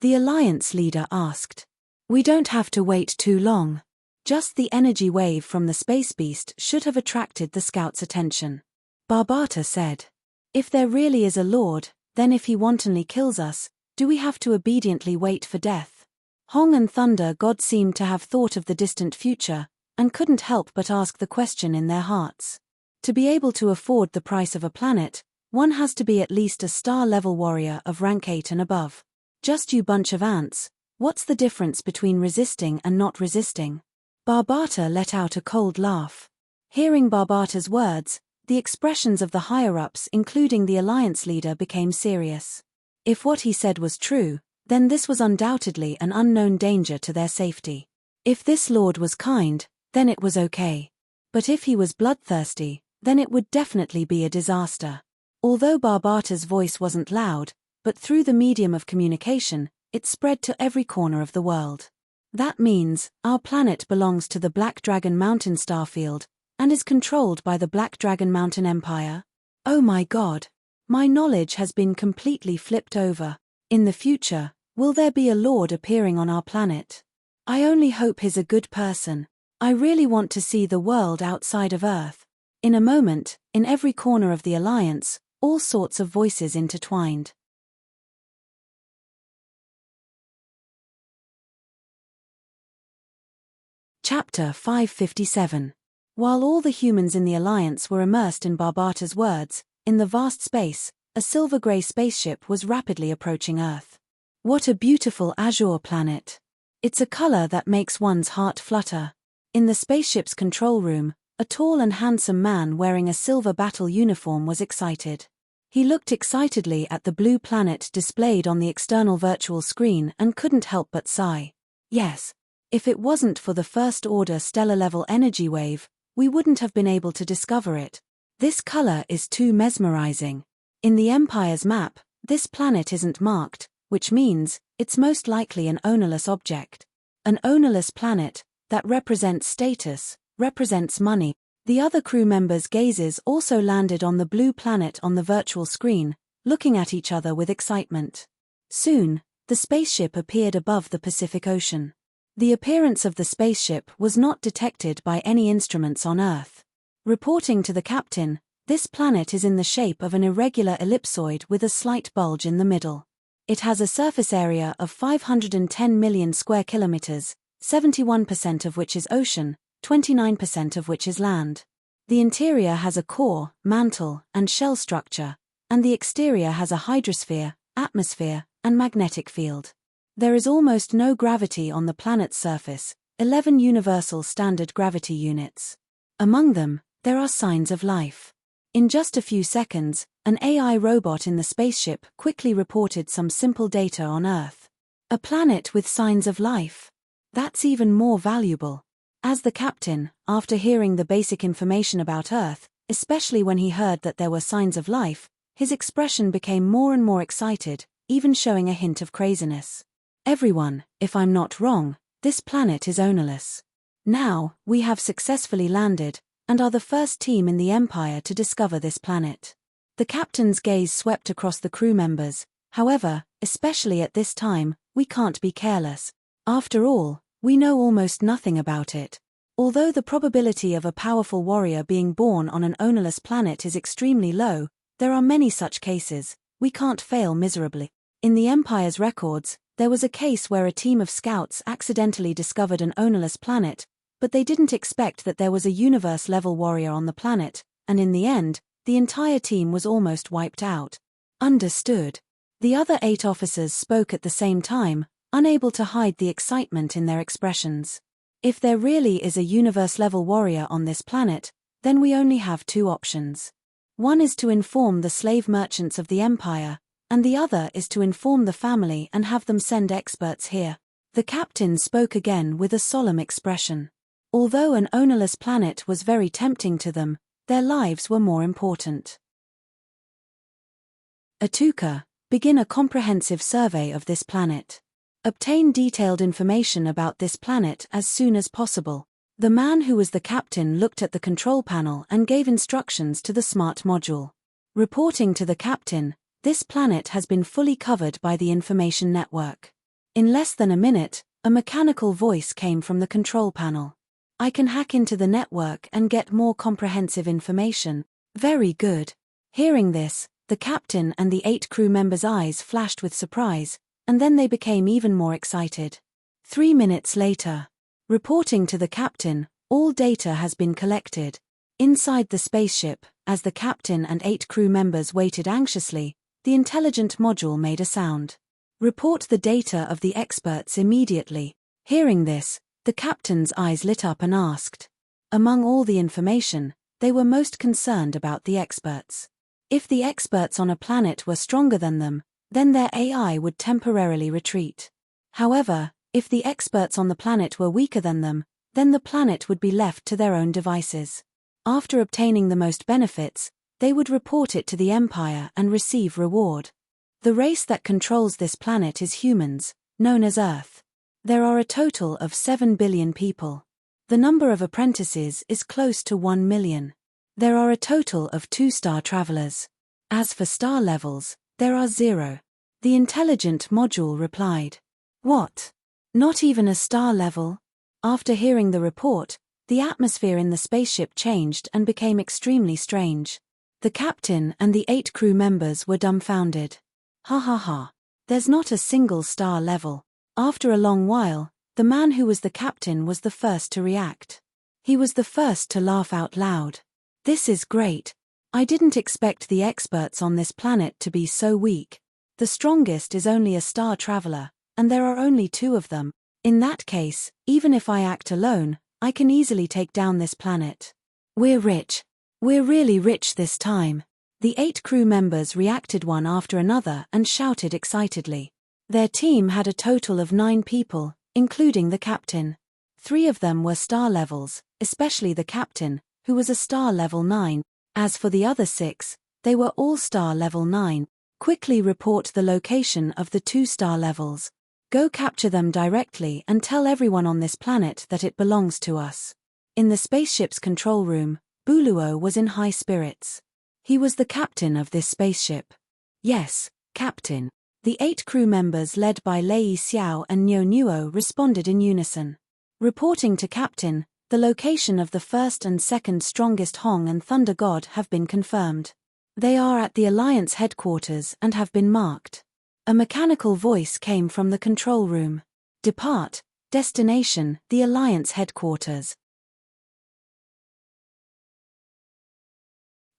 The Alliance leader asked. We don't have to wait too long. Just the energy wave from the space beast should have attracted the scouts' attention. Barbata said. If there really is a lord, then if he wantonly kills us, do we have to obediently wait for death? Hong and Thunder God seemed to have thought of the distant future, and couldn't help but ask the question in their hearts. To be able to afford the price of a planet, one has to be at least a star-level warrior of rank 8 and above. Just you bunch of ants, what's the difference between resisting and not resisting? Barbata let out a cold laugh. Hearing Barbata's words, the expressions of the higher-ups including the Alliance leader became serious. If what he said was true, then this was undoubtedly an unknown danger to their safety. If this lord was kind, then it was okay. But if he was bloodthirsty, then it would definitely be a disaster. Although Barbata's voice wasn't loud, but through the medium of communication, it spread to every corner of the world. That means, our planet belongs to the Black Dragon Mountain starfield, and is controlled by the Black Dragon Mountain Empire? Oh my God! My knowledge has been completely flipped over. In the future, will there be a lord appearing on our planet? I only hope he's a good person. I really want to see the world outside of Earth. In a moment, in every corner of the Alliance, all sorts of voices intertwined. Chapter 557. While all the humans in the Alliance were immersed in Barbata's words, in the vast space, a silver-grey spaceship was rapidly approaching Earth. What a beautiful azure planet. It's a color that makes one's heart flutter. In the spaceship's control room, a tall and handsome man wearing a silver battle uniform was excited. He looked excitedly at the blue planet displayed on the external virtual screen and couldn't help but sigh. Yes, if it wasn't for the first-order stellar-level energy wave, we wouldn't have been able to discover it. This color is too mesmerizing. In the Empire's map, this planet isn't marked, which means it's most likely an ownerless object. An ownerless planet, that represents status, represents money. The other crew members' gazes also landed on the blue planet on the virtual screen, looking at each other with excitement. Soon, the spaceship appeared above the Pacific Ocean. The appearance of the spaceship was not detected by any instruments on Earth. Reporting to the captain, this planet is in the shape of an irregular ellipsoid with a slight bulge in the middle. It has a surface area of 510 million square kilometers, 71% of which is ocean, 29% of which is land. The interior has a core, mantle, and shell structure, and the exterior has a hydrosphere, atmosphere, and magnetic field. There is almost no gravity on the planet's surface, 11 universal standard gravity units. Among them, there are signs of life. In just a few seconds, an AI robot in the spaceship quickly reported some simple data on Earth. A planet with signs of life. That's even more valuable. As the captain, after hearing the basic information about Earth, especially when he heard that there were signs of life, his expression became more and more excited, even showing a hint of craziness. Everyone, if I'm not wrong, this planet is ownerless. Now, we have successfully landed, and are the first team in the Empire to discover this planet. The captain's gaze swept across the crew members. However, especially at this time, we can't be careless. After all, we know almost nothing about it. Although the probability of a powerful warrior being born on an ownerless planet is extremely low, there are many such cases. We can't fail miserably. In the Empire's records, there was a case where a team of scouts accidentally discovered an ownerless planet, but they didn't expect that there was a universe-level warrior on the planet, and in the end, the entire team was almost wiped out. Understood. The other 8 officers spoke at the same time, unable to hide the excitement in their expressions. If there really is a universe-level warrior on this planet, then we only have 2 options. One is to inform the slave merchants of the Empire, and the other is to inform the family and have them send experts here. The captain spoke again with a solemn expression. Although an ownerless planet was very tempting to them, their lives were more important. Atuka, begin a comprehensive survey of this planet. Obtain detailed information about this planet as soon as possible. The man who was the captain looked at the control panel and gave instructions to the smart module. Reporting to the captain, this planet has been fully covered by the information network. In less than a minute, a mechanical voice came from the control panel. I can hack into the network and get more comprehensive information. Very good. Hearing this, the captain and the 8 crew members' eyes flashed with surprise, and then they became even more excited. 3 minutes later. Reporting to the captain, all data has been collected. Inside the spaceship, as the captain and 8 crew members waited anxiously, the intelligent module made a sound. Report the data of the experts immediately. Hearing this, the captain's eyes lit up and asked. Among all the information, they were most concerned about the experts. If the experts on a planet were stronger than them, then their AI would temporarily retreat. However, if the experts on the planet were weaker than them, then the planet would be left to their own devices. After obtaining the most benefits, they would report it to the Empire and receive reward. The race that controls this planet is humans, known as Earth. There are a total of 7 billion people. The number of apprentices is close to 1 million. There are a total of 2 star travelers. As for star levels, there are 0. The intelligent module replied. What? Not even a star level? After hearing the report, the atmosphere in the spaceship changed and became extremely strange. The captain and the 8 crew members were dumbfounded. Ha ha ha. There's not a single star level. After a long while, the man who was the captain was the first to react. He was the first to laugh out loud. This is great. I didn't expect the experts on this planet to be so weak. The strongest is only a star traveler, and there are only 2 of them. In that case, even if I act alone, I can easily take down this planet. We're rich. We're really rich this time. The 8 crew members reacted one after another and shouted excitedly. Their team had a total of 9 people, including the captain. 3 of them were star levels, especially the captain, who was a star level 9. As for the other 6, they were all star level 9. Quickly report the location of the 2 star levels. Go capture them directly and tell everyone on this planet that it belongs to us. In the spaceship's control room, Buluo was in high spirits. He was the captain of this spaceship. Yes, Captain. The 8 crew members led by Lei Xiao and Nyo Nuo responded in unison. Reporting to Captain, the location of the first and second strongest Hong and Thunder God have been confirmed. They are at the Alliance headquarters and have been marked. A mechanical voice came from the control room. Depart, destination, the Alliance headquarters.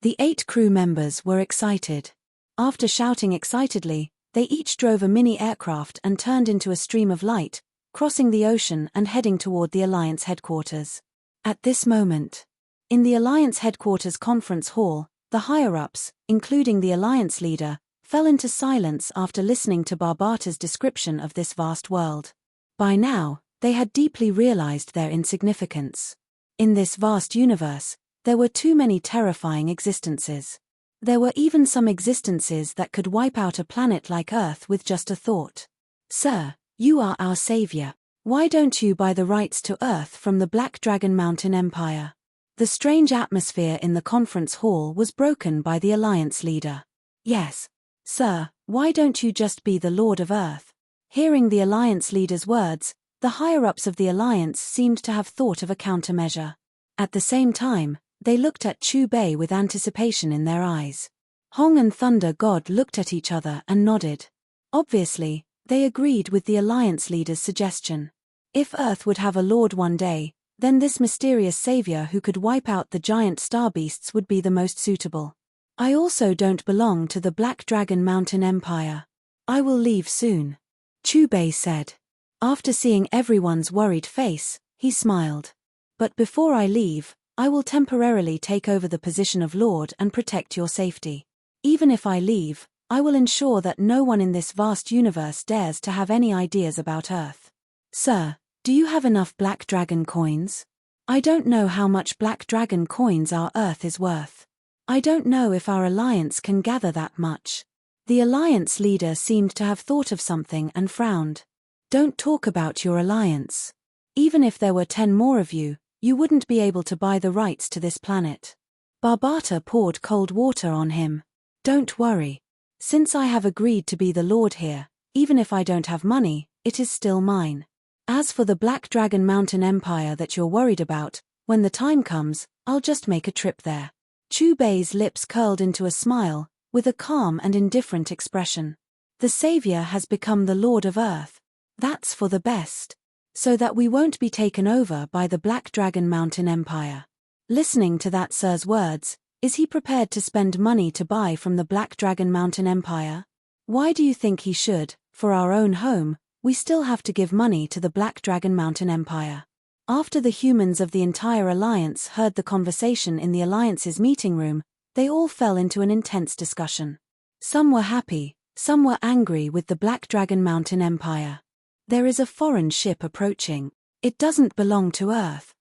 The 8 crew members were excited. After shouting excitedly, they each drove a mini aircraft and turned into a stream of light, crossing the ocean and heading toward the Alliance headquarters. At this moment, in the Alliance headquarters conference hall, the higher-ups, including the Alliance leader, fell into silence after listening to Barbata's description of this vast world. By now, they had deeply realized their insignificance. In this vast universe, there were too many terrifying existences. There were even some existences that could wipe out a planet like Earth with just a thought. Sir, you are our savior. Why don't you buy the rights to Earth from the Black Dragon Mountain Empire? The strange atmosphere in the conference hall was broken by the Alliance leader. Yes. Sir, why don't you just be the Lord of Earth? Hearing the Alliance leader's words, the higher-ups of the Alliance seemed to have thought of a countermeasure. At the same time, they looked at Chu Bei with anticipation in their eyes. Hong and Thunder God looked at each other and nodded. Obviously, they agreed with the Alliance leader's suggestion. If Earth would have a lord one day, then this mysterious savior who could wipe out the giant star beasts would be the most suitable. I also don't belong to the Black Dragon Mountain Empire. I will leave soon, Chubei said. After seeing everyone's worried face, he smiled. But before I leave, I will temporarily take over the position of Lord and protect your safety. Even if I leave, I will ensure that no one in this vast universe dares to have any ideas about Earth. Sir, do you have enough Black Dragon coins? I don't know how much Black Dragon coins our Earth is worth. I don't know if our alliance can gather that much. The alliance leader seemed to have thought of something and frowned. Don't talk about your alliance. Even if there were 10 more of you, you wouldn't be able to buy the rights to this planet. Barbata poured cold water on him. Don't worry. Since I have agreed to be the Lord here, even if I don't have money, it is still mine. As for the Black Dragon Mountain Empire that you're worried about, when the time comes, I'll just make a trip there. Chubei's lips curled into a smile, with a calm and indifferent expression. The Savior has become the Lord of Earth. That's for the best. So that we won't be taken over by the Black Dragon Mountain Empire. Listening to that sir's words, is he prepared to spend money to buy from the Black Dragon Mountain Empire? Why do you think he should? For our own home, we still have to give money to the Black Dragon Mountain Empire. After the humans of the entire alliance heard the conversation in the alliance's meeting room, they all fell into an intense discussion. Some were happy, some were angry with the Black Dragon Mountain Empire. There is a foreign ship approaching. It doesn't belong to Earth.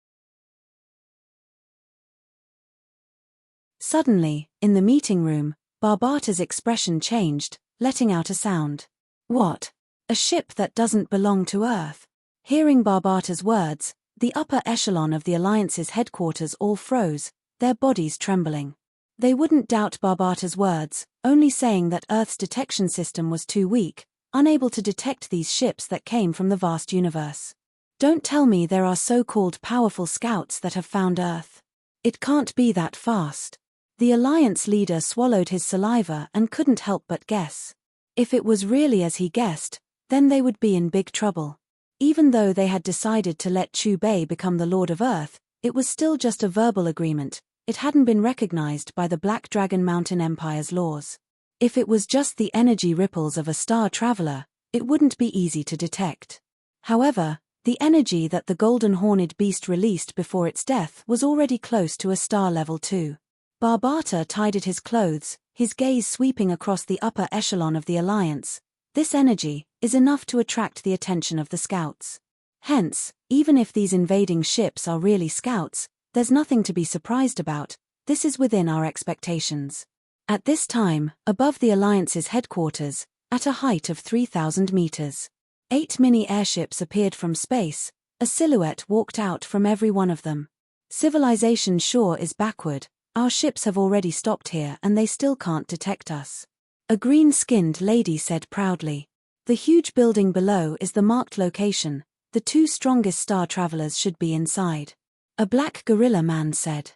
Suddenly, in the meeting room, Barbata's expression changed, letting out a sound. What? A ship that doesn't belong to Earth? Hearing Barbata's words, the upper echelon of the Alliance's headquarters all froze, their bodies trembling. They wouldn't doubt Barbata's words, only saying that Earth's detection system was too weak, unable to detect these ships that came from the vast universe. Don't tell me there are so-called powerful scouts that have found Earth. It can't be that fast. The Alliance leader swallowed his saliva and couldn't help but guess. If it was really as he guessed, then they would be in big trouble. Even though they had decided to let Chubei become the Lord of Earth, it was still just a verbal agreement. It hadn't been recognized by the Black Dragon Mountain Empire's laws. If it was just the energy ripples of a star traveler, it wouldn't be easy to detect. However, the energy that the golden horned beast released before its death was already close to a star level 2. Barbata tidied his clothes, his gaze sweeping across the upper echelon of the Alliance. This energy is enough to attract the attention of the scouts. Hence, even if these invading ships are really scouts, there's nothing to be surprised about. This is within our expectations. At this time, above the Alliance's headquarters, at a height of 3,000 meters, 8 mini-airships appeared from space. A silhouette walked out from every one of them. Civilization sure is backward. Our ships have already stopped here and they still can't detect us. A green-skinned lady said proudly. The huge building below is the marked location. The 2 strongest star travelers should be inside. A black gorilla man said.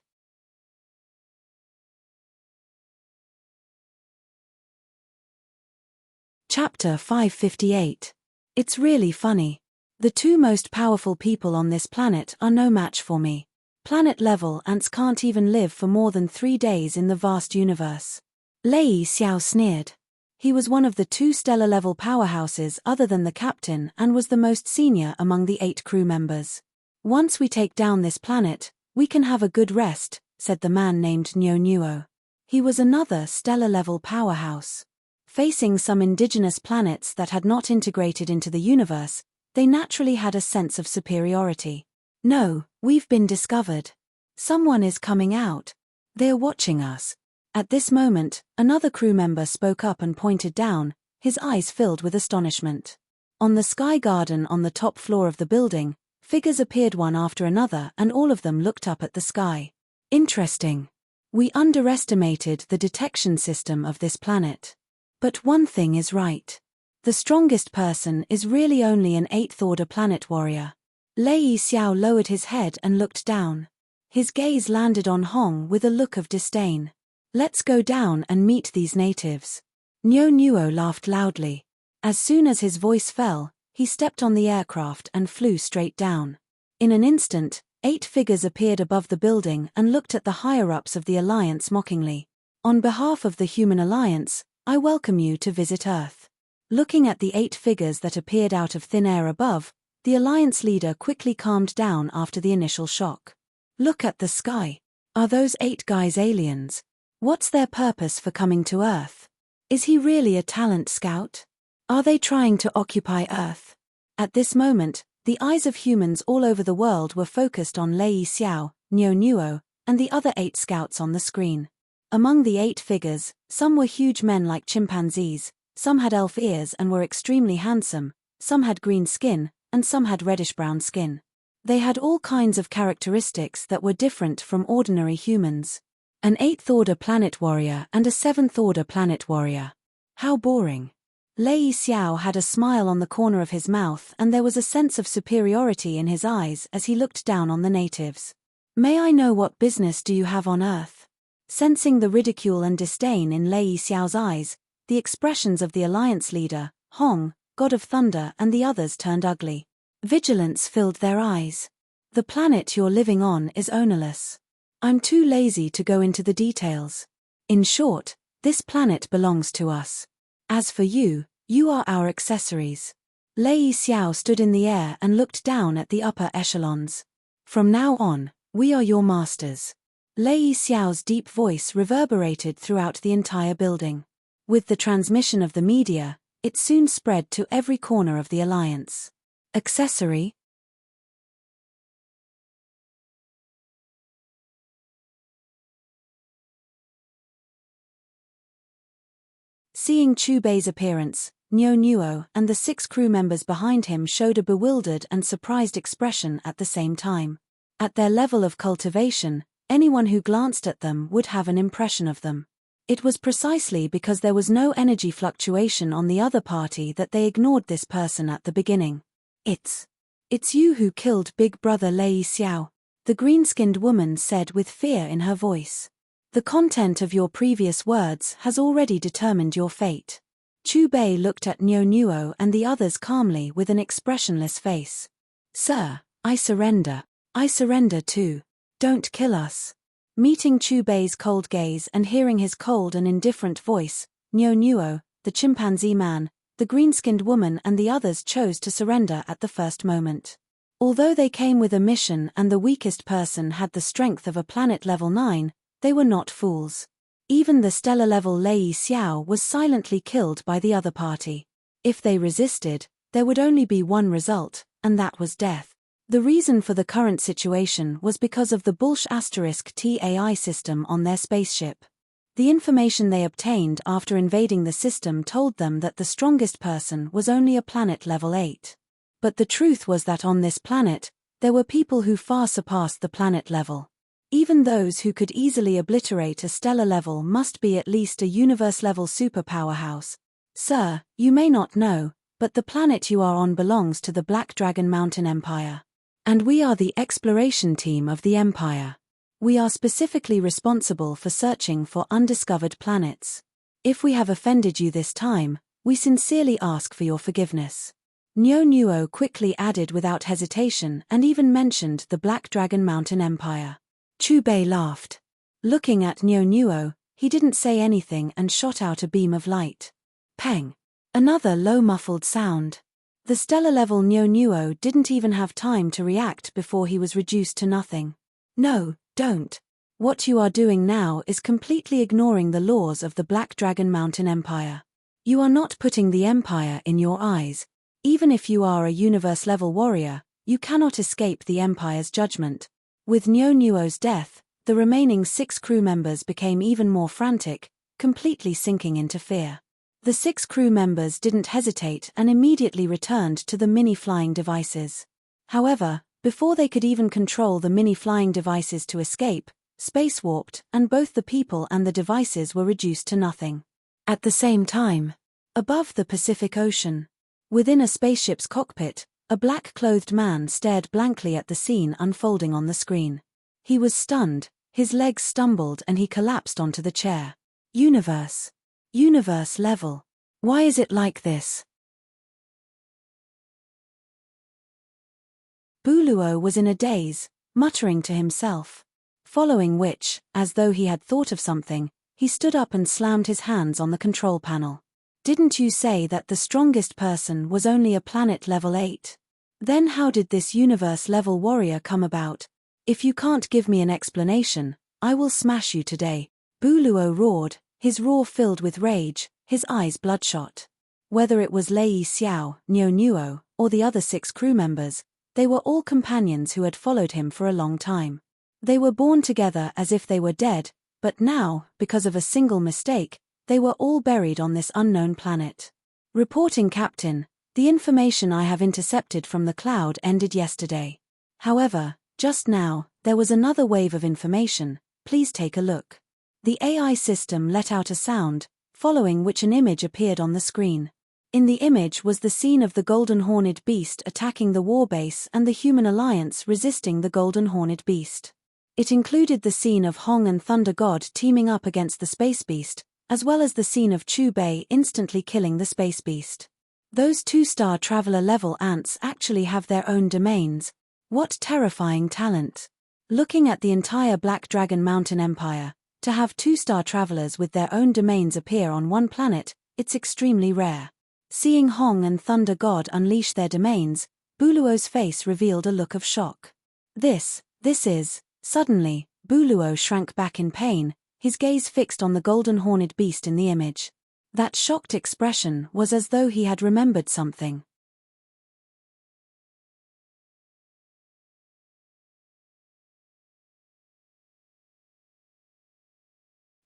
Chapter 558. It's really funny. The 2 most powerful people on this planet are no match for me. Planet-level ants can't even live for more than 3 days in the vast universe. Lei Xiao sneered. He was one of the 2 stellar-level powerhouses other than the captain and was the most senior among the 8 crew members. Once we take down this planet, we can have a good rest, said the man named Nuo. He was another stellar-level powerhouse. Facing some indigenous planets that had not integrated into the universe, they naturally had a sense of superiority. No, we've been discovered. Someone is coming out. They're watching us. At this moment, another crew member spoke up and pointed down, his eyes filled with astonishment. On the sky garden on the top floor of the building, figures appeared one after another and all of them looked up at the sky. Interesting. We underestimated the detection system of this planet. But one thing is right. The strongest person is really only an 8th-order planet warrior. Lei Xiao lowered his head and looked down. His gaze landed on Hong with a look of disdain. Let's go down and meet these natives. Nuo laughed loudly. As soon as his voice fell, he stepped on the aircraft and flew straight down. In an instant, 8 figures appeared above the building and looked at the higher-ups of the Alliance mockingly. On behalf of the Human Alliance, I welcome you to visit Earth. Looking at the 8 figures that appeared out of thin air above, the Alliance leader quickly calmed down after the initial shock. Look at the sky. Are those 8 guys aliens? What's their purpose for coming to Earth? Is he really a talent scout? Are they trying to occupy Earth? At this moment, the eyes of humans all over the world were focused on Lei Xiao, Niu Nuo, and the other 8 scouts on the screen. Among the 8 figures, some were huge men like chimpanzees, some had elf ears and were extremely handsome, some had green skin, and some had reddish-brown skin. They had all kinds of characteristics that were different from ordinary humans. An 8th-order planet warrior and a 7th-order planet warrior. How boring. Lei Xiao had a smile on the corner of his mouth and there was a sense of superiority in his eyes as he looked down on the natives. May I know what business do you have on Earth? Sensing the ridicule and disdain in Lei Xiao's eyes, the expressions of the Alliance leader, Hong, God of Thunder, and the others turned ugly. Vigilance filled their eyes. The planet you're living on is ownerless. I'm too lazy to go into the details. In short, this planet belongs to us. As for you, you are our accessories. Lei Xiao stood in the air and looked down at the upper echelons. From now on, we are your masters. Lei Xiao's deep voice reverberated throughout the entire building. With the transmission of the media, it soon spread to every corner of the Alliance. Accessory? Seeing Chubei's appearance, Niu Nuo and the 6 crew members behind him showed a bewildered and surprised expression at the same time. At their level of cultivation, anyone who glanced at them would have an impression of them. It was precisely because there was no energy fluctuation on the other party that they ignored this person at the beginning. It's you who killed Big Brother Lei Xiao, the green-skinned woman said with fear in her voice. The content of your previous words has already determined your fate. Chubei looked at Niu Nuo and the others calmly with an expressionless face. Sir, I surrender. I surrender too. Don't kill us. Meeting Chubei's cold gaze and hearing his cold and indifferent voice, Niu Nuo, the chimpanzee man, the green-skinned woman and the others chose to surrender at the first moment. Although they came with a mission and the weakest person had the strength of a planet level 9, they were not fools. Even the stellar level Lei Xiao was silently killed by the other party. If they resisted, there would only be one result, and that was death. The reason for the current situation was because of the Bullsh*T AI system on their spaceship. The information they obtained after invading the system told them that the strongest person was only a planet level 8. But the truth was that on this planet, there were people who far surpassed the planet level. Even those who could easily obliterate a stellar level must be at least a universe-level superpowerhouse. Sir, you may not know, but the planet you are on belongs to the Black Dragon Mountain Empire. And we are the exploration team of the Empire. We are specifically responsible for searching for undiscovered planets. If we have offended you this time, we sincerely ask for your forgiveness. Niu Nuo quickly added without hesitation and even mentioned the Black Dragon Mountain Empire. Chubei laughed. Looking at Niu Nuo, he didn't say anything and shot out a beam of light. Peng. Another low muffled sound. The stellar level Niu Nuo didn't even have time to react before he was reduced to nothing. No, don't. What you are doing now is completely ignoring the laws of the Black Dragon Mountain Empire. You are not putting the Empire in your eyes. Even if you are a universe-level warrior, you cannot escape the Empire's judgment. With Niu Nuo's death, the remaining 6 crew members became even more frantic, completely sinking into fear. The 6 crew members didn't hesitate and immediately returned to the mini-flying devices. However, before they could even control the mini-flying devices to escape, space warped and both the people and the devices were reduced to nothing. At the same time, above the Pacific Ocean, within a spaceship's cockpit, a black-clothed man stared blankly at the scene unfolding on the screen. He was stunned, his legs stumbled and he collapsed onto the chair. Universe. Universe level. Why is it like this? Buluo was in a daze, muttering to himself. Following which, as though he had thought of something, He stood up and slammed his hands on the control panel. Didn't you say that the strongest person was only a planet level 8? Then how did this universe level warrior come about? If you can't give me an explanation, I will smash you today. Buluo roared, his roar filled with rage, his eyes bloodshot. Whether it was Lei Xiao, Niu Nuo, or the other 6 crew members, they were all companions who had followed him for a long time. They were born together as if they were dead, but now, because of a single mistake, they were all buried on this unknown planet. Reporting Captain, the information I have intercepted from the cloud ended yesterday. However, just now, there was another wave of information. Please take a look. The AI system let out a sound, following which an image appeared on the screen. In the image was the scene of the Golden Horned Beast attacking the warbase and the Human Alliance resisting the Golden Horned Beast. It included the scene of Hong and Thunder God teaming up against the Space Beast, as well as the scene of Chu Bei instantly killing the Space Beast. Those 2-star traveler level ants actually have their own domains. What terrifying talent! Looking at the entire Black Dragon Mountain Empire, to have 2-star travelers with their own domains appear on one planet, it's extremely rare. Seeing Hong and Thunder God unleash their domains, Buluo's face revealed a look of shock. This is... Suddenly, Buluo shrank back in pain, his gaze fixed on the Golden Horned Beast in the image. That shocked expression was as though he had remembered something.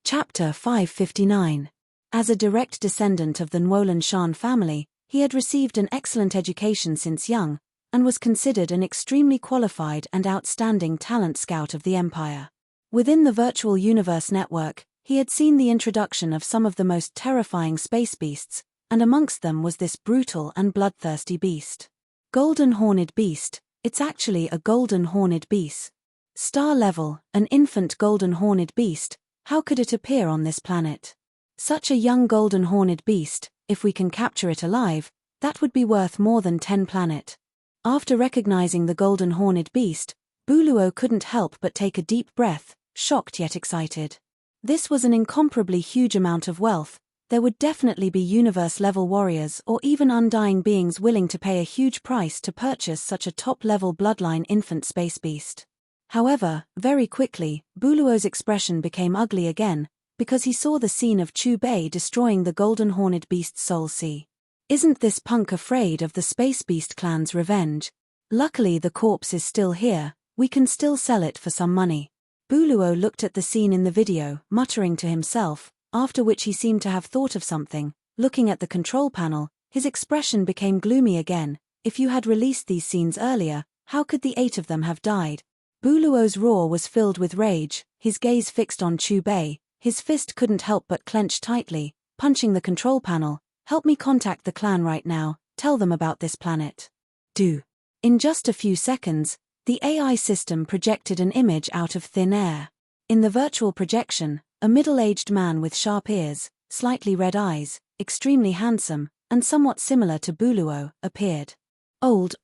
Chapter 559. As a direct descendant of the Nuolan Shan family, he had received an excellent education since young, and was considered an extremely qualified and outstanding talent scout of the Empire. Within the virtual universe network, he had seen the introduction of some of the most terrifying space beasts, and amongst them was this brutal and bloodthirsty beast. Golden Horned Beast, it's actually a Golden Horned Beast. Star level, an infant Golden Horned Beast, how could it appear on this planet? Such a young Golden Horned Beast, if we can capture it alive, that would be worth more than 10 planet. After recognizing the Golden Horned Beast, Buluo couldn't help but take a deep breath, shocked yet excited. This was an incomparably huge amount of wealth. There would definitely be universe-level warriors or even undying beings willing to pay a huge price to purchase such a top-level bloodline infant space beast. However, very quickly, Buluo's expression became ugly again, because he saw the scene of Chu Bei destroying the Golden Horned Beast's soul sea. Isn't this punk afraid of the Space Beast clan's revenge? Luckily the corpse is still here, we can still sell it for some money. Buluo looked at the scene in the video, muttering to himself, after which he seemed to have thought of something. Looking at the control panel, his expression became gloomy again. If you had released these scenes earlier, how could the 8 of them have died? Buluo's roar was filled with rage, his gaze fixed on Chu Bei. His fist couldn't help but clench tightly, punching the control panel. Help me contact the clan right now, tell them about this planet. Do. In just a few seconds, the AI system projected an image out of thin air. In the virtual projection, a middle-aged man with sharp ears, slightly red eyes, extremely handsome, and somewhat similar to Buluo, appeared. Old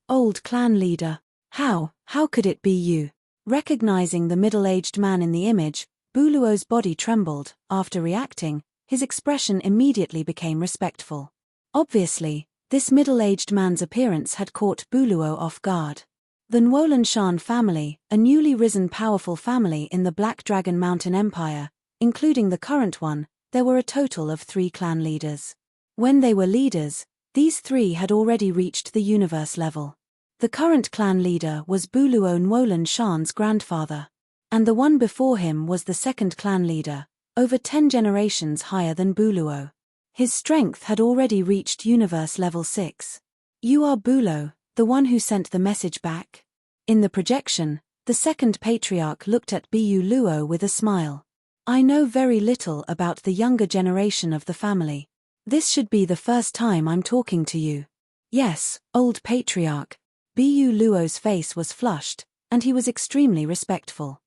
clan leader. How could it be you? Recognizing the middle-aged man in the image, Buluo's body trembled. After reacting, his expression immediately became respectful. Obviously, this middle-aged man's appearance had caught Buluo off guard. The Nuolan Shan family, a newly risen powerful family in the Black Dragon Mountain Empire, including the current one, there were a total of 3 clan leaders. When they were leaders, these 3 had already reached the universe level. The current clan leader was Buluo Nuolan Shan's grandfather. And the one before him was the second clan leader, over 10 generations higher than Buluo. His strength had already reached universe level 6. You are Buluo, the one who sent the message back? In the projection, the second patriarch looked at Bu Luo with a smile. I know very little about the younger generation of the family. This should be the first time I'm talking to you. Yes, old patriarch. Bu Luo's face was flushed, and he was extremely respectful.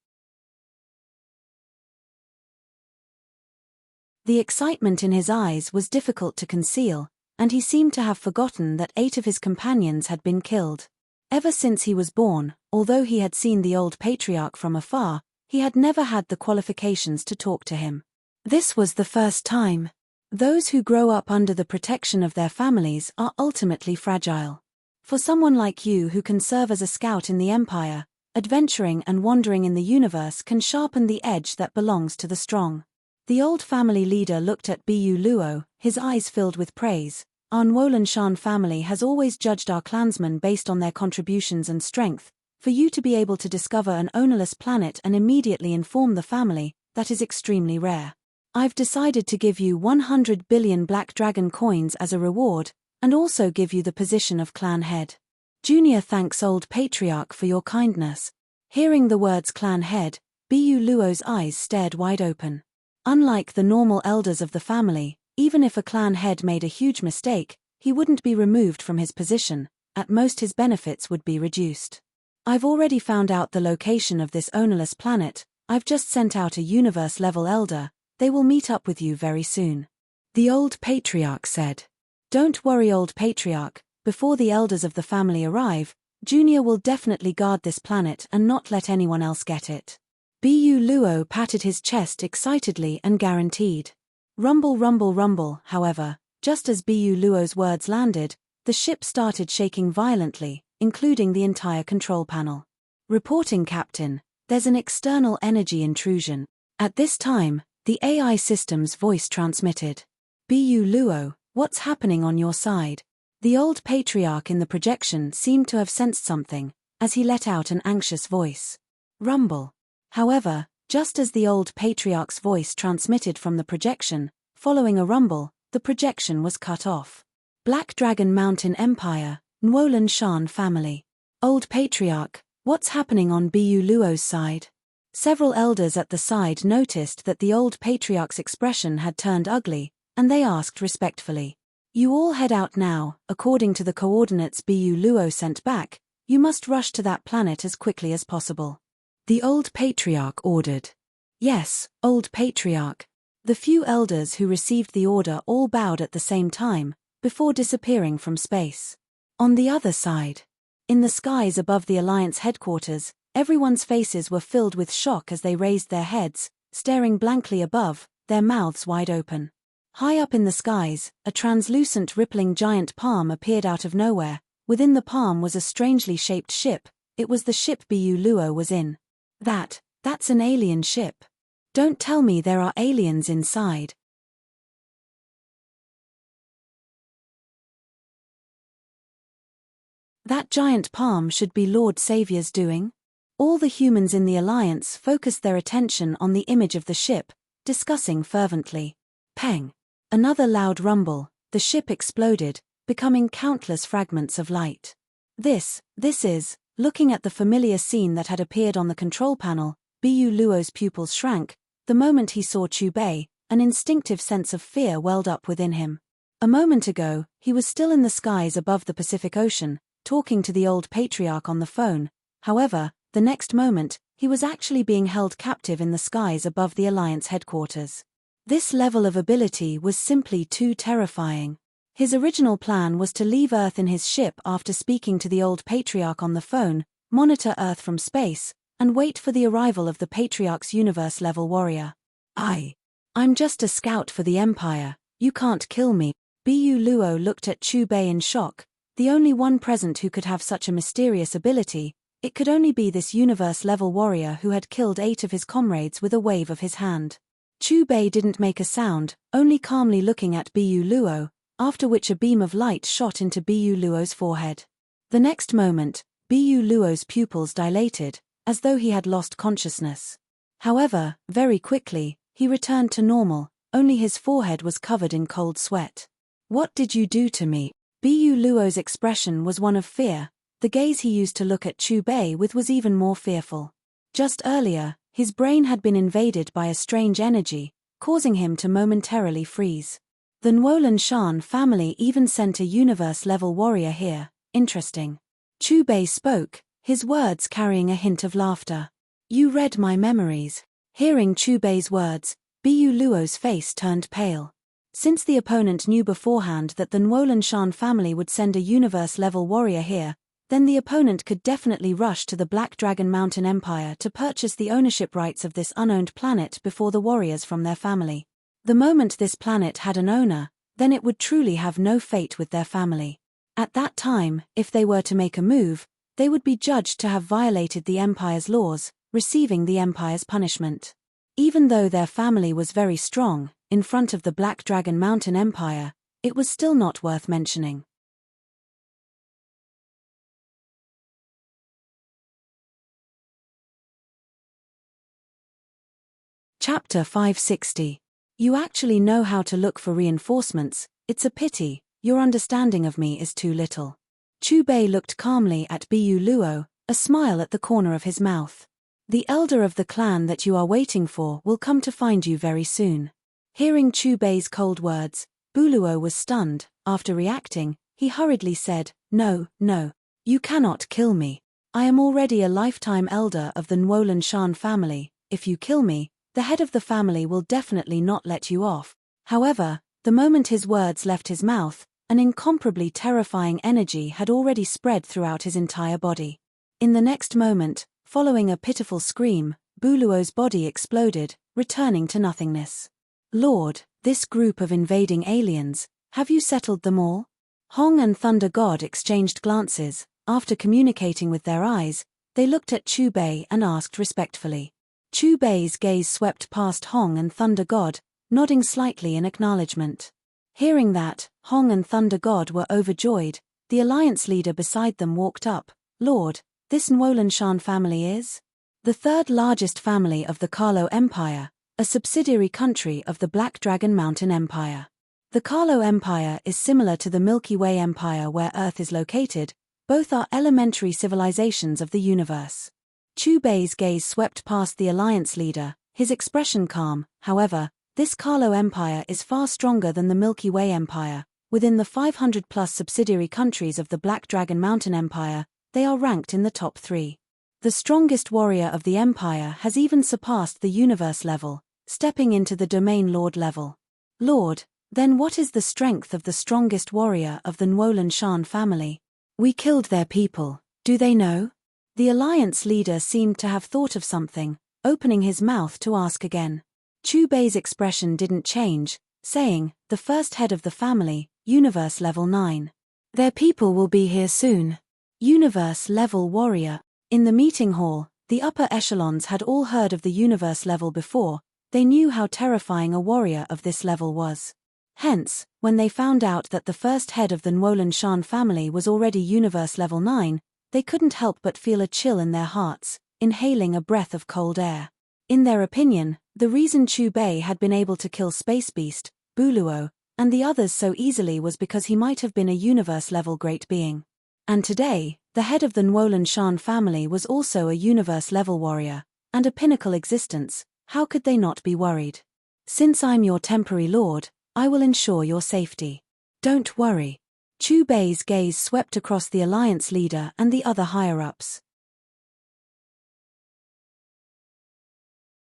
The excitement in his eyes was difficult to conceal, and he seemed to have forgotten that 8 of his companions had been killed. Ever since he was born, although he had seen the old patriarch from afar, he had never had the qualifications to talk to him. This was the first time. Those who grow up under the protection of their families are ultimately fragile. For someone like you who can serve as a scout in the Empire, adventuring and wandering in the universe can sharpen the edge that belongs to the strong. The old family leader looked at Bu Luo, his eyes filled with praise. Our Nwolan Shan family has always judged our clansmen based on their contributions and strength. For you to be able to discover an ownerless planet and immediately inform the family, that is extremely rare. I've decided to give you 100 billion Black Dragon coins as a reward, and also give you the position of clan head. Junior thanks old patriarch for your kindness. Hearing the words clan head, Bu Luo's eyes stared wide open. Unlike the normal elders of the family, even if a clan head made a huge mistake, he wouldn't be removed from his position, at most his benefits would be reduced. I've already found out the location of this ownerless planet. I've just sent out a universe-level elder. They will meet up with you very soon. The old patriarch said. Don't worry, old patriarch, before the elders of the family arrive, Junior will definitely guard this planet and not let anyone else get it. Bu Luo patted his chest excitedly and guaranteed. Rumble, rumble, rumble. However, just as Bu Luo's words landed, the ship started shaking violently, including the entire control panel. Reporting, Captain, there's an external energy intrusion. At this time, the AI system's voice transmitted. Bu Luo, what's happening on your side? The old patriarch in the projection seemed to have sensed something, as he let out an anxious voice. Rumble. However, just as the old patriarch's voice transmitted from the projection, following a rumble, the projection was cut off. Black Dragon Mountain Empire, Nwolan Shan family. Old patriarch, what's happening on Bu Luo's side? Several elders at the side noticed that the old patriarch's expression had turned ugly, and they asked respectfully. You all head out now. According to the coordinates Bu Luo sent back, you must rush to that planet as quickly as possible. The old patriarch ordered. Yes, old patriarch. The few elders who received the order all bowed at the same time, before disappearing from space. On the other side, in the skies above the Alliance headquarters, everyone's faces were filled with shock as they raised their heads, staring blankly above, their mouths wide open. High up in the skies, a translucent rippling giant palm appeared out of nowhere. Within the palm was a strangely shaped ship. It was the ship Bu Luo was in. That's an alien ship. Don't tell me there are aliens inside. That giant palm should be Lord Savior's doing? All the humans in the Alliance focused their attention on the image of the ship, discussing fervently. Peng. Another loud rumble, the ship exploded, becoming countless fragments of light. This is, looking at the familiar scene that had appeared on the control panel, Bu Luo's pupils shrank. The moment he saw Chu Bei, an instinctive sense of fear welled up within him. A moment ago, he was still in the skies above the Pacific Ocean, talking to the old patriarch on the phone. However, the next moment, he was actually being held captive in the skies above the Alliance headquarters. This level of ability was simply too terrifying. His original plan was to leave Earth in his ship after speaking to the old patriarch on the phone, monitor Earth from space, and wait for the arrival of the patriarch's universe-level warrior. I'm just a scout for the Empire. You can't kill me. Bu Luo looked at Chu Bei in shock. The only one present who could have such a mysterious ability, it could only be this universe-level warrior who had killed 8 of his comrades with a wave of his hand. Chu Bei didn't make a sound, only calmly looking at Bu Luo, after which a beam of light shot into Bu Luo's forehead. The next moment, Bu Luo's pupils dilated, as though he had lost consciousness. However, very quickly, he returned to normal, only his forehead was covered in cold sweat. What did you do to me? Bu Luo's expression was one of fear. The gaze he used to look at Chu Bei with was even more fearful. Just earlier, his brain had been invaded by a strange energy, causing him to momentarily freeze. The Nwolan Shan family even sent a universe-level warrior here. Interesting. Chu Bei spoke, his words carrying a hint of laughter. You read my memories. Hearing Chu Bei's words, Bu Luo's face turned pale. Since the opponent knew beforehand that the Nwolan Shan family would send a universe-level warrior here, then the opponent could definitely rush to the Black Dragon Mountain Empire to purchase the ownership rights of this unowned planet before the warriors from their family. The moment this planet had an owner, then it would truly have no fate with their family. At that time, if they were to make a move, they would be judged to have violated the Empire's laws, receiving the Empire's punishment. Even though their family was very strong, in front of the Black Dragon Mountain Empire, it was still not worth mentioning. Chapter 560. You actually know how to look for reinforcements. It's a pity, your understanding of me is too little. Chu Bei looked calmly at Bu Luo, a smile at the corner of his mouth. The elder of the clan that you are waiting for will come to find you very soon. Hearing Chu Bei's cold words, Bu Luo was stunned. After reacting, he hurriedly said, No, you cannot kill me. I am already a lifetime elder of the Nuolan Shan family. If you kill me, the head of the family will definitely not let you off. However, the moment his words left his mouth, an incomparably terrifying energy had already spread throughout his entire body. In the next moment, following a pitiful scream, Bu Luo's body exploded, returning to nothingness. Lord, this group of invading aliens, have you settled them all? Hong and Thunder God exchanged glances. After communicating with their eyes, they looked at Chu Bei and asked respectfully. Chu Bei's gaze swept past Hong and Thunder God, nodding slightly in acknowledgement. Hearing that, Hong and Thunder God were overjoyed. The alliance leader beside them walked up. Lord, this Nuolan Shan family is the third largest family of the Carlo Empire, a subsidiary country of the Black Dragon Mountain Empire. The Carlo Empire is similar to the Milky Way Empire where Earth is located. Both are elementary civilizations of the universe. Chu Bei's gaze swept past the alliance leader, his expression calm. However, this Carlo Empire is far stronger than the Milky Way Empire. Within the 500-plus subsidiary countries of the Black Dragon Mountain Empire, they are ranked in the top 3. The strongest warrior of the Empire has even surpassed the universe level, stepping into the domain lord level. Lord, then what is the strength of the strongest warrior of the Nuolan Shan family? We killed their people, do they know? The alliance leader seemed to have thought of something, opening his mouth to ask again. Chu Bei's expression didn't change, saying, the first head of the family, Universe Level 9. Their people will be here soon. Universe Level Warrior. In the meeting hall, the upper echelons had all heard of the Universe Level before. They knew how terrifying a warrior of this level was. Hence, when they found out that the first head of the Nuolan Shan family was already Universe Level 9, they couldn't help but feel a chill in their hearts, inhaling a breath of cold air. In their opinion, the reason Chu Bei had been able to kill Space Beast, Bu Luo, and the others so easily was because he might have been a universe-level great being. And today, the head of the Nuolan Shan family was also a universe-level warrior, and a pinnacle existence. How could they not be worried? Since I'm your temporary lord, I will ensure your safety. Don't worry. Chu Bei's gaze swept across the alliance leader and the other higher-ups.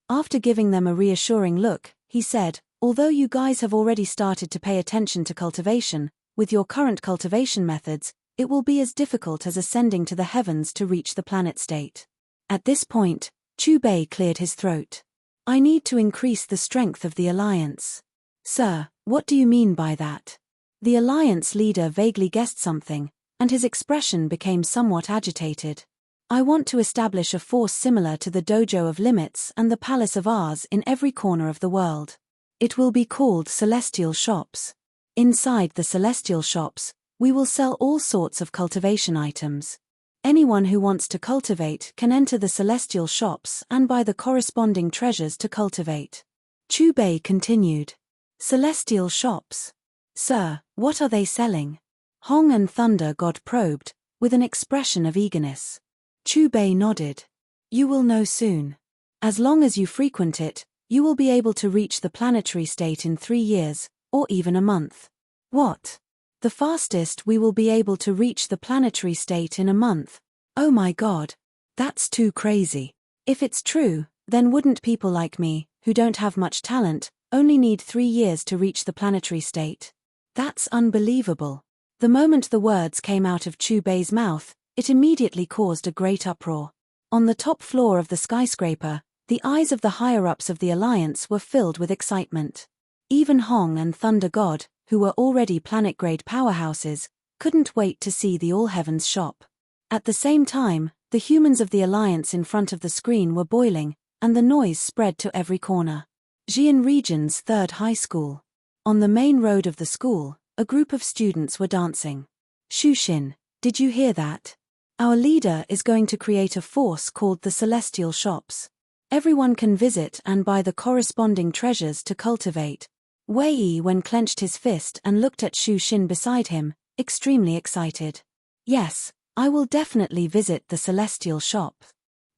After giving them a reassuring look, he said, although you guys have already started to pay attention to cultivation, with your current cultivation methods, it will be as difficult as ascending to the heavens to reach the planet state. At this point, Chu Bei cleared his throat. I need to increase the strength of the alliance. Sir, what do you mean by that? The alliance leader vaguely guessed something, and his expression became somewhat agitated. I want to establish a force similar to the Dojo of Limits and the Palace of Ours in every corner of the world. It will be called Celestial Shops. Inside the Celestial Shops, we will sell all sorts of cultivation items. Anyone who wants to cultivate can enter the Celestial Shops and buy the corresponding treasures to cultivate. Chu Bei continued. Celestial Shops. Sir, what are they selling? Hong and Thunder God probed, with an expression of eagerness. Chu Bei nodded. You will know soon. As long as you frequent it, you will be able to reach the planetary state in 3 years, or even a month. What? The fastest we will be able to reach the planetary state in a month. Oh my God. That's too crazy. If it's true, then wouldn't people like me, who don't have much talent, only need 3 years to reach the planetary state? That's unbelievable. The moment the words came out of Chu Bei's mouth, it immediately caused a great uproar. On the top floor of the skyscraper, the eyes of the higher-ups of the Alliance were filled with excitement. Even Hong and Thunder God, who were already planet-grade powerhouses, couldn't wait to see the All-Heavens shop. At the same time, the humans of the Alliance in front of the screen were boiling, and the noise spread to every corner. Xi'an Region's third high school. On the main road of the school, a group of students were dancing. Shushin, did you hear that? Our leader is going to create a force called the Celestial Shops. Everyone can visit and buy the corresponding treasures to cultivate. Wei Wen clenched his fist and looked at Shushin beside him, extremely excited. Yes, I will definitely visit the Celestial Shop.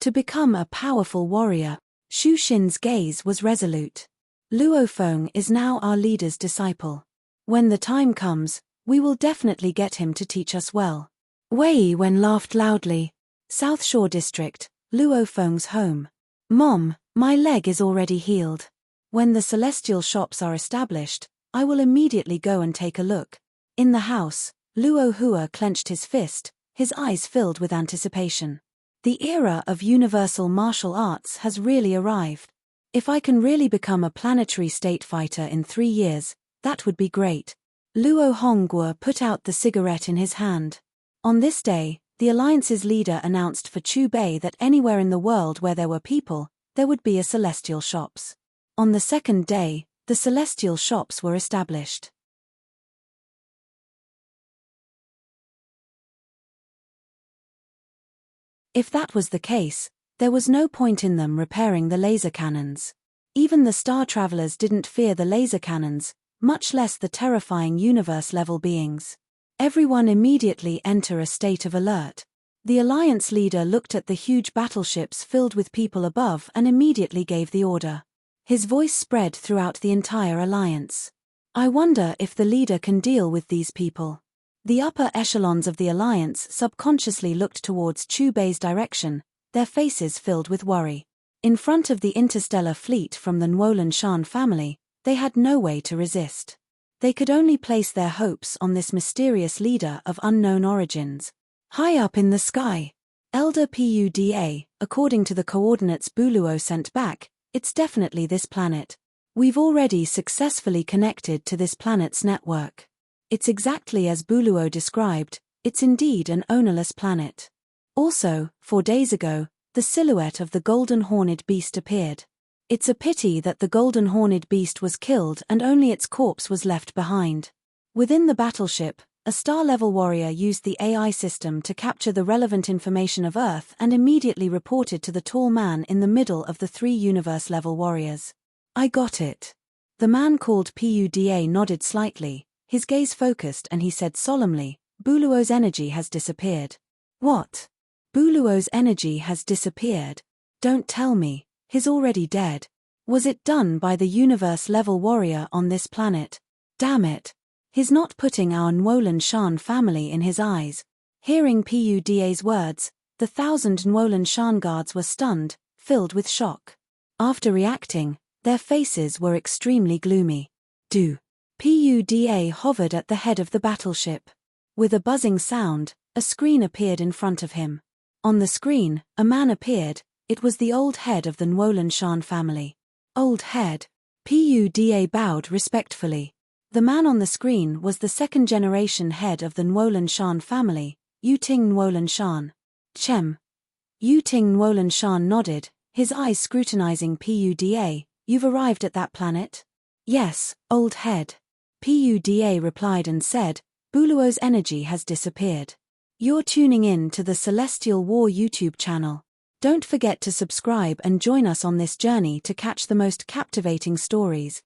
To become a powerful warrior, Shushin's gaze was resolute. Luo Feng is now our leader's disciple. When the time comes, we will definitely get him to teach us well. Wei Wen laughed loudly. South Shore District, Luo Feng's home. Mom, my leg is already healed. When the Celestial Shops are established, I will immediately go and take a look. In the house, Luo Hua clenched his fist, his eyes filled with anticipation. The era of universal martial arts has really arrived. If I can really become a planetary state fighter in 3 years, that would be great. Luo Hongguo put out the cigarette in his hand. On this day, the Alliance's leader announced for Chu Bei that anywhere in the world where there were people, there would be a Celestial Shops. On the second day, the Celestial Shops were established. If that was the case, there was no point in them repairing the laser cannons. Even the star travelers didn't fear the laser cannons, much less the terrifying universe-level beings. Everyone immediately enter a state of alert. The Alliance leader looked at the huge battleships filled with people above and immediately gave the order. His voice spread throughout the entire Alliance. I wonder if the leader can deal with these people. The upper echelons of the Alliance subconsciously looked towards Chu Bei's direction, their faces filled with worry. In front of the interstellar fleet from the Nuolan Shan family, they had no way to resist. They could only place their hopes on this mysterious leader of unknown origins. High up in the sky, Elder Puda, according to the coordinates Buluo sent back, it's definitely this planet. We've already successfully connected to this planet's network. It's exactly as Buluo described, it's indeed an ownerless planet. Also, 4 days ago, the silhouette of the golden horned beast appeared. It's a pity that the golden horned beast was killed and only its corpse was left behind. Within the battleship, a star-level warrior used the AI system to capture the relevant information of Earth and immediately reported to the tall man in the middle of the 3 universe-level warriors. I got it. The man called Puda nodded slightly, his gaze focused, and he said solemnly, Buluo's energy has disappeared. What? Buluo's energy has disappeared? Don't tell me, he's already dead. Was it done by the universe-level warrior on this planet? Damn it. He's not putting our Nuolan Shan family in his eyes. Hearing Puda's words, the 1,000 Nuolan Shan guards were stunned, filled with shock. After reacting, their faces were extremely gloomy. Puda hovered at the head of the battleship. With a buzzing sound, a screen appeared in front of him. On the screen, a man appeared. It was the old head of the Nuolan Shan family. Old head. Puda bowed respectfully. The man on the screen was the 2nd-generation head of the Nuolan Shan family, Yuting Nuolan Shan. Chem. Yuting Nuolan Shan nodded, his eyes scrutinizing Puda. You've arrived at that planet? Yes, old head. Puda replied and said, Buluo's energy has disappeared. You're tuning in to the Celestial War YouTube channel. Don't forget to subscribe and join us on this journey to catch the most captivating stories.